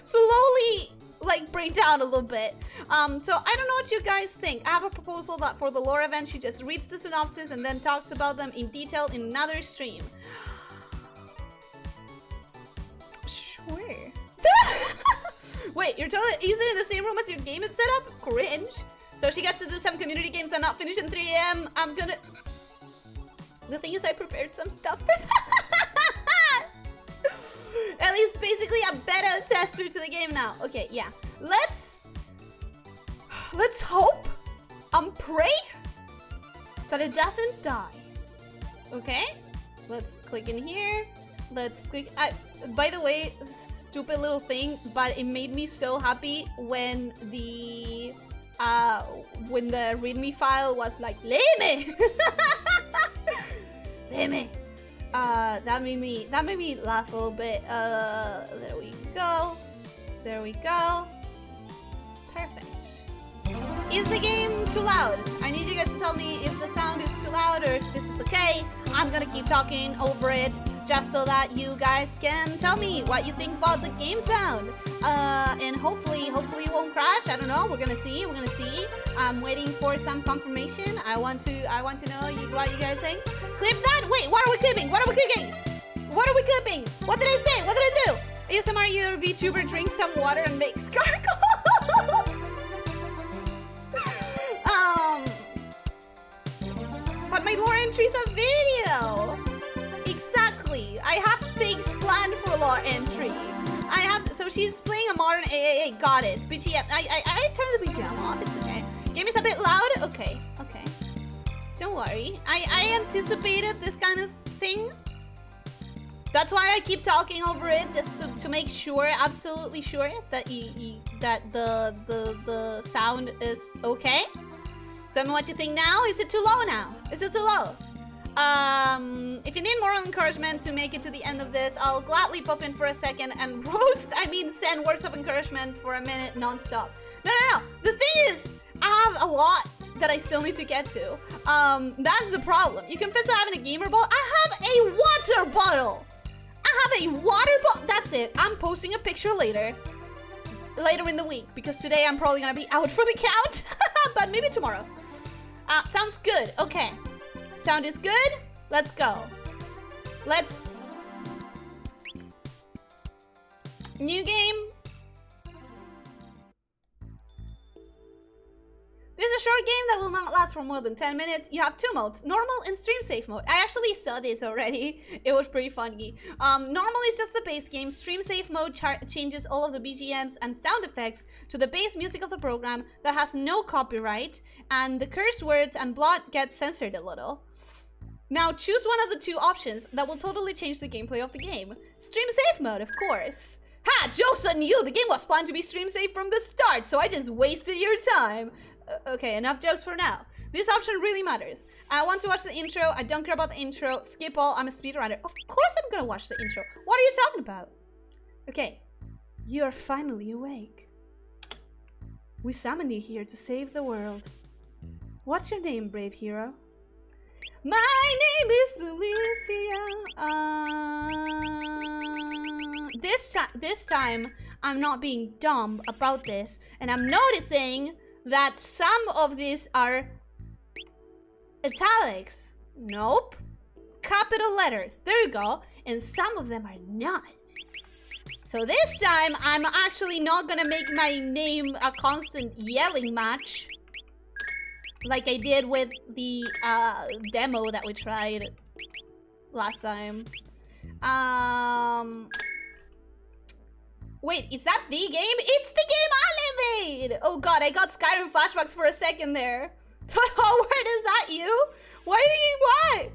slowly like break down a little bit. So I don't know what you guys think. I have a proposal that for the lore event she just reads the synopsis and then talks about them in detail in another stream. Sure. Wait, you're totally using it in the same room as your game is set up? Cringe. So she gets to do some community games that not finish in 3 AM. I'm gonna... The thing is, I prepared some stuff for that. Ellie's basically a beta tester to the game now. Okay, yeah. Let's hope and pray that it doesn't die. Okay? Let's click in here. Let's click... by the way, stupid little thing, but it made me so happy when the README file was like Leme. Leme. That made me laugh a little bit. There we go. There we go. Perfect. Is the game too loud? I need you guys to tell me if the sound is too loud or if this is okay. I'm gonna keep talking over it just so that you guys can tell me what you think about the game sound. And hopefully it won't crash. I don't know. We're gonna see. I'm waiting for some confirmation. I want to know what you guys think. Clip that. Wait, what are we clipping? What are we clicking? What are we clipping? What did I say? What did I do? ASMR VTuber drinks some water and makes gargles. But my lore entry's a video. Exactly. I have things planned for lore entry. I have. So she's playing a modern AAA. Got it. BGM. I turned the BGM off. It's okay. Game is a bit loud. Okay. Okay. Don't worry. I anticipated this kind of thing. That's why I keep talking over it, just to make sure, absolutely sure that that the sound is okay. Tell me what you think now. Is it too low now? Is it too low? If you need moral encouragement to make it to the end of this, I'll gladly pop in for a second and send words of encouragement for a minute non-stop. No. The thing is, I have a lot that I still need to get to. That's the problem. You confess to having a gamer bottle. I have a water bottle. I have a water bottle. That's it. I'm posting a picture later in the week because today I'm probably gonna be out for the count, but maybe tomorrow. Sounds good. Okay. Sound is good. Let's go. New game. This is a short game that will not last for more than 10 minutes. You have 2 modes, normal and stream safe mode. I actually saw this already. It was pretty funny. Normal is just the base game. Stream safe mode changes all of the BGMs and sound effects to the base music of the program that has no copyright, and the curse words and blood get censored a little. Now choose one of the 2 options that will totally change the gameplay of the game. Stream safe mode, of course. Ha! Joke's on you! The game was planned to be stream safe from the start, so I just wasted your time. Okay, enough jokes for now. This option really matters. I want to watch the intro. I don't care about the intro. Skip all. I'm a speedrunner. Of course I'm gonna watch the intro. What are you talking about? Okay. You're finally awake. We summoned you here to save the world. What's your name, brave hero? My name is Elyssia. This time, I'm not being dumb about this, and I'm noticing that some of these are italics. Nope. Capital letters. There you go. And some of them are not. So this time, I'm actually not gonna make my name a constant yelling match, like I did with the demo that we tried last time. Wait, is that the game? It's the game I made! Oh god, I got Skyrim flashbacks for a second there. Howard, is that you? Why do you what?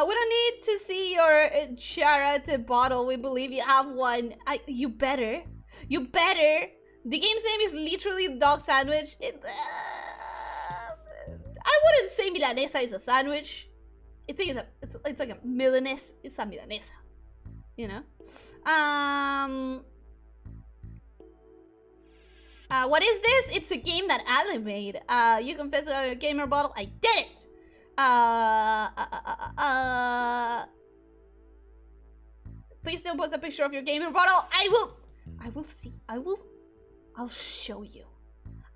We don't need to see your charity bottle. We believe you have one. You better. You better. The game's name is literally Dog Sandwich. I wouldn't say milanesa is a sandwich. I think it's like a Milanese. It's a milanesa. You know? What is this? It's a game that Ali made. You confess a gamer bottle. I did it! Please don't post a picture of your gamer bottle. I will see. I'll show you.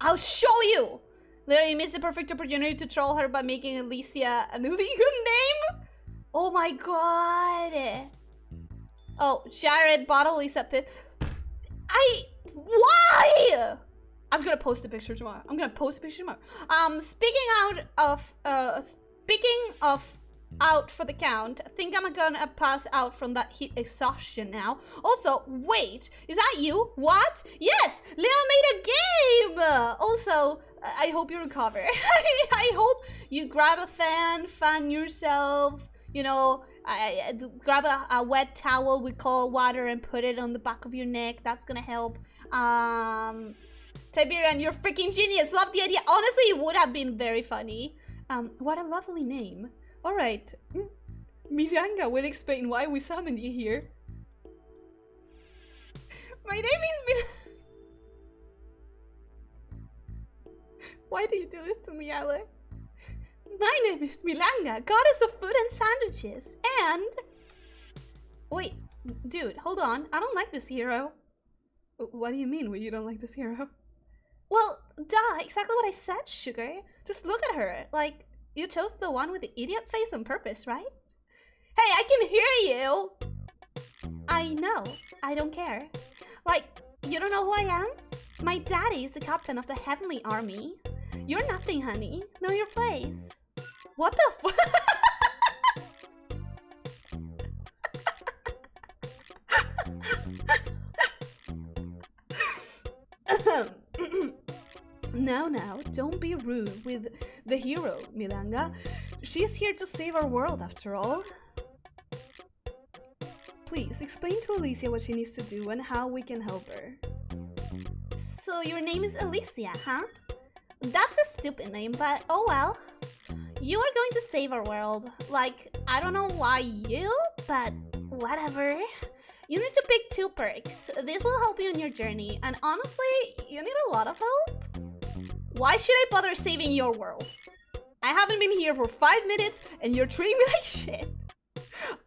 I'll show you! Literally, you missed the perfect opportunity to troll her by making Elyssia an illegal name? Oh my god! Oh, Jared bottle Lisa pissed. Why? I'm gonna post a picture tomorrow. Speaking of out for the count, I think I'm gonna pass out from that heat exhaustion now. Also, wait, is that you? What? Yes, Leo made a game. Also, I hope you recover. I hope you grab a fan yourself. You know, grab a wet towel with cold water and put it on the back of your neck. That's gonna help. Tiberian, you're freaking genius. Love the idea. Honestly, it would have been very funny. What a lovely name. All right. Miranga will explain why we summoned you here. My name is Why do you do this to me, Ale? My name is Milanga, goddess of food and sandwiches, and... Wait, dude, hold on. I don't like this hero. What do you mean you don't like this hero? Well, duh, exactly what I said, Sugar. Just look at her. Like, you chose the one with the idiot face on purpose, right? Hey, I can hear you! I know. I don't care. Like, you don't know who I am? My daddy is the captain of the Heavenly Army. You're nothing, honey. Know your place. What the Now, don't be rude with the hero, Milanga. She's here to save our world, after all. Please, explain to Elyssia what she needs to do and how we can help her. So your name is Elyssia, huh? That's a stupid name, but oh well. You are going to save our world. Like, I don't know why you, but whatever. You need to pick 2 perks. This will help you in your journey, and honestly, you need a lot of help. Why should I bother saving your world? I haven't been here for 5 minutes, and you're treating me like shit.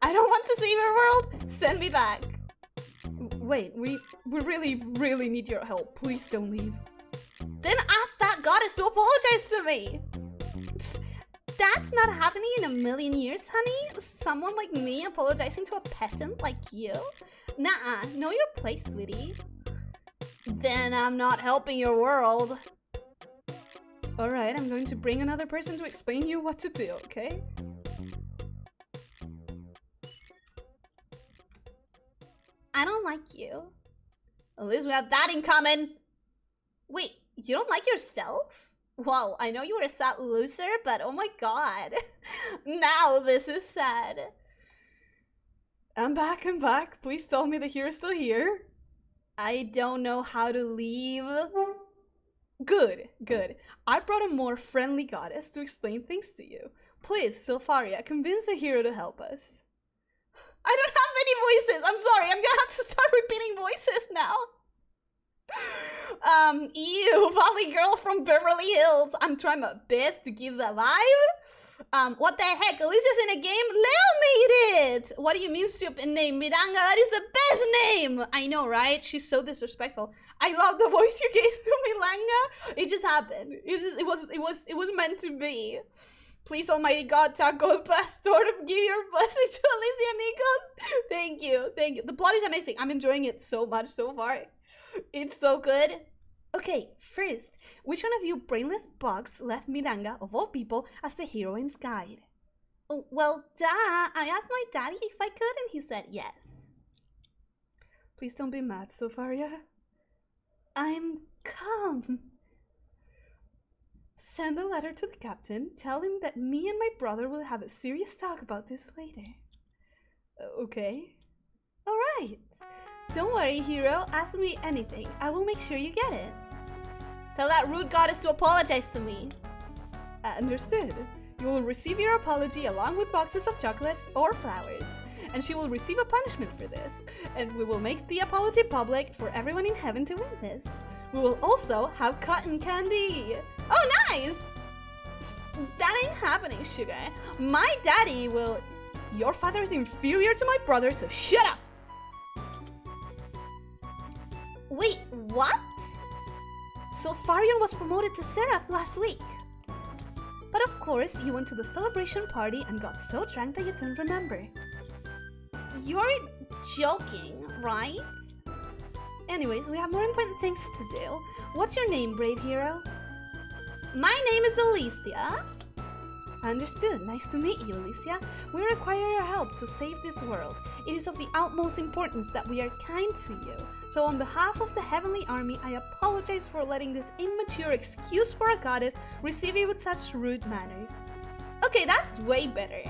I don't want to save your world. Send me back. Wait, we really need your help. Please don't leave. Then ask that goddess to apologize to me. That's not happening in a million years, honey. Someone like me apologizing to a peasant like you? Nuh-uh. Know your place, sweetie. Then I'm not helping your world. Alright, I'm going to bring another person to explain you what to do, okay? I don't like you. At least we have that in common. Wait, you don't like yourself? Well, I know you were a sad loser, but oh my god. Now this is sad. I'm back. Please tell me that you're still here. I don't know how to leave. good, good. I brought a more friendly goddess to explain things to you. Please, Sylpharia, convince a hero to help us. I don't have any voices. I'm sorry. I'm gonna have to start repeating voices now. Ew, Valley Girl from Beverly Hills. I'm trying my best to give the vibe. What the heck? Elyssia's in a game? Leo made it! What do you mean, stupid name? Miranga, that is the best name! I know, right? She's so disrespectful. I love the voice you gave to Milanga. It just happened. It was meant to be. Please, Almighty God, Taco Pastor, to give your blessing to Elyssia Nikos. Thank you, thank you. The plot is amazing. I'm enjoying it so much so far. It's so good. Okay, first, which one of you brainless bugs left Miranga, of all people, as the heroine's guide? Oh, well, duh. I asked my daddy if I could, and he said yes. Please don't be mad, Sylpharia. I'm calm. Send a letter to the captain. Tell him that me and my brother will have a serious talk about this later. Okay. Alright. Don't worry, hero. Ask me anything. I will make sure you get it. Tell that rude goddess to apologize to me. Understood. You will receive your apology along with boxes of chocolates or flowers. And she will receive a punishment for this. And we will make the apology public for everyone in heaven to witness. We will also have cotton candy. Oh, nice! That ain't happening, sugar. My daddy will... Your father is inferior to my brother, so shut up! Wait, what? Sylpharion was promoted to Seraph last week. But of course, you went to the celebration party and got so drunk that you don't remember. You're joking, right? Anyways, we have more important things to do. What's your name, brave hero? My name is Elyssia. Understood. Nice to meet you, Elyssia. We require your help to save this world. It is of the utmost importance that we are kind to you. So on behalf of the Heavenly Army, I apologize for letting this immature excuse for a goddess receive you with such rude manners. Okay, that's way better.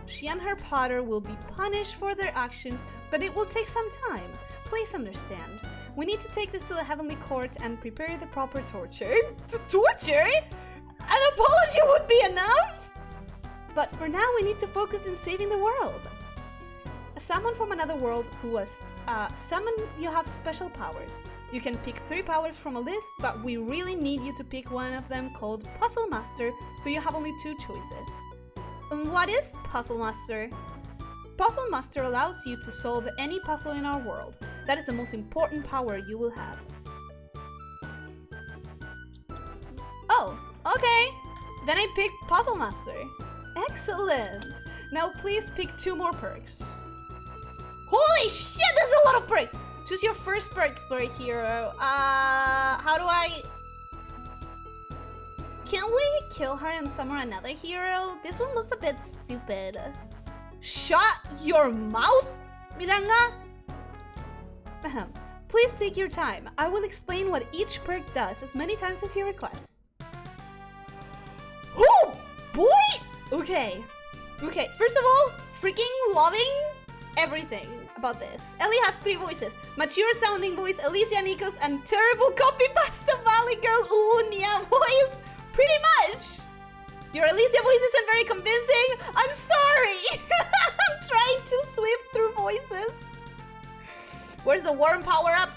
She and her plotter will be punished for their actions, but it will take some time. Please understand. We need to take this to the Heavenly Court and prepare the proper torture. Torture? An apology would be enough? But for now, we need to focus on saving the world. Someone from another world who was summoned, you have special powers. You can pick 3 powers from a list, but we really need you to pick one of them called Puzzle Master, so you have only 2 choices. What is Puzzle Master? Puzzle Master allows you to solve any puzzle in our world. That is the most important power you will have. Oh, okay. Then I pick Puzzle Master. Excellent. Now please pick 2 more perks. Holy shit, there's a lot of perks! Choose your first perk for a hero. How do I... Can we kill her and summon another hero? This one looks a bit stupid. Shut your mouth, Miranga! Please take your time. I will explain what each perk does as many times as you request. Oh, boy! Okay. Okay, first of all, freaking loving everything about this. Ellie has 3 voices. Mature sounding voice, Elyssia Nikos, and terrible copy pasta Valley Girl Unia voice. Pretty much. Your Elyssia voice isn't very convincing. I'm sorry. I'm trying to sweep through voices. Where's the worm power up?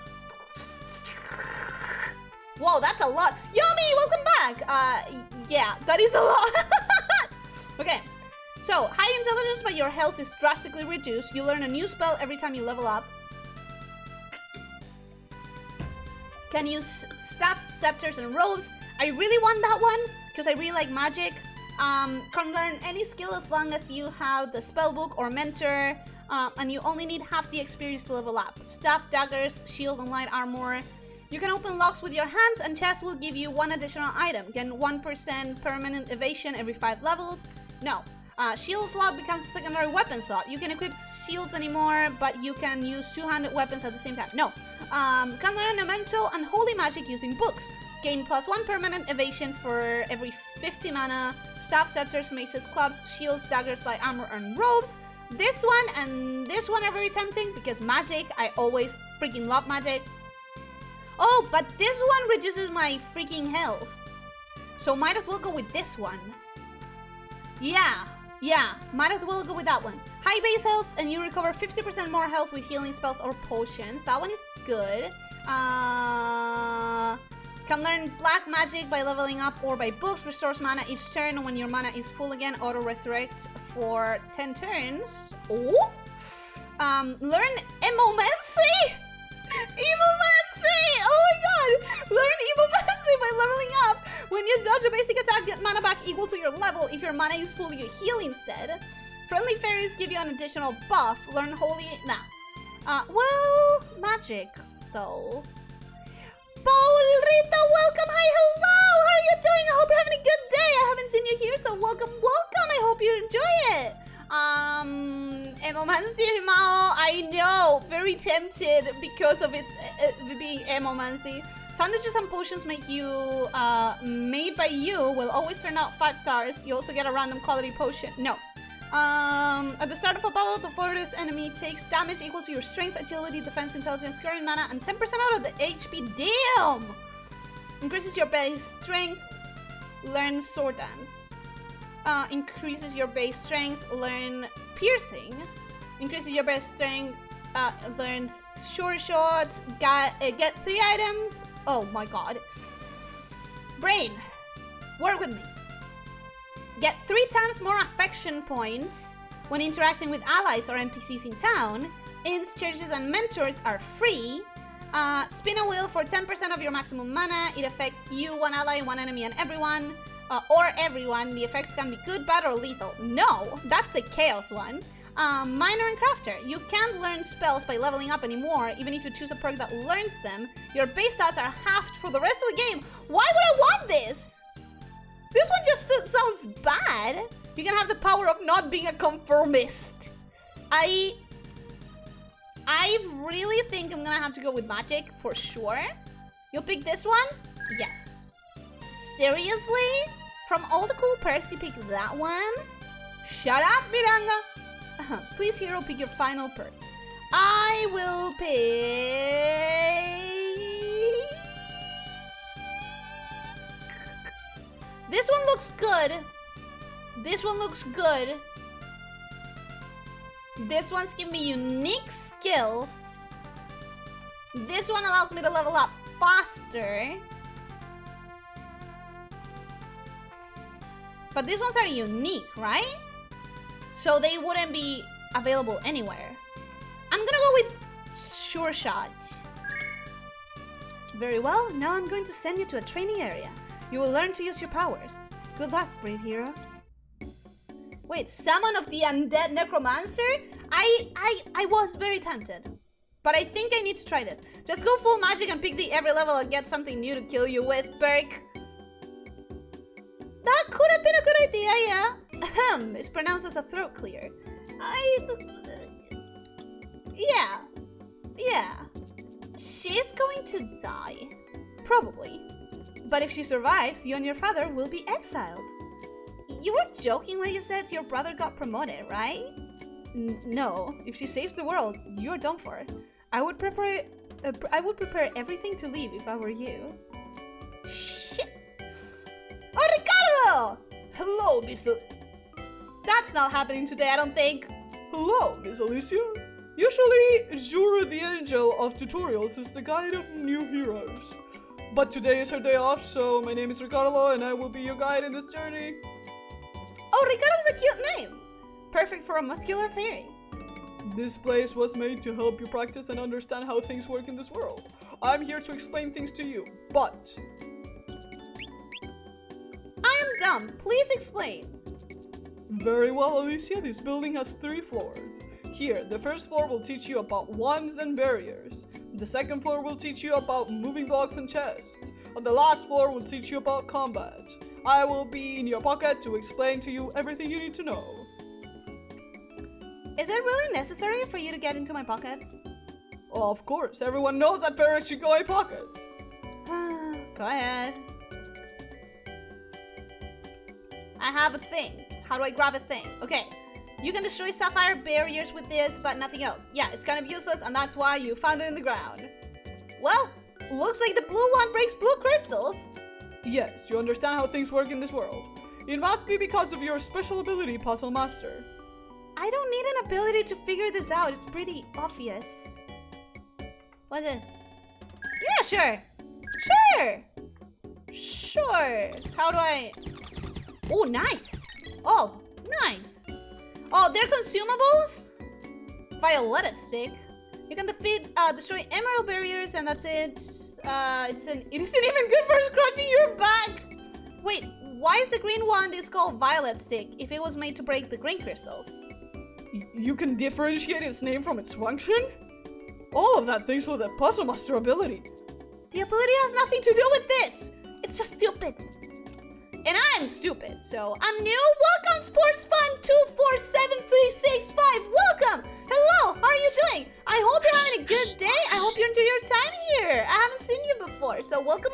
Whoa, that's a lot. Yomi, welcome back. Yeah, that is a lot. Okay. So, high intelligence, but your health is drastically reduced. You learn a new spell every time you level up. Can use staffed scepters and robes. I really want that one because I really like magic. Can learn any skill as long as you have the spellbook or mentor, and you only need half the experience to level up. Staff, daggers, shield, and light armor. You can open locks with your hands, and chests will give you 1 additional item. Gain 1% permanent evasion every 5 levels. No. Shield slot becomes a secondary weapon slot. You can equip shields anymore, but you can use 2-handed weapons at the same time. No. Can learn elemental and holy magic using books. Gain +1 permanent evasion for every 50 mana. Staff, scepters, maces, clubs, shields, daggers, light armor, and robes. This one and this one are very tempting because magic. I always freaking love magic. Oh, but this one reduces my freaking health. So might as well go with this one. Yeah, might as well go with that one. High base health and you recover 50% more health with healing spells or potions. That one is good. Can learn black magic by leveling up or by books. Restores mana each turn. When your mana is full again, auto resurrect for 10 turns. Oh! Learn Emomancy! Emomancy! Oh my god! Learn Emomancy by leveling up. When you dodge a basic attack, get mana back equal to your level. If your mana is full, you heal instead. Friendly fairies give you an additional buff. Learn holy... Nah. Well, magic, though. Paulrita, welcome! Hi, hello! How are you doing? I hope you're having a good day. I haven't seen you here, so welcome. I hope you enjoy it. Emomancy, Mao. I know. Very tempted because of it being Emomancy. Sandwiches and potions make you, made by you will always turn out 5 stars. You also get a random quality potion. No. At the start of a battle, the farthest enemy takes damage equal to your strength, agility, defense, intelligence, current mana, and 10% out of the HP. Damn! Increases your base strength. Learn sword dance. Increases your base strength. Learn piercing. Increases your base strength. Learn sure shot. Get 3 items. Oh my god. Brain, work with me. Get 3 times more affection points when interacting with allies or NPCs in town. Inns, churches, and mentors are free. Spin a wheel for 10% of your maximum mana. It affects you, 1 ally, 1 enemy, and everyone. Or everyone. The effects can be good, bad, or lethal. No, that's the chaos one. Miner and crafter. You can't learn spells by leveling up anymore, even if you choose a perk that learns them. Your base stats are halved for the rest of the game. Why would I want this? This one just sounds bad. You can have the power of not being a conformist. I really think I'm gonna have to go with magic for sure. You'll pick this one? Yes. Seriously? From all the cool perks, you pick that one? Shut up, Miranga. Please, hero, pick your final perk. I will pick... This one looks good. This one looks good. This one's giving me unique skills. This one allows me to level up faster. But these ones are unique, right? So they wouldn't be available anywhere. I'm gonna go with Sure Shot. Very well, now I'm going to send you to a training area. You will learn to use your powers. Good luck, brave hero. Wait, Summon of the Undead Necromancer? I was very tempted. But I think I need to try this. Just go full magic and pick the every level and get something new to kill you with, perk. That could have been a good idea, yeah. Ahem, it's pronounced as a throat clear. Yeah. She's going to die. Probably. But if she survives, you and your father will be exiled. You were joking when you said your brother got promoted, right? No. If she saves the world, you're done for. I would prepare everything to leave if I were you. Shit. Oh, Ricardo! Hello, Miss... That's not happening today, I don't think. Hello, Miss Elyssia. Usually, Jura the Angel of Tutorials is the guide of new heroes. But today is her day off, so my name is Ricardo and I will be your guide in this journey. Oh, Ricardo's a cute name. Perfect for a muscular fairy. This place was made to help you practice and understand how things work in this world. I'm here to explain things to you, but... I am dumb. Please explain. Very well, Elyssia. This building has 3 floors. Here, the first floor will teach you about wands and barriers. The second floor will teach you about moving blocks and chests. And the last floor will teach you about combat. I will be in your pocket to explain to you everything you need to know. Is it really necessary for you to get into my pockets? Well, of course, everyone knows that fairies should go in pockets. Go ahead. I have a thing. How do I grab a thing? Okay. You can destroy sapphire barriers with this, but nothing else. Yeah, it's kind of useless, and that's why you found it in the ground. Well, Looks like the blue one breaks blue crystals. Yes, you understand how things work in this world. It must be because of your special ability, Puzzle Master. I don't need an ability to figure this out. It's pretty obvious. What is it? Yeah, sure. Sure. How do I... Oh, nice. Oh, nice. Oh, they're consumables? Violetta stick. You can destroy emerald barriers, and that's it. It isn't even good for scratching your back. Wait, why is the green one called violet stick if it was made to break the green crystals? You can differentiate its name from its function? All of that thanks to the Puzzle Master ability. The ability has nothing to do with this. It's just stupid. And I'm stupid, so I'm new. Welcome, Sports Fun 247365. Welcome. Hello, how are you doing? I hope you're having a good day. I hope you enjoy your time here. I haven't seen you before, so welcome.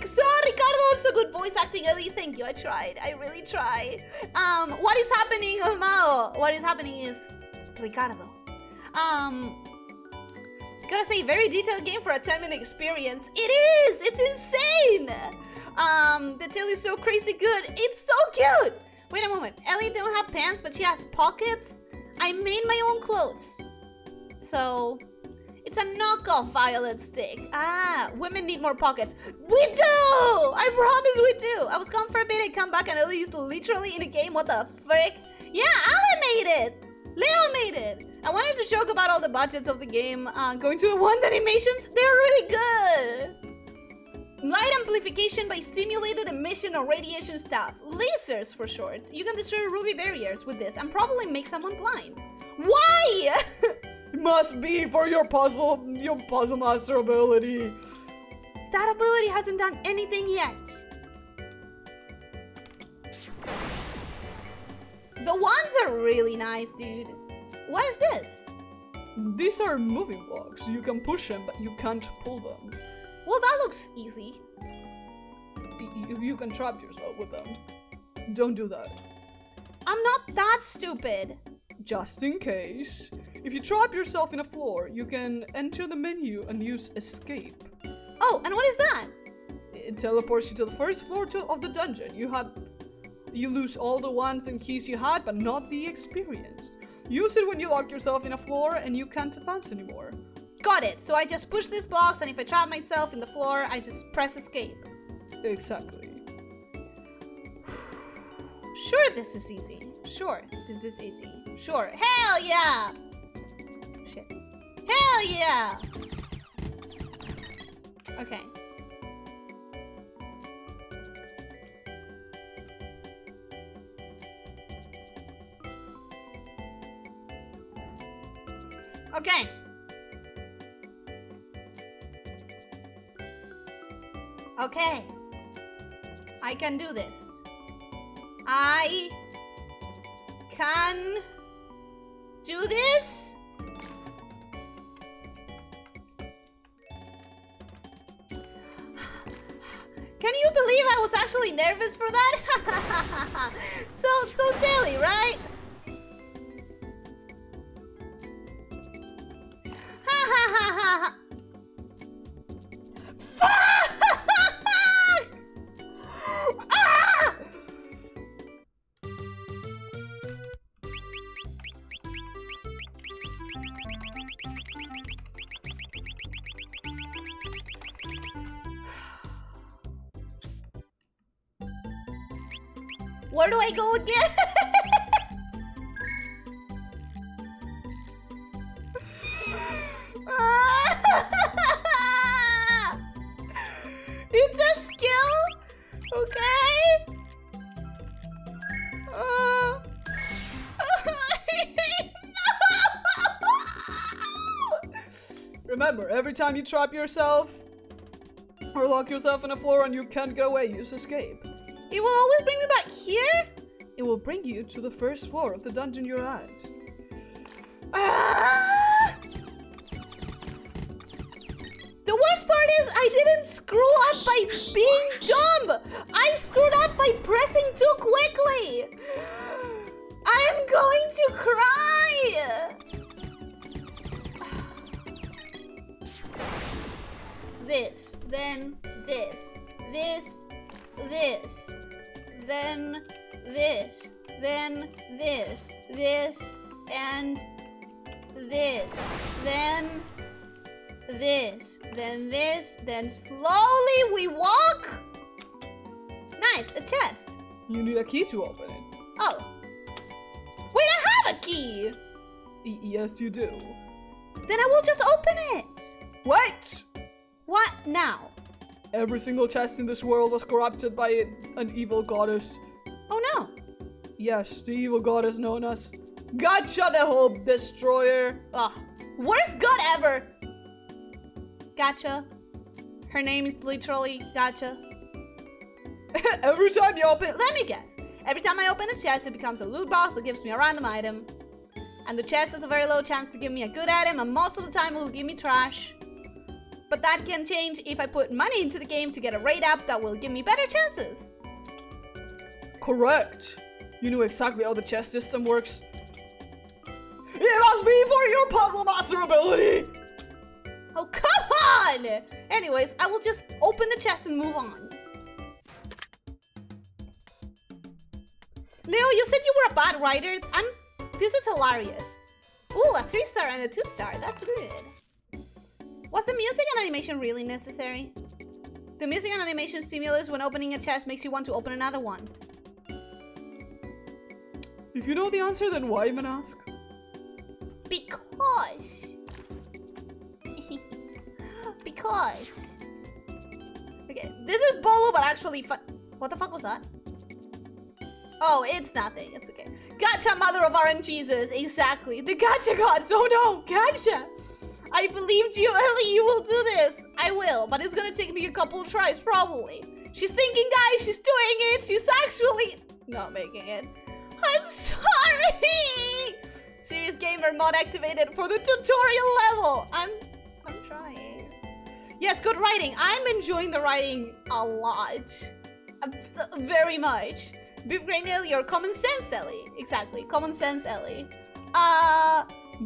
So Ricardo, also good voice acting, Ellie. Thank you. I tried. I really tried. What is happening, Mao? What is happening is Ricardo. Gotta say, very detailed game for a 10-minute experience. It is! It's insane! The tail is so crazy good. It's so cute! Wait a moment. Ellie don't have pants, but she has pockets. I made my own clothes. So, it's a knockoff violet stick. Ah, women need more pockets. We do! I promise we do! I was gone for a bit and come back and Ellie's literally in a game. What the frick? Yeah, Alan made it! Leo made it! I wanted to joke about all the budgets of the game. Going to the one animations, they're really good! Light amplification by stimulated emission or radiation stuff. Lasers for short. You can destroy ruby barriers with this and probably make someone blind. Why? It must be for your Puzzle Master ability. That ability hasn't done anything yet. The ones are really nice, dude. What is this? These are moving blocks. You can push them, but you can't pull them. Well, that looks easy. You can trap yourself with them. Don't do that. I'm not that stupid. Just in case. If you trap yourself in a floor, you can enter the menu and use escape. Oh, and what is that? It teleports you to the first floor of the dungeon. You lose all the wands and keys you had, but not the experience. Use it when you lock yourself in a floor and you can't advance anymore. Got it. So I just push these blocks, and if I trap myself in the floor, I just press escape. Exactly. Sure, this is easy. Sure, this is easy. Sure. Hell yeah! Shit. Hell yeah! Okay. Okay. Okay. I can do this. I can do this. Can you believe I was actually nervous for that? so silly, right? Ha ha ha ha. Fuck! Ah! Where do I go again? It's a skill, okay? Remember, every time you trap yourself or lock yourself in a floor and you can't get away, use escape. It will always bring me back here? It will bring you to the first floor of the dungeon you're at. The worst part is I didn't screw up by being dumb. I screwed up by pressing too quickly. I am going to cry. then this, this, this, then this, then this, this, and this, then this, then slowly we walk. Nice, a chest. You need a key to open it. Oh. Wait, I have a key! Yes, you do. Then I will just open it. Wait! What now? Every single chest in this world was corrupted by an evil goddess. Oh no. Yes, the evil goddess known as Gotcha the Hope Destroyer. Ugh. Worst god ever. Gotcha. Her name is literally Gotcha. Every time you open... Let me guess. Every time I open a chest, it becomes a loot box that gives me a random item. And the chest has a very low chance to give me a good item, and most of the time it will give me trash. But that can change if I put money into the game to get a raid up that will give me better chances. Correct. You know exactly how the chest system works. It must be for your puzzle master ability! Oh, come on! Anyways, I will just open the chest and move on. Leo, you said you were a bad writer. This is hilarious. Ooh, a 3-star and a 2-star. That's good. Was the music and animation really necessary? The music and animation stimulus when opening a chest makes you want to open another one. If you know the answer, then why even ask? Because. Because. Okay, this is Bolo, but actually what the fuck was that? Oh, it's nothing. It's okay. Gotcha, mother of RNGesus. Exactly. The gotcha gods. Oh no, gotcha. I believed you, Ellie. You will do this. I will, but it's gonna take me a couple of tries, probably. She's thinking, guys. She's doing it. She's actually not making it. I'm sorry. Serious gamer mod activated for the tutorial level. I'm trying. Yes, good writing. I'm enjoying the writing a lot. Very much. Beep Grainil, your common sense, Ellie. Exactly, common sense, Ellie.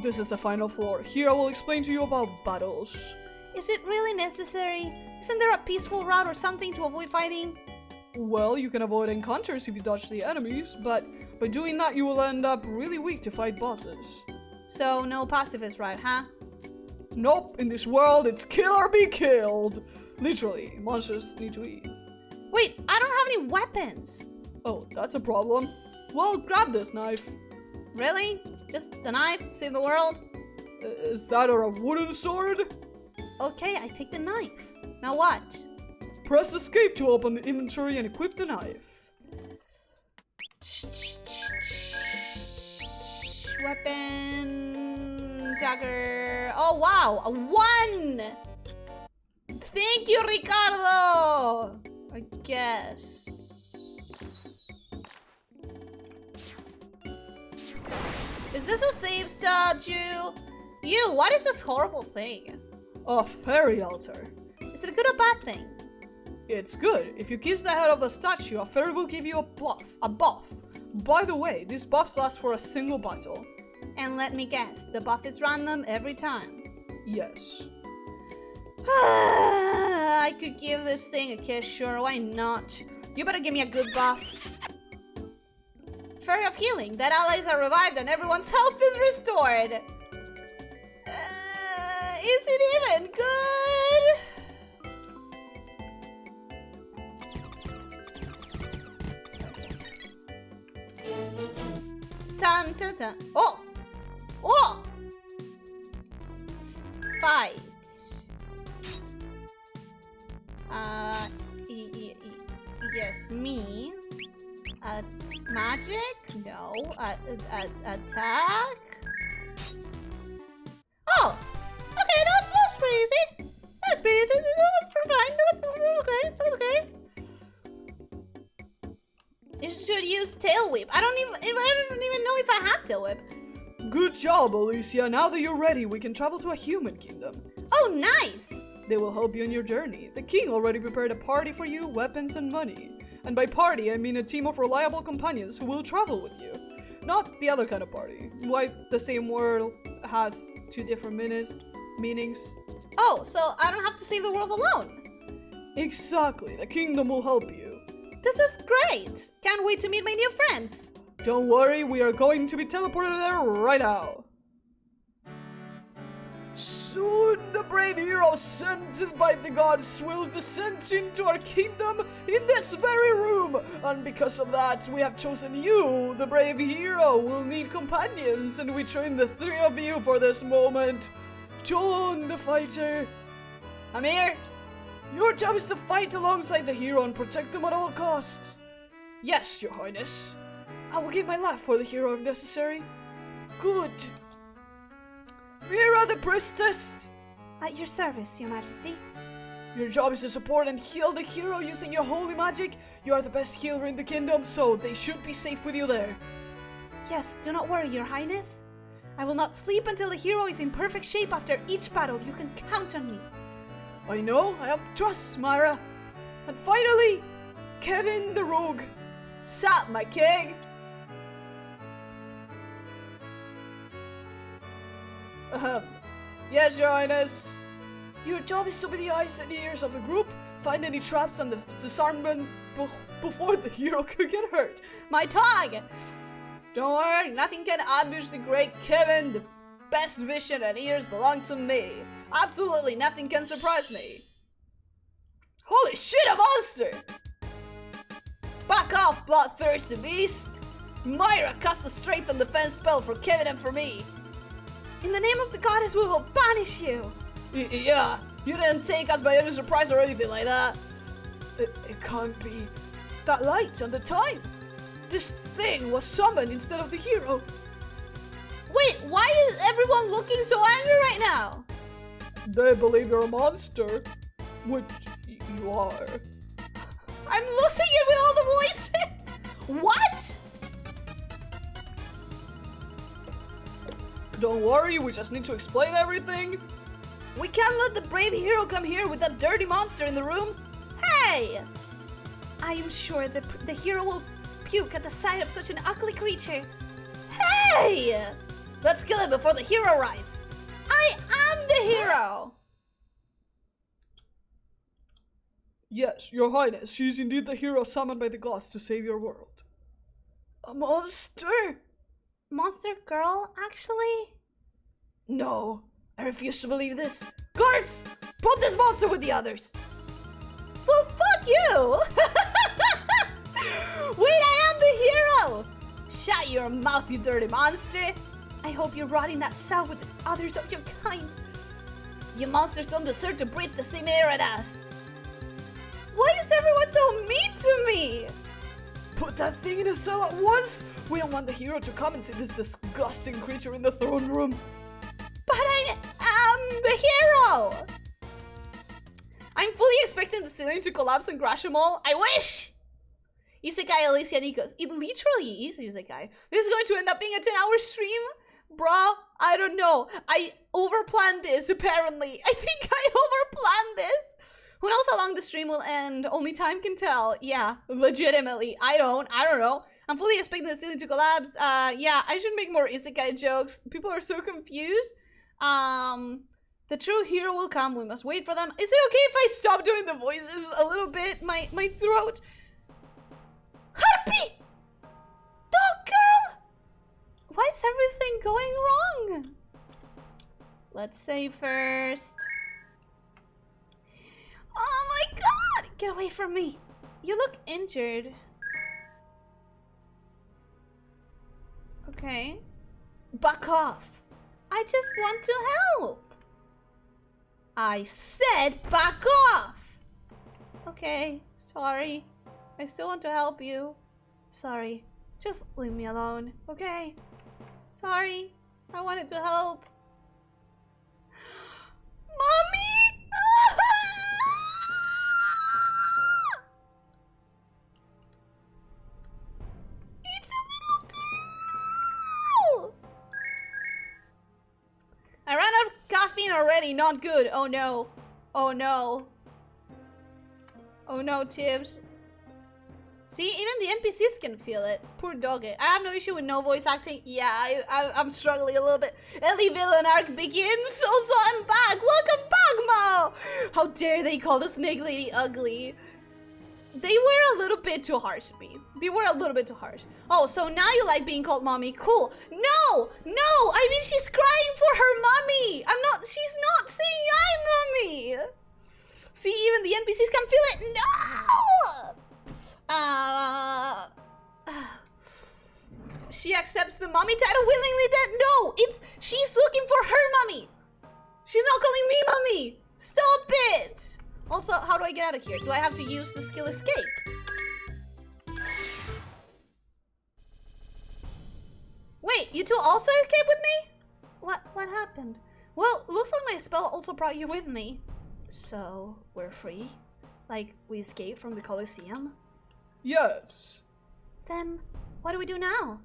This is the final floor. Here I will explain to you about battles. Is it really necessary? Isn't there a peaceful route or something to avoid fighting? Well, you can avoid encounters if you dodge the enemies, but by doing that you will end up really weak to fight bosses. So, no pacifist route, huh? Nope, in this world it's kill or be killed. Literally, monsters need to eat. Wait, I don't have any weapons. Oh, that's a problem. Well, grab this knife. Really? Just the knife to save the world? Is that or a wooden sword? Okay, I take the knife. Now watch. Press escape to open the inventory and equip the knife. Weapon... dagger... Oh wow, a 1! Thank you, Ricardo! I guess... Is this a save statue? You, what is this horrible thing? A fairy altar. Is it a good or bad thing? It's good. If you kiss the head of the statue, a fairy will give you a buff. By the way, these buffs last for a single battle. And let me guess, the buff is random every time. Yes. I could give this thing a kiss, sure, why not? You better give me a good buff. Fairy of Healing. Dead allies are revived and everyone's health is restored. Is it even good? Dun, dun, dun. Oh! Oh! Fight. Yes, me. Magic? No. Attack? Oh! Okay, that was pretty easy. That was pretty easy. That was fine. That was okay. You should use Tail Whip. I don't even know if I have Tail Whip. Good job, Elyssia. Now that you're ready, we can travel to a human kingdom. Oh, nice! They will help you in your journey. The king already prepared a party for you, weapons and money. And by party, I mean a team of reliable companions who will travel with you. Not the other kind of party. Like the same word has two different meanings. Oh, so I don't have to save the world alone. Exactly, the kingdom will help you. This is great! Can't wait to meet my new friends! Don't worry, we are going to be teleported there right now. Soon the brave hero sent by the gods will descend into our kingdom in this very room. And because of that, we have chosen you, the brave hero. Will need companions, and we join the three of you for this moment. John the fighter. I'm here. Your job is to fight alongside the hero and protect them at all costs. Yes, your highness. I will give my life for the hero if necessary. Good. Mira the priestess! At your service, your majesty. Your job is to support and heal the hero using your holy magic. You are the best healer in the kingdom, so they should be safe with you there. Yes, do not worry, your highness. I will not sleep until the hero is in perfect shape after each battle. You can count on me. I know, I have trust, Myra. And finally, Kevin the rogue. Sup, my king? Yes, your highness. Your job is to be the eyes and ears of the group, find any traps and disarm them before the hero could get hurt. My target! Don't worry, nothing can ambush the great Kevin. The best vision and ears belong to me. Absolutely nothing can surprise me. Holy shit, a monster! Back off, bloodthirsty beast! Myra casts a strength and defense spell for Kevin and for me. In the name of the goddess, we will banish you! Yeah, you didn't take us by any surprise or anything like that. It can't be. That light and the time. This thing was summoned instead of the hero. Wait, why is everyone looking so angry right now? They believe you're a monster, which you are. I'm losing it with all the voices! What? Don't worry, we just need to explain everything. We can't let the brave hero come here with that dirty monster in the room. Hey! I am sure the hero will puke at the sight of such an ugly creature. Hey! Let's kill it before the hero arrives. I am the hero! Yes, your highness, she is indeed the hero summoned by the gods to save your world. A monster? Monster girl, actually? No, I refuse to believe this. Guards! Put this monster with the others! Well, fuck you! Wait, I am the hero! Shut your mouth, you dirty monster! I hope you're rotting that cell with the others of your kind. You monsters don't deserve to breathe the same air as us. Why is everyone so mean to me? Put that thing in a cell at once! We don't want the hero to come and see this disgusting creature in the throne room. But I am the hero! I'm fully expecting the ceiling to collapse and crash them all. I wish! Isekai, Elyssia, Nikos. It literally is Isekai. This is going to end up being a 10-hour stream? Bruh, I don't know. I overplanned this, apparently. I think I overplanned this. Who knows how long the stream will end? Only time can tell. Yeah, legitimately. I don't know. I'm fully expecting the ceiling to collapse. Yeah, I should make more isekai jokes. People are so confused. The true hero will come. We must wait for them. Is it okay if I stop doing the voices a little bit? My throat. Harpy! Dog girl! Why is everything going wrong? Let's save first. Oh my god! Get away from me. You look injured. Okay. Back off. I just want to help. I said back off. Okay, sorry. I still want to help you. Sorry. Just leave me alone, okay? Sorry. I wanted to help. Mommy! It's a little girl! I ran out of caffeine already. Not good. Oh no. Oh no. Oh no, Tibbs. See, even the NPCs can feel it. Poor doggy. I have no issue with no voice acting. Yeah, I'm struggling a little bit. Ellie villain arc begins. Also, I'm back. Welcome back, Mao. How dare they call the snake lady ugly? They were a little bit too harsh to me. They were a little bit too harsh. Oh, so now you like being called mommy. Cool. No, I mean, she's crying for her mommy. She's not saying I'm mommy. See, even the NPCs can feel it. No! She accepts the mommy title willingly then? No, she's looking for her mommy. She's not calling me mommy. Stop it. Also, how do I get out of here? Do I have to use the skill escape? Wait, you two also escaped with me? What happened? Well, looks like my spell also brought you with me. So, we're free? Like, we escaped from the Colosseum? Yes. Then, what do we do now?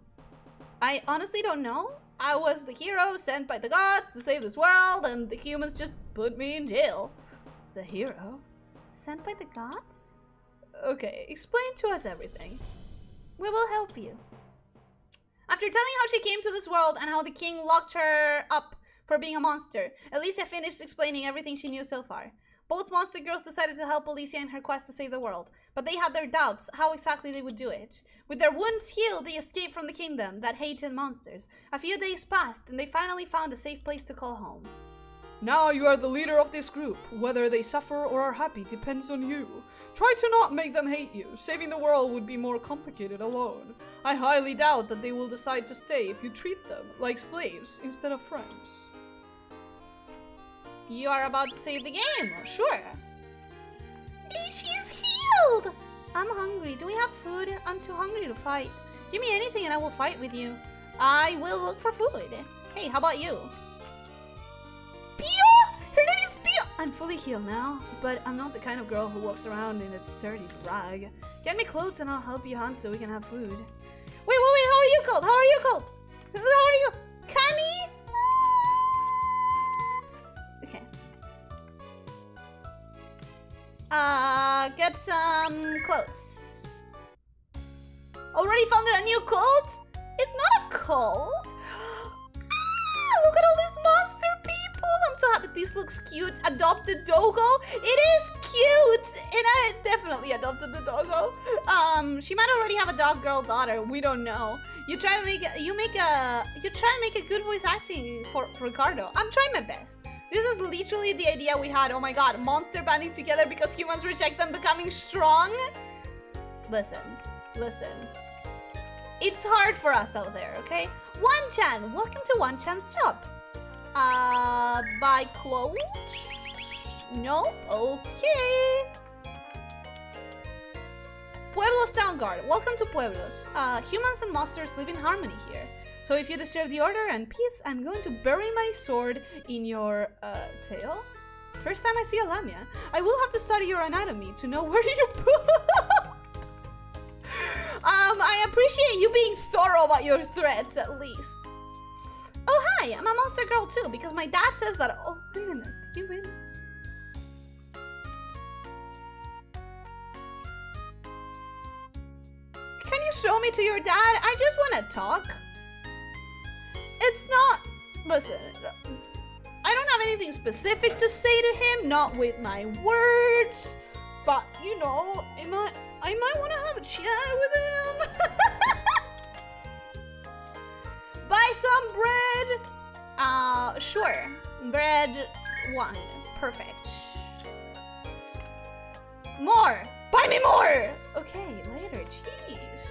I honestly don't know. I was the hero sent by the gods to save this world, and the humans just put me in jail. The hero? Sent by the gods? Okay, explain to us everything. We will help you. After telling how she came to this world and how the king locked her up for being a monster, Elyssia finished explaining everything she knew so far. Both monster girls decided to help Elyssia in her quest to save the world, but they had their doubts how exactly they would do it. With their wounds healed, they escaped from the kingdom that hated monsters. A few days passed, and they finally found a safe place to call home. Now you are the leader of this group. Whether they suffer or are happy depends on you. Try to not make them hate you. Saving the world would be more complicated alone. I highly doubt that they will decide to stay if you treat them like slaves instead of friends. You are about to save the game, sure. Hey, she's healed! I'm hungry. Do we have food? I'm too hungry to fight. Give me anything and I will fight with you. I will look for food. Hey, how about you? Pio! Her name is Pio! I'm fully healed now, but I'm not the kind of girl who walks around in a dirty rag. Get me clothes and I'll help you hunt so we can have food. Wait, how are you called? How are you called? How are you? Kani? Okay. Get some clothes. Already found a new cult? It's not a cult. Look at all these monster people. I'm so happy this looks cute. Adopted doggo. It is cute. And I definitely adopted the doggo. She might already have a dog girl daughter. We don't know. You try to make a good voice acting for Ricardo. I'm trying my best. This is literally the idea we had. Oh my god, monster banding together because humans reject them becoming strong. Listen. It's hard for us out there, okay? One-chan, welcome to One-chan's shop. Buy clothes? No? Okay. Pueblos Town Guard, welcome to Pueblos. Humans and monsters live in harmony here. So if you disturb the order and peace, I'm going to bury my sword in your, tail? First time I see a lamia. I will have to study your anatomy to know where you put. I appreciate you being thorough about your threats, at least. Oh, hi, I'm a monster girl too, because my dad says that. Oh, wait a minute, did you win? Can you show me to your dad? I just want to talk. It's not. Listen, I don't have anything specific to say to him, not with my words, but you know, I might want to have a chat with him. Buy some bread. Sure. Bread 1. Perfect. More. Buy me more. Okay, later. Jeez.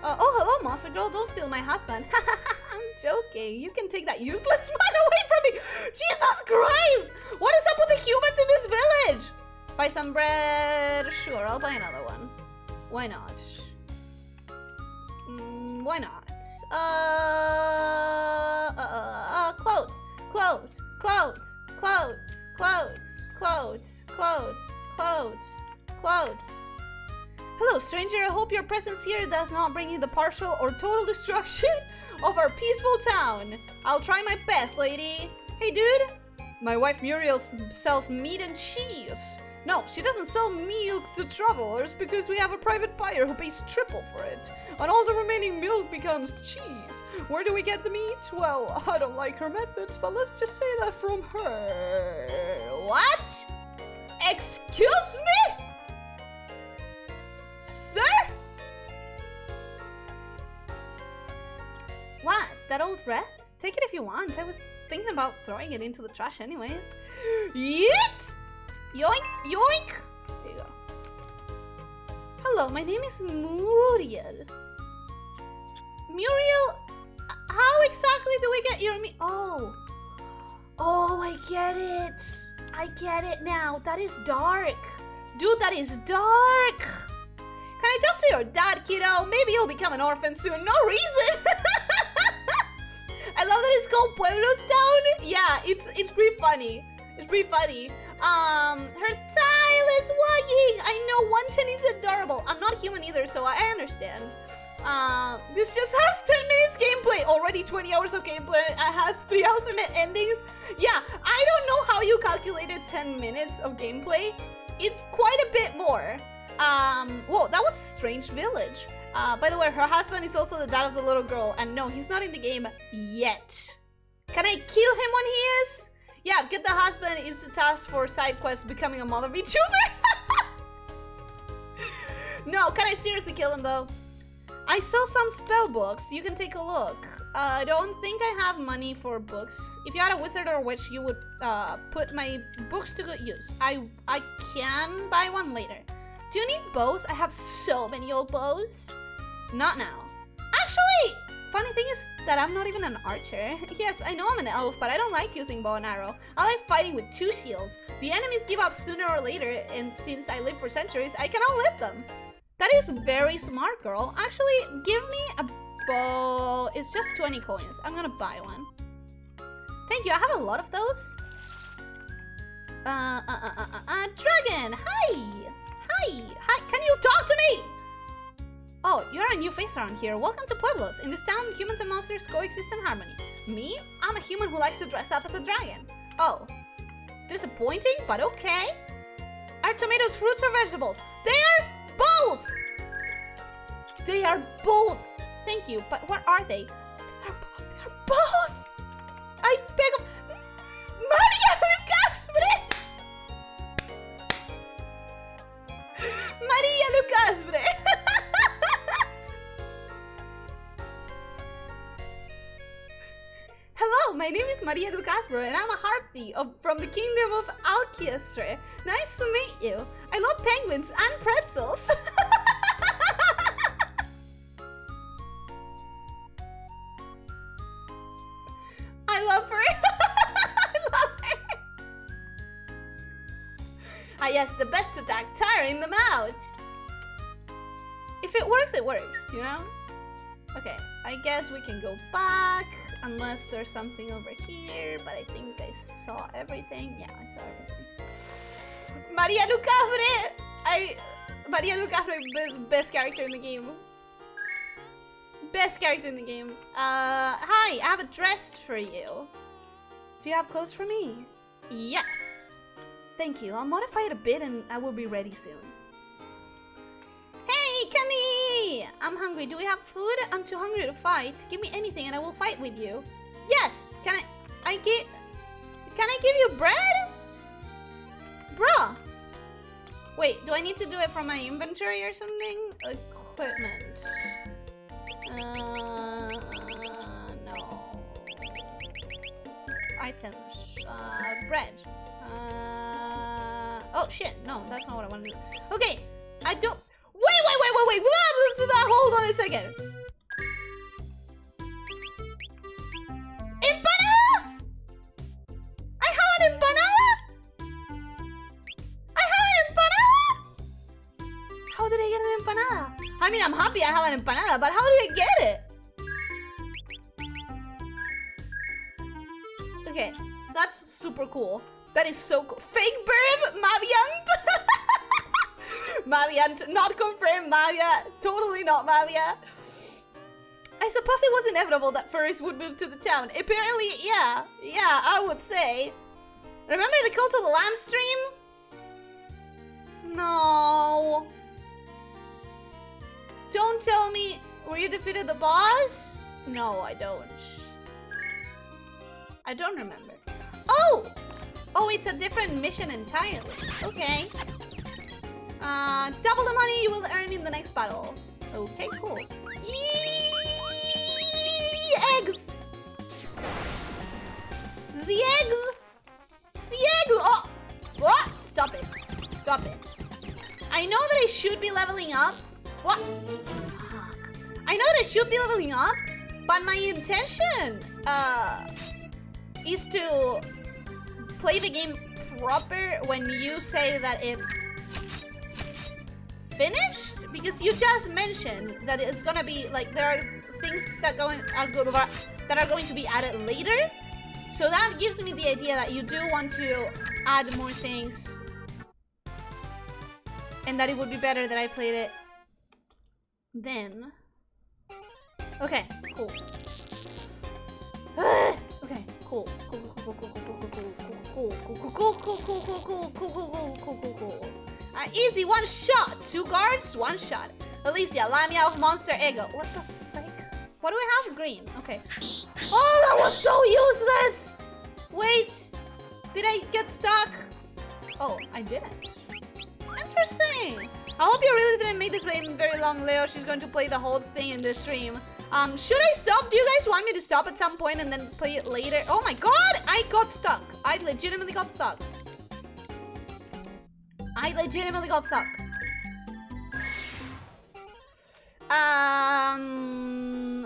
Oh, hello, monster girl. Don't steal my husband. I'm joking. You can take that useless man away from me. Jesus Christ. What is up with the humans in this village? Buy some bread. Sure, I'll buy another one. Why not? Why not? Clothes. Hello, stranger. I hope your presence here does not bring you the partial or total destruction of our peaceful town. I'll try my best, lady. Hey, dude. My wife Muriel sells meat and cheese. No, she doesn't sell milk to travelers because we have a private buyer who pays triple for it. And all the remaining milk becomes cheese. Where do we get the meat? Well, I don't like her methods, but let's just say that from her. What? Excuse me? Sir? What? That old dress? Take it if you want. I was thinking about throwing it into the trash anyways. Yeet! Yoink! Yoink! There you go. Hello, my name is Muriel. Muriel? How exactly do we get your Oh, I get it. I get it now. That is dark. Dude, that is dark. Can I talk to your dad, kiddo? Maybe he'll become an orphan soon. No reason. I love that it's called Pueblo's Town. Yeah, it's pretty funny. It's pretty funny. Her tail is wagging. I know, Wanchan is adorable. I'm not human either, so I understand. This just has 10 minutes gameplay. Already 20 hours of gameplay. It has 3 alternate endings. Yeah, I don't know how you calculated 10 minutes of gameplay. It's quite a bit more. Whoa, that was a strange village. By the way, her husband is also the dad of the little girl. And no, he's not in the game yet. Can I kill him when he is? Yeah, get the husband is the task for side quest becoming a mother VTuber. No, can I seriously kill him though? I sell some spell books. You can take a look. I don't think I have money for books. If you had a wizard or a witch, you would put my books to good use. I can buy one later. Do you need bows? I have so many old bows. Not now. Actually, funny thing is that I'm not even an archer. Yes, I know I'm an elf, but I don't like using bow and arrow. I like fighting with 2 shields. The enemies give up sooner or later, and since I live for centuries, I can outlive them. That is very smart, girl. Actually, give me a bow. It's just 20 coins. I'm gonna buy one. Thank you. I have a lot of those. Dragon. Hi. Hi. Hi. Can you talk to me? Oh, you're a new face around here. Welcome to Pueblos. In this town, humans and monsters coexist in harmony. Me? I'm a human who likes to dress up as a dragon. Oh. Disappointing, but okay. Are tomatoes fruits or vegetables? They are both! They are both! Thank you, but what are they? They're both! I beg of... Maria Lucasbre! Maria Lucasbre! Hello, my name is Maria Lucasbre and I'm a harpy from the kingdom of Alkiestre. Nice to meet you. I love penguins and pretzels. I love her. I love her. Ah yes, the best attack, tiring them out. If it works, you know? Okay, I guess we can go back. Unless there's something over here, but I think I saw everything. Yeah, I saw everything. Maria Lucasbre! Maria Lucasbre, best character in the game. Best character in the game. Hi, I have a dress for you. Do you have clothes for me? Yes. Thank you. I'll modify it a bit and I will be ready soon. Hey, Kenny! I'm hungry. Do we have food? I'm too hungry to fight. Give me anything and I will fight with you. Yes! Can I give you bread? Bruh! Wait, do I need to do it from my inventory or something? Equipment. No. Items. Bread. Oh shit, no, that's not what I want to do. Okay, I don't... Wait, we'll have to do that. Hold on a second. Empanadas! I have an empanada? I have an empanada? How did I get an empanada? I mean, I'm happy I have an empanada, but how did I get it? Okay, that's super cool. That is so cool. Fake burb, Maviant. Maviant, not confirmed, Mavia. Totally not Mavia. I suppose it was inevitable that furries would move to the town. Apparently, yeah, I would say. Remember the Cult of the Lamb stream? No. Don't tell me. Were you defeated the boss? No, I don't. I don't remember. Oh! Oh, it's a different mission entirely. Okay. Double the money you will earn in the next battle. Okay, cool. Yee! Eggs! The eggs! The eggs! Oh! What? Stop it. Stop it. I know that I should be leveling up. What? Fuck. I know that I should be leveling up, but my intention, is to play the game proper when you say that it's finished, because you just mentioned that it's gonna be like there are things that are going to be added later, so that gives me the idea that you do want to add more things, and that it would be better that I played it then. Okay, cool. Okay, cool. Cool. Easy, one shot. 2 guards, 1 shot. Elyssia, lamia of monster ego. What the frick? What do I have? Green. Okay. Oh, that was so useless. Wait, did I get stuck? Oh, I didn't. Interesting. I hope you really didn't make this very long, Leo. She's going to play the whole thing in this stream. Should I stop? Do you guys want me to stop at some point and then play it later? Oh my god, I got stuck. I legitimately got stuck.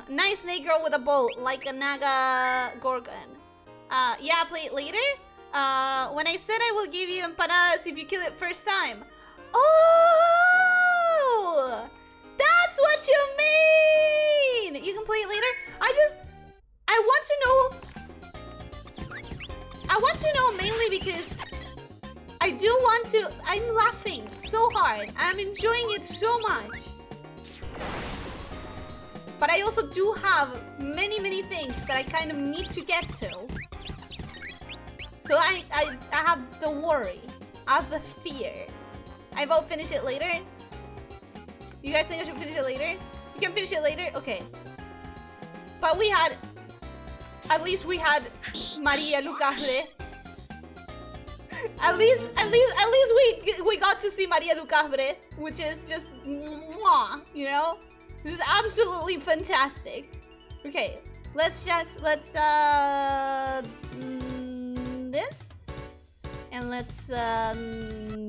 Nice snake girl with a boat, like a Naga Gorgon. Yeah, play it later? When I said I will give you empanadas if you kill it first time. Oh! That's what you mean! You can play it later? I want to know mainly because I do want to, I'm laughing so hard. I'm enjoying it so much. But I also do have many things that I kind of need to get to. So I have the worry. I have the fear. I vote finish it later. You guys think I should finish it later? You can finish it later? Okay. But we had... At least we had Maria Lucafre. At least we got to see Maria Lucafre, which is just mwah, you know? This is absolutely fantastic. Okay, let's this and let's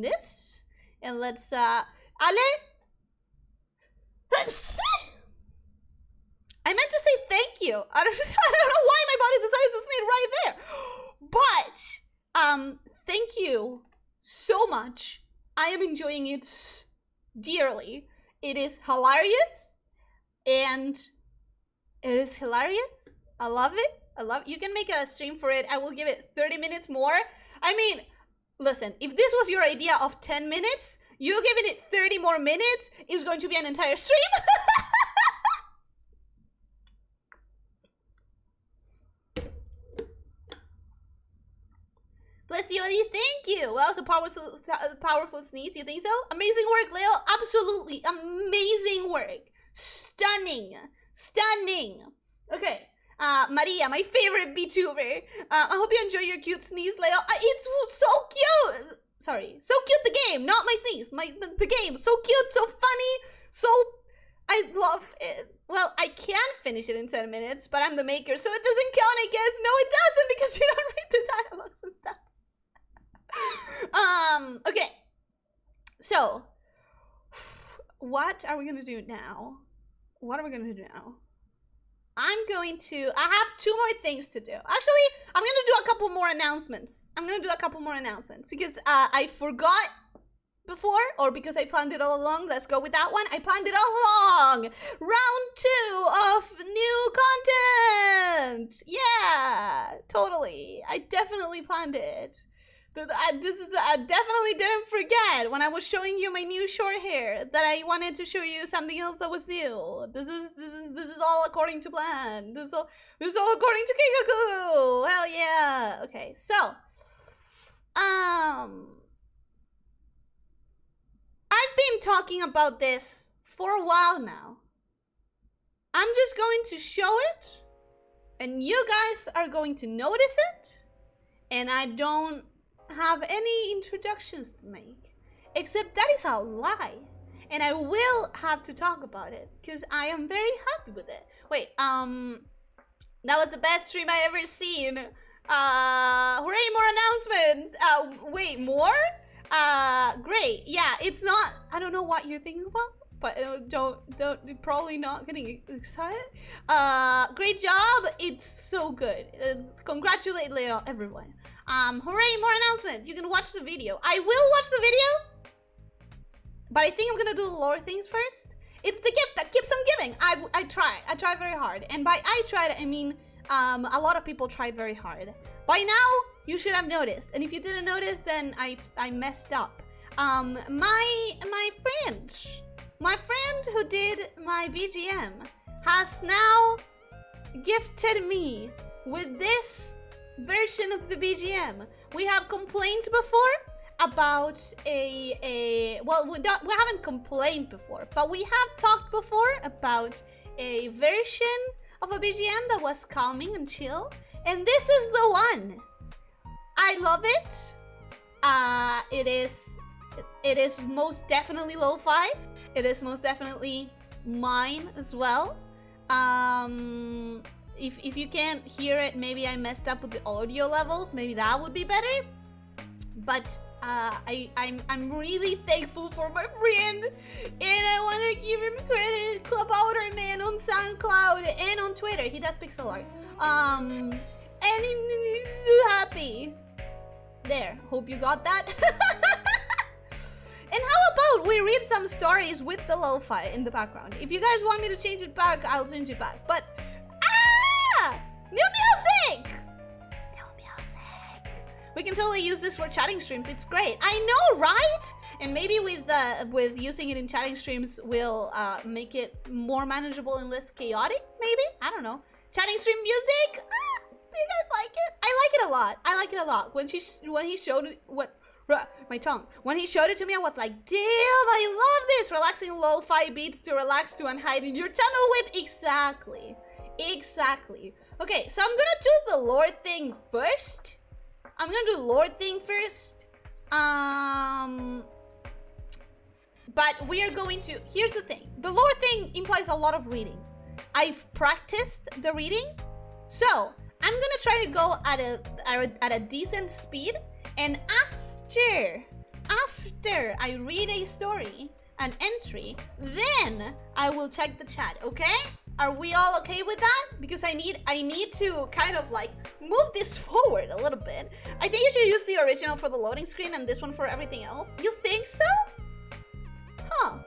this and let's Ale. I meant to say thank you. I don't know why my body decided to say it right there. But thank you so much. I am enjoying it dearly. It is hilarious. And it is hilarious. I love it. You can make a stream for it. I will give it 30 minutes more. I mean, listen, if this was your idea of 10 minutes, you giving it 30 more minutes is going to be an entire stream. Bless you, Eddie. Thank you. Well, that was a powerful sneeze. You think so? Amazing work, Leo. Absolutely amazing work. Stunning. Okay. Maria, my favorite VTuber. I hope you enjoy your cute sneeze, Leo. It's so cute. Sorry, so cute. The game, not my sneeze. The game, so cute, so funny, so I love it. Well, I can finish it in 10 minutes, but I'm the maker, so it doesn't count, I guess. No, it doesn't, because you don't read the dialogues and stuff. Okay. So, what are we gonna do now? I have 2 more things to do. Actually, I'm gonna do a couple more announcements. Because I forgot before, or because I planned it all along. Let's go with that one. I planned it all along. Round 2 of new content. Yeah, totally. I definitely planned it. I definitely didn't forget when I was showing you my new short hair that I wanted to show you something else that was new. This is all according to plan. This is all according to Kikaku. Hell yeah. Okay, so been talking about this for a while now. I'm just going to show it, and you guys are going to notice it, and I don't have any introductions to make, except that is a lie, and I will have to talk about it, because I am very happy with it. Wait, that was the best stream I ever seen. Hooray, more announcements. Wait, more? Great. Yeah, it's not, I don't know what you're thinking about, but don't, probably not getting excited. Great job. It's so good. Congratulate Leo, everyone. Hooray, more announcements. You can watch the video. I will watch the video, but I think I'm gonna do the lore things first. It's the gift that keeps on giving. I try very hard. And by I tried, I mean, a lot of people tried very hard. By now, you should have noticed. And if you didn't notice, then I messed up. My friend who did my BGM has now gifted me with this version of the BGM. We have complained before about well, we haven't complained before, but we have talked before about a version of a BGM that was calming and chill, and this is the one. I love it. It is most definitely lo-fi. It is most definitely mine as well. If you can't hear it, maybe I messed up with the audio levels. Maybe that would be better. But I'm really thankful for my friend, and I want to give him credit. Club Outer Man on SoundCloud and on Twitter. He does pixel art. And he's so happy. There. Hope you got that. And how about we read some stories with the lo-fi in the background? If you guys want me to change it back, I'll change it back. But new music. We can totally use this for chatting streams. It's great. I know, right? And maybe with using it in chatting streams, we'll make it more manageable and less chaotic. Maybe, I don't know. Chatting stream music. Do you guys like it? I like it a lot. I like it a lot. When he showed it, when he showed it to me, I was like, damn, I love this. Relaxing lo-fi beats to relax to and hide in your tunnel with. Exactly. Okay, so I'm gonna do the lore thing first. But we are going to, here's the thing. The lore thing implies a lot of reading. I've practiced the reading, so I'm gonna try to go at a decent speed, and after I read a story, an entry, then I will check the chat, okay? Are we all okay with that? Because I need to kind of like move this forward a little bit. I think you should use the original for the loading screen and this one for everything else. You think so? Huh.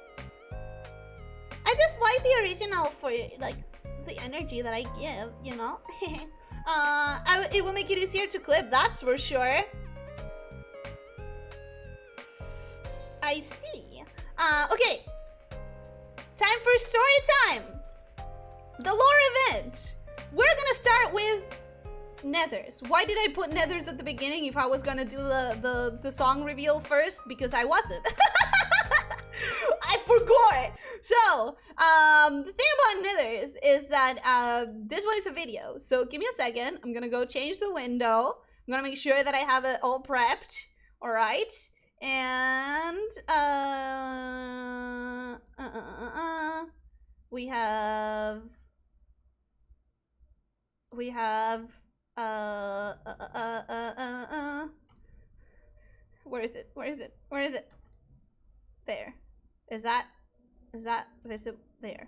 I just like the original for like the energy that I give, you know? It will make it easier to clip, that's for sure. I see. Okay. Time for story time. The lore event. We're gonna start with Nethers. Why did I put Nethers at the beginning if I was gonna do the song reveal first? Because I wasn't. I forgot. So, the thing about Nethers is that this one is a video. So give me a second. I'm gonna go change the window. I'm gonna make sure that I have it all prepped. All right. And we have where is it? There. Is that visible? There.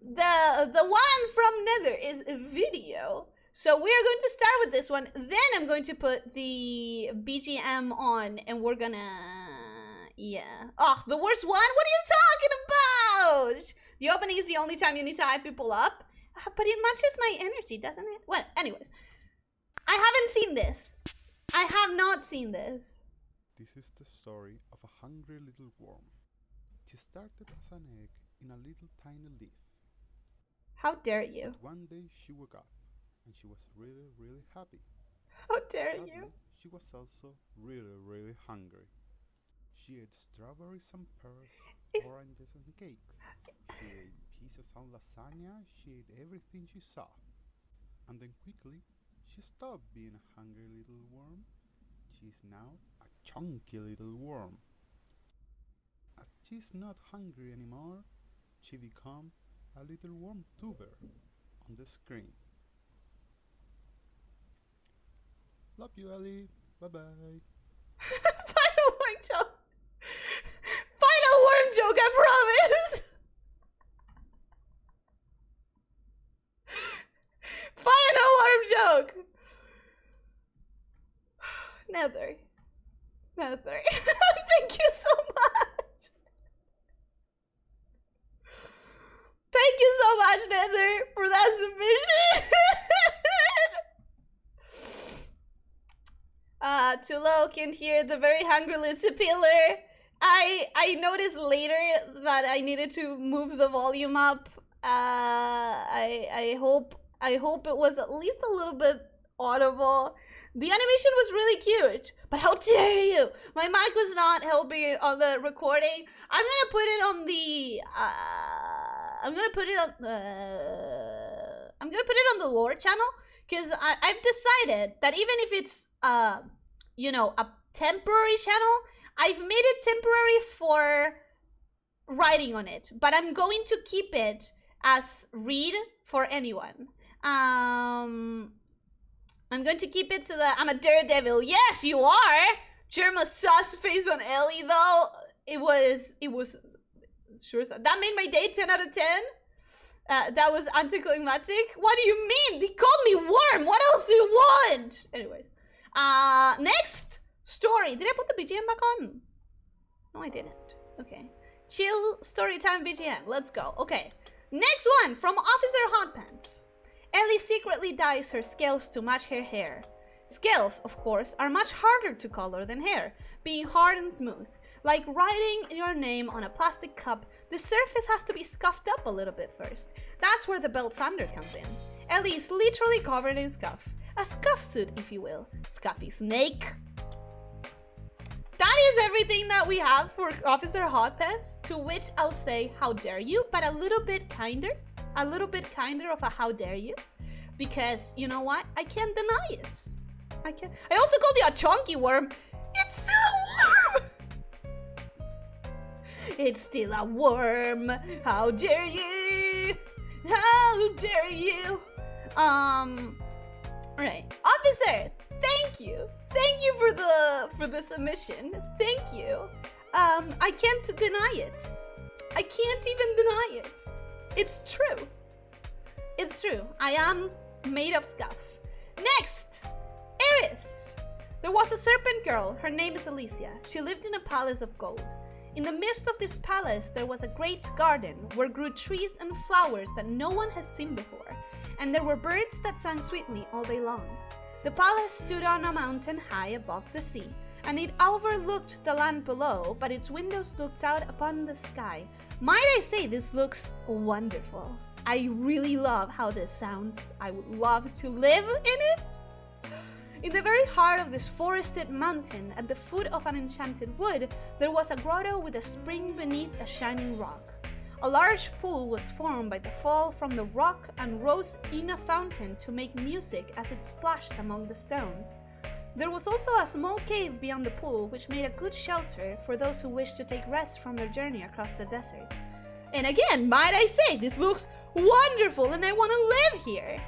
The one from Nether is a video. So we are going to start with this one. Then I'm going to put the BGM on, and we're gonna, yeah. Oh, the worst one? What are you talking about? The opening is the only time you need to hype people up. But it matches my energy, doesn't it? Well, anyways. I haven't seen this. I have not seen this. This is the story of a hungry little worm. She started as an egg in a little tiny leaf. How dare you? One day she woke up and she was really, really happy. How dare Sadly, you? she was also really, really hungry. She ate strawberries and pears, Is- oranges and cakes. She ate pieces of lasagna. She ate everything she saw. And then quickly, she stopped being a hungry little worm. She's now a chunky little worm. As she's not hungry anymore, she become a little worm tuber on the screen. Love you, Ellie. Bye-bye. Final worm joke. Final worm joke, I promise. Final worm joke. Nether. Nether. Thank you so much. Thank you so much, Nether, for that submission. Tulo can hear the very hungry Lizzie Pillar. I noticed later that I needed to move the volume up. I hope it was at least a little bit audible. The animation was really cute, but how dare you? My mic was not helping on the recording. I'm gonna put it on the I'm gonna put it on the lore channel, because I've decided that even if it's you know, a temporary channel, I've made it temporary for writing on it, but I'm going to keep it as read for anyone. I'm going to keep it so that I'm a daredevil. Yes, you are. Germa sus face on Ellie though. It was sure that made my day 10 out of 10. That was anticlimactic. What do you mean? They called me worm. What else do you want? Anyways, next story. Did I put the BGM back on? No, I didn't. Okay. Chill story time BGM. Let's go. Okay. Next one from Officer Hotpants. Ellie secretly dyes her scales to match her hair. Scales, of course, are much harder to color than hair, being hard and smooth. Like writing your name on a plastic cup, the surface has to be scuffed up a little bit first. That's where the belt sander comes in. Ellie is literally covered in scuff. A scuff suit, if you will. Scuffy snake. That is everything that we have for Officer Hotpants, to which I'll say, how dare you, but a little bit kinder. A little bit kinder of a how dare you. Because, you know what? I can't deny it. I also called you a chunky worm. It's still a worm! It's still a worm. How dare you? How dare you? Right. Officer, thank you. Thank you for the submission. Thank you. I can't deny it. I can't even deny it. It's true. It's true. I am made of scuff. Next, Eris. There was a serpent girl. Her name is Elyssia. She lived in a palace of gold. In the midst of this palace, there was a great garden where grew trees and flowers that no one has seen before, and there were birds that sang sweetly all day long. The palace stood on a mountain high above the sea, and it overlooked the land below, but its windows looked out upon the sky. Might I say, this looks wonderful. I really love how this sounds. I would love to live in it. In the very heart of this forested mountain, at the foot of an enchanted wood, there was a grotto with a spring beneath a shining rock. A large pool was formed by the fall from the rock and rose in a fountain to make music as it splashed among the stones. There was also a small cave beyond the pool, which made a good shelter for those who wished to take rest from their journey across the desert. And again, might I say, this looks wonderful and I want to live here!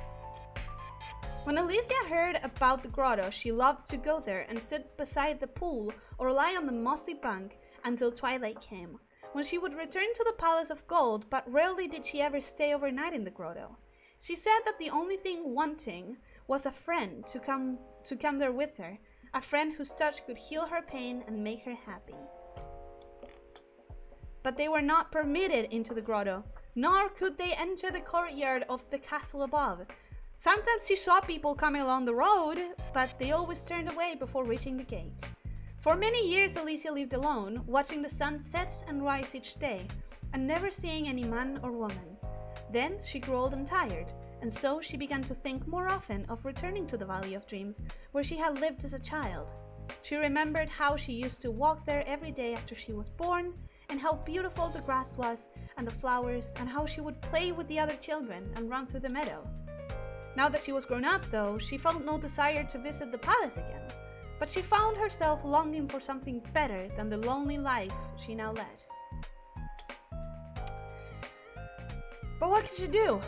When Elyssia heard about the grotto, she loved to go there and sit beside the pool or lie on the mossy bank until twilight came, when she would return to the Palace of Gold, but rarely did she ever stay overnight in the grotto. She said that the only thing wanting was a friend to come there with her, a friend whose touch could heal her pain and make her happy. But they were not permitted into the grotto, nor could they enter the courtyard of the castle above. Sometimes she saw people coming along the road, but they always turned away before reaching the gate. For many years, Elyssia lived alone, watching the sun set and rise each day, and never seeing any man or woman. Then she grew old and tired, and so she began to think more often of returning to the Valley of Dreams, where she had lived as a child. She remembered how she used to walk there every day after she was born, and how beautiful the grass was and the flowers, and how she would play with the other children and run through the meadow. Now that she was grown up, though, she felt no desire to visit the palace again, but she found herself longing for something better than the lonely life she now led. But what could she do?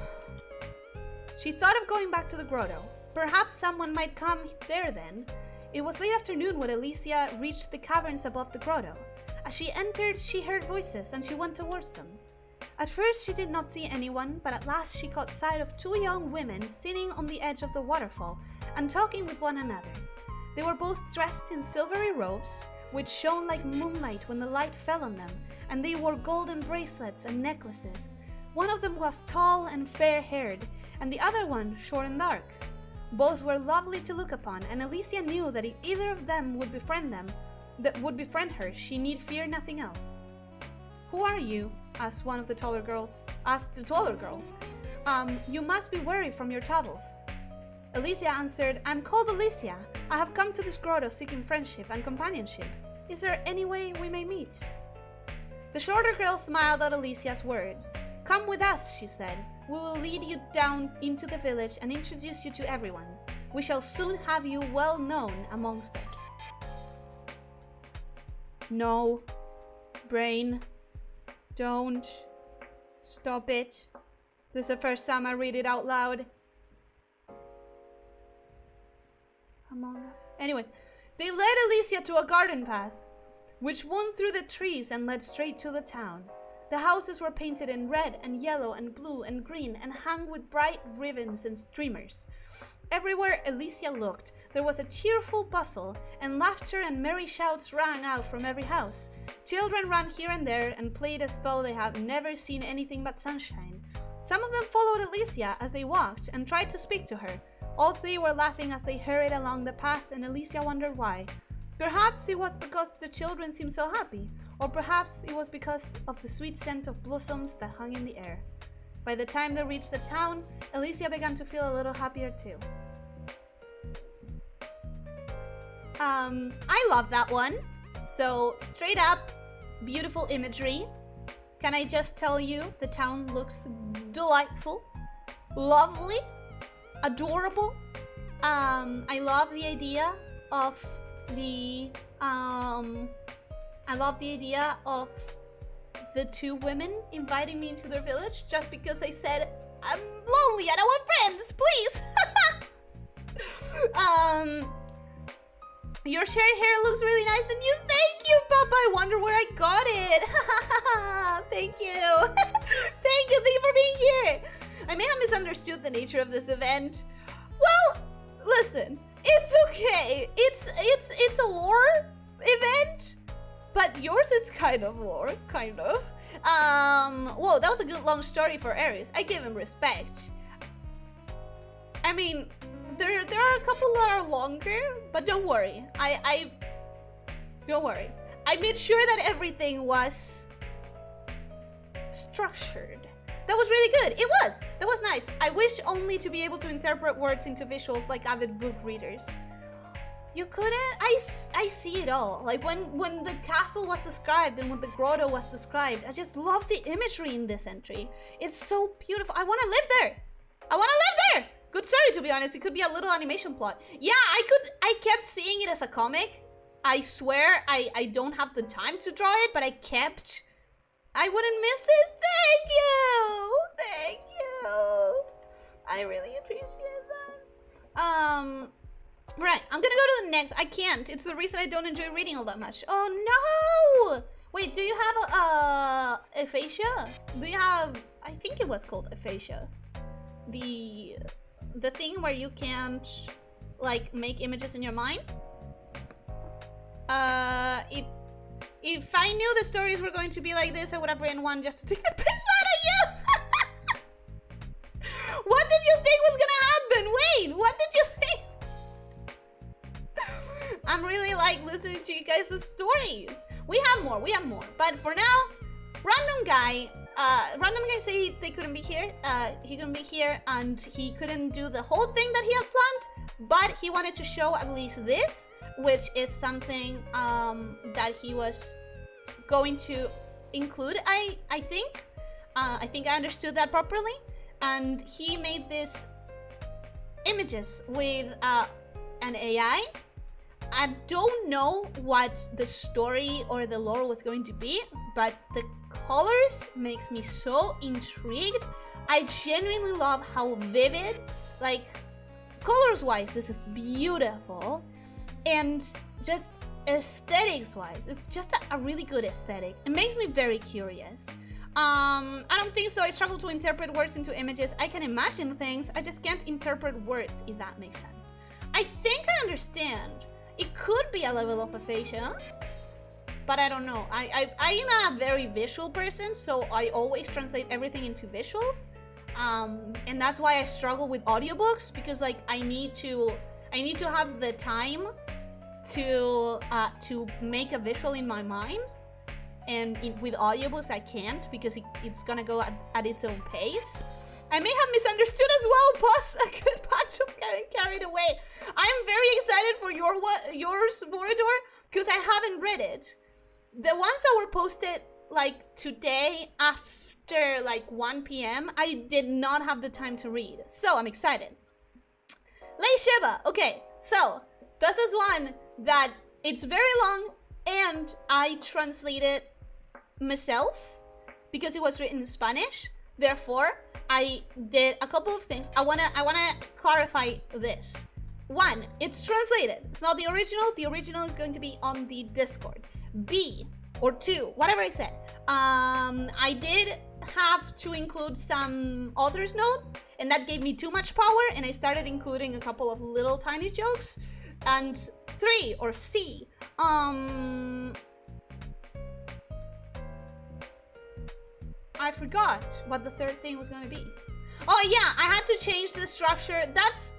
She thought of going back to the grotto. Perhaps someone might come there then. It was late afternoon when Elyssia reached the caverns above the grotto. As she entered, she heard voices and she went towards them. At first she did not see anyone, but at last she caught sight of two young women sitting on the edge of the waterfall and talking with one another. They were both dressed in silvery robes, which shone like moonlight when the light fell on them, and they wore golden bracelets and necklaces. One of them was tall and fair-haired, and the other one short and dark. Both were lovely to look upon, and Elyssia knew that if either of them would befriend her, she need fear nothing else. "Who are you?" asked one of the taller girls. Asked the taller girl. You must be weary from your travels." Elyssia answered, "I'm called Elyssia. I have come to this grotto seeking friendship and companionship. Is there any way we may meet?" The shorter girl smiled at Elyssia's words. "Come with us," she said. "We will lead you down into the village and introduce you to everyone. We shall soon have you well known amongst us." No. Brain. Don't. Stop it. This is the first time I read it out loud. Among us. Anyways, they led Elyssia to a garden path, which wound through the trees and led straight to the town. The houses were painted in red and yellow and blue and green and hung with bright ribbons and streamers. Everywhere Elyssia looked, there was a cheerful bustle, and laughter and merry shouts rang out from every house. Children ran here and there and played as though they had never seen anything but sunshine. Some of them followed Elyssia as they walked and tried to speak to her. All three were laughing as they hurried along the path, and Elyssia wondered why. Perhaps it was because the children seemed so happy, or perhaps it was because of the sweet scent of blossoms that hung in the air. By the time they reached the town, Elyssia began to feel a little happier too. I love that one. So, straight up, beautiful imagery. Can I just tell you, the town looks delightful, lovely, adorable. I love the idea of the two women inviting me into their village just because I said I'm lonely and I want friends, please. Your shared hair looks really nice on you. Thank you, Papa. I wonder where I got it. Thank you. Thank you for being here. I may have misunderstood the nature of this event. Well, listen, it's okay. It's a lore event, but yours is kind of lore, kind of. Whoa, that was a good long story for Aries. I give him respect. I mean, there are a couple that are longer, but don't worry. Don't worry. I made sure that everything was structured. That was really good. It was. That was nice. I wish only to be able to interpret words into visuals like avid book readers. You couldn't? I see it all. Like when the castle was described and when the grotto was described, I just love the imagery in this entry. It's so beautiful. I want to live there. I want to live there. Good story, to be honest. It could be a little animation plot. Yeah, I kept seeing it as a comic. I swear I don't have the time to draw it, but I wouldn't miss this. Thank you. Thank you. I really appreciate that. Right, I'm gonna go to the next. I can't. It's the reason I don't enjoy reading all that much. Oh no! Wait, do you have aphasia? Do you have? I think it was called aphasia. The thing where you can't like make images in your mind. If I knew the stories were going to be like this, I would have written one just to take the piss out of you. What did you think was gonna happen? Wait, what did you think? I'm really like listening to you guys' stories. We have more, but for now, random guy say they couldn't be here. He couldn't be here and he couldn't do the whole thing that he had planned. But he wanted to show at least this, which is something that he was going to include, I think. I think I understood that properly. And he made these images with an AI. I don't know what the story or the lore was going to be, but the colors makes me so intrigued. I genuinely love how vivid, like, colors-wise, this is beautiful. And just aesthetics-wise, it's just a really good aesthetic. It makes me very curious. I don't think so. I struggle to interpret words into images. I can imagine things, I just can't interpret words, if that makes sense. I think I understand. It could be a level of aphasia, but I don't know. I am a very visual person, so I always translate everything into visuals. And that's why I struggle with audiobooks, because like I need to have the time to make a visual in my mind. And with audiobooks I can't, because it's gonna go at its own pace. I may have misunderstood as well, boss. A good patch of getting carried away. I'm very excited for yours, Morador, because I haven't read it. The ones that were posted like today after like 1 p.m. I did not have the time to read, so I'm excited. Lei Shiva. Okay, so this is one that it's very long, and I translated myself because it was written in Spanish. Therefore, I did a couple of things. I wanna clarify this. One, it's translated. It's not the original. The original is going to be on the Discord. B, or two, whatever I said. I did have to include some author's notes, and that gave me too much power, and I started including a couple of little tiny jokes. And three, or C, I forgot what the third thing was gonna be. Oh yeah, I had to change the structure. That's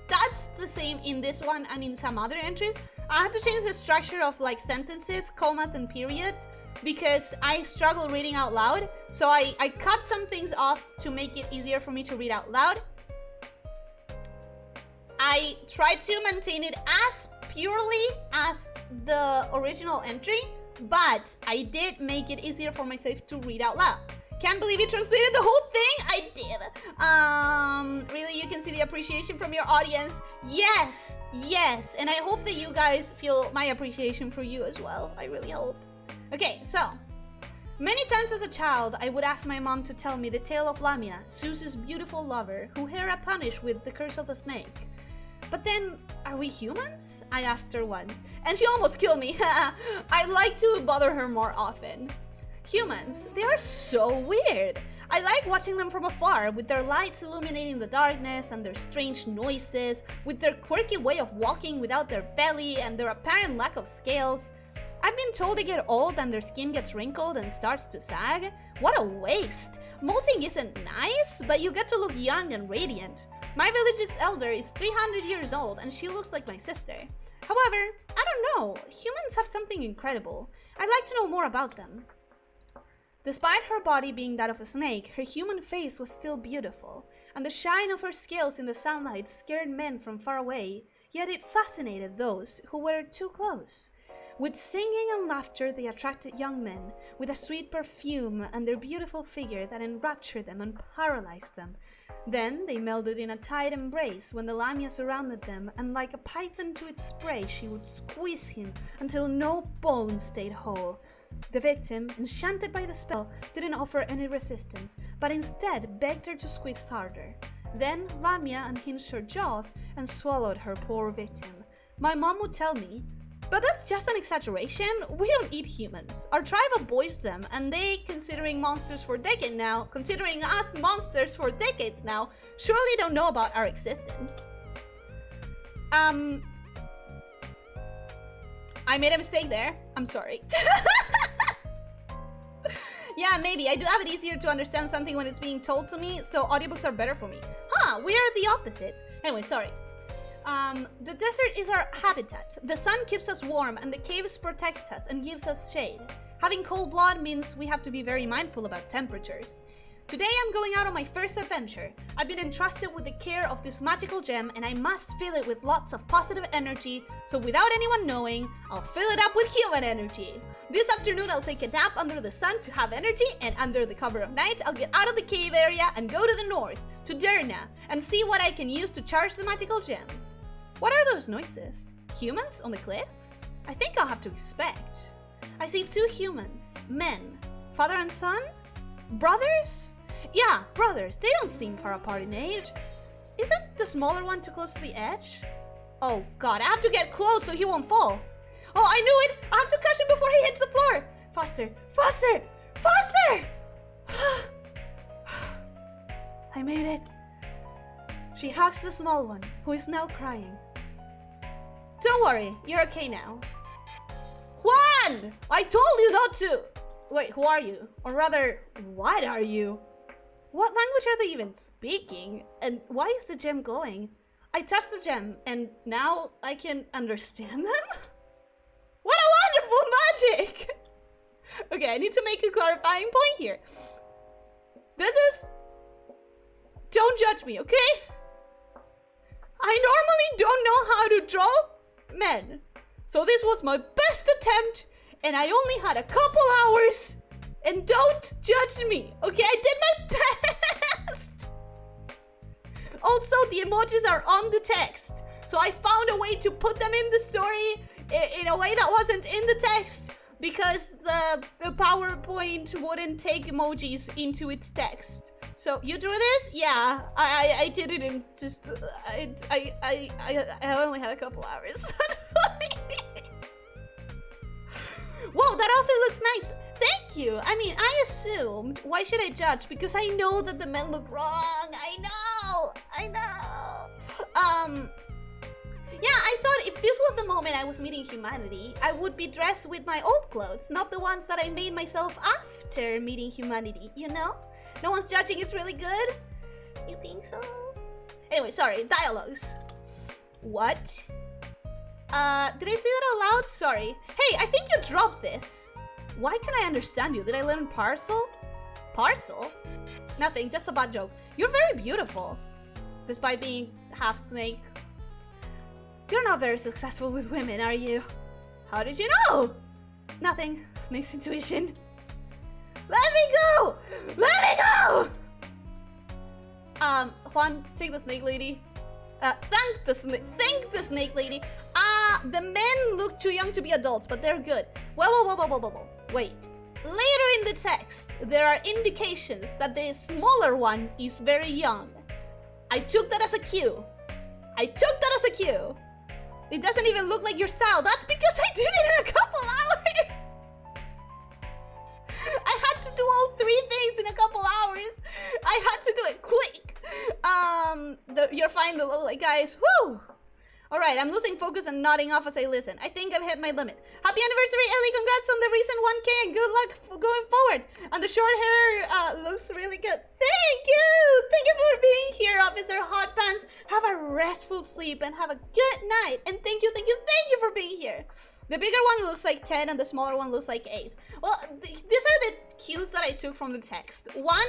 the same in this one and in some other entries. I had to change the structure of like sentences, commas, and periods, because I struggle reading out loud. So I cut some things off to make it easier for me to read out loud. I tried to maintain it as purely as the original entry, but I did make it easier for myself to read out loud. Can't believe you translated the whole thing. I did. Really, you can see the appreciation from your audience. Yes, yes, and I hope that you guys feel my appreciation for you as well. I really hope. Okay, so many times as a child, I would ask my mom to tell me the tale of Lamia, Zeus's beautiful lover, who Hera punished with the curse of the snake. But then, are we humans? I asked her once, and she almost killed me. I'd like to bother her more often. Humans, they are so weird. I like watching them from afar, with their lights illuminating the darkness and their strange noises, with their quirky way of walking without their belly and their apparent lack of scales. I've been told they get old and their skin gets wrinkled and starts to sag. What a waste! Molting isn't nice, but you get to look young and radiant. My village's elder is 300 years old and she looks like my sister. However, I don't know, humans have something incredible. I'd like to know more about them. Despite her body being that of a snake, her human face was still beautiful, and the shine of her scales in the sunlight scared men from far away, yet it fascinated those who were too close. With singing and laughter they attracted young men, with a sweet perfume and their beautiful figure that enraptured them and paralyzed them. Then they melded in a tight embrace when the lamia surrounded them, and like a python to its prey she would squeeze him until no bone stayed whole. The victim, enchanted by the spell, didn't offer any resistance, but instead begged her to squeeze harder. Then Lamia unhinged her jaws and swallowed her poor victim. My mom would tell me, "But that's just an exaggeration. We don't eat humans. Our tribe avoids them, and they, considering us monsters for decades now, surely don't know about our existence." I made a mistake there. I'm sorry. Yeah, maybe. I do have it easier to understand something when it's being told to me, so audiobooks are better for me. Huh, we are the opposite. Anyway, sorry. The desert is our habitat. The sun keeps us warm and the caves protect us and gives us shade. Having cold blood means we have to be very mindful about temperatures. Today I'm going out on my first adventure. I've been entrusted with the care of this magical gem and I must fill it with lots of positive energy, so without anyone knowing, I'll fill it up with human energy. This afternoon I'll take a nap under the sun to have energy, and under the cover of night I'll get out of the cave area and go to the north, to Derna, and see what I can use to charge the magical gem. What are those noises? Humans on the cliff? I think I'll have to expect. I see 2 humans, men, father and son? Brothers? Yeah, brothers. They don't seem far apart in age. Isn't the smaller one too close to the edge? Oh god, I have to get close so he won't fall. Oh, I knew it! I have to catch him before he hits the floor! Faster! Faster! Faster! I made it. She hugs the small one, who is now crying. Don't worry, you're okay now. Juan! I told you not to! Wait, who are you? Or rather, what are you? What language are they even speaking? And why is the gem glowing? I touched the gem, and now I can understand them? What a wonderful magic! Okay, I need to make a clarifying point here. This is... Don't judge me, okay? I normally don't know how to draw men. So this was my best attempt, and I only had a couple hours. And don't judge me, okay? I did my best! Also, the emojis are on the text. So I found a way to put them in the story in a way that wasn't in the text, because the PowerPoint wouldn't take emojis into its text. So you drew this? Yeah, I did it in just I only had a couple hours. Whoa, that outfit looks nice. Thank you. I mean, I assumed. Why should I judge? Because I know that the men look wrong. I know. Yeah, I thought if this was the moment I was meeting humanity, I would be dressed with my old clothes, not the ones that I made myself after meeting humanity, you know? No one's judging, it's really good? You think so? Anyway, sorry, dialogues. What? Did I say that out loud? Sorry. Hey, I think you dropped this. Why can I understand you? Did I learn parcel? Parcel? Nothing, just a bad joke. You're very beautiful. Despite being half snake. You're not very successful with women, are you? How did you know? Nothing. Snake's intuition. Let me go! Let me go! Juan, take the snake lady. Thank the snake lady. The men look too young to be adults, but they're good. Whoa. Wait. Later in the text, there are indications that the smaller one is very young. I took that as a cue. It doesn't even look like your style. That's because I did it in a couple hours. I had to do all 3 things in a couple hours. I had to do it quick. You're fine, the little guys. Woo! Alright, I'm losing focus and nodding off as I listen. I think I've hit my limit. Happy anniversary, Ellie! Congrats on the recent 1K and good luck going forward. And the short hair looks really good. Thank you! Thank you for being here, Officer Hot Pants. Have a restful sleep and have a good night. And thank you for being here. The bigger one looks like 10 and the smaller one looks like 8. Well, these are the cues that I took from the text. 1,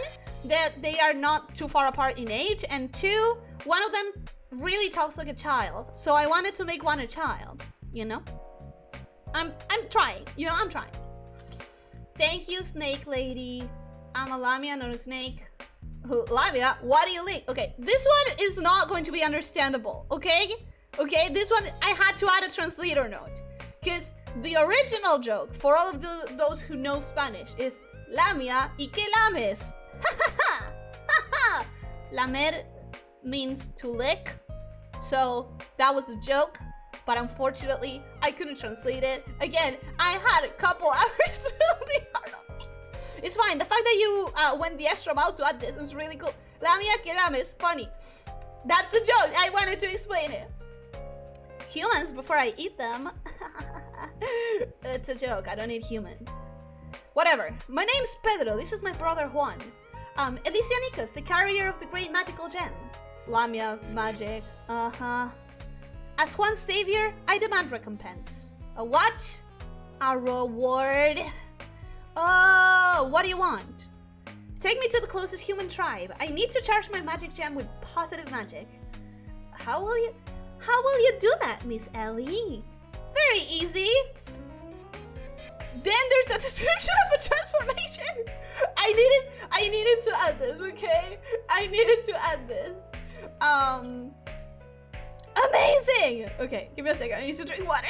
that they are not too far apart in age, and 2, one of them really talks like a child. So I wanted to make one a child, you know? I'm trying, you know, I'm trying. Thank you, snake lady. I'm a lamia, not a snake. Lamia? What do you think? Okay, this one is not going to be understandable, okay? Okay, this one, I had to add a translator note. Because the original joke, for all of those who know Spanish, is lamia y que lames. Lamer means to lick. So that was the joke. But unfortunately, I couldn't translate it. Again, I had a couple hours. It's fine. The fact that you went the extra mile to add this is really cool. Lamia que lames, funny. That's the joke. I wanted to explain it. Humans before I eat them. It's a joke. I don't eat humans. Whatever. My name's Pedro. This is my brother Juan. Elyssia Nicas, the carrier of the great magical gem. Lamia, magic. As Juan's savior, I demand recompense. A what? A reward. Oh, what do you want? Take me to the closest human tribe. I need to charge my magic gem with positive magic. How will you do that, Miss Ellie? Very easy. Then there's a description of a transformation. I needed to add this, okay? I needed to add this. Amazing! Okay, give me a second. I need to drink water.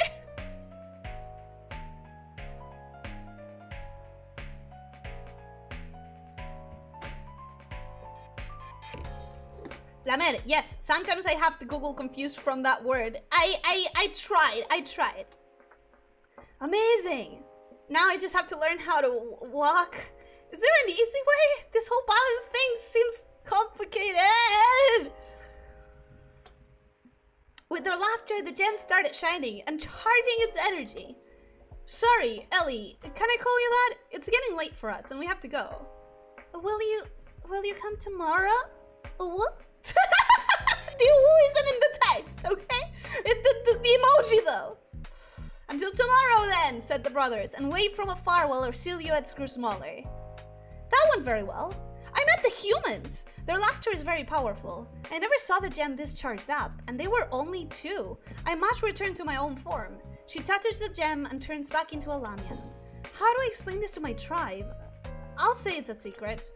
Lamer, yes, sometimes I have the Google confused from that word. I tried. Amazing! Now I just have to learn how to walk. Is there an easy way? This whole balance thing seems complicated. With their laughter, the gem started shining and charging its energy. Sorry, Ellie, can I call you that? It's getting late for us and we have to go. Will you come tomorrow? What? The who isn't in the text, okay? The emoji though. Until tomorrow then, said the brothers, and waved from afar while their silhouettes grew smaller. That went very well. I met the humans. Their laughter is very powerful. I never saw the gem this charged up, and they were only 2. I must return to my own form. She touches the gem and turns back into a lamia. How do I explain this to my tribe? I'll say it's a secret.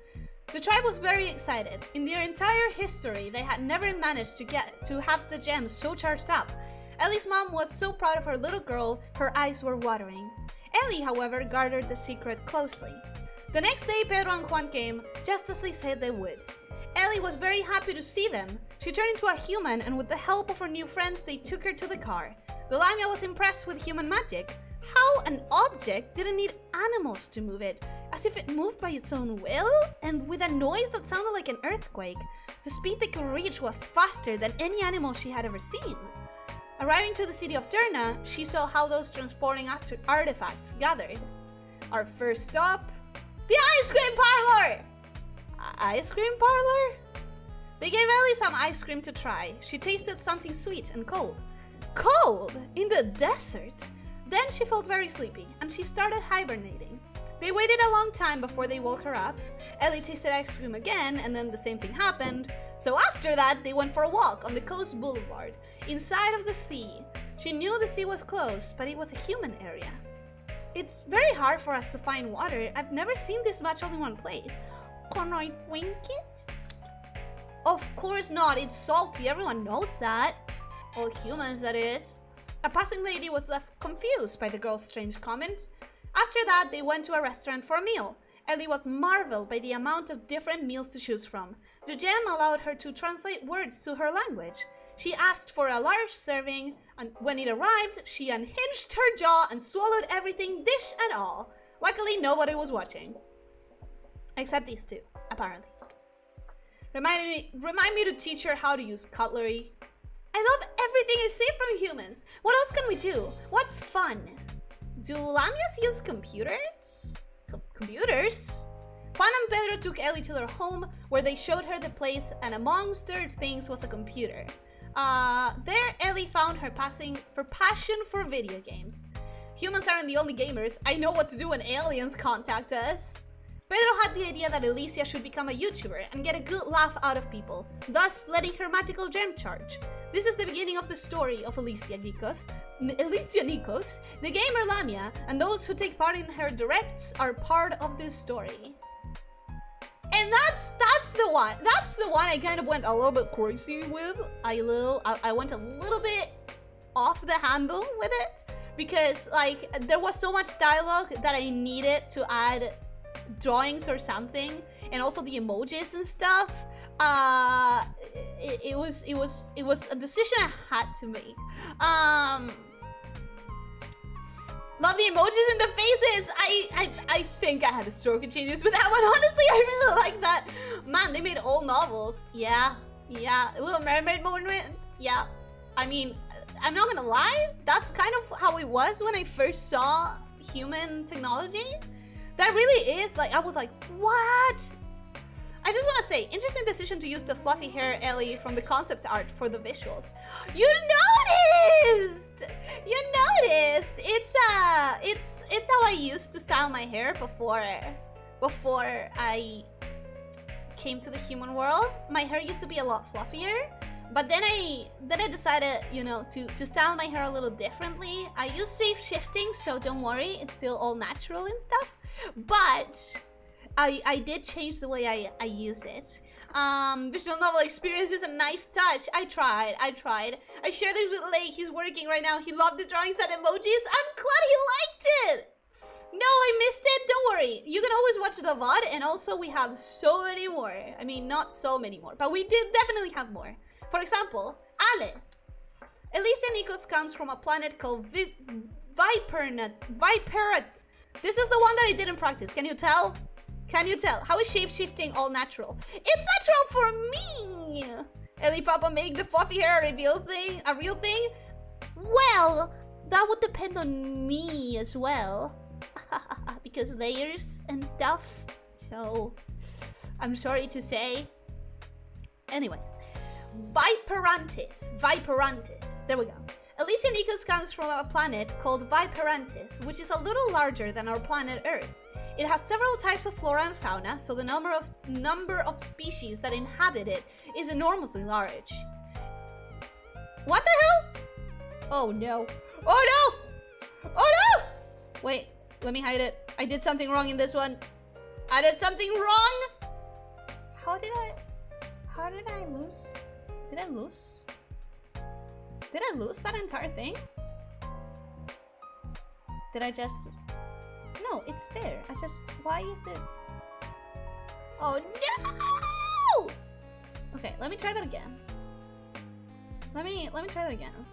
The tribe was very excited. In their entire history, they had never managed to have the gem so charged up. Ellie's mom was so proud of her little girl, her eyes were watering. Ellie, however, guarded the secret closely. The next day, Pedro and Juan came, just as they said they would. Ellie was very happy to see them. She turned into a human, and with the help of her new friends, they took her to the car. The lamia was impressed with human magic. How an object didn't need animals to move it, as if it moved by its own will, and with a noise that sounded like an earthquake. The speed they could reach was faster than any animal she had ever seen. Arriving to the city of Derna, she saw how those transporting artifacts gathered. Our first stop, the ice cream parlor! Ice cream parlor? They gave Ellie some ice cream to try. She tasted something sweet and cold. Cold? In the desert? Then she felt very sleepy, and she started hibernating. They waited a long time before they woke her up. Ellie tasted ice cream again, and then the same thing happened. So after that, they went for a walk on the coast boulevard, inside of the sea. She knew the sea was closed, but it was a human area. It's very hard for us to find water. I've never seen this much only one place. Can I drink it? Of course not, it's salty, everyone knows that. All humans, that is. A passing lady was left confused by the girl's strange comment. After that, they went to a restaurant for a meal. Ellie was marveled by the amount of different meals to choose from. The gem allowed her to translate words to her language. She asked for a large serving, and when it arrived, she unhinged her jaw and swallowed everything, dish and all. Luckily, nobody was watching. Except these 2, apparently. Remind me to teach her how to use cutlery. I love everything I see from humans. What else can we do? What's fun? Do lamias use computers? Computers? Juan and Pedro took Ellie to their home, where they showed her the place, and amongst their things was a computer. There, Ellie found her passion for video games. Humans aren't the only gamers. I know what to do when aliens contact us. Pedro had the idea that Elyssia should become a YouTuber and get a good laugh out of people, thus letting her magical gem charge. This is the beginning of the story of Elyssia Nikos, the gamer Lamia, and those who take part in her directs are part of this story. And that's the one. That's the one I kind of went a little bit crazy with. I went a little bit off the handle with it because like there was so much dialogue that I needed to add drawings or something, and also the emojis and stuff. It was a decision I had to make. Love the emojis in the faces. I think I had a stroke of genius with that one. Honestly, I really like that. Man, they made old novels. Yeah. A Little Mermaid moment. Yeah. I mean, I'm not gonna lie. That's kind of how it was when I first saw human technology. That really is like, I was like, what? I just want to say, interesting decision to use the fluffy hair Ellie from the concept art for the visuals. You noticed! It's how I used to style my hair before I came to the human world, my hair used to be a lot fluffier. But then I decided, you know, to style my hair a little differently. I use shape-shifting, so don't worry, it's still all natural and stuff. But I did change the way I use it. Visual novel experience is a nice touch. I tried. I shared this with Lake. He's working right now. He loved the drawings and emojis. I'm glad he liked it. No, I missed it. Don't worry. You can always watch the VOD, and also we have so many more. I mean, not so many more, but we did definitely have more. For example, Ale. Elyssia Nikos comes from a planet called Viperat. This is the one that I didn't practice. Can you tell? Can you tell? How is shape-shifting all natural? It's natural for me! Eli Papa make the fluffy hair a real thing? Well, that would depend on me as well. Because layers and stuff. So, I'm sorry to say. Anyways. Viperantis. There we go. Elyssia Nikos comes from a planet called Viperantis, which is a little larger than our planet Earth. It has several types of flora and fauna, so the number of species that inhabit it is enormously large. What the hell? Oh no. Oh no! Oh no! Wait, let me hide it. I did something wrong in this one. I did something wrong! How did I lose? Did I lose? Did I lose that entire thing? Did I just... No, it's there. Why is it... Oh no! Okay, let me try that again. Let me try that again.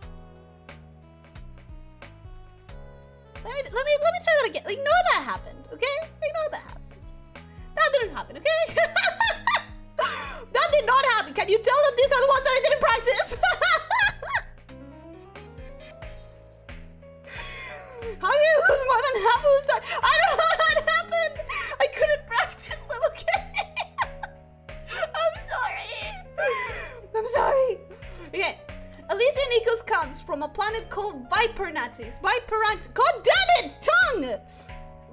Let me try that again. Ignore that happened, okay? Ignore that happened. That didn't happen, okay? That did not happen. Can you tell that these are the ones that I didn't practice? How did I lose more than half of the start? I don't know how that happened. I couldn't practice them, okay? I'm sorry. Okay. Elyssia Nikos comes from a planet called Viperantis. God damn it! Tongue!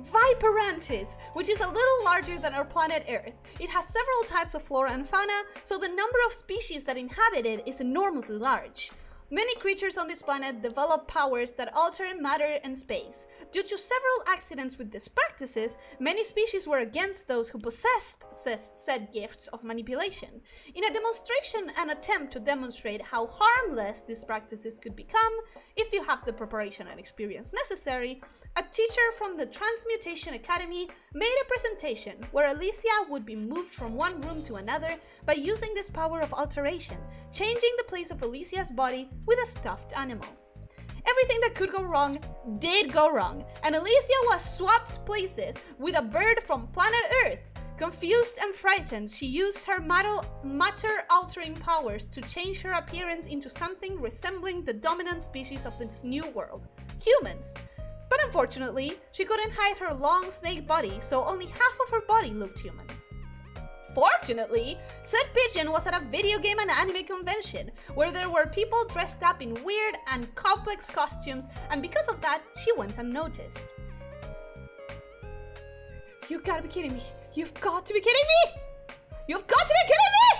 Viperantis, which is a little larger than our planet Earth. It has several types of flora and fauna, so the number of species that inhabit it is enormously large. Many creatures on this planet develop powers that alter matter and space. Due to several accidents with these practices, many species were against those who possessed said gifts of manipulation. In a demonstration and attempt to demonstrate how harmless these practices could become, if you have the preparation and experience necessary, a teacher from the Transmutation Academy made a presentation where Elyssia would be moved from one room to another by using this power of alteration, changing the place of Elyssia's body with a stuffed animal. Everything that could go wrong did go wrong, and Elyssia was swapped places with a bird from planet Earth. Confused and frightened, she used her matter-altering powers to change her appearance into something resembling the dominant species of this new world, humans. But unfortunately, she couldn't hide her long snake body, so only half of her body looked human. Fortunately, said pigeon was at a video game and anime convention, where there were people dressed up in weird and complex costumes, and because of that, she went unnoticed. You gotta be kidding me! You've got to be kidding me! You've got to be kidding me!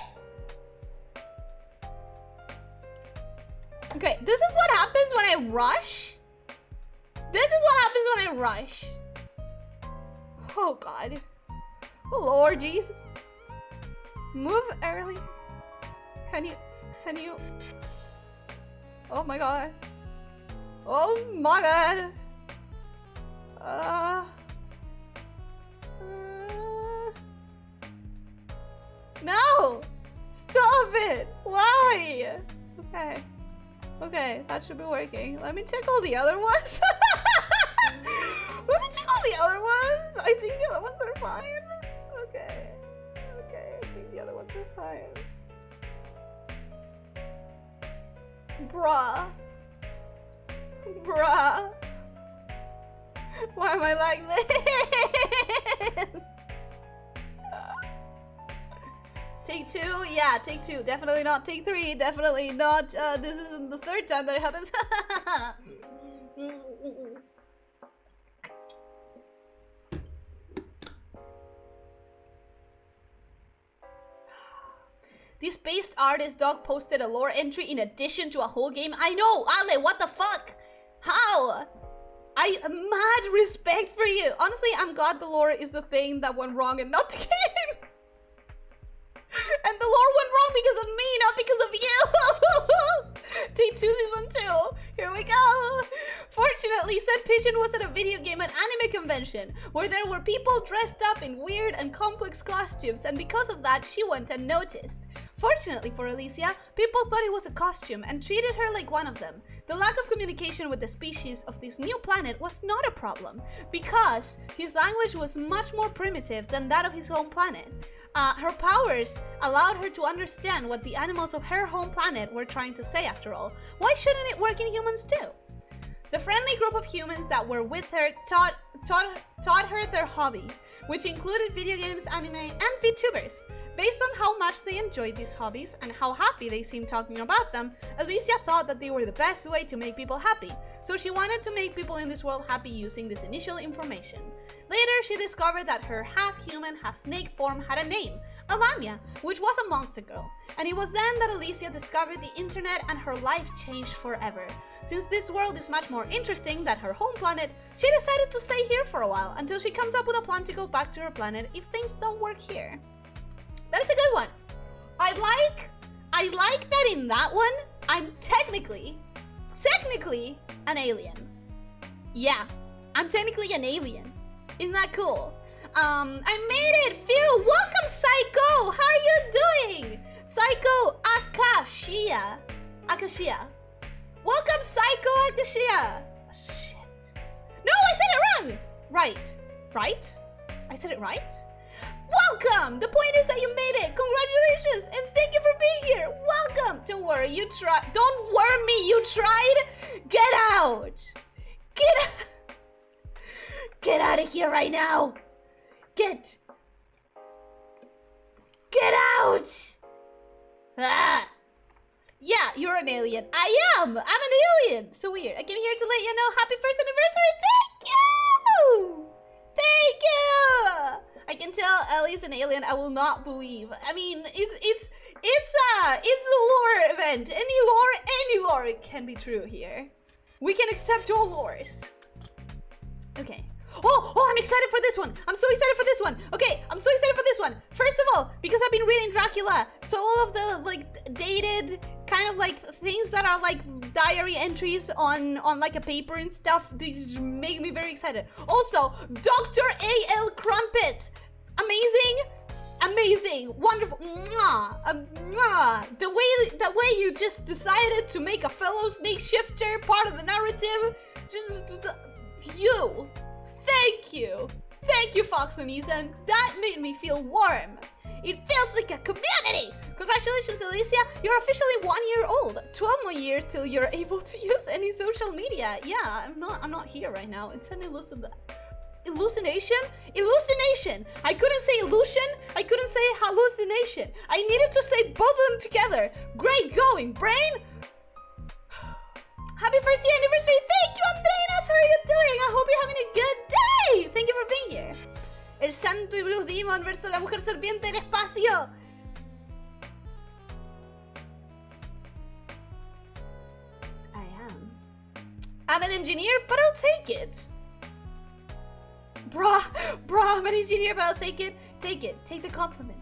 Okay, this is what happens when I rush. This is what happens when I rush. Oh god. Oh Lord Jesus. Move early. Can you? Oh my god. Oh my god. No! Stop it! Why? Okay, that should be working. Let me check all the other ones. Let me check all the other ones. I think the other ones are fine. Okay, I think the other ones are fine. Bruh. Why am I like this? Take two? Yeah, take two. Definitely not take three. Definitely not. This isn't the third time that it happens. This based artist dog posted a lore entry in addition to a whole game. I know, Ale, what the fuck? How? I mad respect for you. Honestly, I'm glad the lore is the thing that went wrong and not the game. And the lore went wrong because of me, not because of you. T2 Season 2. Here we go. Fortunately, said Pigeon was at a video game and anime convention where there were people dressed up in weird and complex costumes, and because of that, she went unnoticed. Fortunately for Elyssia, people thought it was a costume and treated her like one of them. The lack of communication with the species of this new planet was not a problem because his language was much more primitive than that of his home planet. Her powers allowed her to understand what the animals of her home planet were trying to say after all. Why shouldn't it work in humans too? The friendly group of humans that were with her taught her their hobbies, which included video games, anime, and VTubers. Based on how much they enjoyed these hobbies and how happy they seemed talking about them, Elyssia thought that they were the best way to make people happy, so she wanted to make people in this world happy using this initial information. Later, she discovered that her half-human, half-snake form had a name, a lamia, which was a monster girl. And it was then that Elyssia discovered the internet and her life changed forever. Since this world is much more interesting than her home planet, she decided to stay here for a while until she comes up with a plan to go back to her planet if things don't work here. That is a good one. I like that in that one, I'm technically an alien. Yeah, I'm technically an alien. Isn't that cool? I made it! Phil, welcome, Psycho! How are you doing? Psycho Akashia. Welcome, Psycho Akashia. Shit. No, I said it wrong! Right? I said it right? Welcome! The point is that you made it! Congratulations! And thank you for being here! Welcome! Don't worry, you tried. Don't worry me, you tried! Get out! Get out of here right now! Get out! Ah! Yeah, you're an alien. I am! I'm an alien! So weird. I came here to let you know happy first anniversary! Thank you! Thank you! I can tell Ellie's an alien. I will not believe. I mean, it's the lore event. Any lore can be true here. We can accept all lores. Okay. Oh, I'm excited for this one. I'm so excited for this one. Okay, I'm so excited for this one. First of all, because I've been reading Dracula, so all of the like dated kind of like things that are like diary entries on like a paper and stuff, they just make me very excited. Also, Dr. A.L. Crumpet. Amazing, wonderful. The way you just decided to make a fellow snake shifter part of the narrative, Thank you, Fox and Ethan. That made me feel warm. It feels like a community. Congratulations, Elyssia. You're officially 1 year old. 12 more years till you're able to use any social media. Yeah, I'm not here right now. It's an hallucination. I couldn't say illusion. I couldn't say hallucination. I needed to say both of them together. Great going, brain. Happy first year anniversary! Thank you, Andreas! How are you doing? I hope you're having a good day! Thank you for being here. El Santo y Blue Demon versus la Mujer Serpiente en Espacio. I'm an engineer, but I'll take it. Bruh, I'm an engineer, but I'll take it. Take the compliment.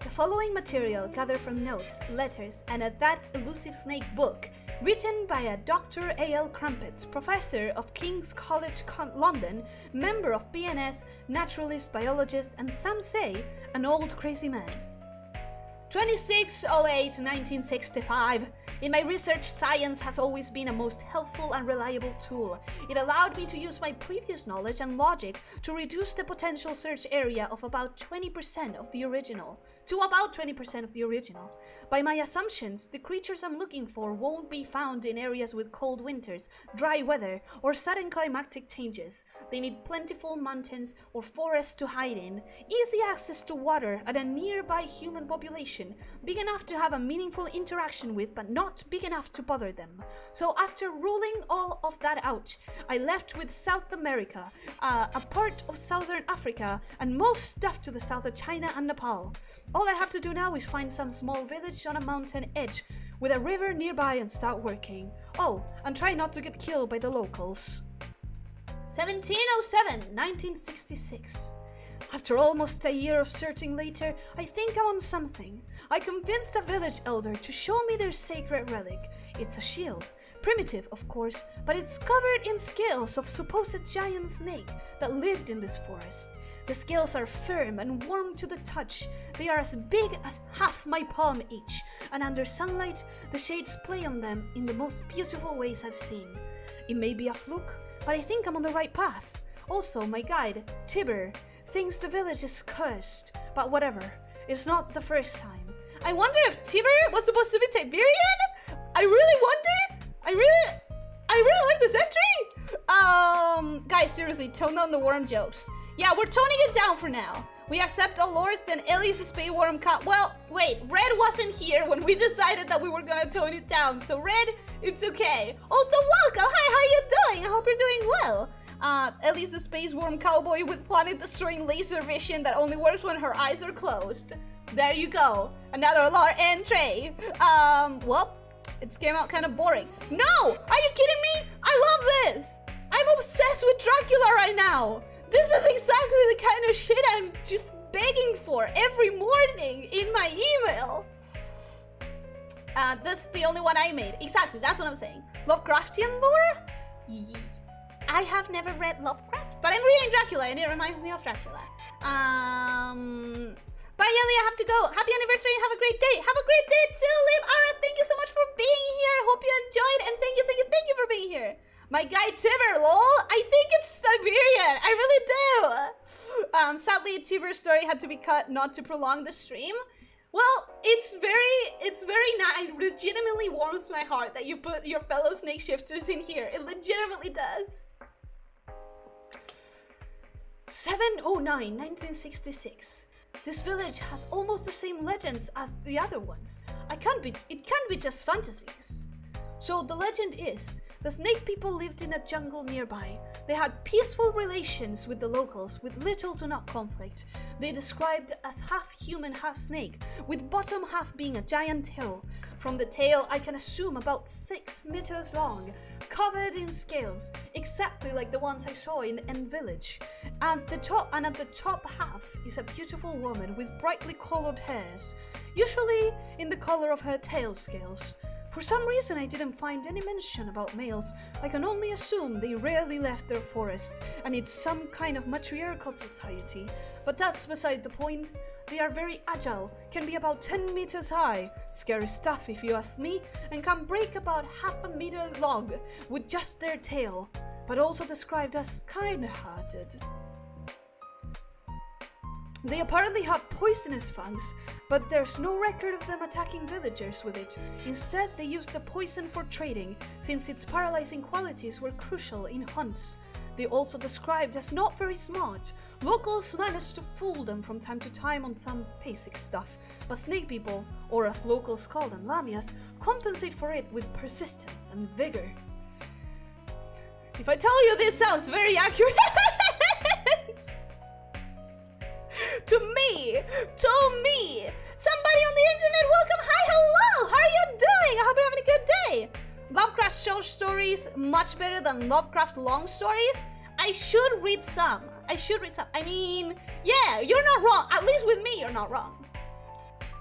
The following material gathered from notes, letters, and a That Elusive Snake book, written by a Dr. A.L. Crumpet, professor of King's College London, member of BNS, naturalist, biologist, and some say, an old crazy man. 2608-1965. In my research, science has always been a most helpful and reliable tool. It allowed me to use my previous knowledge and logic to reduce the potential search area of about 20% of the original. By my assumptions, the creatures I'm looking for won't be found in areas with cold winters, dry weather, or sudden climatic changes. They need plentiful mountains or forests to hide in, easy access to water, and a nearby human population, big enough to have a meaningful interaction with, but not big enough to bother them. So after ruling all of that out. I left with South America, a part of Southern Africa, and most stuff to the south of China and Nepal. All I have to do now is find some small village on a mountain edge with a river nearby and start working. Oh, and try not to get killed by the locals. 1707, 1966. After almost a year of searching later, I think I'm on something. I convinced a village elder to show me their sacred relic. It's a shield. Primitive, of course, but it's covered in scales of supposed giant snake that lived in this forest. The scales are firm and warm to the touch. They are as big as half my palm each, and under sunlight, the shades play on them in the most beautiful ways I've seen. It may be a fluke, but I think I'm on the right path. Also, my guide, Tiber, thinks the village is cursed, but whatever. It's not the first time. I wonder if Tiber was supposed to be Tiberian? I really wonder? I really like this entry! Guys, seriously, tone down the worm jokes. Yeah, we're toning it down for now. We accept all lores, then Ellie's spay worm well, wait, Red wasn't here when we decided that we were gonna tone it down, so Red, it's okay. Also, welcome! Hi, how are you doing? I hope you're doing well. Ellie's the space worm cowboy with planet-destroying laser vision that only works when her eyes are closed. There you go. Another lore entry. Well, it came out kind of boring. No! Are you kidding me? I love this! I'm obsessed with Dracula right now! This is exactly the kind of shit I'm just begging for every morning in my email. This is the only one I made. Exactly, that's what I'm saying. Lovecraftian lore? Yeah. I have never read Lovecraft, but I'm reading Dracula and it reminds me of Dracula. Bye, Ellie, I have to go. Happy anniversary and have a great day. Have a great day too, Liv. Ara, thank you so much for being here. Hope you enjoyed and thank you for being here. My guy Tiber, lol. I think it's Siberian. I really do. Sadly, Tiber's story had to be cut not to prolong the stream. Well, it's very nice. It legitimately warms my heart that you put your fellow snake shifters in here. It legitimately does. 709, 1966. This village has almost the same legends as the other ones. It can't be just fantasies. So the legend is, the snake people lived in a jungle nearby. They had peaceful relations with the locals with little to no conflict. They described as half human, half snake, with bottom half being a giant tail. From the tail, I can assume about 6 meters long, covered in scales, exactly like the ones I saw in the end village. At the top half is a beautiful woman with brightly colored hairs, usually in the color of her tail scales. For some reason I didn't find any mention about males. I can only assume they rarely left their forest and it's some kind of matriarchal society. But that's beside the point. They are very agile, can be about 10 meters high, scary stuff if you ask me, and can break about half a meter long with just their tail, but also described as kind-hearted. They apparently have poisonous fangs, but there's no record of them attacking villagers with it. Instead, they used the poison for trading, since its paralyzing qualities were crucial in hunts. They also described as not very smart. Locals managed to fool them from time to time on some basic stuff, but snake people, or as locals call them lamias, compensate for it with persistence and vigor. If I tell you this sounds very accurate! To me! Somebody on the internet, welcome! Hi, hello! How are you doing? I hope you're having a good day! Lovecraft short stories much better than Lovecraft long stories? I should read some. I mean, yeah, you're not wrong. At least with me, you're not wrong.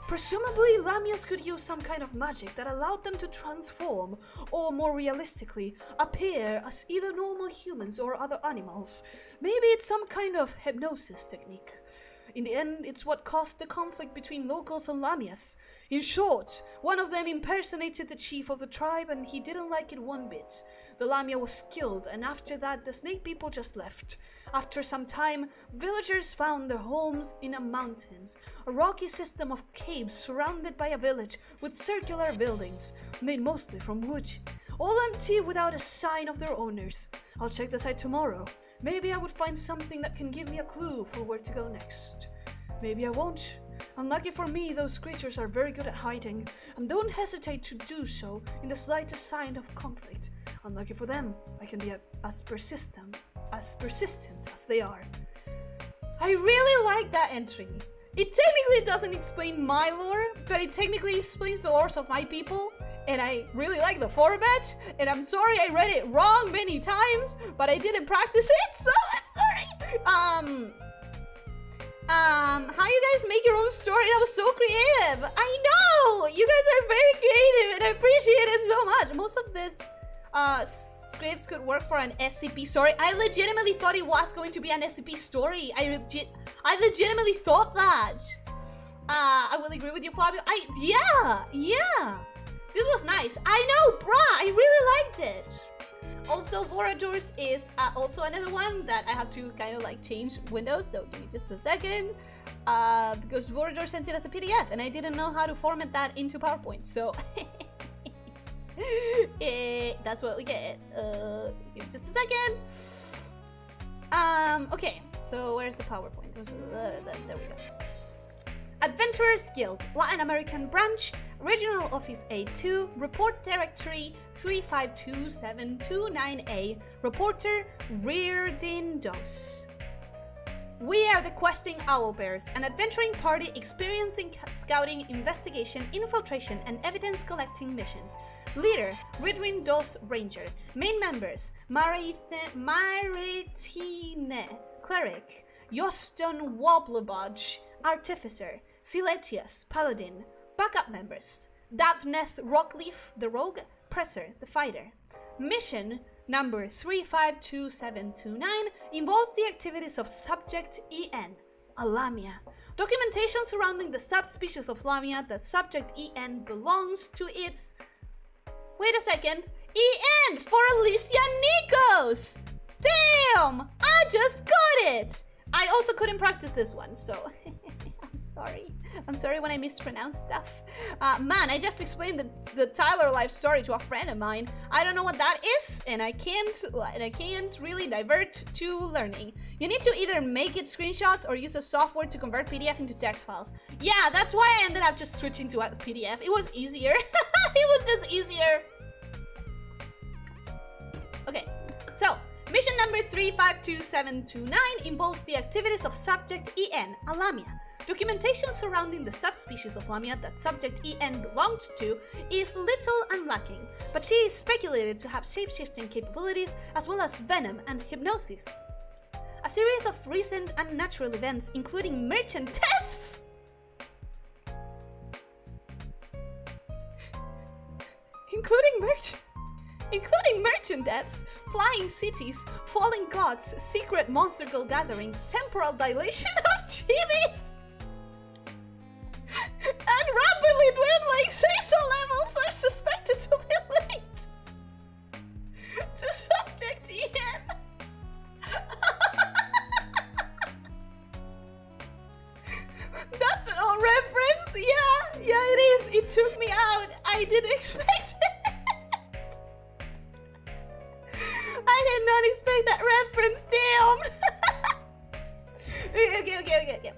Presumably, lamias could use some kind of magic that allowed them to transform, or more realistically, appear as either normal humans or other animals. Maybe it's some kind of hypnosis technique. In the end, it's what caused the conflict between locals and lamias. In short, one of them impersonated the chief of the tribe and he didn't like it one bit. The lamia was killed and after that the snake people just left. After some time, villagers found their homes in the mountains, a rocky system of caves surrounded by a village with circular buildings, made mostly from wood, all empty without a sign of their owners. I'll check the site tomorrow. Maybe I would find something that can give me a clue for where to go next. Maybe I won't. Unlucky for me, those creatures are very good at hiding, and don't hesitate to do so in the slightest sign of conflict. Unlucky for them, I can be as persistent as they are. I really like that entry. It technically doesn't explain my lore, but it technically explains the lores of my people. And I really like the format, and I'm sorry I read it wrong many times, but I didn't practice it, so I'm sorry. How you guys make your own story? That was so creative. I know! You guys are very creative, and I appreciate it so much. Most of this scripts could work for an SCP story. I legitimately thought it was going to be an SCP story. I legitimately thought that. I will agree with you, Flavio. Yeah. This was nice. I know, bruh. I really liked it. Also, Voradors is also another one that I have to kind of like change windows. So give me just a second. Because Vorador sent it as a PDF, and I didn't know how to format that into PowerPoint. So that's what we get. Give me just a second. Okay. So where's the PowerPoint? There we go. Adventurers Guild, Latin American Branch, Regional Office A2, Report Directory 3527229A, Reporter Reardon Dos. We are the Questing Owlbears, an adventuring party experiencing scouting, investigation, infiltration, and evidence collecting missions. Leader, Ridrin Dos Ranger. Main members, Maritine, Cleric, Joston Wobblebudge, Artificer, Siletius, Paladin. Backup members, Davneth Rockleaf, the Rogue, Presser, the Fighter. Mission number 352729 involves the activities of Subject EN, a lamia. Documentation surrounding the subspecies of lamia that Subject EN belongs to its... Wait a second. EN for Elyssia Nikos! Damn! I just got it! I also couldn't practice this one, so... I'm sorry when I mispronounce stuff. Man, I just explained the Tyler life story to a friend of mine. I don't know what that is, and I can't really divert to learning. You need to either make it screenshots or use a software to convert PDF into text files. Yeah, that's why I ended up just switching to a PDF. It was easier. It was just easier. Okay, so mission number 352729 involves the activities of Subject EN, a lamia. Documentation surrounding the subspecies of lamia that Subject EN belongs to is little and lacking, but she is speculated to have shape-shifting capabilities as well as venom and hypnosis. A series of recent unnatural events, including merchant deaths, including merchant deaths, flying cities, falling gods, secret monster gatherings, temporal dilation of chibis, and rapidly dwindling Cecil levels are suspected to be linked to Subject EN. That's an old reference. Yeah, it is. It took me out. I didn't expect it. I did not expect that reference. Damn. Okay.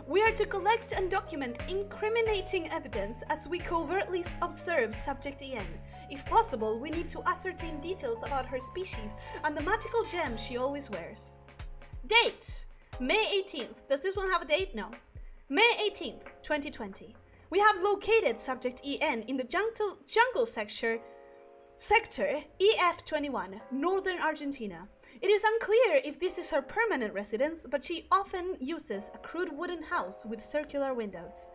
We are to collect and document incriminating evidence as we covertly observe Subject EN. If possible, we need to ascertain details about her species and the magical gem she always wears. Date: May 18th. Does this one have a date? No. May 18th, 2020. We have located Subject EN in the jungle sector EF21, northern Argentina. It is unclear if this is her permanent residence, but she often uses a crude wooden house with circular windows.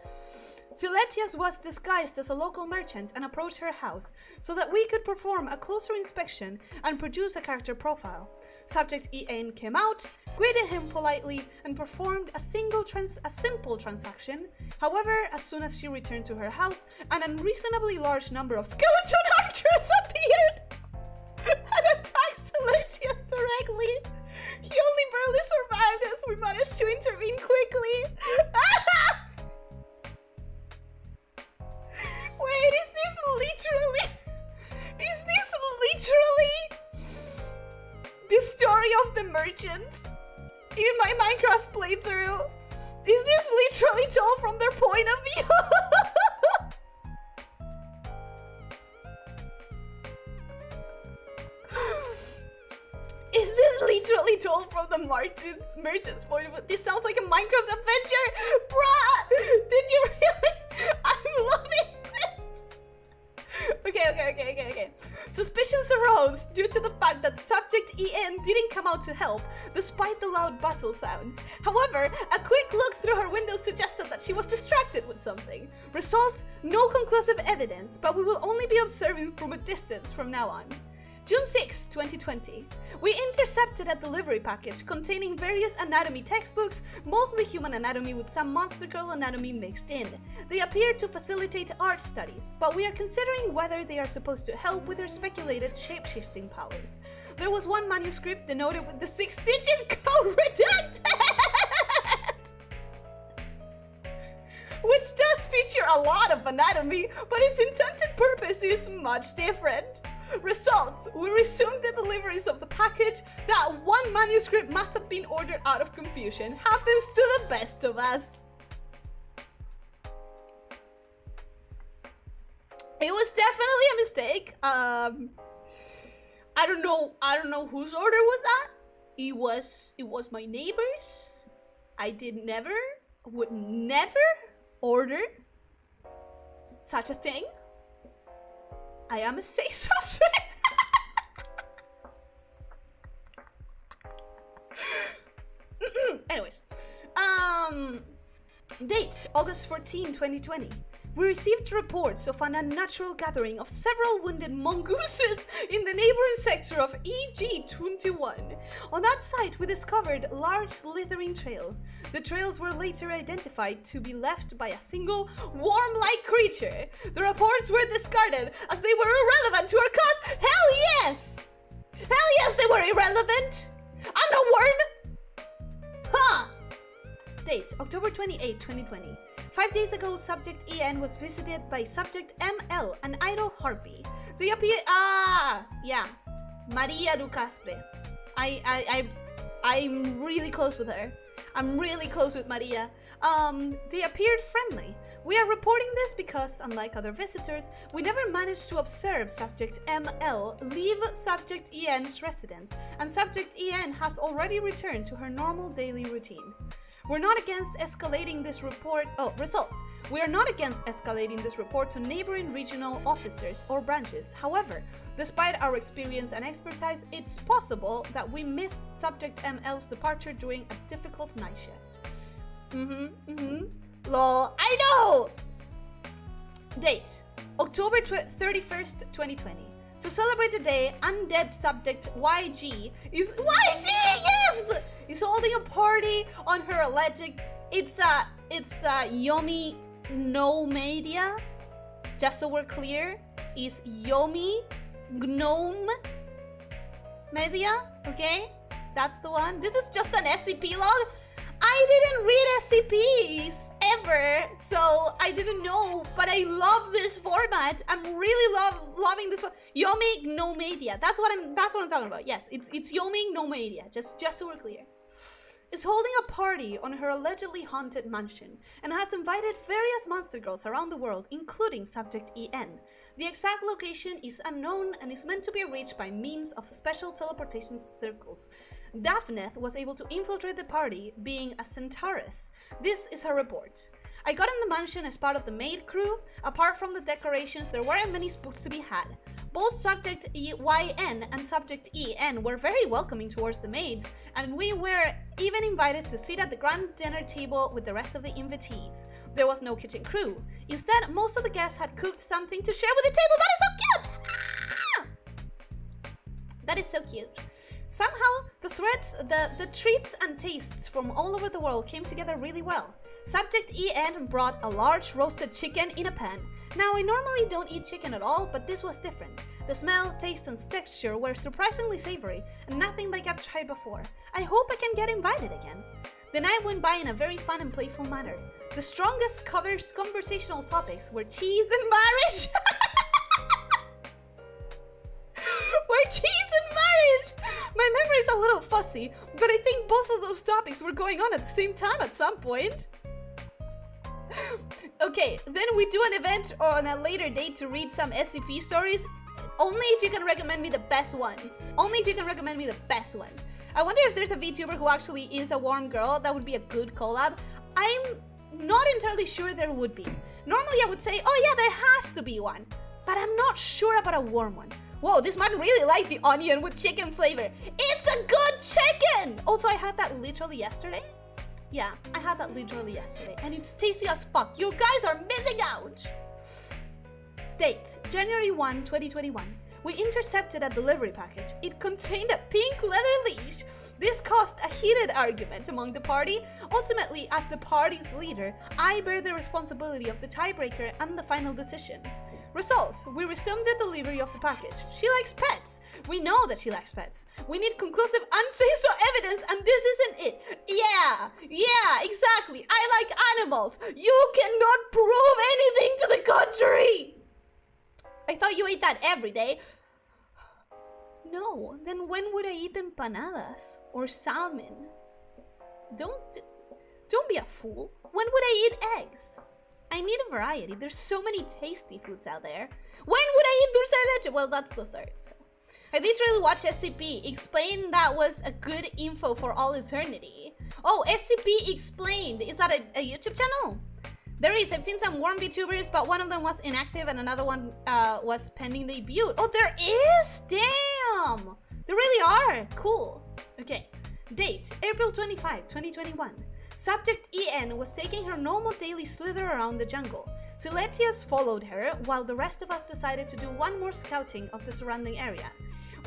Siletius was disguised as a local merchant and approached her house so that we could perform a closer inspection and produce a character profile. Subject EN came out, greeted him politely, and performed a simple transaction. However, as soon as she returned to her house, an unreasonably large number of skeleton archers appeared and attacked Siletius directly. He only barely survived as we managed to intervene quickly. Wait, is this literally the story of the merchants in my Minecraft playthrough? Is this literally told from their point of view? Is this literally told from the merchant's point of view? This sounds like a Minecraft adventure! Bruh! Did you really? I'm loving this! Okay. Suspicions arose due to the fact that subject EN didn't come out to help, despite the loud battle sounds. However, a quick look through her window suggested that she was distracted with something. Result, no conclusive evidence, but we will only be observing from a distance from now on. June 6, 2020. We intercepted a delivery package containing various anatomy textbooks, mostly human anatomy with some monster girl anatomy mixed in. They appear to facilitate art studies, but we are considering whether they are supposed to help with their speculated shape-shifting powers. There was one manuscript denoted with the 6-digit code redacted! Which does feature a lot of anatomy, but its intended purpose is much different. Results, we resumed the deliveries of the package. That one manuscript must have been ordered out of confusion. Happens to the best of us. It was definitely a mistake. I don't know whose order was that. It was my neighbor's. Would never order such a thing. I am a say-so. Anyways, date August 14, 2020. We received reports of an unnatural gathering of several wounded mongooses in the neighboring sector of EG-21. On that site, we discovered large slithering trails. The trails were later identified to be left by a single worm-like creature. The reports were discarded as they were irrelevant to our cause. Hell yes! Hell yes, they were irrelevant! I'm no worm! Huh! Date October 28, 2020. 5 days ago, subject EN was visited by subject ML, an idle harpy. They appear. Yeah, Maria Ducaspre. I'm really close with her. I'm really close with Maria. They appeared friendly. We are reporting this because, unlike other visitors, we never managed to observe subject ML leave subject EN's residence, and subject EN has already returned to her normal daily routine. We're not against escalating this report. We are not against escalating this report to neighboring regional officers or branches. However, despite our experience and expertise, it's possible that we missed subject ML's departure during a difficult night shift. Lol, I know! Date October 31st, 2020. To celebrate the day, undead subject YG is holding a party on her alleged. It's Yomi no media. Just so we're clear, is Yomi gnome media. Okay, that's the one. This is just an SCP log. I didn't read SCPs ever, so I didn't know, but I love this format. I'm really loving this one. Yomi no media. That's what I'm talking about. Yes, it's Yomi no media. Just so we're clear. Is holding a party on her allegedly haunted mansion and has invited various monster girls around the world, including subject EN. The exact location is unknown and is meant to be reached by means of special teleportation circles. Daphne was able to infiltrate the party, being a centaurus. This is her report. I got in the mansion as part of the maid crew. Apart from the decorations, there weren't many spooks to be had. Both subject YN and subject EN were very welcoming towards the maids, and we were even invited to sit at the grand dinner table with the rest of the invitees. There was no kitchen crew. Instead, most of the guests had cooked something to share with the table. That is so cute! Ah! That is so cute. Somehow, the treats and tastes from all over the world came together really well. Subject EN brought a large roasted chicken in a pan. Now, I normally don't eat chicken at all, but this was different. The smell, taste, and texture were surprisingly savory, and nothing like I've tried before. I hope I can get invited again. The night went by in a very fun and playful manner. The strongest conversational topics were cheese and marriage. Cheese and marriage! My memory is a little fuzzy, but I think both of those topics were going on at the same time at some point. Okay, then we do an event on a later date to read some SCP stories. Only if you can recommend me the best ones. Only if you can recommend me the best ones. I wonder if there's a VTuber who actually is a warm girl. That would be a good collab. I'm not entirely sure there would be. Normally I would say, oh yeah, there has to be one. But I'm not sure about a warm one. Whoa, this man really liked the onion with chicken flavor. It's a good chicken! Also, I had that literally yesterday. Yeah, I had that literally yesterday. And it's tasty as fuck. You guys are missing out! Date, January 1, 2021. We intercepted a delivery package. It contained a pink leather leash. This caused a heated argument among the party. Ultimately, as the party's leader, I bear the responsibility of the tiebreaker and the final decision. Result, we resumed the delivery of the package. She likes pets. We know that she likes pets. We need conclusive unsafe evidence, and this isn't it. Yeah, exactly. I like animals. You cannot prove anything to the contrary. I thought you ate that every day. No, then when would I eat empanadas or salmon? Don't be a fool. When would I eat eggs? I need a variety. There's so many tasty foods out there. When would I eat dulce de leche? Well, that's dessert. So. I literally watched SCP. Explain that was a good info for all eternity. Oh, SCP Explained. Is that a YouTube channel? There is. I've seen some warm VTubers, but one of them was inactive and another one was pending debut. Oh, there is? Damn! There really are. Cool. Okay. Date, April 25, 2021. Subject EN was taking her normal daily slither around the jungle. Elyssia followed her, while the rest of us decided to do one more scouting of the surrounding area.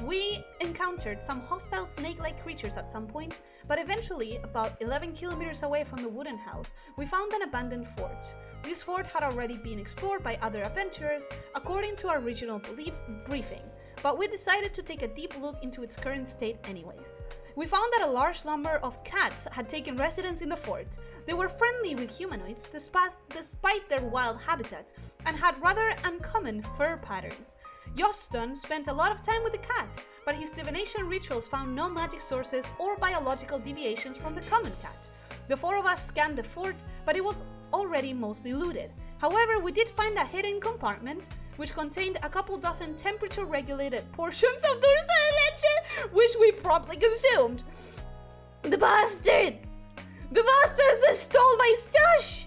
We encountered some hostile snake-like creatures at some point, but eventually, about 11 kilometers away from the wooden house, we found an abandoned fort. This fort had already been explored by other adventurers, according to our original briefing, but we decided to take a deep look into its current state anyways. We found that a large number of cats had taken residence in the fort. They were friendly with humanoids despite their wild habitat, and had rather uncommon fur patterns. Joston spent a lot of time with the cats, but his divination rituals found no magic sources or biological deviations from the common cat. The four of us scanned the fort, but it was already mostly looted. However, we did find a hidden compartment, which contained a couple dozen temperature-regulated portions of dulce de leche, which we promptly consumed. The bastards! The bastards that stole my stash!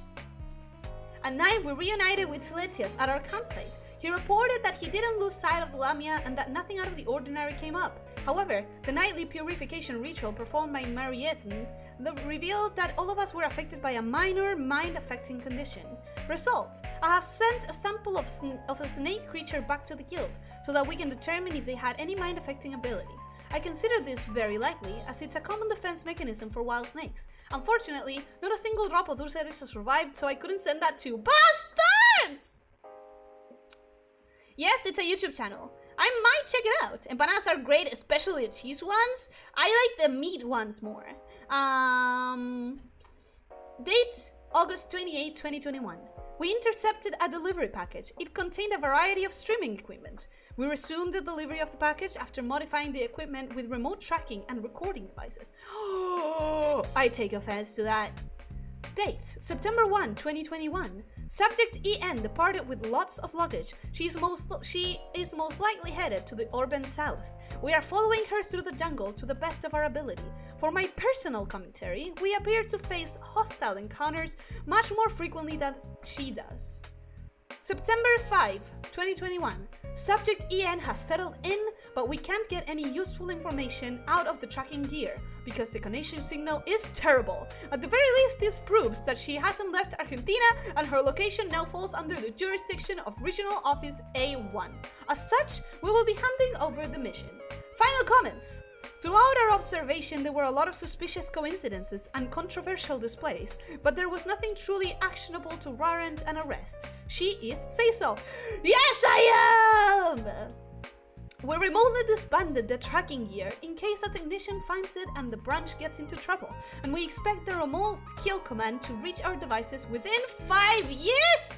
At night, we reunited with Elyssia at our campsite. He reported that he didn't lose sight of the lamia and that nothing out of the ordinary came up. However, the nightly purification ritual performed by Mariethen revealed that all of us were affected by a minor mind-affecting condition. Result, I have sent a sample of a snake creature back to the guild, so that we can determine if they had any mind-affecting abilities. I consider this very likely, as it's a common defense mechanism for wild snakes. Unfortunately, not a single drop of dulce de leche survived, so I couldn't send that to bastards! Yes, it's a YouTube channel. I might check it out. Empanadas are great, especially the cheese ones. I like the meat ones more. Date, August 28, 2021. We intercepted a delivery package. It contained a variety of streaming equipment. We resumed the delivery of the package after modifying the equipment with remote tracking and recording devices. I take offense to that. Date, September 1, 2021. Subject EN departed with lots of luggage. She is most likely headed to the urban south. We are following her through the jungle to the best of our ability. For my personal commentary, we appear to face hostile encounters much more frequently than she does. September 5, 2021. Subject EN has settled in, but we can't get any useful information out of the tracking gear because the connection signal is terrible. At the very least, this proves that she hasn't left Argentina and her location now falls under the jurisdiction of Regional Office A1. As such, we will be handing over the mission. Final comments. Throughout our observation, there were a lot of suspicious coincidences and controversial displays, but there was nothing truly actionable to warrant an arrest. She is say-so. Yes, I am! We remotely disbanded the tracking gear in case a technician finds it and the branch gets into trouble, and we expect the remote kill command to reach our devices within 5 years?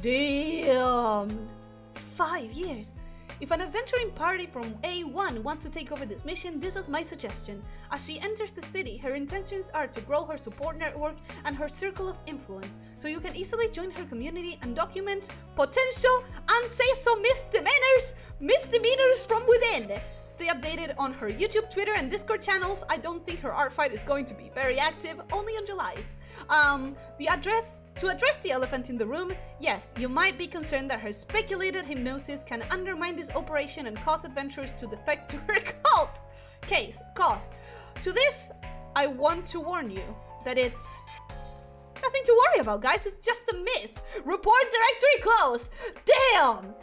Damn! 5 years. If an adventuring party from A1 wants to take over this mission, this is my suggestion. As she enters the city, her intentions are to grow her support network and her circle of influence, so you can easily join her community and document potential unsafe misdemeanors from within. Stay updated on her YouTube, Twitter, and Discord channels. I don't think her art fight is going to be very active, only on July's. To address the elephant in the room, yes, you might be concerned that her speculated hypnosis can undermine this operation and cause adventurers to defect to her cult. To this, I want to warn you that it's nothing to worry about, guys. It's just a myth. Report directory closed. Damn,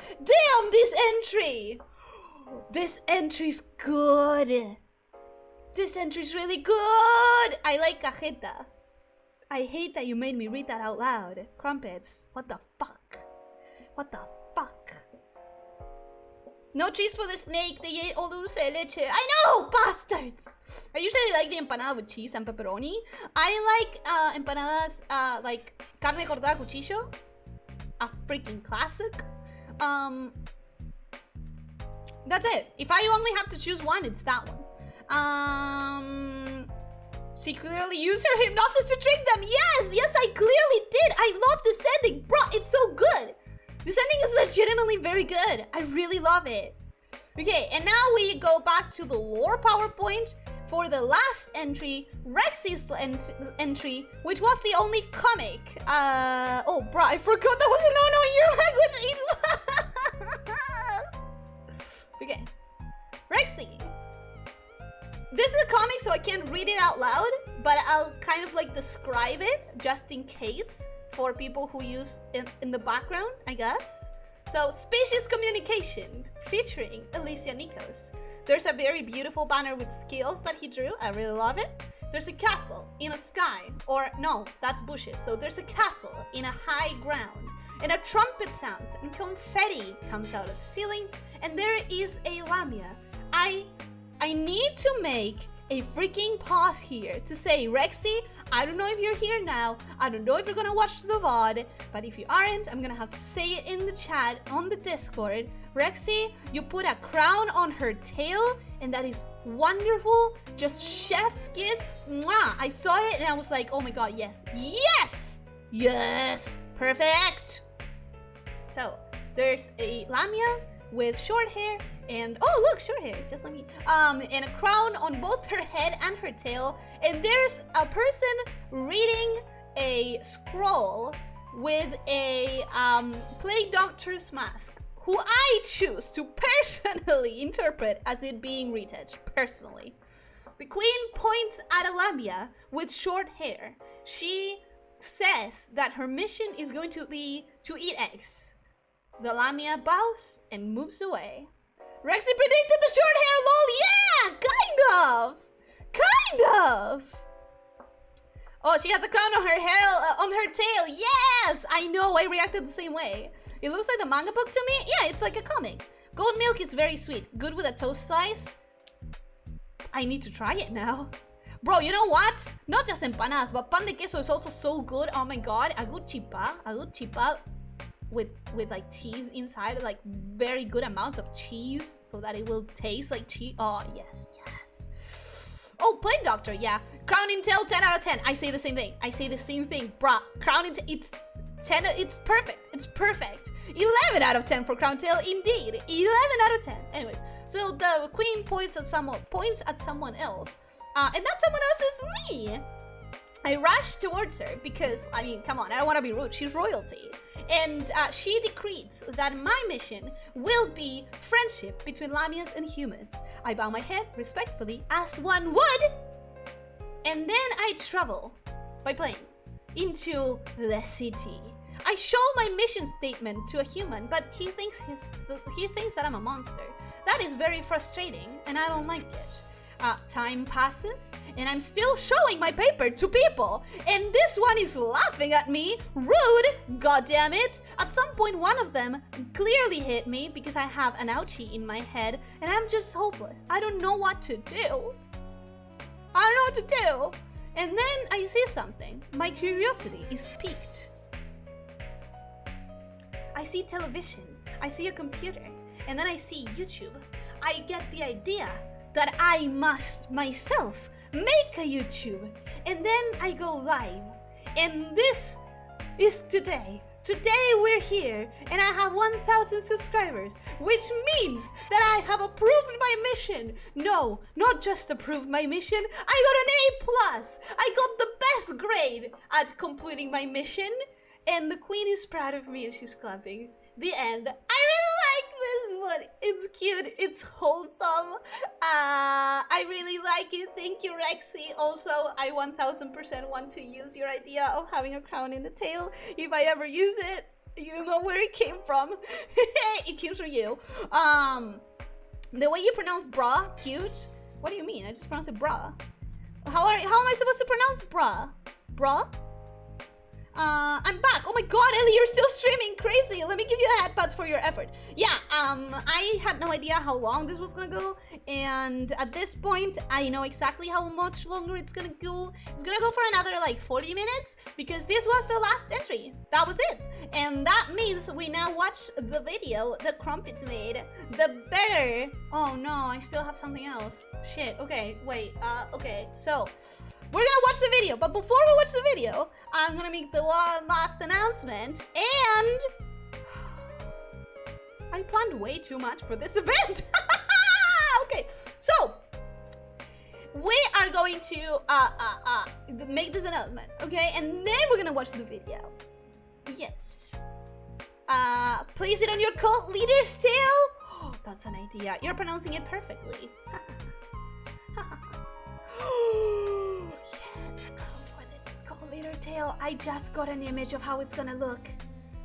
this entry. This entry's good. This entry's really good. I like cajeta. I hate that you made me read that out loud. Crumpets. What the fuck? What the fuck? No cheese for the snake. They ate all the dulce de leche. I know, bastards. I usually like the empanada with cheese and pepperoni. I like empanadas like carne cortada a cuchillo. A freaking classic. That's it. If I only have to choose one, it's that one. She clearly used her hypnosis to trick them. Yes, I clearly did. I love this ending. Bro, it's so good. This ending is legitimately very good. I really love it. Okay, and now we go back to the lore PowerPoint for the last entry, Rexy's entry, which was the only comic. Oh, bro, I forgot that was a no-no in your language. Okay, Rexy. This is a comic, so I can't read it out loud, but I'll kind of like describe it just in case for people who use it in the background, I guess. So, species communication featuring Elyssia Nikos. There's a very beautiful banner with skills that he drew. I really love it. There's a castle in a sky, or no, that's bushes. So there's a castle in a high ground. And a trumpet sounds and confetti comes out of the ceiling, and there is a lamia. I need to make a freaking pause here to say, Rexy, I don't know if you're here now, I don't know if you're gonna watch the VOD, but if you aren't, I'm gonna have to say it in the chat, on the Discord. Rexy, you put a crown on her tail, and that is wonderful, just chef's kiss. Mwah! I saw it and I was like, oh my god, yes, perfect. So, there's a lamia with short hair, and oh look, short hair, just like me. And a crown on both her head and her tail. And there's a person reading a scroll with a plague doctor's mask, who I choose to personally interpret as it being Retouch, personally. The queen points at a lamia with short hair. She says that her mission is going to be to eat eggs. The lamia bows and moves away. Rexy predicted the short hair, lol. Yeah, kind of. Oh, she has a crown on her tail. Yes, I know. I reacted the same way. It looks like the manga book to me. Yeah, it's like a comic. Goat milk is very sweet. Good with a toast slice. I need to try it now. Bro, you know what? Not just empanadas, but pan de queso is also so good. Oh my god, a good chipa with like cheese inside, like very good amounts of cheese so that it will taste like cheese. Oh, yes. Oh, Plague Doctor, yeah. Crown in tail, 10 out of 10. I say the same thing. Bruh. Crown in tail, it's 10, it's perfect. 11 out of 10 for Crown Tail, indeed. 11 out of 10. Anyways, so the queen points at someone else. And that someone else is me. I rush towards her because, I mean, come on, I don't want to be rude. She's royalty. And she decrees that my mission will be friendship between lamias and humans. I bow my head respectfully, as one would. And then I travel by plane into the city. I show my mission statement to a human, but he thinks that I'm a monster. That is very frustrating, and I don't like it. Time passes, and I'm still showing my paper to people, and this one is laughing at me. Rude, goddammit. At some point, one of them clearly hit me because I have an ouchie in my head, and I'm just hopeless. I don't know what to do. And then I see something. My curiosity is piqued. I see television. I see a computer. and then I see YouTube, I get the idea that I must myself make a YouTube, and then I go live. And this is today. Today we're here, and I have 1,000 subscribers, which means that I have approved my mission. No, not just approved my mission, I got an A+. I got the best grade at completing my mission, and the queen is proud of me and she's clapping. The end. I really like this one. It's cute. It's wholesome. I really like it. Thank you, Rexy. Also, I 1000% want to use your idea of having a crown in the tail. If I ever use it, you know where it came from. It came from you. The way you pronounce bra, cute. What do you mean? I just pronounced it bra. How am I supposed to pronounce bra? Bra? I'm back. Oh my god, Ellie, you're still streaming. Crazy. Let me give you headbuds for your effort. Yeah, I had no idea how long this was gonna go, and at this point, I know exactly how much longer it's gonna go. It's gonna go for another like 40 minutes, because this was the last entry. That was it. And that means we now watch the video that Crumpets made. The better... Oh no, I still have something else. Shit, okay, wait, okay, so... We're gonna watch the video, but before we watch the video, I'm gonna make the one last announcement, and I planned way too much for this event. Okay, so we are going to make this announcement, okay, and then we're gonna watch the video. Yes. Place it on your cult leader's tail. Oh, that's an idea. You're pronouncing it perfectly. Yes, a crown for the cult leader tail. I just got an image of how it's gonna look.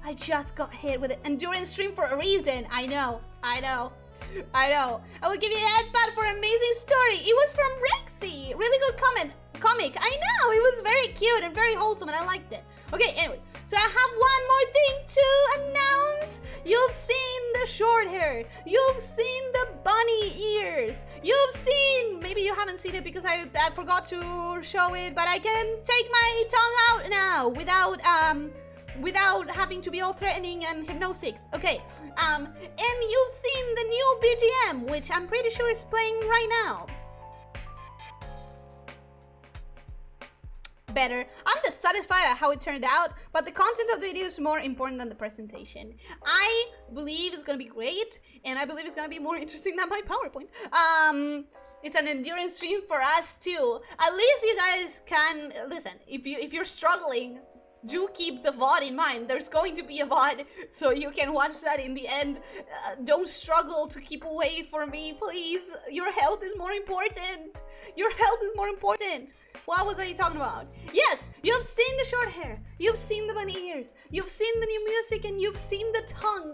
I just got hit with it. And during stream for a reason. I know. I will give you a headbutt for amazing story. It was from Rexy. Really good comic. I know. It was very cute and very wholesome, and I liked it. Okay, anyways. So I have one more thing to announce. You've seen the short hair. You've seen the bunny ears. You've seen, maybe you haven't seen it because I forgot to show it, but I can take my tongue out now without having to be all threatening and hypnosis. Okay, and you've seen the new BGM, which I'm pretty sure is playing right now. Better. I'm dissatisfied at how it turned out, but the content of the video is more important than the presentation. I believe it's gonna be great, and I believe it's gonna be more interesting than my PowerPoint. It's an endurance stream for us too. At least you guys can listen. If you're struggling, do keep the VOD in mind. There's going to be a VOD, so you can watch that in the end. Don't struggle to keep away from me, please. Your health is more important. Your health is more important. What was I talking about? Yes, you've seen the short hair. You've seen the bunny ears. You've seen the new music, and you've seen the tongue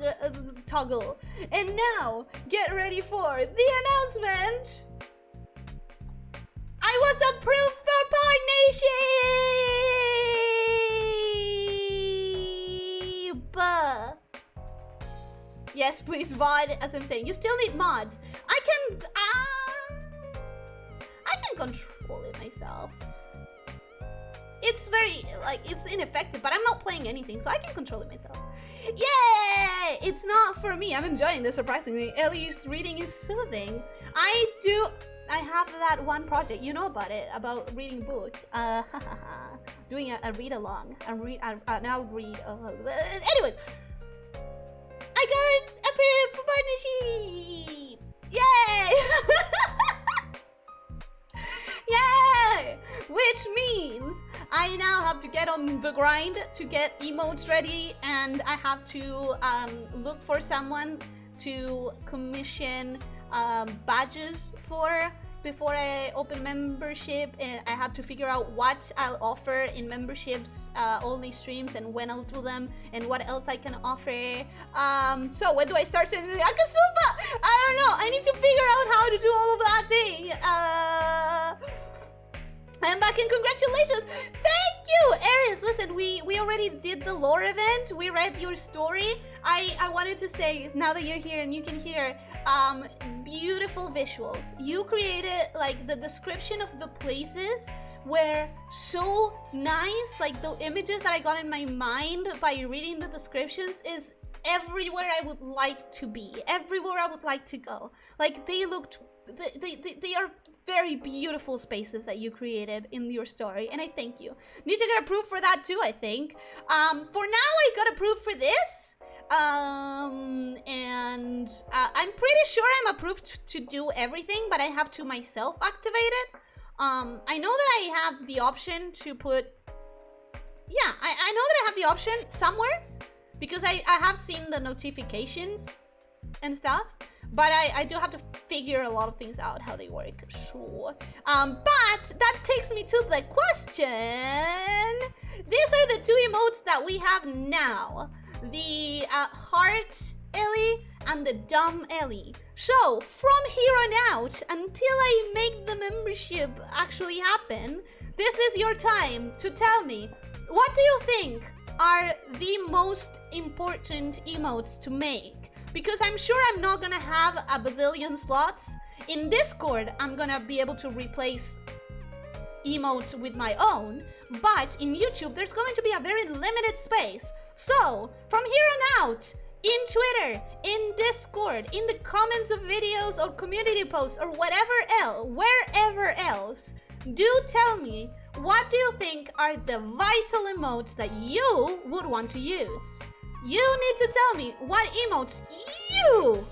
toggle. And now, get ready for the announcement. I was approved for partnership. Yes, please, VOD, as I'm saying. You still need mods. I can control it myself. It's very, like, it's ineffective, but I'm not playing anything, so I can control it myself. Yay! It's not for me. I'm enjoying this, surprisingly. Ellie's reading is soothing. I have that one project, you know about it, about reading book. Doing a read-along. Anyways, I got approved for partnership! Yay! Yay! Which means I now have to get on the grind to get emotes ready, and I have to look for someone to commission badges for before I open membership, and I have to figure out what I'll offer in memberships only streams and when I'll do them and what else I can offer. So when do I start sending the Akasuba? I don't know. I need to figure out how to do all of that thing. I'm back and congratulations. Thank you, Aries. Listen, we already did the lore event. We read your story. I wanted to say, now that you're here and you can hear, beautiful visuals. You created, like, the description of the places were so nice. Like, the images that I got in my mind by reading the descriptions is everywhere I would like to be, everywhere I would like to go. Like, they looked, they are very beautiful spaces that you created in your story, and I thank you. Need to get approved for that too, I think. For now, I got approved for this. And I'm pretty sure I'm approved to do everything, but I have to myself activate it. I know that I have the option to put... Yeah, I know that I have the option somewhere, because I have seen the notifications and stuff, but I do have to figure a lot of things out, how they work, sure. But that takes me to the question. These are the 2 emotes that we have now. The heart Ellie and the dumb Ellie. So, from here on out, until I make the membership actually happen, this is your time to tell me, what do you think are the most important emotes to make? Because I'm sure I'm not gonna have a bazillion slots. In Discord, I'm gonna be able to replace emotes with my own, but in YouTube, there's going to be a very limited space. So, from here on out, in Twitter, in Discord, in the comments of videos or community posts or whatever else, wherever else, do tell me, what do you think are the vital emotes that you would want to use? You need to tell me what emotes you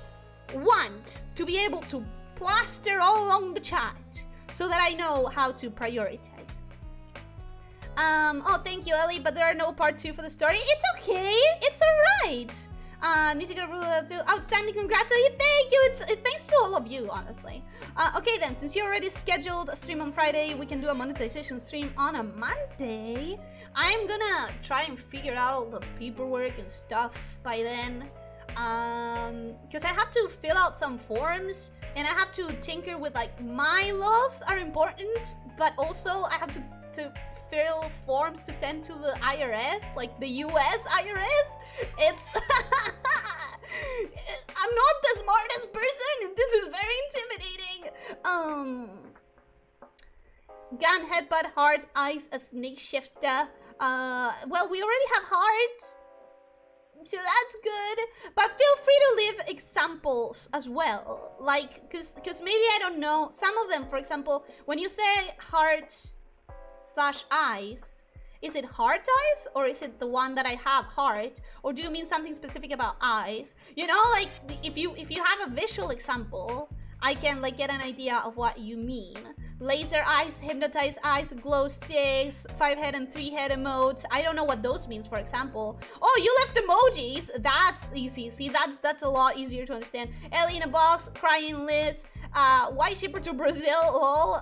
want to be able to plaster all along the chat so that I know how to prioritize. Oh, thank you, Ellie, but there are no part 2 for the story. It's okay. It's alright. Need to get a rule of 2. Outstanding, congrats, Ellie. Thank you. Thanks to all of you, honestly. Okay, then, since you already scheduled a stream on Friday, we can do a monetization stream on a Monday. I'm gonna try and figure out all the paperwork and stuff by then. Because I have to fill out some forms, and I have to tinker with, like, my laws are important, but also I have to fill forms to send to the IRS, like the US IRS. It's I'm not the smartest person, and this is very intimidating. Gun, headbutt, heart, eyes, a snake shifter. Well, we already have heart, so that's good. But feel free to leave examples as well, like, cause maybe I don't know some of them. For example, when you say heart / eyes, is it heart eyes, or is it the one that I have heart, or do you mean something specific about eyes? You know, like, if you have a visual example, I can, like, get an idea of what you mean. Laser eyes, hypnotized eyes, glow sticks, 5-head and 3-head emotes. I don't know what those means, for example. Oh, you left emojis. That's easy. See, that's a lot easier to understand. Ellie in a box, crying Liz, why shipper to Brazil, lol.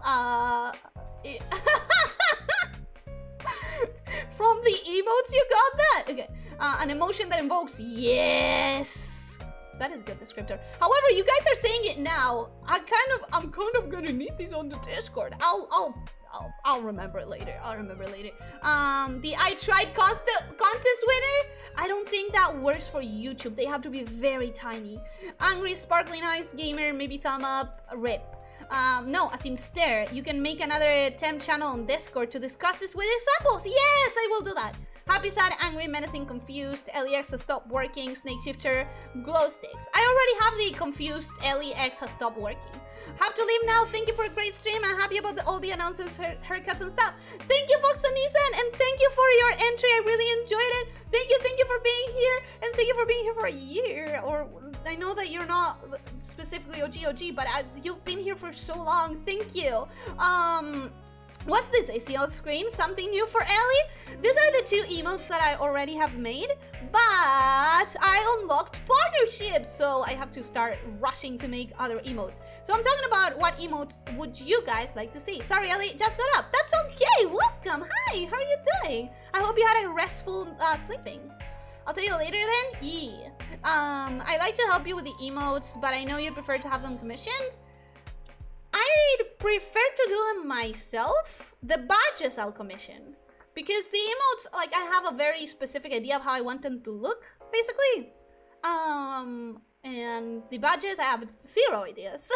From the emotes you got that? Okay. An emotion that invokes yes. That is good descriptor. However, you guys are saying it now. I'm kind of gonna need these on the Discord. I'll remember it later. The I tried contest winner. I don't think that works for YouTube. They have to be very tiny. Angry sparkling eyes gamer, maybe thumb up, rip. No, as in stare. You can make another temp channel on Discord to discuss this with examples. Yes, I will do that. Happy, sad, angry, menacing, confused, LEX has stopped working, snake shifter, glow sticks. I already have the confused LEX has stopped working. Have to leave now. Thank you for a great stream. I'm happy about all the announcements, haircuts and stuff. Thank you, Fox and Nissan, and thank you for your entry. I really enjoyed it. Thank you for being here, and thank you for being here for a year. Or I know that you're not specifically OG, but you've been here for so long. Thank you. What's this I see on screen? Something new for Ellie? These are the 2 emotes that I already have made, but I unlocked partnerships, so I have to start rushing to make other emotes. So I'm talking about what emotes would you guys like to see. Sorry, Ellie, just got up. That's okay. Welcome. Hi, how are you doing? I hope you had a restful sleeping. I'll tell you later then. Yeah. I like to help you with the emotes, but I know you prefer to have them commissioned. I'd prefer to do them myself. The badges I'll commission. Because the emotes, like, I have a very specific idea of how I want them to look, basically. And the badges, I have 0 ideas.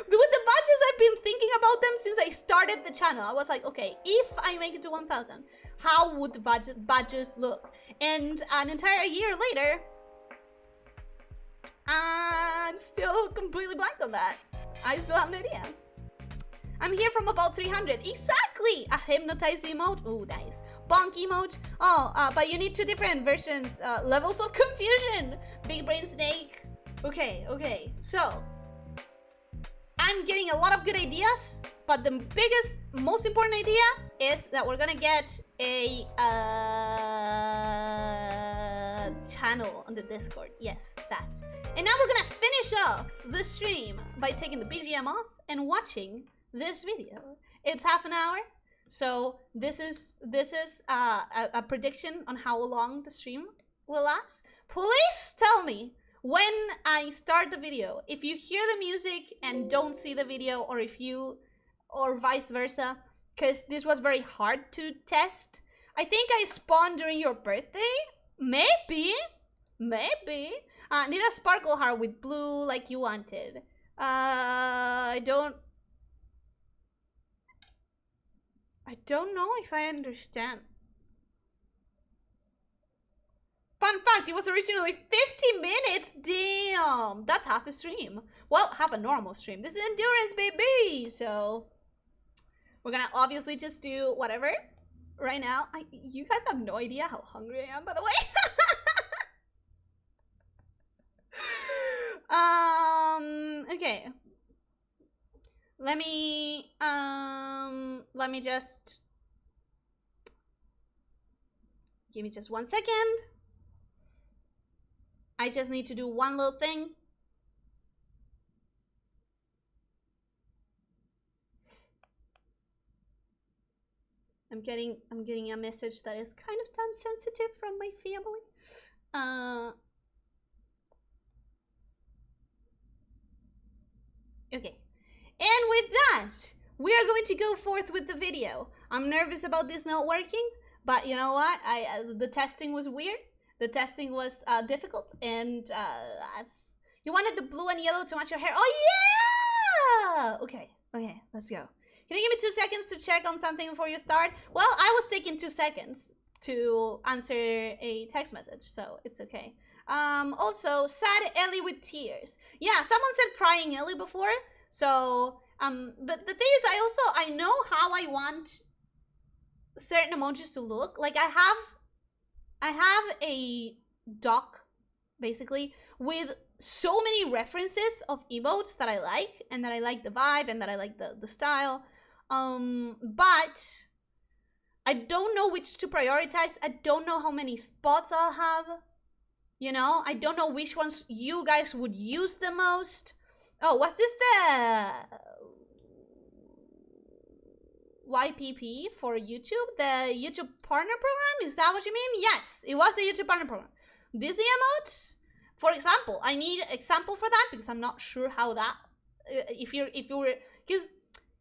With the badges, I've been thinking about them since I started started the channel, I was like, okay, if I make it to 1,000, how would the badges look? And an entire year later, I'm still completely blank on that. I still have no idea. I'm here from about 300. Exactly! A hypnotized emote. Oh, nice. Bonk emote. Oh, but you need 2 different versions. Levels of confusion. Big brain snake. Okay. So, I'm getting a lot of good ideas, but the biggest, most important idea is that we're gonna get a channel on the Discord. Yes, that. And now we're gonna finish off the stream by taking the BGM off and watching this video. It's half an hour, so this is a prediction on how long the stream will last. Please tell me when I start the video if you hear the music and don't see the video, or vice versa, because this was very hard to test. I think I spawned during your birthday. Maybe. Need a sparkle heart with blue like you wanted. I don't know if I understand. Fun fact, it was originally 50 minutes. Damn, that's half a stream. Well, half a normal stream. This is endurance, baby. So we're gonna obviously just do whatever right now. You guys have no idea how hungry I am, by the way. Okay. Let me just give me just 1 second. I just need to do one little thing. I'm getting a message that is kind of time sensitive from my family. Okay. And with that, we are going to go forth with the video. I'm nervous about this not working, but you know what? The testing was weird. The testing was difficult, and you wanted the blue and yellow to match your hair. Oh yeah! Okay, let's go. Can you give me 2 seconds to check on something before you start? Well, I was taking 2 seconds to answer a text message, so it's okay. Also, sad Ellie with tears. Yeah, someone said crying Ellie before. So, the thing is, I know how I want certain emojis to look. Like, I have a doc, basically, with so many references of emotes that I like, and that I like the vibe, and that I like the style. But I don't know which to prioritize. I don't know how many spots I'll have. You know, I don't know which ones you guys would use the most. Oh, was this the YPP for YouTube? The YouTube Partner Program? Is that what you mean? Yes, it was the YouTube Partner Program. These emotes, for example, I need an example for that because I'm not sure how that, if you were, because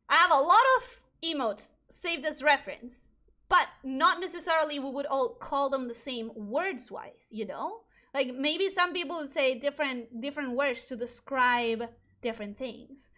I have a lot of emotes saved as reference, but not necessarily we would all call them the same words-wise, you know? Like, maybe some people would say different words to describe different things.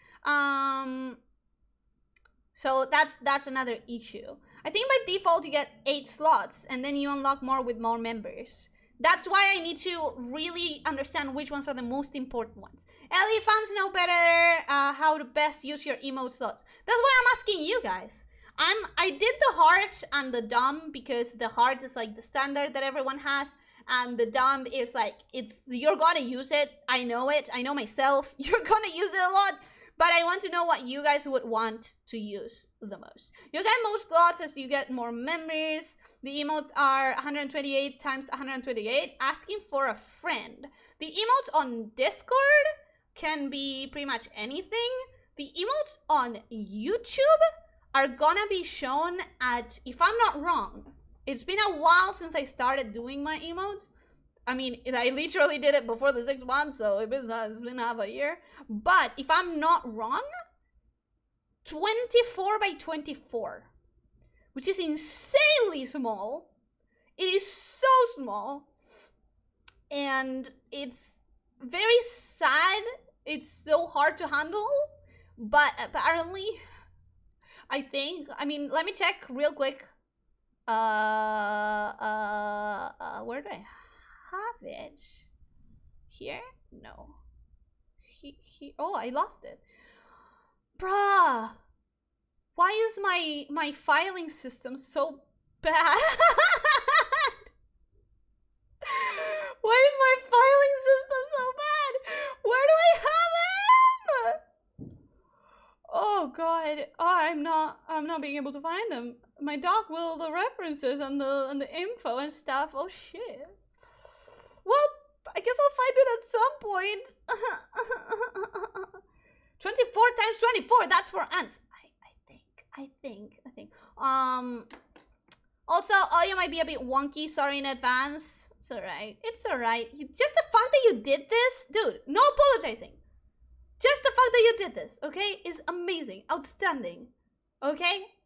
So that's another issue. I think by default you get 8 slots, and then you unlock more with more members. That's why I need to really understand which ones are the most important ones. Ellie fans know better how to best use your emote slots. That's why I'm asking you guys. I did the heart and the dumb because the heart is like the standard that everyone has. And the dumb is like, you're gonna use it. I know it. I know myself. You're gonna use it a lot. But I want to know what you guys would want to use the most. You get more slots as you get more members. The emotes are 128 times 128. Asking for a friend. The emotes on Discord can be pretty much anything. The emotes on YouTube are gonna be shown at, if I'm not wrong, it's been a while since I started doing my emotes. I mean, I literally did it before the 6 months, so it's been half a year. But if I'm not wrong, 24 by 24, which is insanely small. It is so small, and it's very sad. It's so hard to handle, but apparently I think. I mean, let me check real quick. Where do I have it? Here? No. Oh, I lost it. Bruh. Why is my filing system so bad? Why is my filing system so bad? Where do I have him? Oh god. Oh, I'm not being able to find them. My doc will the references and the info and stuff. Oh shit. Well, I guess I'll find it at some point. 24 times 24, that's for ants. I think. Also, audio might be a bit wonky, sorry in advance. It's alright. It's alright. Just the fact that you did this, dude, no apologizing. Just the fact that you did this, okay, is amazing, outstanding. Okay?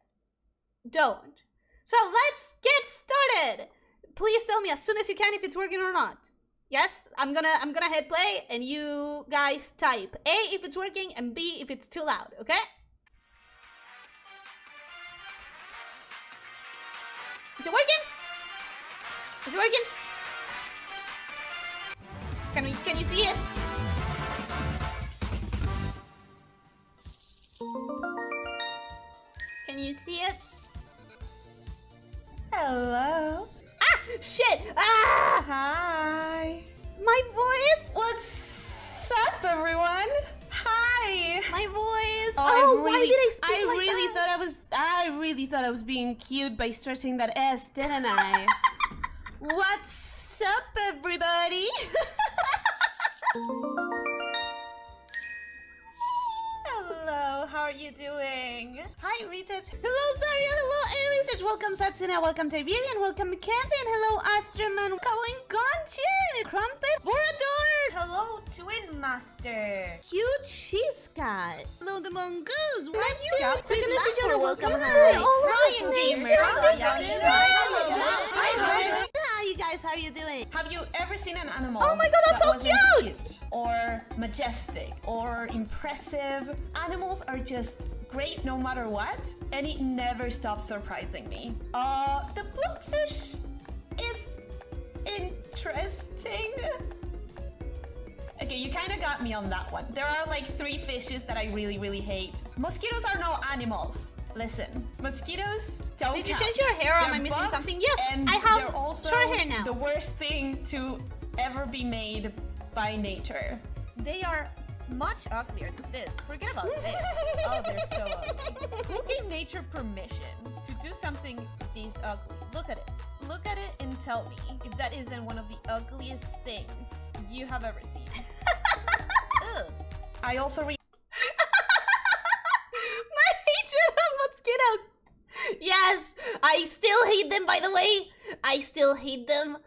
Don't. So let's get started. Please tell me as soon as you can if it's working or not. Yes, I'm gonna hit play and you guys type A if it's working and B if it's too loud, okay? Is it working? Is it working? Can you see it? Can you see it? Hello. Ah! Shit! Ah! Hi. My voice! What's up, everyone? Hi. My voice! Oh, why did I speak I like really that? I really thought I was being cute by stretching that S, didn't I? What's up, everybody? Hello, how are you doing? Hi, Retouch. Hello, Zaria. Hello, Research. Welcome, Satsuna. Welcome, Tiberian. Welcome, Kevin. Hello, Astroman. Calling Gonchin. Crumpet. Vorador. Hello, Twin Master. Huge Cheese Cat. Hello, the Mongoose. What you got? Take a listen to Welcome, Hi. hi. Ryan Gamer. Gamer. Hi, you guys. How are you doing? Have you ever seen an animal? Oh my god, that's so wasn't cute! Or majestic or impressive? Animals are just great no matter what, and it never stops surprising me. The bluefish is interesting. Okay, you kind of got me on that one. There are like 3 fishes that I really hate. Mosquitoes are no animals. Listen, mosquitoes don't Did you count. change your hair? Or am I They're missing bugs, something? Yes, and I have they're also short hair now. the worst thing to ever be made by nature. They are much uglier than this. Forget about this. Oh, they're so ugly. Who gave nature permission to do something this ugly? Look at it. Look at it and tell me if that isn't one of the ugliest things you have ever seen. Ugh. I also My hatred of mosquitoes! Yes! I still hate them, by the way! I still hate them.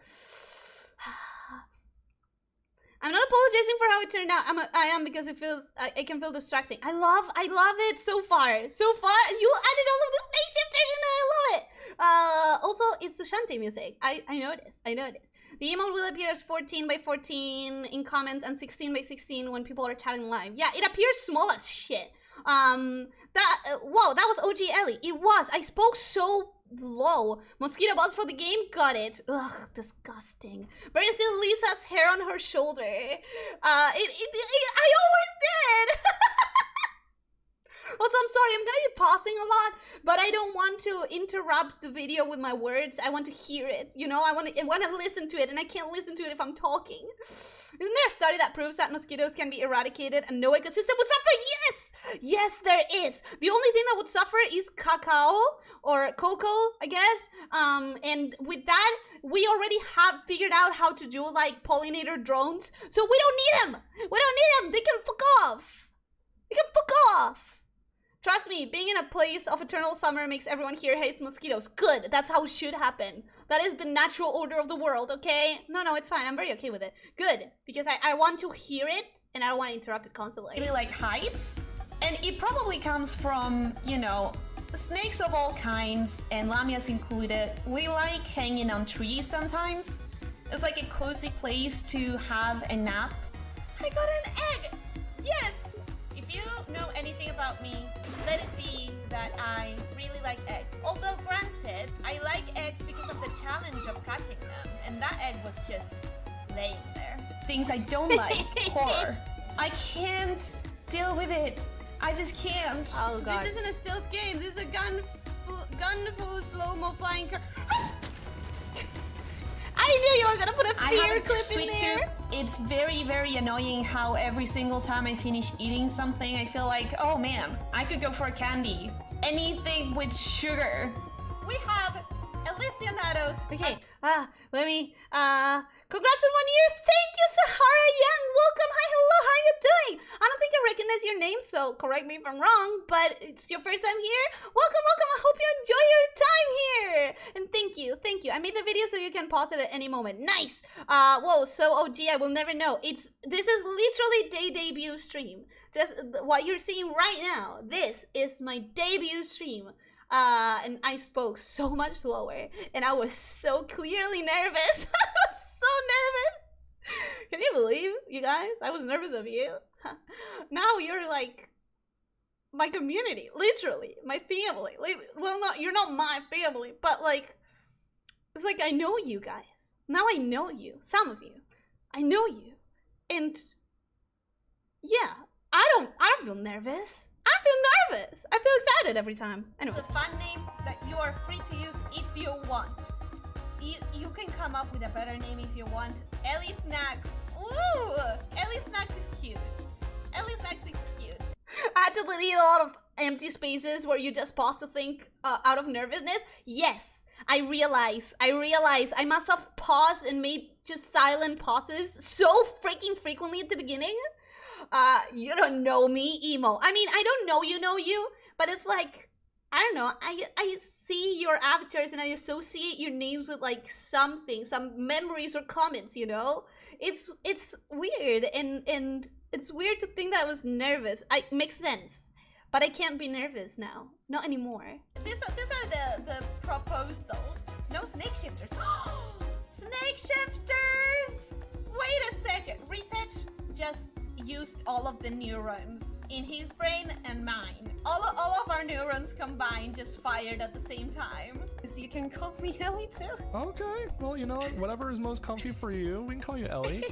I'm not apologizing for how it turned out. I am because it feels I can feel distracting. I love it so far. So far, you added all of the snakeshifters in there. I love it. Also, it's the shanty music. I noticed. The emote will appear as 14 by 14 in comments and 16 by 16 when people are chatting live. Yeah, it appears small as shit. Whoa, that was OG Ellie. It was. I spoke so low. Mosquito buzz for the game? Got it. Ugh, disgusting. But it's still Lisa's hair on her shoulder. I always did! Also, I'm sorry, I'm gonna be pausing a lot, but I don't want to interrupt the video with my words. I want to hear it, you know? I want to listen to it, and I can't listen to it if I'm talking. Isn't there a study that proves that mosquitoes can be eradicated and no ecosystem would suffer? Yes! Yes, there is. The only thing that would suffer is cacao, or cocoa, I guess. And with that, we already have figured out how to do, like, pollinator drones, so we don't need them! We don't need them! They can fuck off! They can fuck off! Trust me, being in a place of eternal summer makes everyone here hates mosquitoes. Good, that's how it should happen. That is the natural order of the world, okay? No, it's fine, I'm very okay with it. Good, because I want to hear it, and I don't want to interrupt it constantly. really like heights, and it probably comes from, you know, snakes of all kinds, and lamias included. We like hanging on trees sometimes. It's like a cozy place to have a nap. I got an egg! Yes! If you know anything about me, let it be that I challenge of catching them, and that egg was just laying there. Things I don't like. Horror. I can't deal with it. I just can't. Oh god. This isn't a stealth game. This is a gun full slow-mo flying car. I knew you were gonna put a I fear have a clip in sweet there. tooth. It's very, very annoying how every single time I finish eating something, I feel like, oh man, I could go for a candy. Anything with sugar. We have Elyssia Nados. Okay, let me, congrats on 1 year. Thank you, Sahara Young. Welcome. Hi, hello. How are you doing? I don't think I recognize your name, so correct me if I'm wrong, but it's your first time here. Welcome, welcome. I hope you enjoy your time here. And thank you, thank you. I made the video so you can pause it at any moment. Nice. Whoa, so OG, I will never know. This is literally day debut stream. Just what you're seeing right now. This is my debut stream. And I spoke so much slower, and I was so clearly nervous. I was so nervous. Can you believe, you guys? I was nervous of you. Now you're like my community, literally my family. Well, you're not my family, but like it's like I know you guys. Now I know you. Some of you, I know you, and yeah, I don't feel nervous. I feel nervous. I feel excited every time. Anyway. It's a fun name that you are free to use if you want. You can come up with a better name if you want. Ellie Snacks. Ooh! Ellie Snacks is cute. Ellie Snacks is cute. I had to delete a lot of empty spaces where you just pause to think out of nervousness. Yes, I realize I must have paused and made just silent pauses so freaking frequently at the beginning. You don't know me, Emo. I mean, I don't know you, but it's like, I don't know, I see your avatars and I associate your names with like something, some memories or comments, you know? It's weird, and it's weird to think that I was nervous. It makes sense, but I can't be nervous now. Not anymore. These are the proposals. No snakeshifters. Snakeshifters! Wait a second. Retouch just used all of the neurons in his brain and mine. All of our neurons combined just fired at the same time. So you can call me Ellie too. Okay, well, you know what? Whatever is most comfy for you, we can call you Ellie.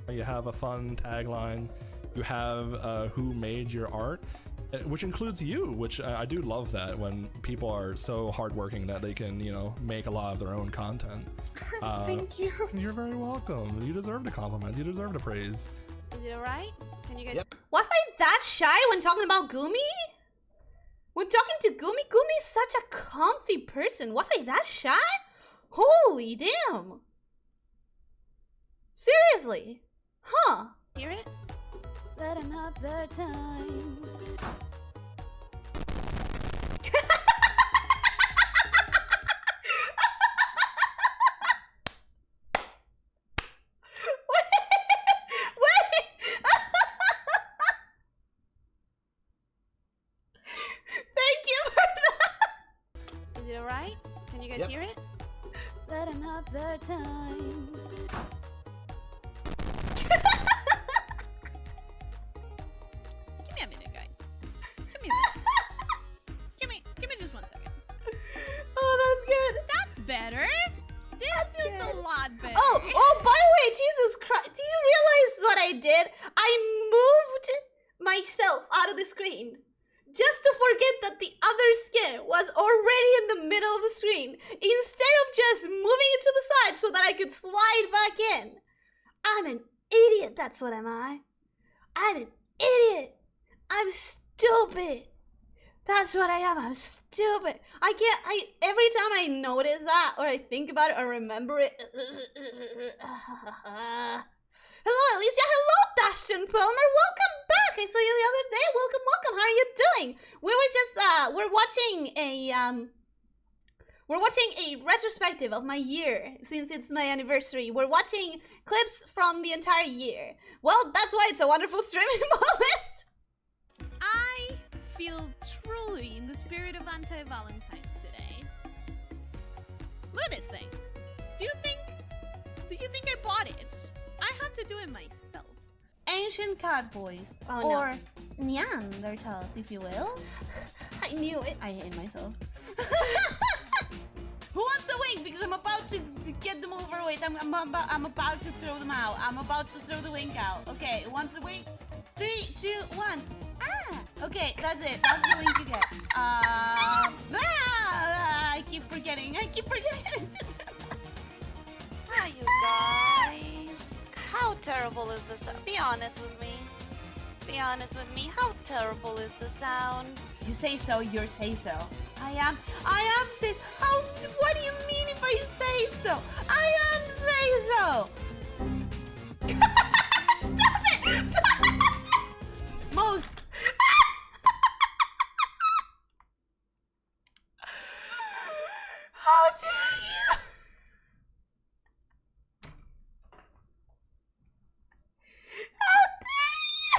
You have a fun tagline. You have who made your art, which includes you, which I do love that when people are so hardworking that they can, you know, make a lot of their own content. Thank you. You're very welcome. You deserve the compliment. You deserve the praise. Is it alright? Can you guys? Yep. Was I that shy when talking about Gumi? When talking to Gumi, Gumi is such a comfy person. Was I that shy? Holy damn. Seriously? Huh. Hear it? Let them have their time. Can you guys hear it? Let them have their time. Give me a minute, guys. Give me a minute. give me just 1 second. Oh, that's good. That's better. This is a lot better. Oh, by the way, Jesus Christ. Do you realize what I did? I moved myself out of the screen just to forget that the other skin was already in the middle of the screen, instead of just moving it to the side so that I could slide back in. I'm an idiot, that's what am I. I'm an idiot. I'm stupid. That's what I am, I'm stupid. Every time I notice that, or I think about it, or remember it. Hello, Elyssia. Hello, Dashton Palmer. Welcome back. I saw you the other day. Welcome, welcome. How are you doing? We were just we're watching a retrospective of my year since it's my anniversary. We're watching clips from the entire year. Well, that's why it's a wonderful streaming moment. I feel truly in the spirit of anti-Valentine's today. Look at this thing. Do you think I bought it? I had to do it myself. Ancient cowboys, or Neanderthals, if you will. I knew it. I hate myself. Who wants to win because I'm about to get them over with. I'm about to throw them out. I'm about to throw the wink out. Okay, once the wink. 3, 2, 1. Ah! Okay, that's it. That's the wink you get. I keep forgetting. Hi, you guys. How terrible is this? Be honest with me. How terrible is the sound? You say so, you're say so. I am say. How? What do you mean if I say so? I am say so. Stop it! Stop. Most. How dare you? How dare you?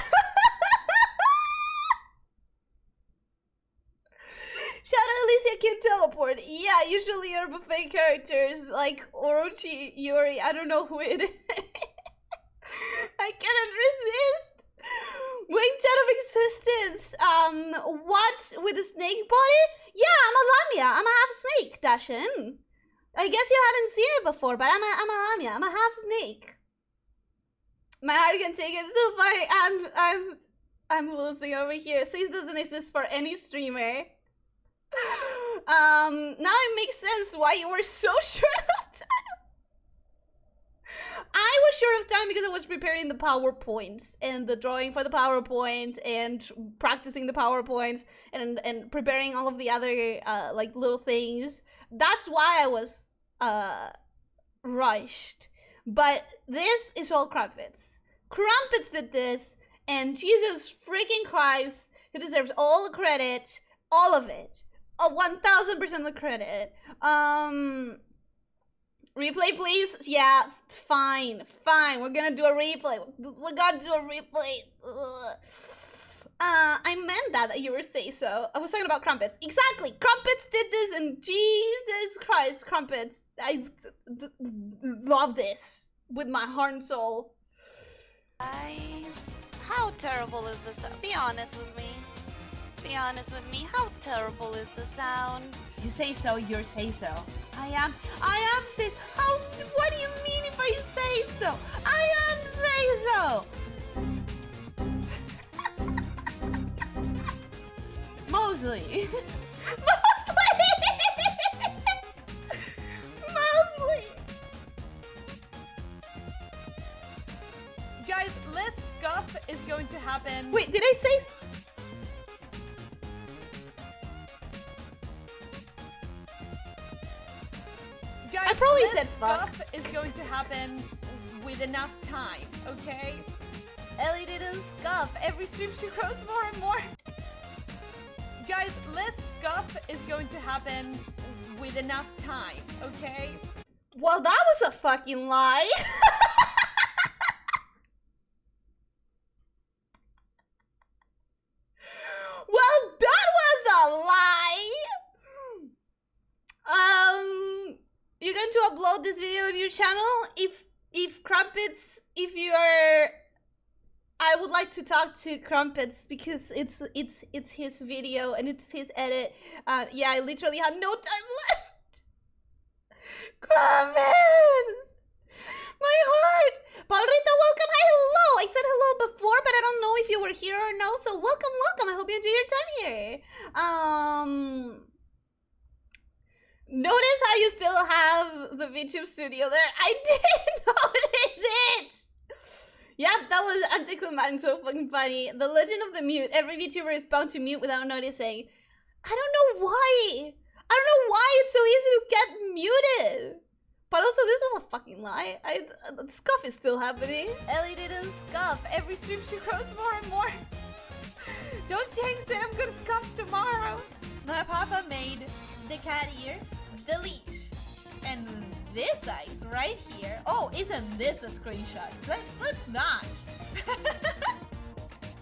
Shout out Elyssia can teleport. Yeah, usually are buffet characters like Orochi, Yuri. I don't know who it is. I cannot resist. Winged out of existence. What with a snake body? Yeah, I'm a lamia. I'm a half snake, Dashin. I guess you haven't seen it before, but I'm a lamia. I'm a half snake. My heart can take it so funny. I'm losing over here. Says doesn't exist for any streamer. Now it makes sense why you were so short of time. I was short of time because I was preparing the PowerPoints and the drawing for the PowerPoint and practicing the PowerPoints and preparing all of the other like little things. That's why I was rushed. But this is all Crumpets. Crumpets did this, and Jesus freaking Christ, he deserves all the credit, all of it. 1000% the credit. Replay, please? Yeah, fine. We're gonna do a replay. Ugh. I meant that you were say so. I was talking about Crumpets. Exactly. Crumpets did this, and Jesus Christ, Crumpets. I love this with my heart and soul. How terrible is this? Be honest with me. How terrible is the sound? You say so, you're say so. I am say. How? What do you mean if I say so? I am say so. Mosley. Mosley. Guys, less scuff is going to happen. Wait, did I say? Guys, I probably less said fuck. Scuff is going to happen with enough time, okay? Ellie didn't scuff. Every stream she grows more and more. Guys, less scuff is going to happen with enough time, okay? Well, that was a fucking lie. Well, that was a lie. You're going to upload this video on your channel? If Crumpets, if you are, I would like to talk to Crumpets because it's his video and it's his edit. Yeah, I literally had no time left. Crumpets, my heart. Paulrita, welcome. Hi, hello. I said hello before, but I don't know if you were here or no. So welcome. I hope you enjoy your time here. Notice how you still have the VTube studio there. I did notice it. Yep, that was anticlimactic, so fucking funny. The legend of the mute. Every VTuber is bound to mute without noticing. I don't know why. It's so easy to get muted. But also, this was a fucking lie. The scuff is still happening. Ellie didn't scuff. Every stream she grows more and more. Don't jinx it. I'm gonna scuff tomorrow. My papa made the cat ears, the leash, and this ice right here. Oh, isn't this a screenshot? Let's not.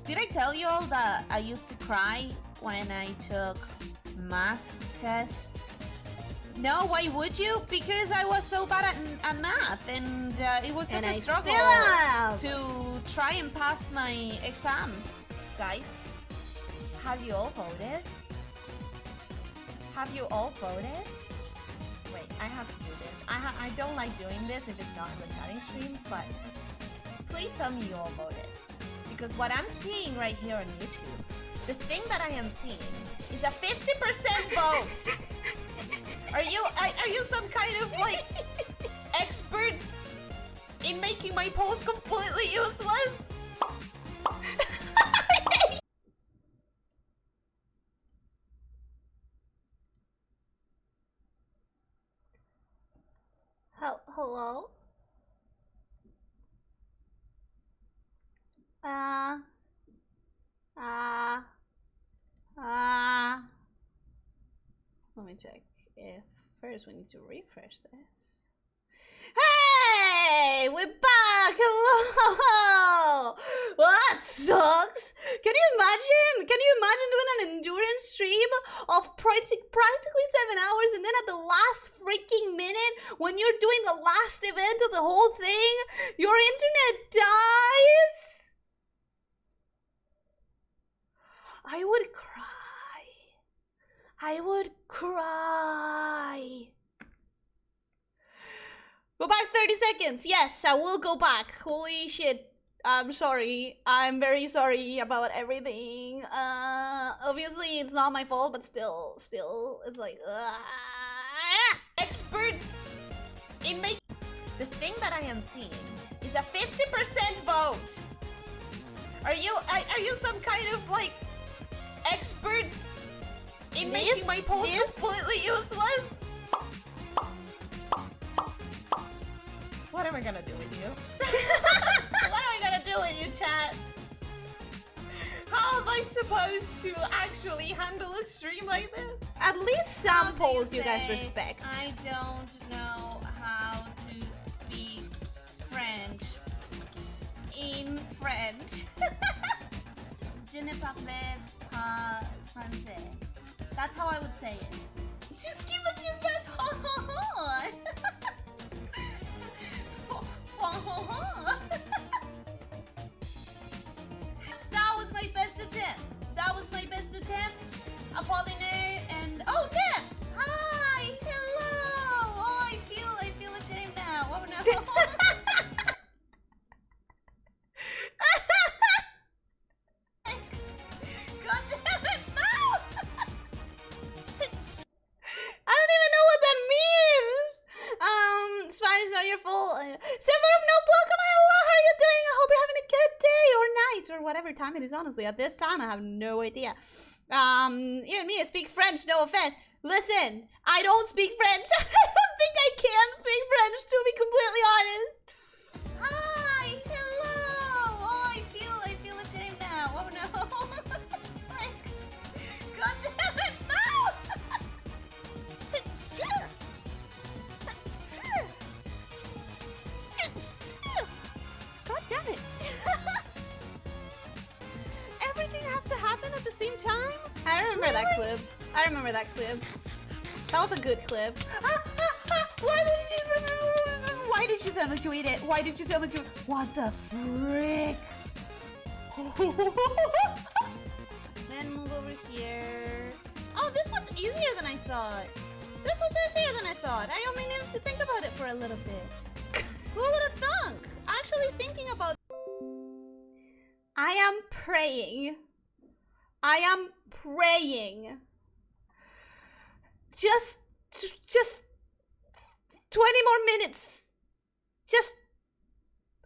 Did I tell you all that I used to cry when I took math tests? No, why would you? Because I was so bad at math, and it was such a struggle to try and pass my exams. Guys, have you all voted? Wait, I have to do this. I don't like doing this if it's not in the chatting stream, but please tell me you all voted. Because what I'm seeing right here on YouTube, the thing that I am seeing is a 50% vote. Are you some kind of like experts in making my post completely useless? Hello? Let me check if first we need to refresh this. Hey, we're back. Hello. Well, that sucks. Can you imagine? Can you imagine doing an endurance stream of practically 7 hours, and then at the last freaking minute, when you're doing the last event of the whole thing, your internet dies? I would cry. I would cry. Go back 30 seconds. Yes, I will go back. Holy shit. I'm sorry. I'm very sorry about everything. Obviously it's not my fault, but still, it's like, Experts in making... The thing that I am seeing is a 50% vote. Are you some kind of like experts in making my post completely useless? What am I gonna do with you? What am I gonna do with you, chat? How am I supposed to actually handle a stream like this? at least some polls you guys respect. I don't know how to speak French. In French. Je ne parle pas français. That's how I would say it. Just give us your best ha-ha-ha! That was my best attempt. That was my best attempt. Apollinaire and oh Dan! Hi! Hello! Oh, I feel ashamed now. Oh no. God damn it, no! I don't even know what that means. Spanish is not your fault. Settler of Nope, welcome. Hello, how are you doing? I hope you're having a good day or night or whatever time it is. Honestly, at this time, I have no idea. You and me, I speak French. No offense. Listen, I don't speak French. I don't think I can speak French, to be completely honest. Hi! Hello! Oh, I feel ashamed now. Oh no. God damn it, no! God damn it. Everything has to happen at the same time? I remember that clip. I remember that clip. That was a good clip. Why did she suddenly tweet it? Why did she suddenly tweet? What the frick? Then move over here. Oh, this was easier than I thought. This was easier than I thought. I only needed to think about it for a little bit. Who would have thunk? Actually thinking about... I am praying. I am praying. Just 20 more minutes. Just,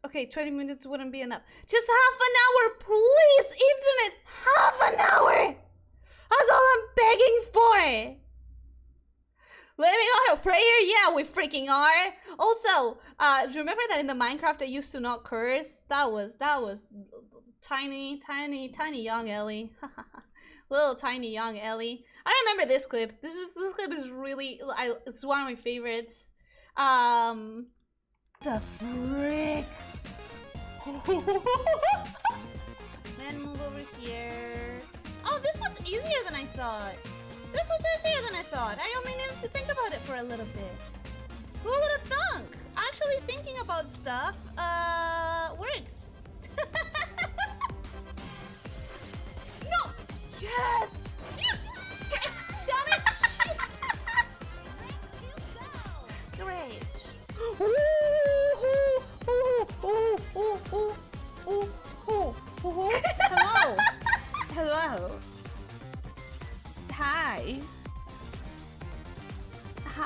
okay, 20 minutes wouldn't be enough. Just half an hour, please, internet. Half an hour. That's all I'm begging for. Living on a prayer? Yeah, we freaking are. Also, remember that in the Minecraft I used to not curse? That was tiny young Ellie. Little tiny young Ellie. I remember this clip. This clip is really, it's one of my favorites. The frick. Then move over here. Oh, this was easier than I thought. This was easier than I thought. I only needed to think about it for a little bit. Who would have thunk? Actually thinking about stuff, works. No! Yes! Damn it! Shit.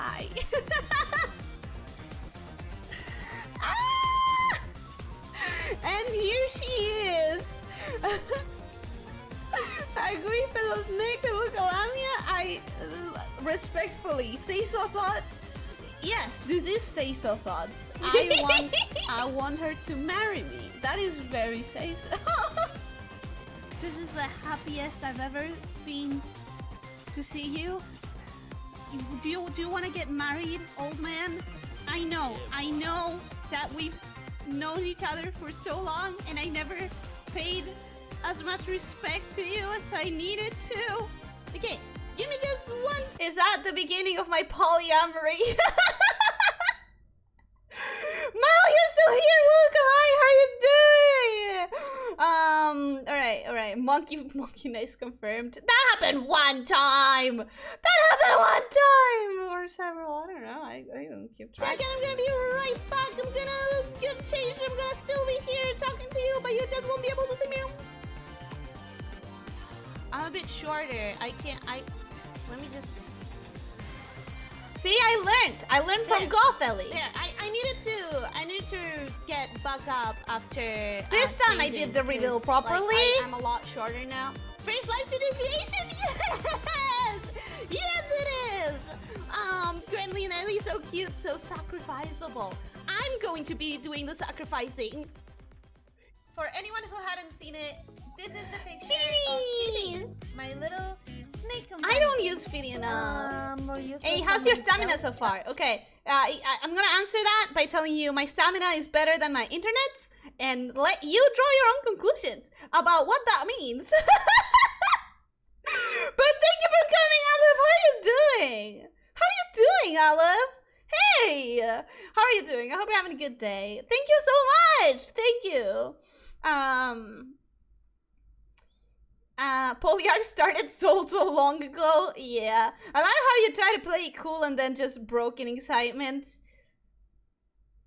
cry. Ah! And here she is. Agree, fellow snake, and look, lamia. I respectfully say so thoughts. Yes, this is say so thoughts. I want her to marry me. That is very say so. This is the happiest I've ever been to see you. Do you want to get married, old man? I know that we've known each other for so long, and I never paid as much respect to you as I needed to. Okay, give me just once. Is that the beginning of my polyamory? Mal, you're still here. Welcome. Hi, how are you doing? All right. Monkey nice confirmed. That happened one time. Or several. I don't know. I don't keep track. Second, I'm gonna be right back. I'm gonna get changed. I'm gonna still be here talking to you, but you just won't be able to see me. I'm a bit shorter. Let me just. See, I learned from Goth Ellie. There, I needed to get back up after. This time I did the reveal properly. Like, I'm a lot shorter now. First life to the creation. Yes, it is. Gremlin and Ellie, so cute, so sacrificable. I'm going to be doing the sacrificing. For anyone who hadn't seen it, this is the picture Feedy! of Kitty, my little snake companion. I don't use Feedy enough. Hey, how's your stamina so far? Okay, I'm gonna answer that by telling you my stamina is better than my internet's, and let you draw your own conclusions about what that means. But thank you for coming, Aleph. How are you doing? Aleph? Hey, how are you doing? I hope you're having a good day. Thank you so much. Thank you. Polyarch started so long ago. Yeah, I like how you try to play it cool and then just broke in excitement.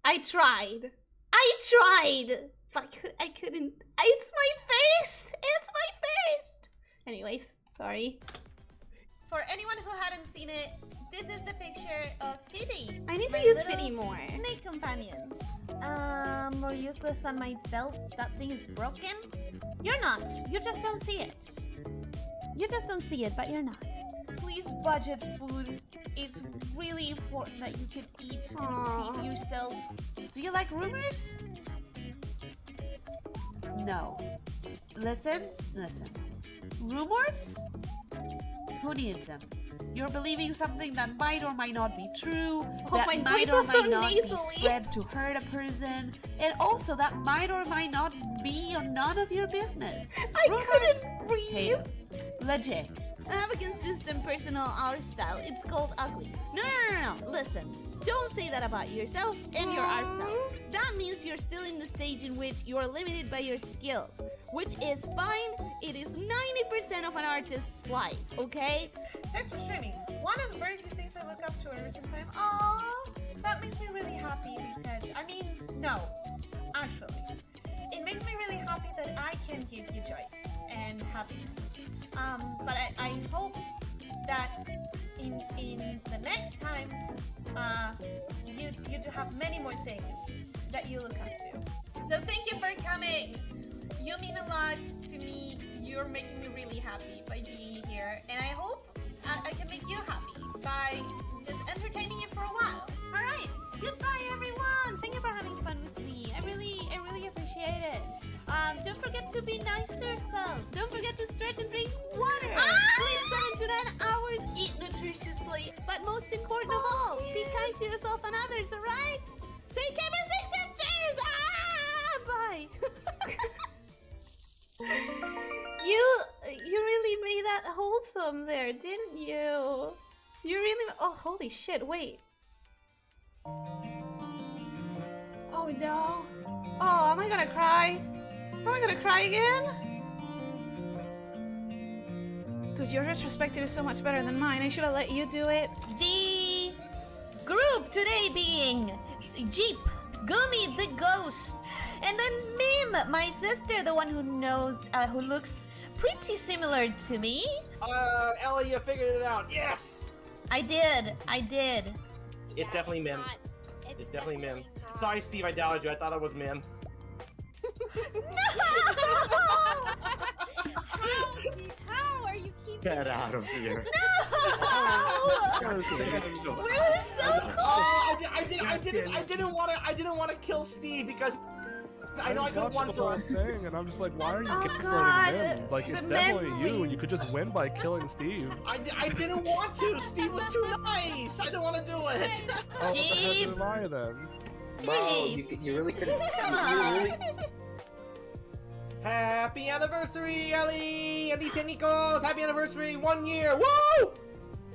I tried, but I couldn't. It's my face. Anyways, sorry. For anyone who hadn't seen it, this is the picture of Kitty. I need to use Fitty more. Snake companion. More useless than my belt. That thing is broken. You're not. You just don't see it. But you're not. Please budget food. It's really important that you can eat and feed yourself. Do you like rumors? No. Listen. Rumors? Who needs them? You're believing something that might or might not be true, that might or might not be spread to hurt a person, and also that might or might not be none of your business. Rumors, couldn't breathe. Hey, legit. I have a consistent personal art style. It's called ugly. No. Listen. Don't say that about yourself and your art style. That means you're still in the stage in which you're limited by your skills, which is fine. It is 90% of an artist's life, okay? Thanks for streaming. One of the very good things I look up to in recent time. Aww, that makes me really happy, Tej. I mean, no, actually. It makes me really happy that I can give you joy and happiness. But I hope that in the next times, you do have many more things that you look up to. So thank you for coming. You mean a lot to me. You're making me really happy by being here, and I hope I can make you happy by just entertaining you for a while. All right, goodbye everyone. Thank you for having fun with me. I really appreciate it. Don't forget to be nice to yourselves. Don't forget to stretch and drink water. Sleep 7 to 9 hours. Eat nutritiously. But most important of all, be kind to yourself and others, alright? Take care of snakeshifters! Bye! You really made that wholesome there, didn't you? You really... Oh, holy shit, wait. Oh no. Oh, am I gonna cry? Am I gonna cry again? Dude, your retrospective is so much better than mine. I should have let you do it. The group today being Jeep, Gumi the Ghost, and then Mim, my sister, the one who knows, who looks pretty similar to me. Ellie, you figured it out. Yes! I did. It's definitely Mim. It's definitely Mim. Sorry, Steve, I doubted you. I thought it was Mim. How are you keeping Get out of here. We're so Oh, I didn't want to kill Steve because I know I could have won the for whole us. thing, and I'm just like, why are you Oh, gaslighting God. him? Like, it's The definitely you, and you memories. could just win by killing Steve. I didn't want to. Steve was too nice. I didn't want to do it. Oh, what the heck am I then? Wow, you really could. Happy anniversary, Ellie! Elyssia Nikos! Happy anniversary! 1 year! Woo!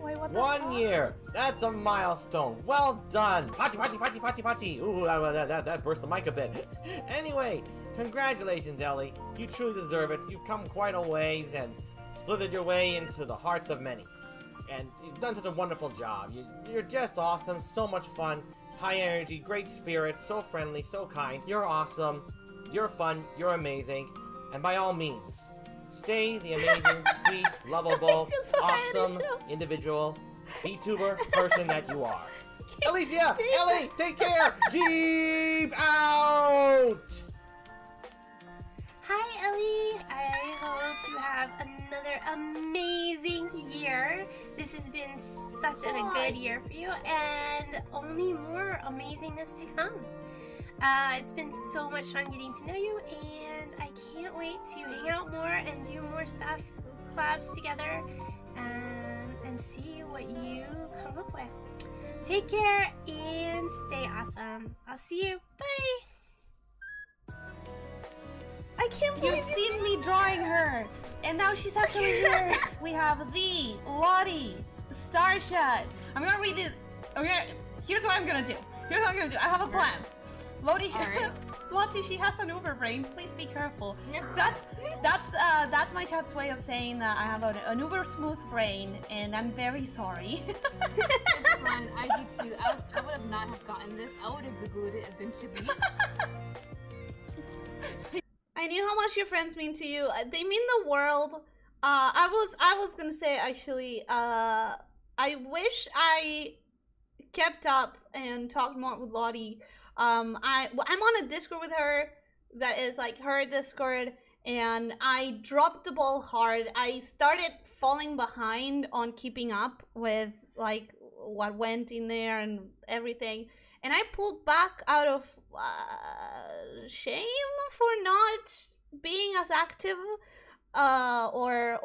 Wait, what the 1 year! That's a milestone. Well done! Pachi, pachi, pachi, pachi, pachi! Ooh, that burst the mic a bit. Anyway, congratulations, Ellie. You truly deserve it. You've come quite a ways and slithered your way into the hearts of many. And you've done such a wonderful job. You're just awesome, so much fun, high energy, great spirit, so friendly, so kind. You're awesome. You're fun, you're amazing, and by all means, stay the amazing, sweet, lovable, awesome individual, VTuber person that you are. Elyssia, Ellie, take care! Jeep out! Hi, Ellie. I hope you have another amazing year. This has been such a good year for you, and only more amazingness to come. It's been so much fun getting to know you, and I can't wait to hang out more and do more stuff, collabs together, and see what you come up with. Take care and stay awesome. I'll see you. Bye. I can't believe You've seen me drawing her, and now she's actually here. We have the Lottie, Starshot. I'm gonna read it. Okay, here's what I'm gonna do. I have a plan. Lottie, Lottie, she has an Uber brain. Please be careful. That's my chat's way of saying that I have an Uber smooth brain, and I'm very sorry. It's fun. I do too. I would have not have gotten this. I would have Googled it eventually. I knew how much your friends mean to you. They mean the world. I was gonna say actually. I wish I kept up and talked more with Lottie. I'm on a Discord with her that is like her Discord, and I dropped the ball hard. I started falling behind on keeping up with like what went in there and everything, and I pulled back out of shame for not being as active, or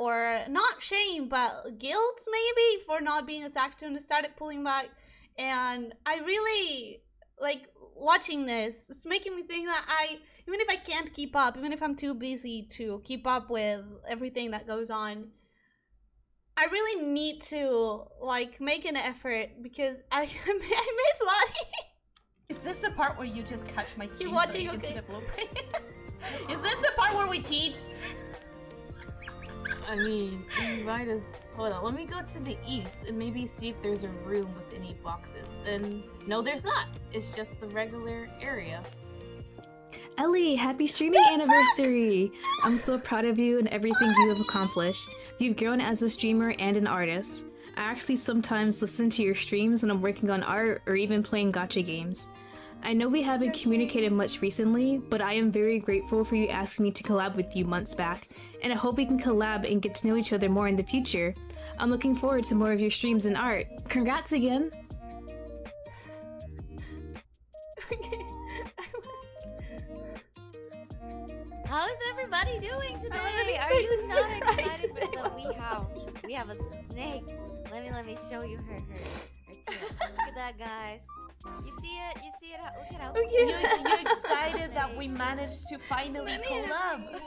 not shame but guilt maybe for not being as active, and started pulling back. And I really like watching this. It's making me think that even if I can't keep up, even if I'm too busy to keep up with everything that goes on, I really need to like make an effort, because I miss Lottie. Is this the part where you just catch my stream watching, so you can okay? see the blueprint? Is this the part where we cheat? I mean, you might as. Hold on, let me go to the east and maybe see if there's a room with any boxes. And no, there's not. It's just the regular area. Ellie, happy streaming anniversary! I'm so proud of you and everything you have accomplished. You've grown as a streamer and an artist. I actually sometimes listen to your streams when I'm working on art or even playing gacha games. I know we haven't communicated much recently, but I am very grateful for you asking me to collab with you months back, and I hope we can collab and get to know each other more in the future. I'm looking forward to more of your streams and art. Congrats again! How's everybody doing today? I'm Are you not excited. excited for the we have a snake. Let me show you her tail. Look at that, guys. You see it? Look at how You excited that we managed to finally collab?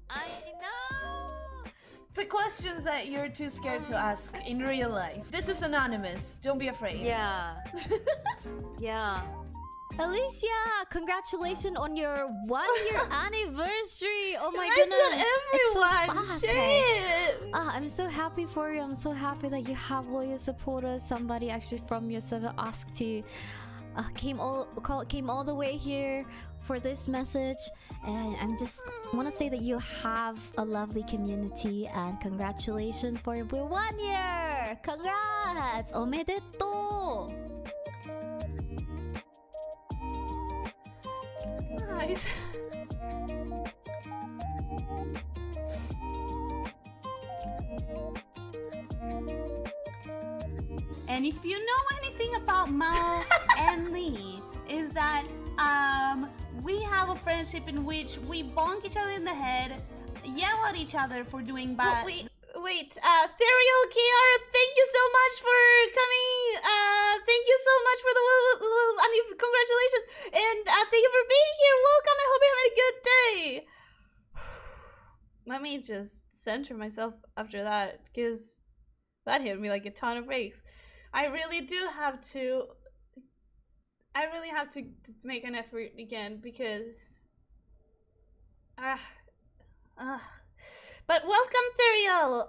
I know. The questions that you're too scared to ask in real life. This is anonymous. Don't be afraid. Yeah. Yeah. Elyssia, congratulations on your 1 year anniversary! Oh my Nice goodness! everyone. It's so fast. Shit. I'm so happy for you. I'm so happy that you have loyal supporters. Somebody actually from your server asked to came all the way here for this message, and I'm just want to say that you have a lovely community, and congratulations for your 1 year. Congrats! Omedetou! Anyways. And if you know anything about Mao and Lee, is that we have a friendship in which we bonk each other in the head, yell at each other for doing bad. Wait, Therial KR, thank you so much for coming. Thank you so much for the congratulations, and thank you for being here. Welcome. I hope you're having a good day. Let me just center myself after that, because that hit me like a ton of bricks. I really have to make an effort again, because but welcome, Therial,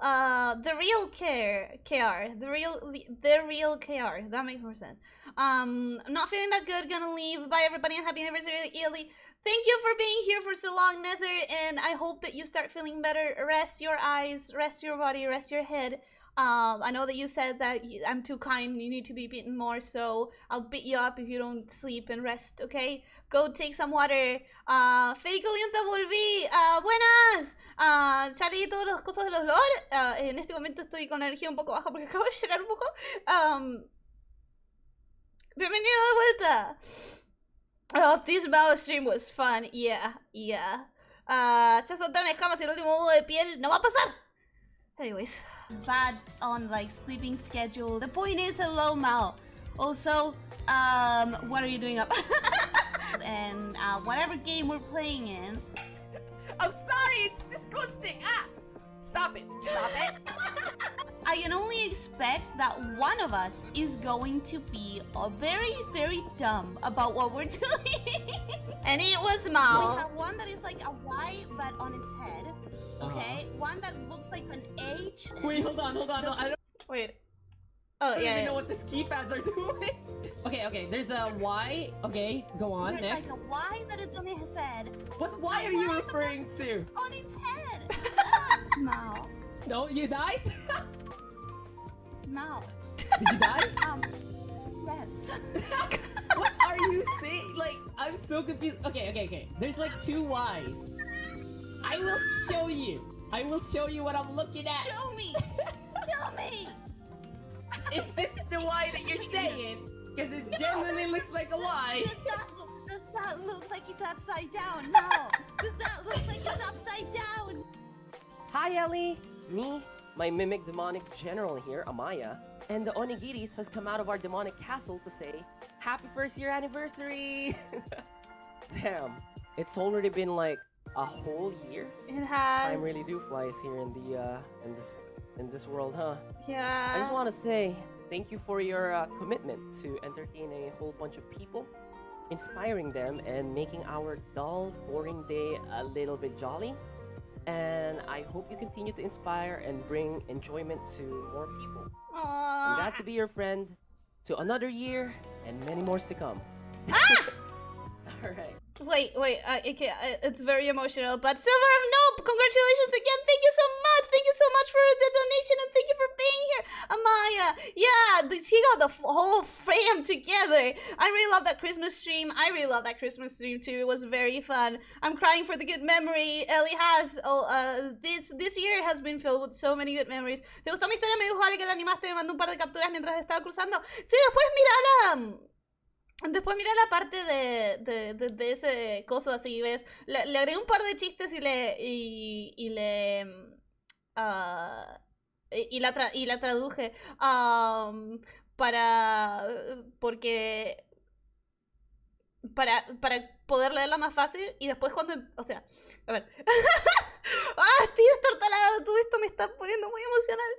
the real KR, the real KR. That makes more sense. I'm not feeling that good. Gonna leave. Bye, everybody, and happy anniversary, Ely. Thank you for being here for so long, Nether, and I hope that you start feeling better. Rest your eyes, rest your body, rest your head. I know that you said that I'm too kind, you need to be beaten more, so I'll beat you up if you don't sleep and rest, okay? Go take some water. Federico Liunta, volví. Buenas. Salí todas las cosas de los lore. En este momento estoy con la energía un poco baja porque acabo de llorar un poco. Bienvenido de vuelta. Oh, this Bao stream was fun. Yeah. Ya soltaron escamas y el último modo de piel. No va a pasar. Anyways. Bad on like sleeping schedule. The point is, hello Mal. Also, what are you doing up? And whatever game we're playing in. I'm sorry, it's disgusting. Stop it. I can only expect that one of us is going to be very, very dumb about what we're doing. And it was Mal. We have one that is like a Y but on its head. Okay, one that looks like an H. Wait, hold on. No, I don't. Wait. I don't even know what the ski pads are doing. Okay, there's a Y. Okay, go on, There's next. like a Y that is on its head. What Y are you referring to? On its head! No. No, you died? No. Did you die? Yes. What are you saying? Like, I'm so confused. Okay. There's like two Ys. I will show you. I will show you what I'm looking at. Show me! Show me! Is this the Y that you're saying? Because it genuinely looks like a Y. Does that look like it's upside down? No. Does that look like it's upside down? Hi, Ellie. Me, my mimic demonic general here, Amaya, and the Onigiris has come out of our demonic castle to say, Happy first year anniversary! Damn, it's already been like a whole year. It has. Time really do flies here in the in this world, huh? Yeah. I just want to say thank you for your commitment to entertain a whole bunch of people, inspiring them and making our dull, boring day a little bit jolly. And I hope you continue to inspire and bring enjoyment to more people. Aww. I'm glad to be your friend to another year and many more to come. Alright. Wait, okay, it's very emotional, but Silver of Nope, congratulations again, thank you so much for the donation, and thank you for being here, Amaya. Yeah, she got the whole fam together. I really love that Christmas stream. Too. It was very fun. I'm crying for the good memory Ellie has. This year has been filled with so many good memories. ¿Te gustó mi historia? Me dijo Ale que la animaste, me mandó un par de capturas mientras estaba cruzando. Sí, Después mira la parte de ese coso así, ¿ves? Le agregué un par de chistes y la traduje para poder leerla más fácil, y después cuando, o sea, a ver. Estoy destartalado, todo esto me está poniendo muy emocional.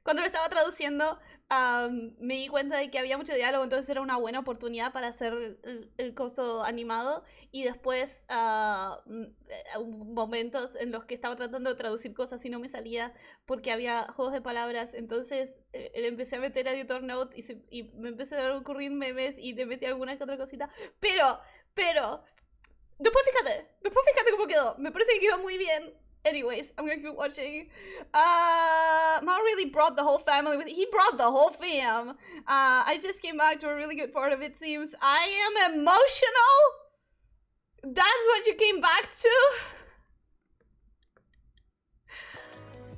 Cuando lo estaba traduciendo, me di cuenta de que había mucho diálogo, entonces era una buena oportunidad para hacer el coso animado. Y después momentos en los que estaba tratando de traducir cosas y no me salía porque había juegos de palabras. Entonces le empecé a meter editor note y me empecé a ocurrir memes y le metí alguna que otra cosita. Pero después fíjate cómo quedó. Me parece que quedó muy bien. Anyways, I'm gonna keep watching. Mao really brought the whole family with. He brought the whole fam. I just came back to a really good part of it. Seems I am emotional. That's what you came back to?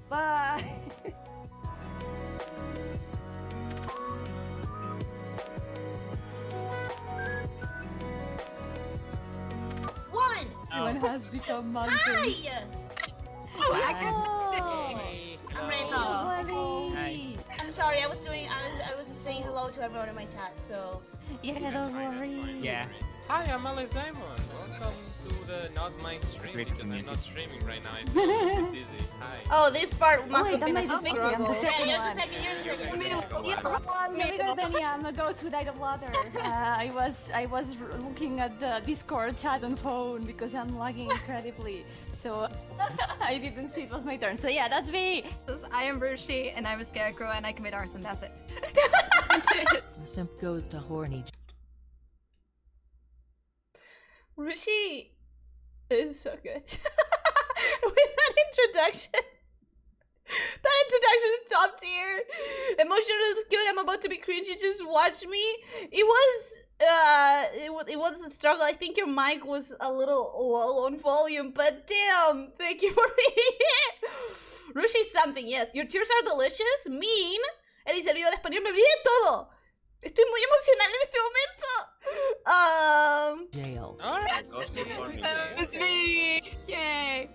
Bye. Everyone has become mountain. Hi! I'm Rachel. Hi. I'm sorry, I was saying hello to everyone in my chat, so... Yeah, don't worry. Yeah. Hi, I'm Alex Diamond. Welcome to the not my stream because I'm not streaming right now. I'm a bit busy. Hi. Oh, this part must have been a I'm struggle. the second Yeah, one. you're the second. I'm a ghost who died of water. I was looking at the Discord chat on phone because I'm lagging incredibly. So I didn't see it was my turn. So yeah, that's me. I am Rushi, and I'm a scarecrow, and I commit arson. That's it. Simp goes to horny. Rushi is so good. With that introduction. That introduction is top tier. Emotional is good. I'm about to be cringy. Just watch me. It was a struggle. I think your mic was a little low on volume, but damn, thank you for being here. Rushi's something, yes. Your tears are delicious. Mean. El servidor español me olvidé todo. Estoy muy emocional en este momento. Jail. It's me! Yay!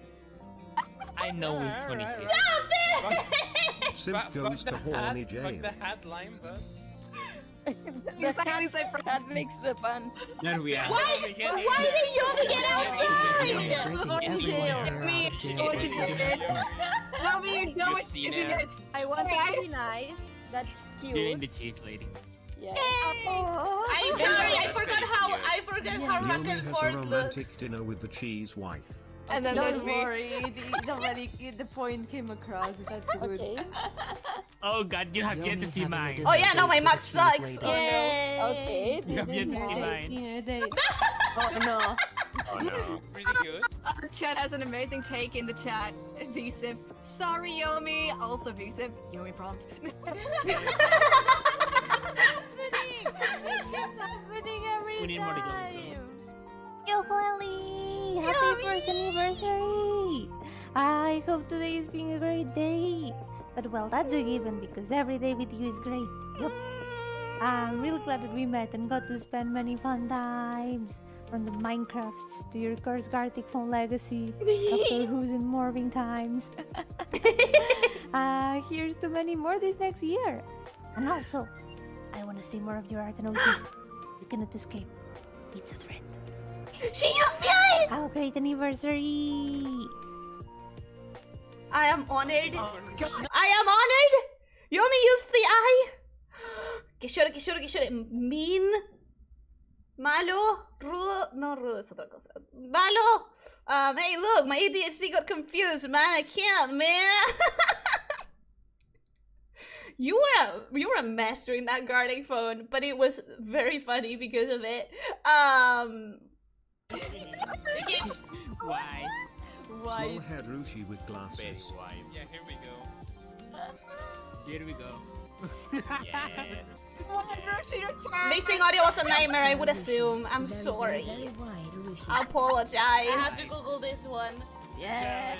I know which one is it. Stop it! Simp goes to horny jail. Fuck the headline, but... That's how you say that makes the fun. There we are. Why did you only get outside? Mommy, you know it's to do it. I want to be nice. That's cute. You're in the cheese, lady. Yeah. I'm sorry, I forgot how Yomi back and has a forth romantic looks. dinner with the cheese wife. And then don't worry, the point came across. That's good. Okay. Oh god, you have yet to see mine. Oh yeah, no, my Mac sucks. Okay, You have this yet is to see nice. mine. Yeah, oh no. Oh no. Pretty good. Chat has an amazing take in the chat. VSIP. Sorry, Yomi. Also VSIP. Yomi prompt. It's happening every We need more to go. Yo, Ellie! Happy first anniversary! I hope today is being a great day. But well, that's a given because every day with you is great. Yup. I'm really glad that we met and got to spend many fun times. From the Minecrafts to your Curse Gartic Phone Legacy, Doctor Who's in Morphing Times. Here's to many more this next year. And also, I want to see more of your art and Oceans. You cannot escape. It's a threat. She used the eye! Have a great anniversary! I am honored. I am honored! Yomi used the eye! Que llore. Mean. Malo. Rudo. No, rudo es otra cosa. Malo. Hey, look, my ADHD got confused, man. I can't, man. You were a master in that guarding phone, but it was very funny because of it. Why? Small head Rushi with glasses. Yeah, here we go. Here we go. Mixing audio was a nightmare, I would assume. I'm sorry. I apologize. I have to Google this one. Yeah.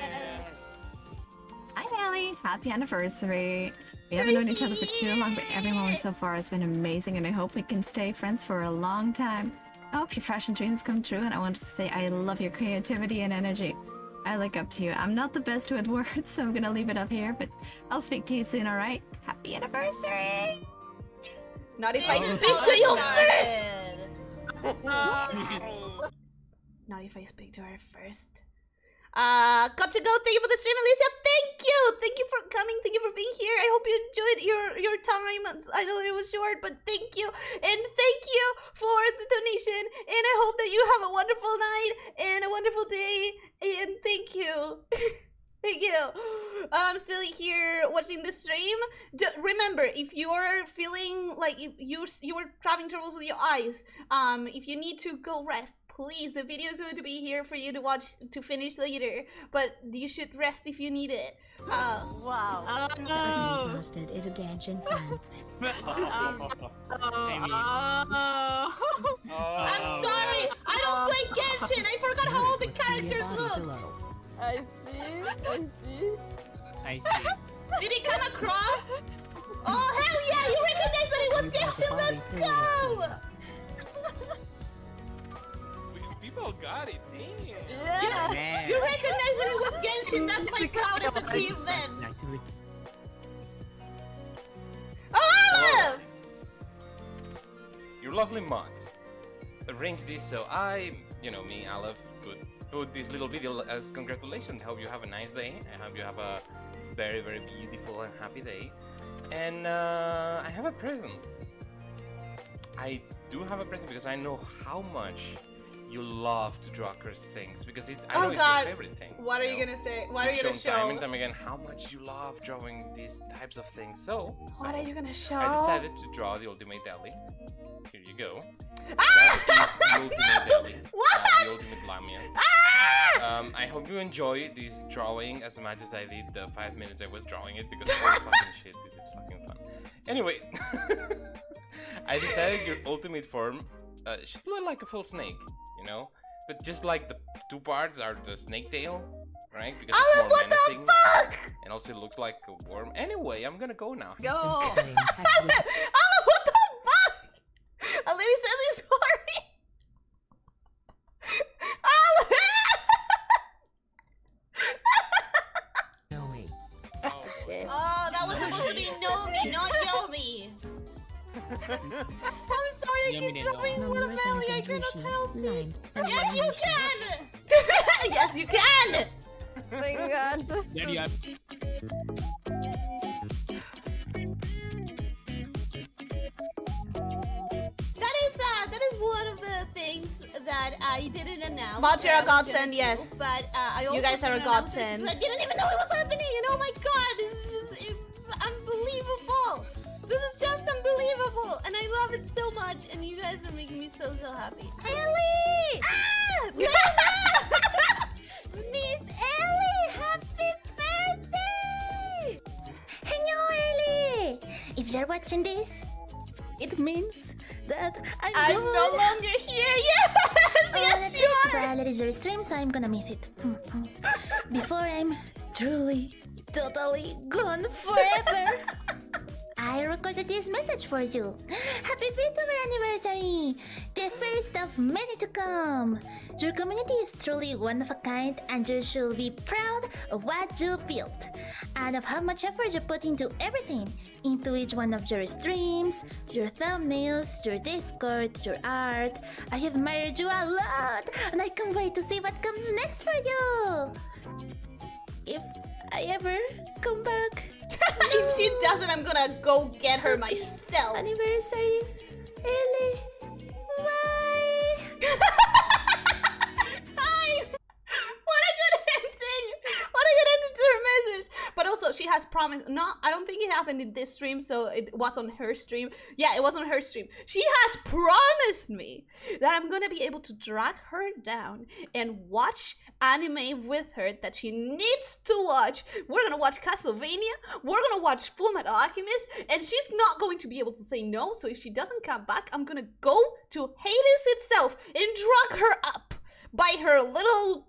Hi, Ellie. Happy anniversary. We haven't known each other for too long, but every moment so far has been amazing, and I hope we can stay friends for a long time. I hope your fashion dreams come true, and I wanted to say I love your creativity and energy. I look up to you. I'm not the best with words, so I'm gonna leave it up here, but I'll speak to you soon, alright? Happy anniversary! Not if I speak to you first! Not if I speak to her first. Got to go. Thank you for the stream, Elyssia. Thank you. Thank you for coming. Thank you for being here. I hope you enjoyed your time. I know it was short, but thank you. And thank you for the donation. And I hope that you have a wonderful night and a wonderful day. And thank you. Thank you. I'm still here watching the stream. Remember, if you're feeling like you were having trouble with your eyes, if you need to go rest, please, the video is going to be here for you to watch to finish later, but you should rest if you need it. Wow. Busted is a Genshin fan. I'm sorry. I don't don't play Genshin. I forgot how all the characters looked. I see. I see. Did he come across? Oh hell yeah! You recognized that it was Genshin. Let's go. People got it, damn. Yeah. You recognized that it was Genshin. That's my proudest achievement. Oh! Your lovely mods arranged this so me, Aleph, could put this little video as congratulations. I hope you have a nice day. I hope you have a very, very beautiful and happy day. And I have a present. I do have a present because I know how much you love to draw cursed things because I know it's your favorite thing. What are you gonna say? What are you gonna show? Time and time again how much you love drawing these types of things. So what are you gonna show? I decided to draw the ultimate Ellie. Here you go. Ah! That is the ultimate Ellie. What? The ultimate lamia. Ah! I hope you enjoy this drawing as much as I did the 5 minutes I was drawing it because holy fucking shit, this is fucking fun. Anyway, I decided your ultimate form should look like a full snake. But just like the two parts are the snake tail, right? Because it's more menacing. Fuck? And also it looks like a worm. Anyway, I'm gonna go now. Go! Oh, what the fuck? A lady says he's sorry. Nomi. Oh, that was supposed to be Nomi, not Yomi. I'm sorry, I keep dropping the word Valley. I cannot help it. Yes, you can! Yes, you can! Thank God. There you have. That is one of the things that I didn't announce. But you're a godsend, yes. But I also you guys are a didn't announce it godsend. because I didn't even know it was happening. And oh my god, this is just unbelievable. This is just unbelievable, and I love it so much. And you guys are making me so happy. Ellie! Ah! Miss Ellie, happy birthday! Hello, Ellie! If you're watching this, it means that I'm no longer here. Yes! Yes, you are! Well, it is your stream, so I'm gonna miss it. Before I'm truly, totally gone forever. I recorded this message for you. Happy VTuber anniversary! The first of many to come. Your community is truly one of a kind, and you should be proud of what you built and of how much effort you put into everything, into each one of your streams, your thumbnails, your Discord, your art. I have admired you a lot, and I can't wait to see what comes next for you. If I ever come back. If she doesn't, I'm gonna go get her myself. Anniversary, Ellie. Bye. Hi. What a good ending. What a good ending to her message. But also, she has promised. No, I don't think it happened in this stream, so it was on her stream. Yeah, it was on her stream. She has promised me that I'm gonna be able to drag her down and watch anime with her that she needs to watch. We're gonna watch Castlevania, we're gonna watch Full Metal Alchemist, and she's not going to be able to say no. So if she doesn't come back, I'm gonna go to Hades itself and drag her up by her little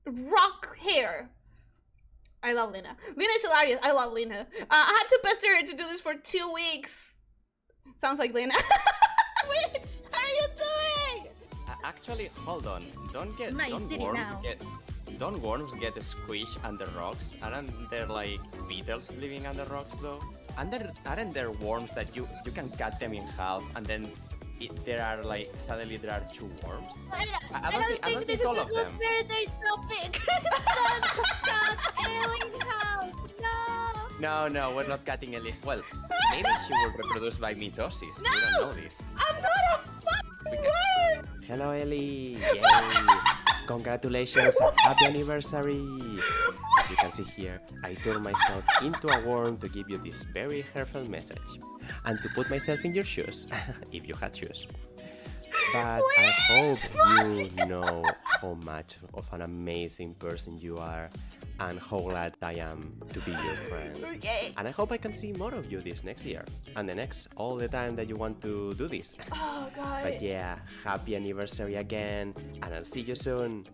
rock hair. I love Lena. Lena is hilarious. I love Lena. I had to pester her to do this for 2 weeks. Sounds like Lena. Which are you doing? Actually, hold on. Don't worms get squished under rocks? Aren't there like beetles living under rocks though? Aren't there worms that you can cut them in half and then suddenly there are 2 worms? I don't think this is a good birthday topic. Don't cut Ellie's house. No, we're not cutting Ellie. Well, maybe she will reproduce by mitosis. No! We don't know this. I'm not a fucking worm! Hello, Ellie. Yay! Congratulations and happy anniversary! As you can see here, I turned myself into a worm to give you this very heartfelt message and to put myself in your shoes, if you had shoes. But I hope you know how much of an amazing person you are and how glad I am to be your friend. Okay. And I hope I can see more of you this next year, and the next, all the time that you want to do this. Oh, God. But yeah, happy anniversary again, and I'll see you soon.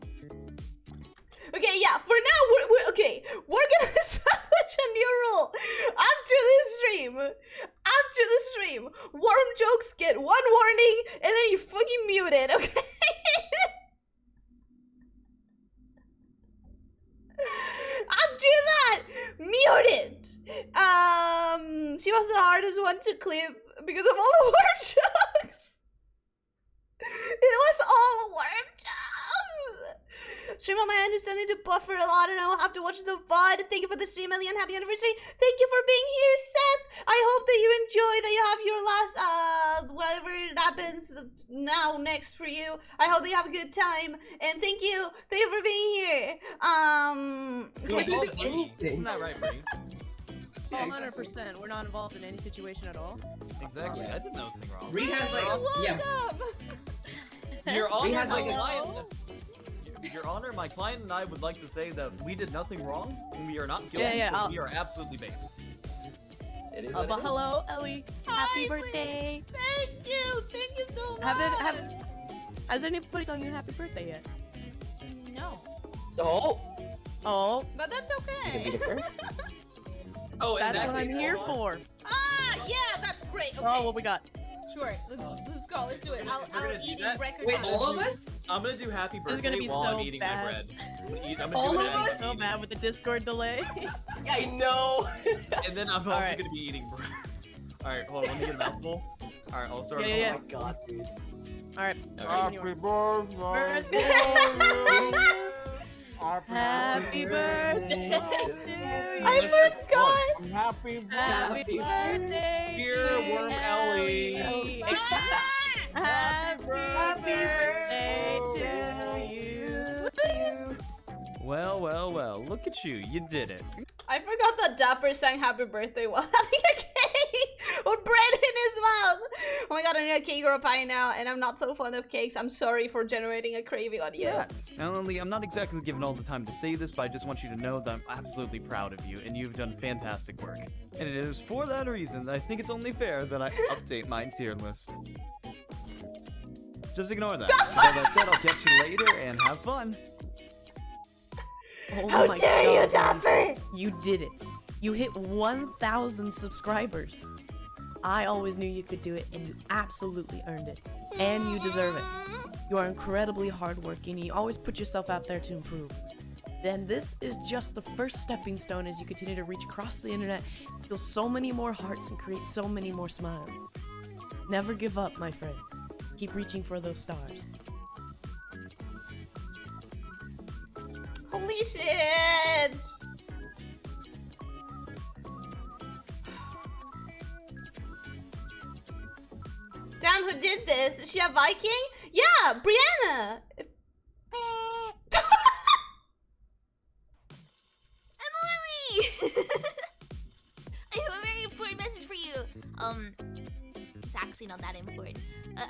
Okay, yeah, for now, we're gonna establish a new rule. After the stream, worm jokes get 1 warning, and then you fucking mute it, okay? After that, mute it. She was the hardest one to clip because of all the worm jokes. It was all worm jokes. Stream on my end is starting to buffer a lot and I will have to watch the VOD. Thank you for the stream, Ellie, and happy anniversary. Thank you for being here, Seth. I hope that you enjoy, that you have your last, whatever happens now next for you. I hope that you have a good time. And thank you for being here. Isn't that right, Bree? 100%. We're not involved in any situation at all. Exactly. I did nothing wrong. Bree has like, yeah. Your Bree Honor, has like Your Honor, my client and I would like to say that we did nothing wrong, and we are not guilty, but we are absolutely based. It is but hello, Ellie. Happy birthday. Thank you so much. Has anybody sung you happy birthday yet? No. Oh. But that's okay. You can be the first. Oh, that's what I'm here for. Yeah, that's great. Okay. Oh, what we got? Sure, let's go. Let's do it. I'll eat in record Wait, time. all of us? I'm gonna do happy birthday This is gonna be while so I'm eating bad. my bread. I'm gonna All do of it us? So bad with the Discord delay. I know. And then I'm also gonna be eating bread. Alright, hold on, let me get a mouthful. Alright, I'll start. Yeah. Oh my god, dude. Alright. Happy birthday. Happy birthday to you. I forgot. Happy birthday. Dear Worm Ellie. Happy birthday to you. Well, look at you. You did it. I forgot that Dapper sang happy birthday while having a cake with bread in his mouth. Oh my god, I need a cake or a pie now, and I'm not so fond of cakes. I'm sorry for generating a craving on you. Yes. Now, Lily, I'm not exactly given all the time to say this, but I just want you to know that I'm absolutely proud of you, and you've done fantastic work. And it is for that reason that I think it's only fair that I update my tier list. Just ignore that. With all that said, I'll catch you later, and have fun. Oh How my dare god, you, Dapper! You did it. You hit 1,000 subscribers. I always knew you could do it, and you absolutely earned it. And you deserve it. You are incredibly hardworking. You always put yourself out there to improve. Then this is just the first stepping stone as you continue to reach across the internet, feel so many more hearts, and create so many more smiles. Never give up, my friend. Keep reaching for those stars. Holy shit! Damn, who did this? Is she a Viking? Yeah, Brianna! Emily! I have a very important message for you. It's actually not that important.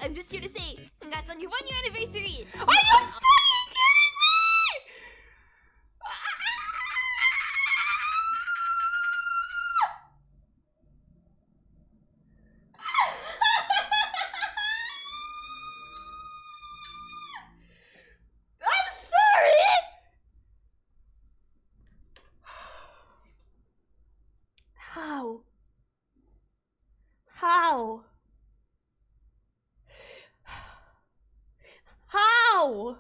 I'm just here to say, congrats on your 1-year anniversary! Are you fucking kidding me?! I'm sorry! How? How? How?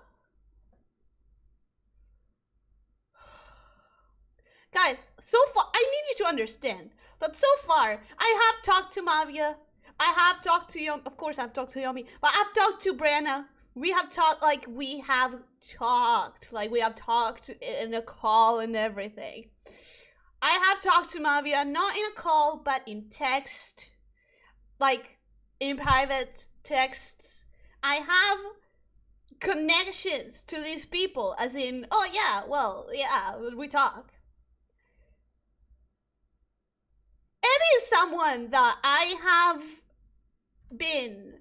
Guys, so far, I need you to understand that so far, I have talked to Mavia, I have talked to Yomi, of course I've talked to Yomi, but I've talked to Brianna, we have talked in a call and everything. I have talked to Mavia, not in a call, but in text, like, in private texts. I have connections to these people, as in, oh yeah, well, yeah, we talk. Abby is someone that I have been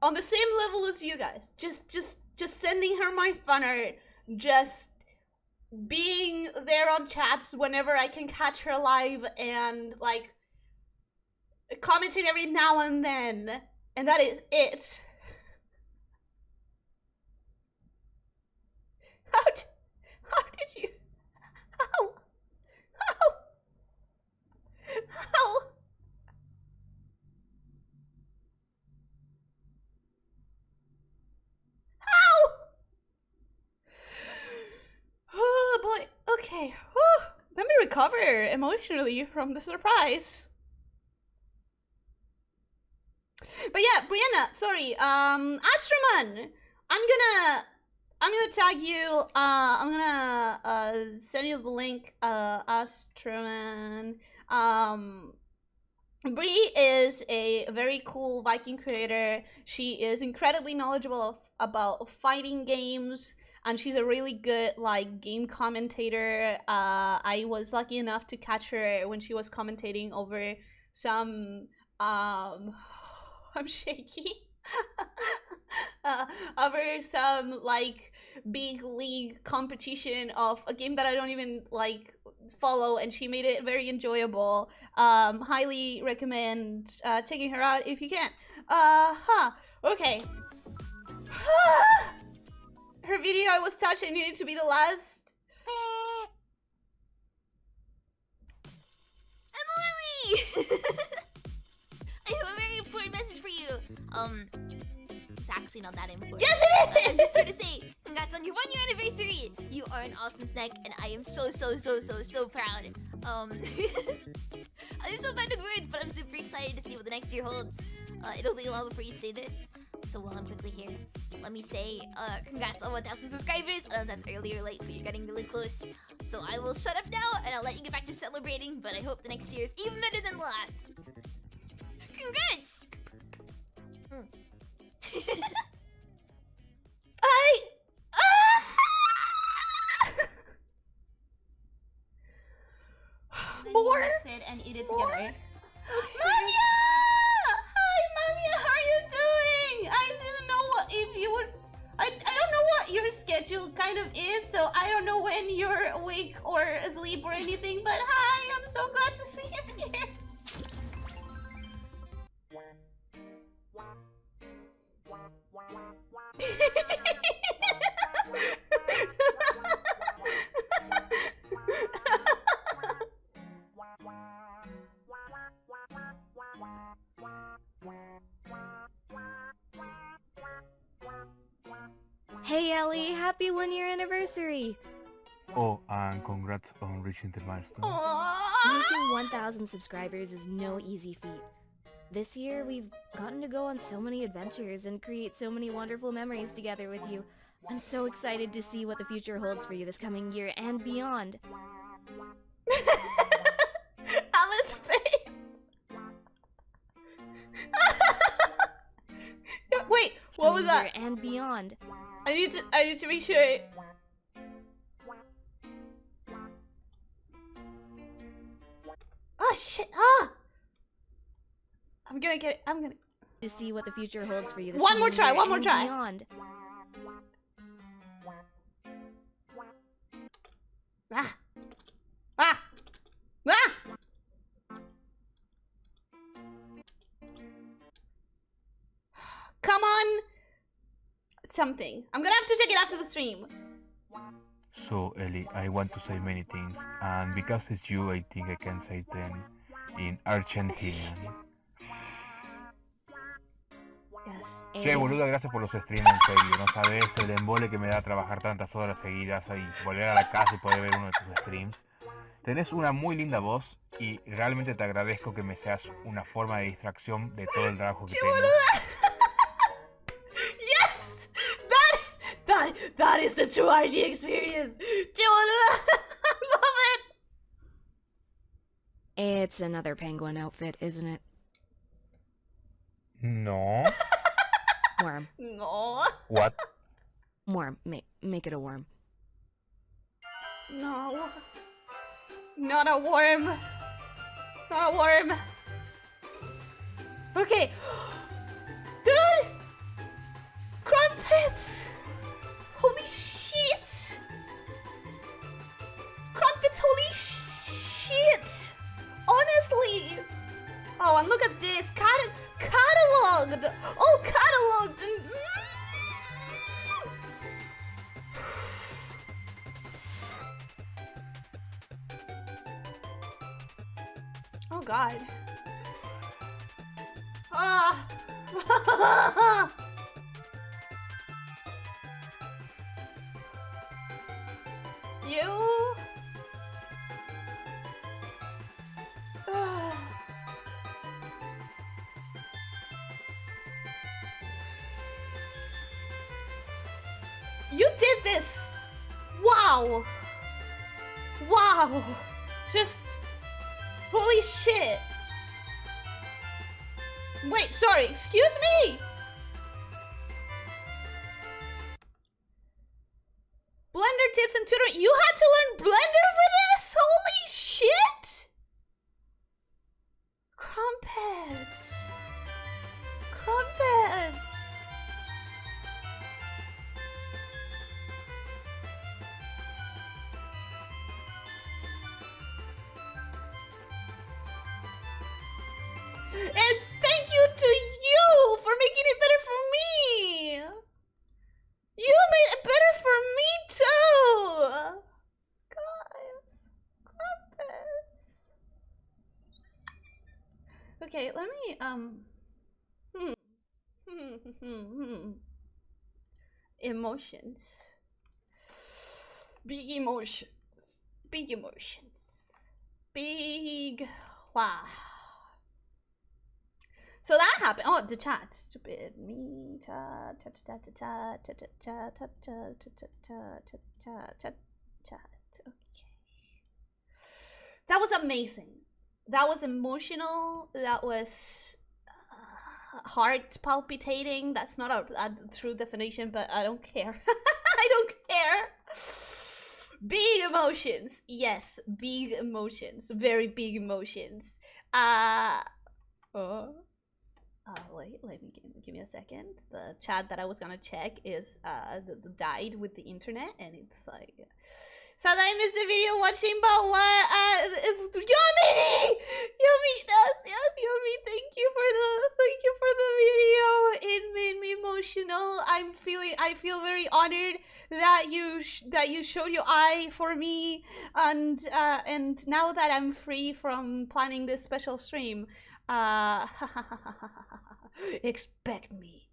on the same level as you guys. Just sending her my fun art, just being there on chats whenever I can catch her live and like commenting every now and then, and that is it. How did you? How? Oh boy. Okay. Whew. Let me recover emotionally from the surprise. But yeah, Brianna, sorry. Astroman, I'm gonna tag you. I'm gonna send you the link. Astroman. Bree is a very cool Viking creator. She is incredibly knowledgeable about fighting games, and she's a really good like game commentator. I was lucky enough to catch her when she was commentating over some I'm shaky. Over some like big league competition of a game that I don't even like follow, and she made it very enjoyable. Highly recommend checking her out if you can. Okay. Her video I was touched, I needed to be the last. Emily! I have a very important message for you. It's actually not that important. Yes, it is! I'm just here to say, congrats on your 1-year anniversary! You are an awesome snack, and I am so proud. I'm so bad with words, but I'm super excited to see what the next year holds. It'll be a while before you say this, so while I'm quickly here, let me say, congrats on 1,000 subscribers. I know that's early or late, but you're getting really close. So I will shut up now, and I'll let you get back to celebrating, but I hope the next year is even better than the last. Congrats! More? Mix it and eat it together. Lamia! Hi, Lamia, how are you doing? I didn't know what if you were. I don't know what your schedule kind of is, so I don't know when you're awake or asleep or anything. But hi, I'm so glad to see you here. Hey Ellie, happy 1-year anniversary! Oh, and congrats on reaching the milestone. Reaching 1,000 subscribers is no easy feat. This year, we've gotten to go on so many adventures and create so many wonderful memories together with you. I'm so excited to see what the future holds for you this coming year and beyond. Alice's face. Wait, what was that? And beyond. I need to make sure. Oh shit! I'm gonna get it. I'm gonna to see what the future holds for you this one more coming try. year and beyond. Come on! Something. I'm gonna have to check it after the stream. So, Ellie, I want to say many things, and because it's you, I think I can say them in Argentinian. Yes. Che, boluda, gracias por los streams, en serio. No sabes el embole que me da trabajar tantas horas seguidas y volver a la casa y poder ver uno de tus streams. Tenés una muy linda voz y realmente te agradezco que me seas una forma de distracción de todo el trabajo que tengo. Yes! That is the true RG experience! I love it! It's another penguin outfit, isn't it? No. Worm. No. What? Worm. Make it a worm. No. Not a worm. Not a worm. Okay. Dude! Crumpets! Holy shit! all cataloged and. Oh God. Ah. You. You did this! Wow! Wow! Just... Holy shit! Wait, sorry, excuse me! Blender tips and tutoring. You had to learn Blender for this? Holy shit! Crumpets! Crumpets! And thank you to you for making it better for me! You made it better for me too! Guys, crumpets. Okay, let me, Emotions. Big emotions. Big emotions. Big... Wow. So that happened. Oh, the chat. Stupid. Me. Chat. Chat. Chat. Chat. Chat. Chat. Chat. Chat. Chat. Chat. Chat. Chat. Okay. That was amazing. That was emotional. That was heart palpitating. That's not a true definition, but I don't care. I don't care. Big emotions. Yes, big emotions. Very big emotions. Wait, give me a second. The chat that I was gonna check is died with the internet, and it's like. So I missed the video watching, but what? Yummy, yes, Yummy. Thank you for the video. It made me emotional. I feel very honored that you showed your eye for me, and now that I'm free from planning this special stream, expect me.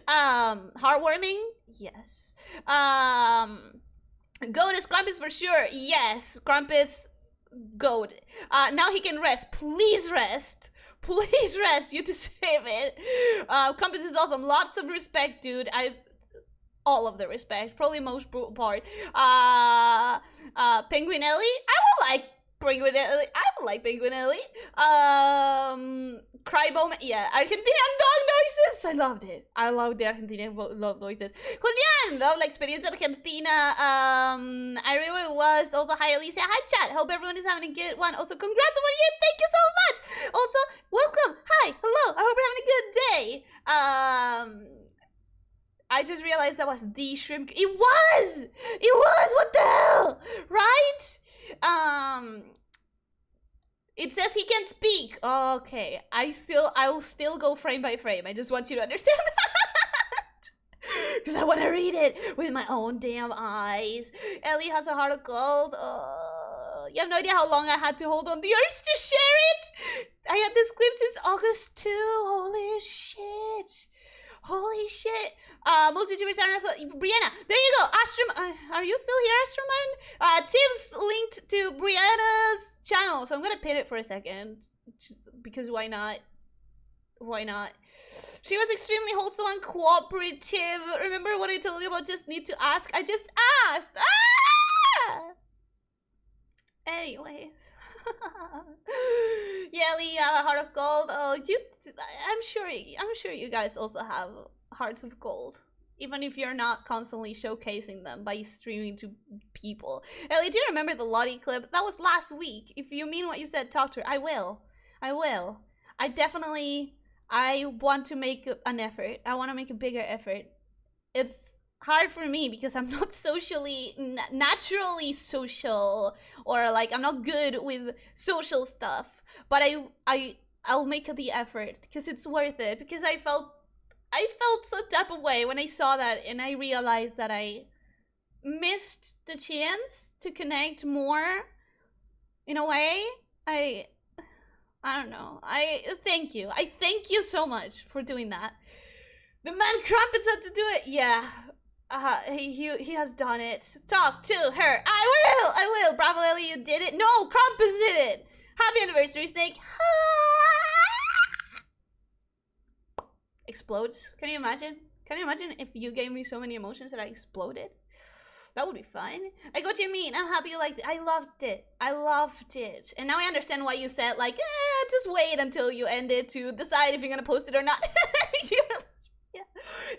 Heartwarming? Yes. Goat is Krampus for sure. Yes, Krampus, goat. Now he can rest. Please rest. Please rest. You deserve it. Krampus is awesome. Lots of respect, dude. All of the respect. Probably most part. Penguinelli? I will like Penguinelli. Crybome, yeah, Argentinian dog noises. I loved it. I loved the Argentinian dog noises. Julian, love la experiencia Argentina. I really was. Also, hi Elyssia, hi chat. Hope everyone is having a good one. Also, congrats on 1 year. Thank you so much. Also, welcome. Hi, hello. I hope you're having a good day. I just realized that was the shrimp. It was. What the hell, right? It says he can't speak. Okay, I'll still go frame by frame. I just want you to understand that. Because I want to read it with my own damn eyes. Ellie has a heart of gold. You have no idea how long I had to hold on the urge to share it. I had this clip since August 2. Holy shit. Holy shit. Most YouTubers are not so... Brianna, there you go. Astrom... are you still here, Astroman? Tips linked to Brianna's channel. So I'm gonna pin it for a second. Just because why not? Why not? She was extremely wholesome and cooperative. Remember what I told you about just need to ask? I just asked. Ah! Anyways. Yelly, heart of gold. Oh, I'm sure you guys also have hearts of gold, even if you're not constantly showcasing them by streaming to people. Ellie, do you remember the Lottie clip? That was last week. If you mean what you said, talk to her. I will. I want to make an effort. I want to make a bigger effort. It's hard for me because I'm not naturally social, or like I'm not good with social stuff, but I I'll make the effort because it's worth it. Because I felt some type of way when I saw that, and I realized that I missed the chance to connect more. In a way, I don't know. I thank you. I thank you so much for doing that. The man Crumpets had to do it. Yeah. He has done it. Talk to her. I will. Bravo, Ellie, you did it. No, Crumpets did it. Happy anniversary, Snake. Explodes. Can you imagine? Can you imagine if you gave me so many emotions that I exploded? That would be fun. I got what you mean. I'm happy you liked it. I loved it. I loved it. And now I understand why you said, like, just wait until you end it to decide if you're gonna post it or not. Yeah.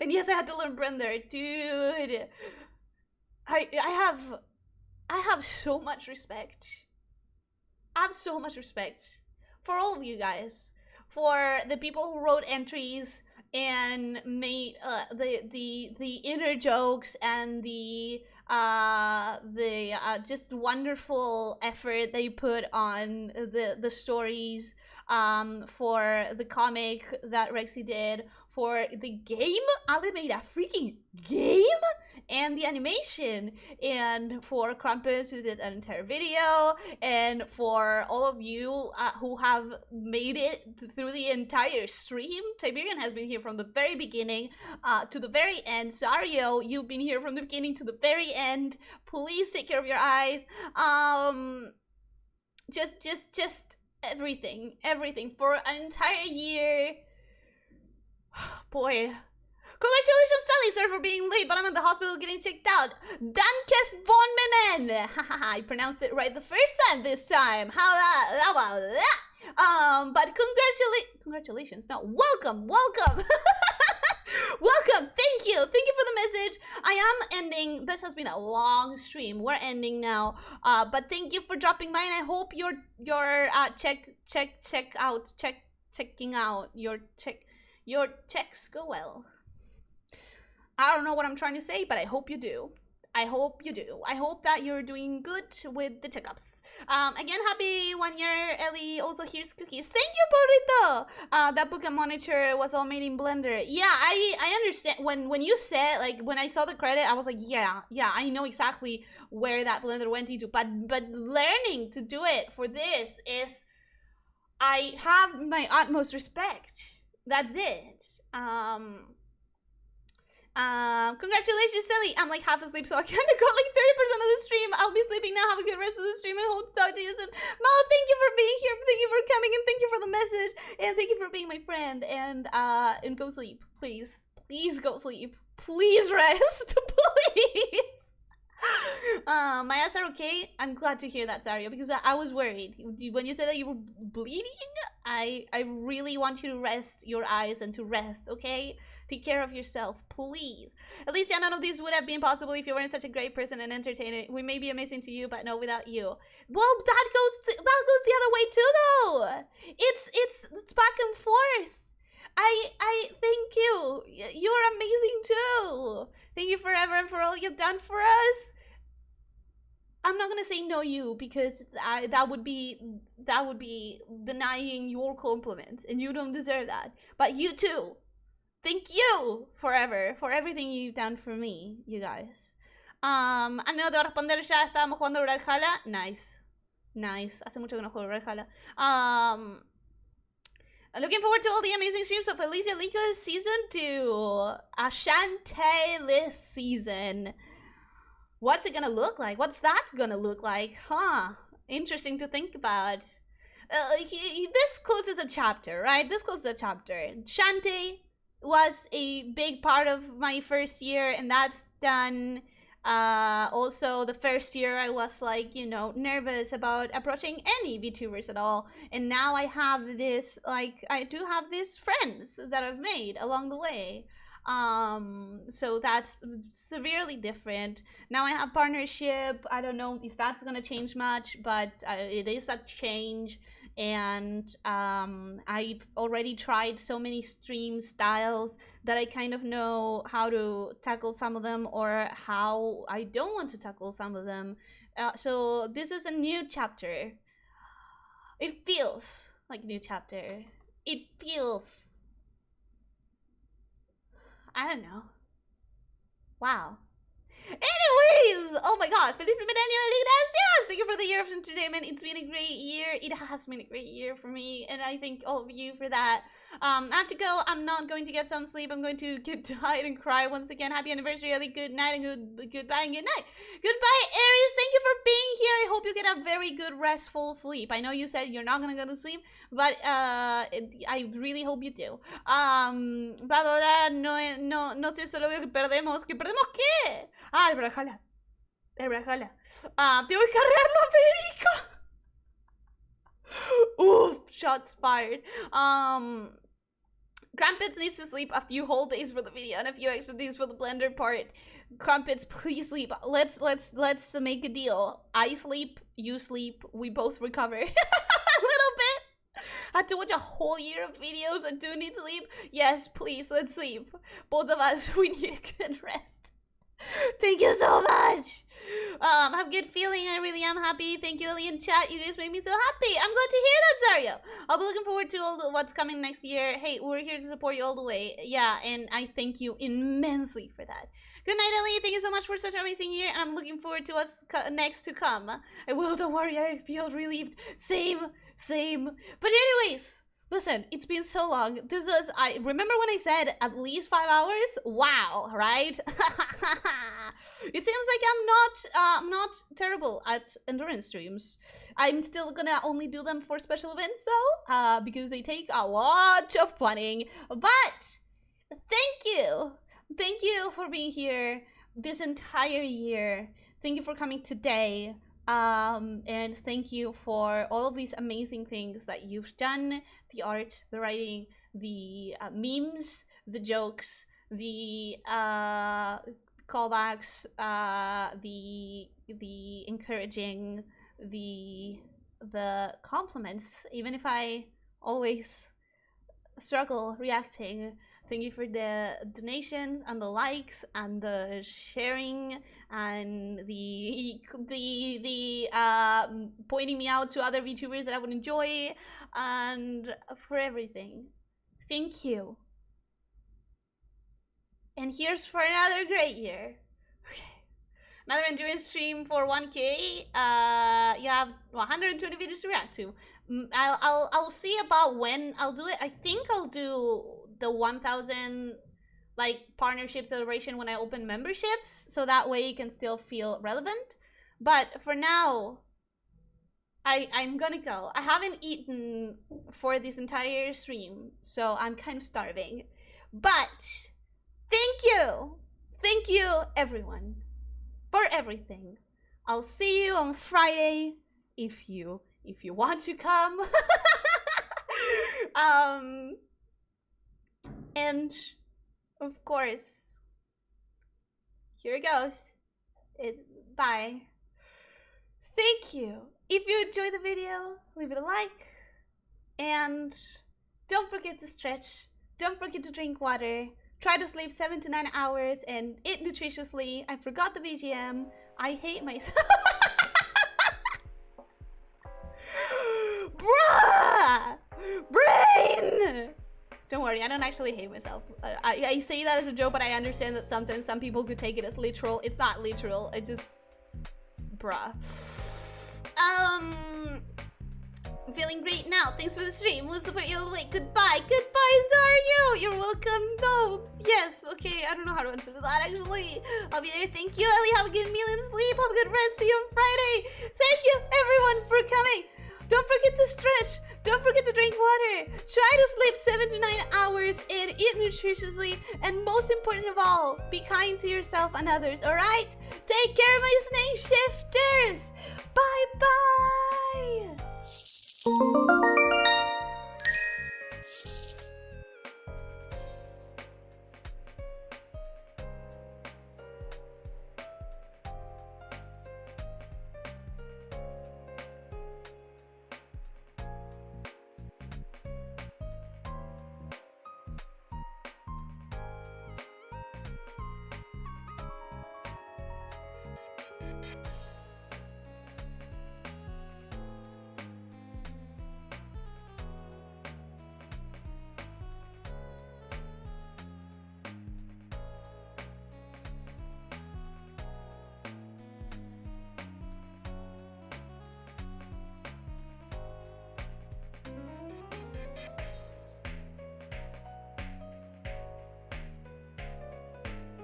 And yes, I had to learn Blender. Dude. I have so much respect. I have so much respect for all of you guys. For the people who wrote entries and made the inner jokes and the just wonderful effort they put on the stories, for the comic that Rexy did, for the game. Ali made a freaking game, and the animation, and for Krampus who did an entire video, and for all of you who have made it through the entire stream. Tiberian has been here from the very beginning to the very end. Sario, you've been here from the beginning to the very end. Please take care of your eyes. Just everything for an entire year. Boy. Congratulations, Sally, sir, for being late, but I'm at the hospital getting checked out. Dankes von Menen! I pronounced it right the first time this time. How about that? But congratulations. No, welcome. Welcome, thank you for the message. I am ending, this has been a long stream. We're ending now. But thank you for dropping by, and I hope your checking out your checks go well. I don't know what I'm trying to say, but I hope you do. I hope you do. I hope that you're doing good with the checkups. Again, happy 1 year, Ellie. Also, here's cookies. Thank you, Burrito. That book and monitor was all made in Blender. Yeah, I understand. When you said, like, when I saw the credit, I was like, yeah, I know exactly where that Blender went into. But learning to do it for this is, I have my utmost respect. That's it. Congratulations, Silly. I'm like half asleep, so I kinda got like 30% of the stream. I'll be sleeping now. Have a good rest of the stream. I hope to talk to you soon. Mao, thank you for being here. Thank you for coming, and thank you for the message. And thank you for being my friend. And go sleep. Please. Please go sleep. Please rest. Please. My eyes are okay. I'm glad to hear that, Sario, because I was worried. When you said that you were bleeding, I really want you to rest your eyes and to rest, okay? Take care of yourself, please. Elyssia, none of this would have been possible if you weren't such a great person and entertainer. We may be amazing to you, but no without you. Well, that goes the other way too, though. It's back and forth. I thank you. You're amazing too. Thank you forever and for all you've done for us. I'm not gonna say no you, because that would be denying your compliment, and you don't deserve that. But you too. Thank you forever for everything you've done for me, you guys. No te voy a responder, ya estábamos jugando Brawlhalla. Nice. Hace mucho que no juego Brawlhalla. Looking forward to all the amazing streams of Elyssia Lika's season 2. Ashante this season. What's it gonna look like? What's that gonna look like? Huh? Interesting to think about. This closes a chapter, right? This closes a chapter. Shantae was a big part of my first year, and that's done. Also, the first year I was like, you know, nervous about approaching any VTubers at all. And now I have this, like, I do have these friends that I've made along the way. So that's severely different. Now I have partnership. I don't know if that's gonna change much, but it is a change. And I've already tried so many stream styles that I kind of know how to tackle some of them, or how I don't want to tackle some of them. So this is a new chapter. It feels like a new chapter. it feels, I don't know. Wow. Anyways, oh my god, Felipe Medellin, yes, thank you for the year of entertainment. It's been a great year. It has been a great year for me, and I thank all of you for that. I have to go. I'm not going to get some sleep. I'm going to get tired and cry once again. Happy anniversary, Ellie. Good night and goodbye and good night. Goodbye, Aries. Thank you for being here. I hope you get a very good restful sleep. I know you said you're not gonna go to sleep, but I really hope you do. Bla bla bla. No sé, solo veo que perdemos. ¿Que perdemos qué? Ah, el Brawlhalla. El Brawlhalla. Tengo que cargarlo a Federico. Oof, shots fired. Crumpets needs to sleep a few whole days for the video and a few extra days for the blender part. Crumpets, please sleep. Let's make a deal. I sleep, you sleep, we both recover. A little bit. I had to watch a whole year of videos and do need sleep. Yes, please, let's sleep. Both of us, we need a good rest. Thank you so much. I have a good feeling. I really am happy. Thank you, Ellie, in chat. You guys make me so happy. I'm glad to hear that, Zario. I'll be looking forward to all what's coming next year. Hey, we're here to support you all the way. Yeah, and I thank you immensely for that. Good night, Ellie. Thank you so much for such an amazing year, and I'm looking forward to what's next to come. I will. Don't worry. I feel relieved. Same. But anyways. Listen, it's been so long. I remember when I said at least 5 hours? Wow, right? It seems like I'm not terrible at endurance streams. I'm still gonna only do them for special events though, because they take a lot of planning. But thank you for being here this entire year. Thank you for coming today. And thank you for all of these amazing things that you've done. The art, the writing, the memes, the jokes, the callbacks, the encouraging, the compliments, even if I always struggle reacting. Thank you for the donations and the likes and the sharing and the pointing me out to other VTubers that I would enjoy, and for everything. Thank you. And here's for another great year. Okay. Another endurance stream for 1K. You have 120 videos to react to. I'll see about when I'll do it. I think I'll do the 1000 like partnership celebration when I open memberships, so that way it can still feel relevant. But for now, I'm gonna go. I haven't eaten for this entire stream, so I'm kind of starving. But thank you everyone for everything. I'll see you on Friday if you want to come. And of course, here it goes. Bye. Thank you. If you enjoyed the video, leave it a like. And don't forget to stretch. Don't forget to drink water. Try to sleep 7 to 9 hours and eat nutritiously. I forgot the BGM. I hate myself. Bruh! Brain! Don't worry, I don't actually hate myself. I say that as a joke, but I understand that sometimes some people could take it as literal. It's not literal, it just... Bruh. I'm feeling great now. Thanks for the stream. We'll support you all the way. Goodbye. Goodbye, Zario. You're welcome. No. Yes. Okay. I don't know how to answer to that, actually. I'll be there. Thank you, Ellie. Have a good meal and sleep. Have a good rest. See you on Friday. Thank you, everyone, for coming. Don't forget to stretch. Don't forget to drink water. Try to sleep 7 to 9 hours and eat nutritiously. And most important of all, be kind to yourself and others, alright? Take care, my snake shifters. Bye-bye.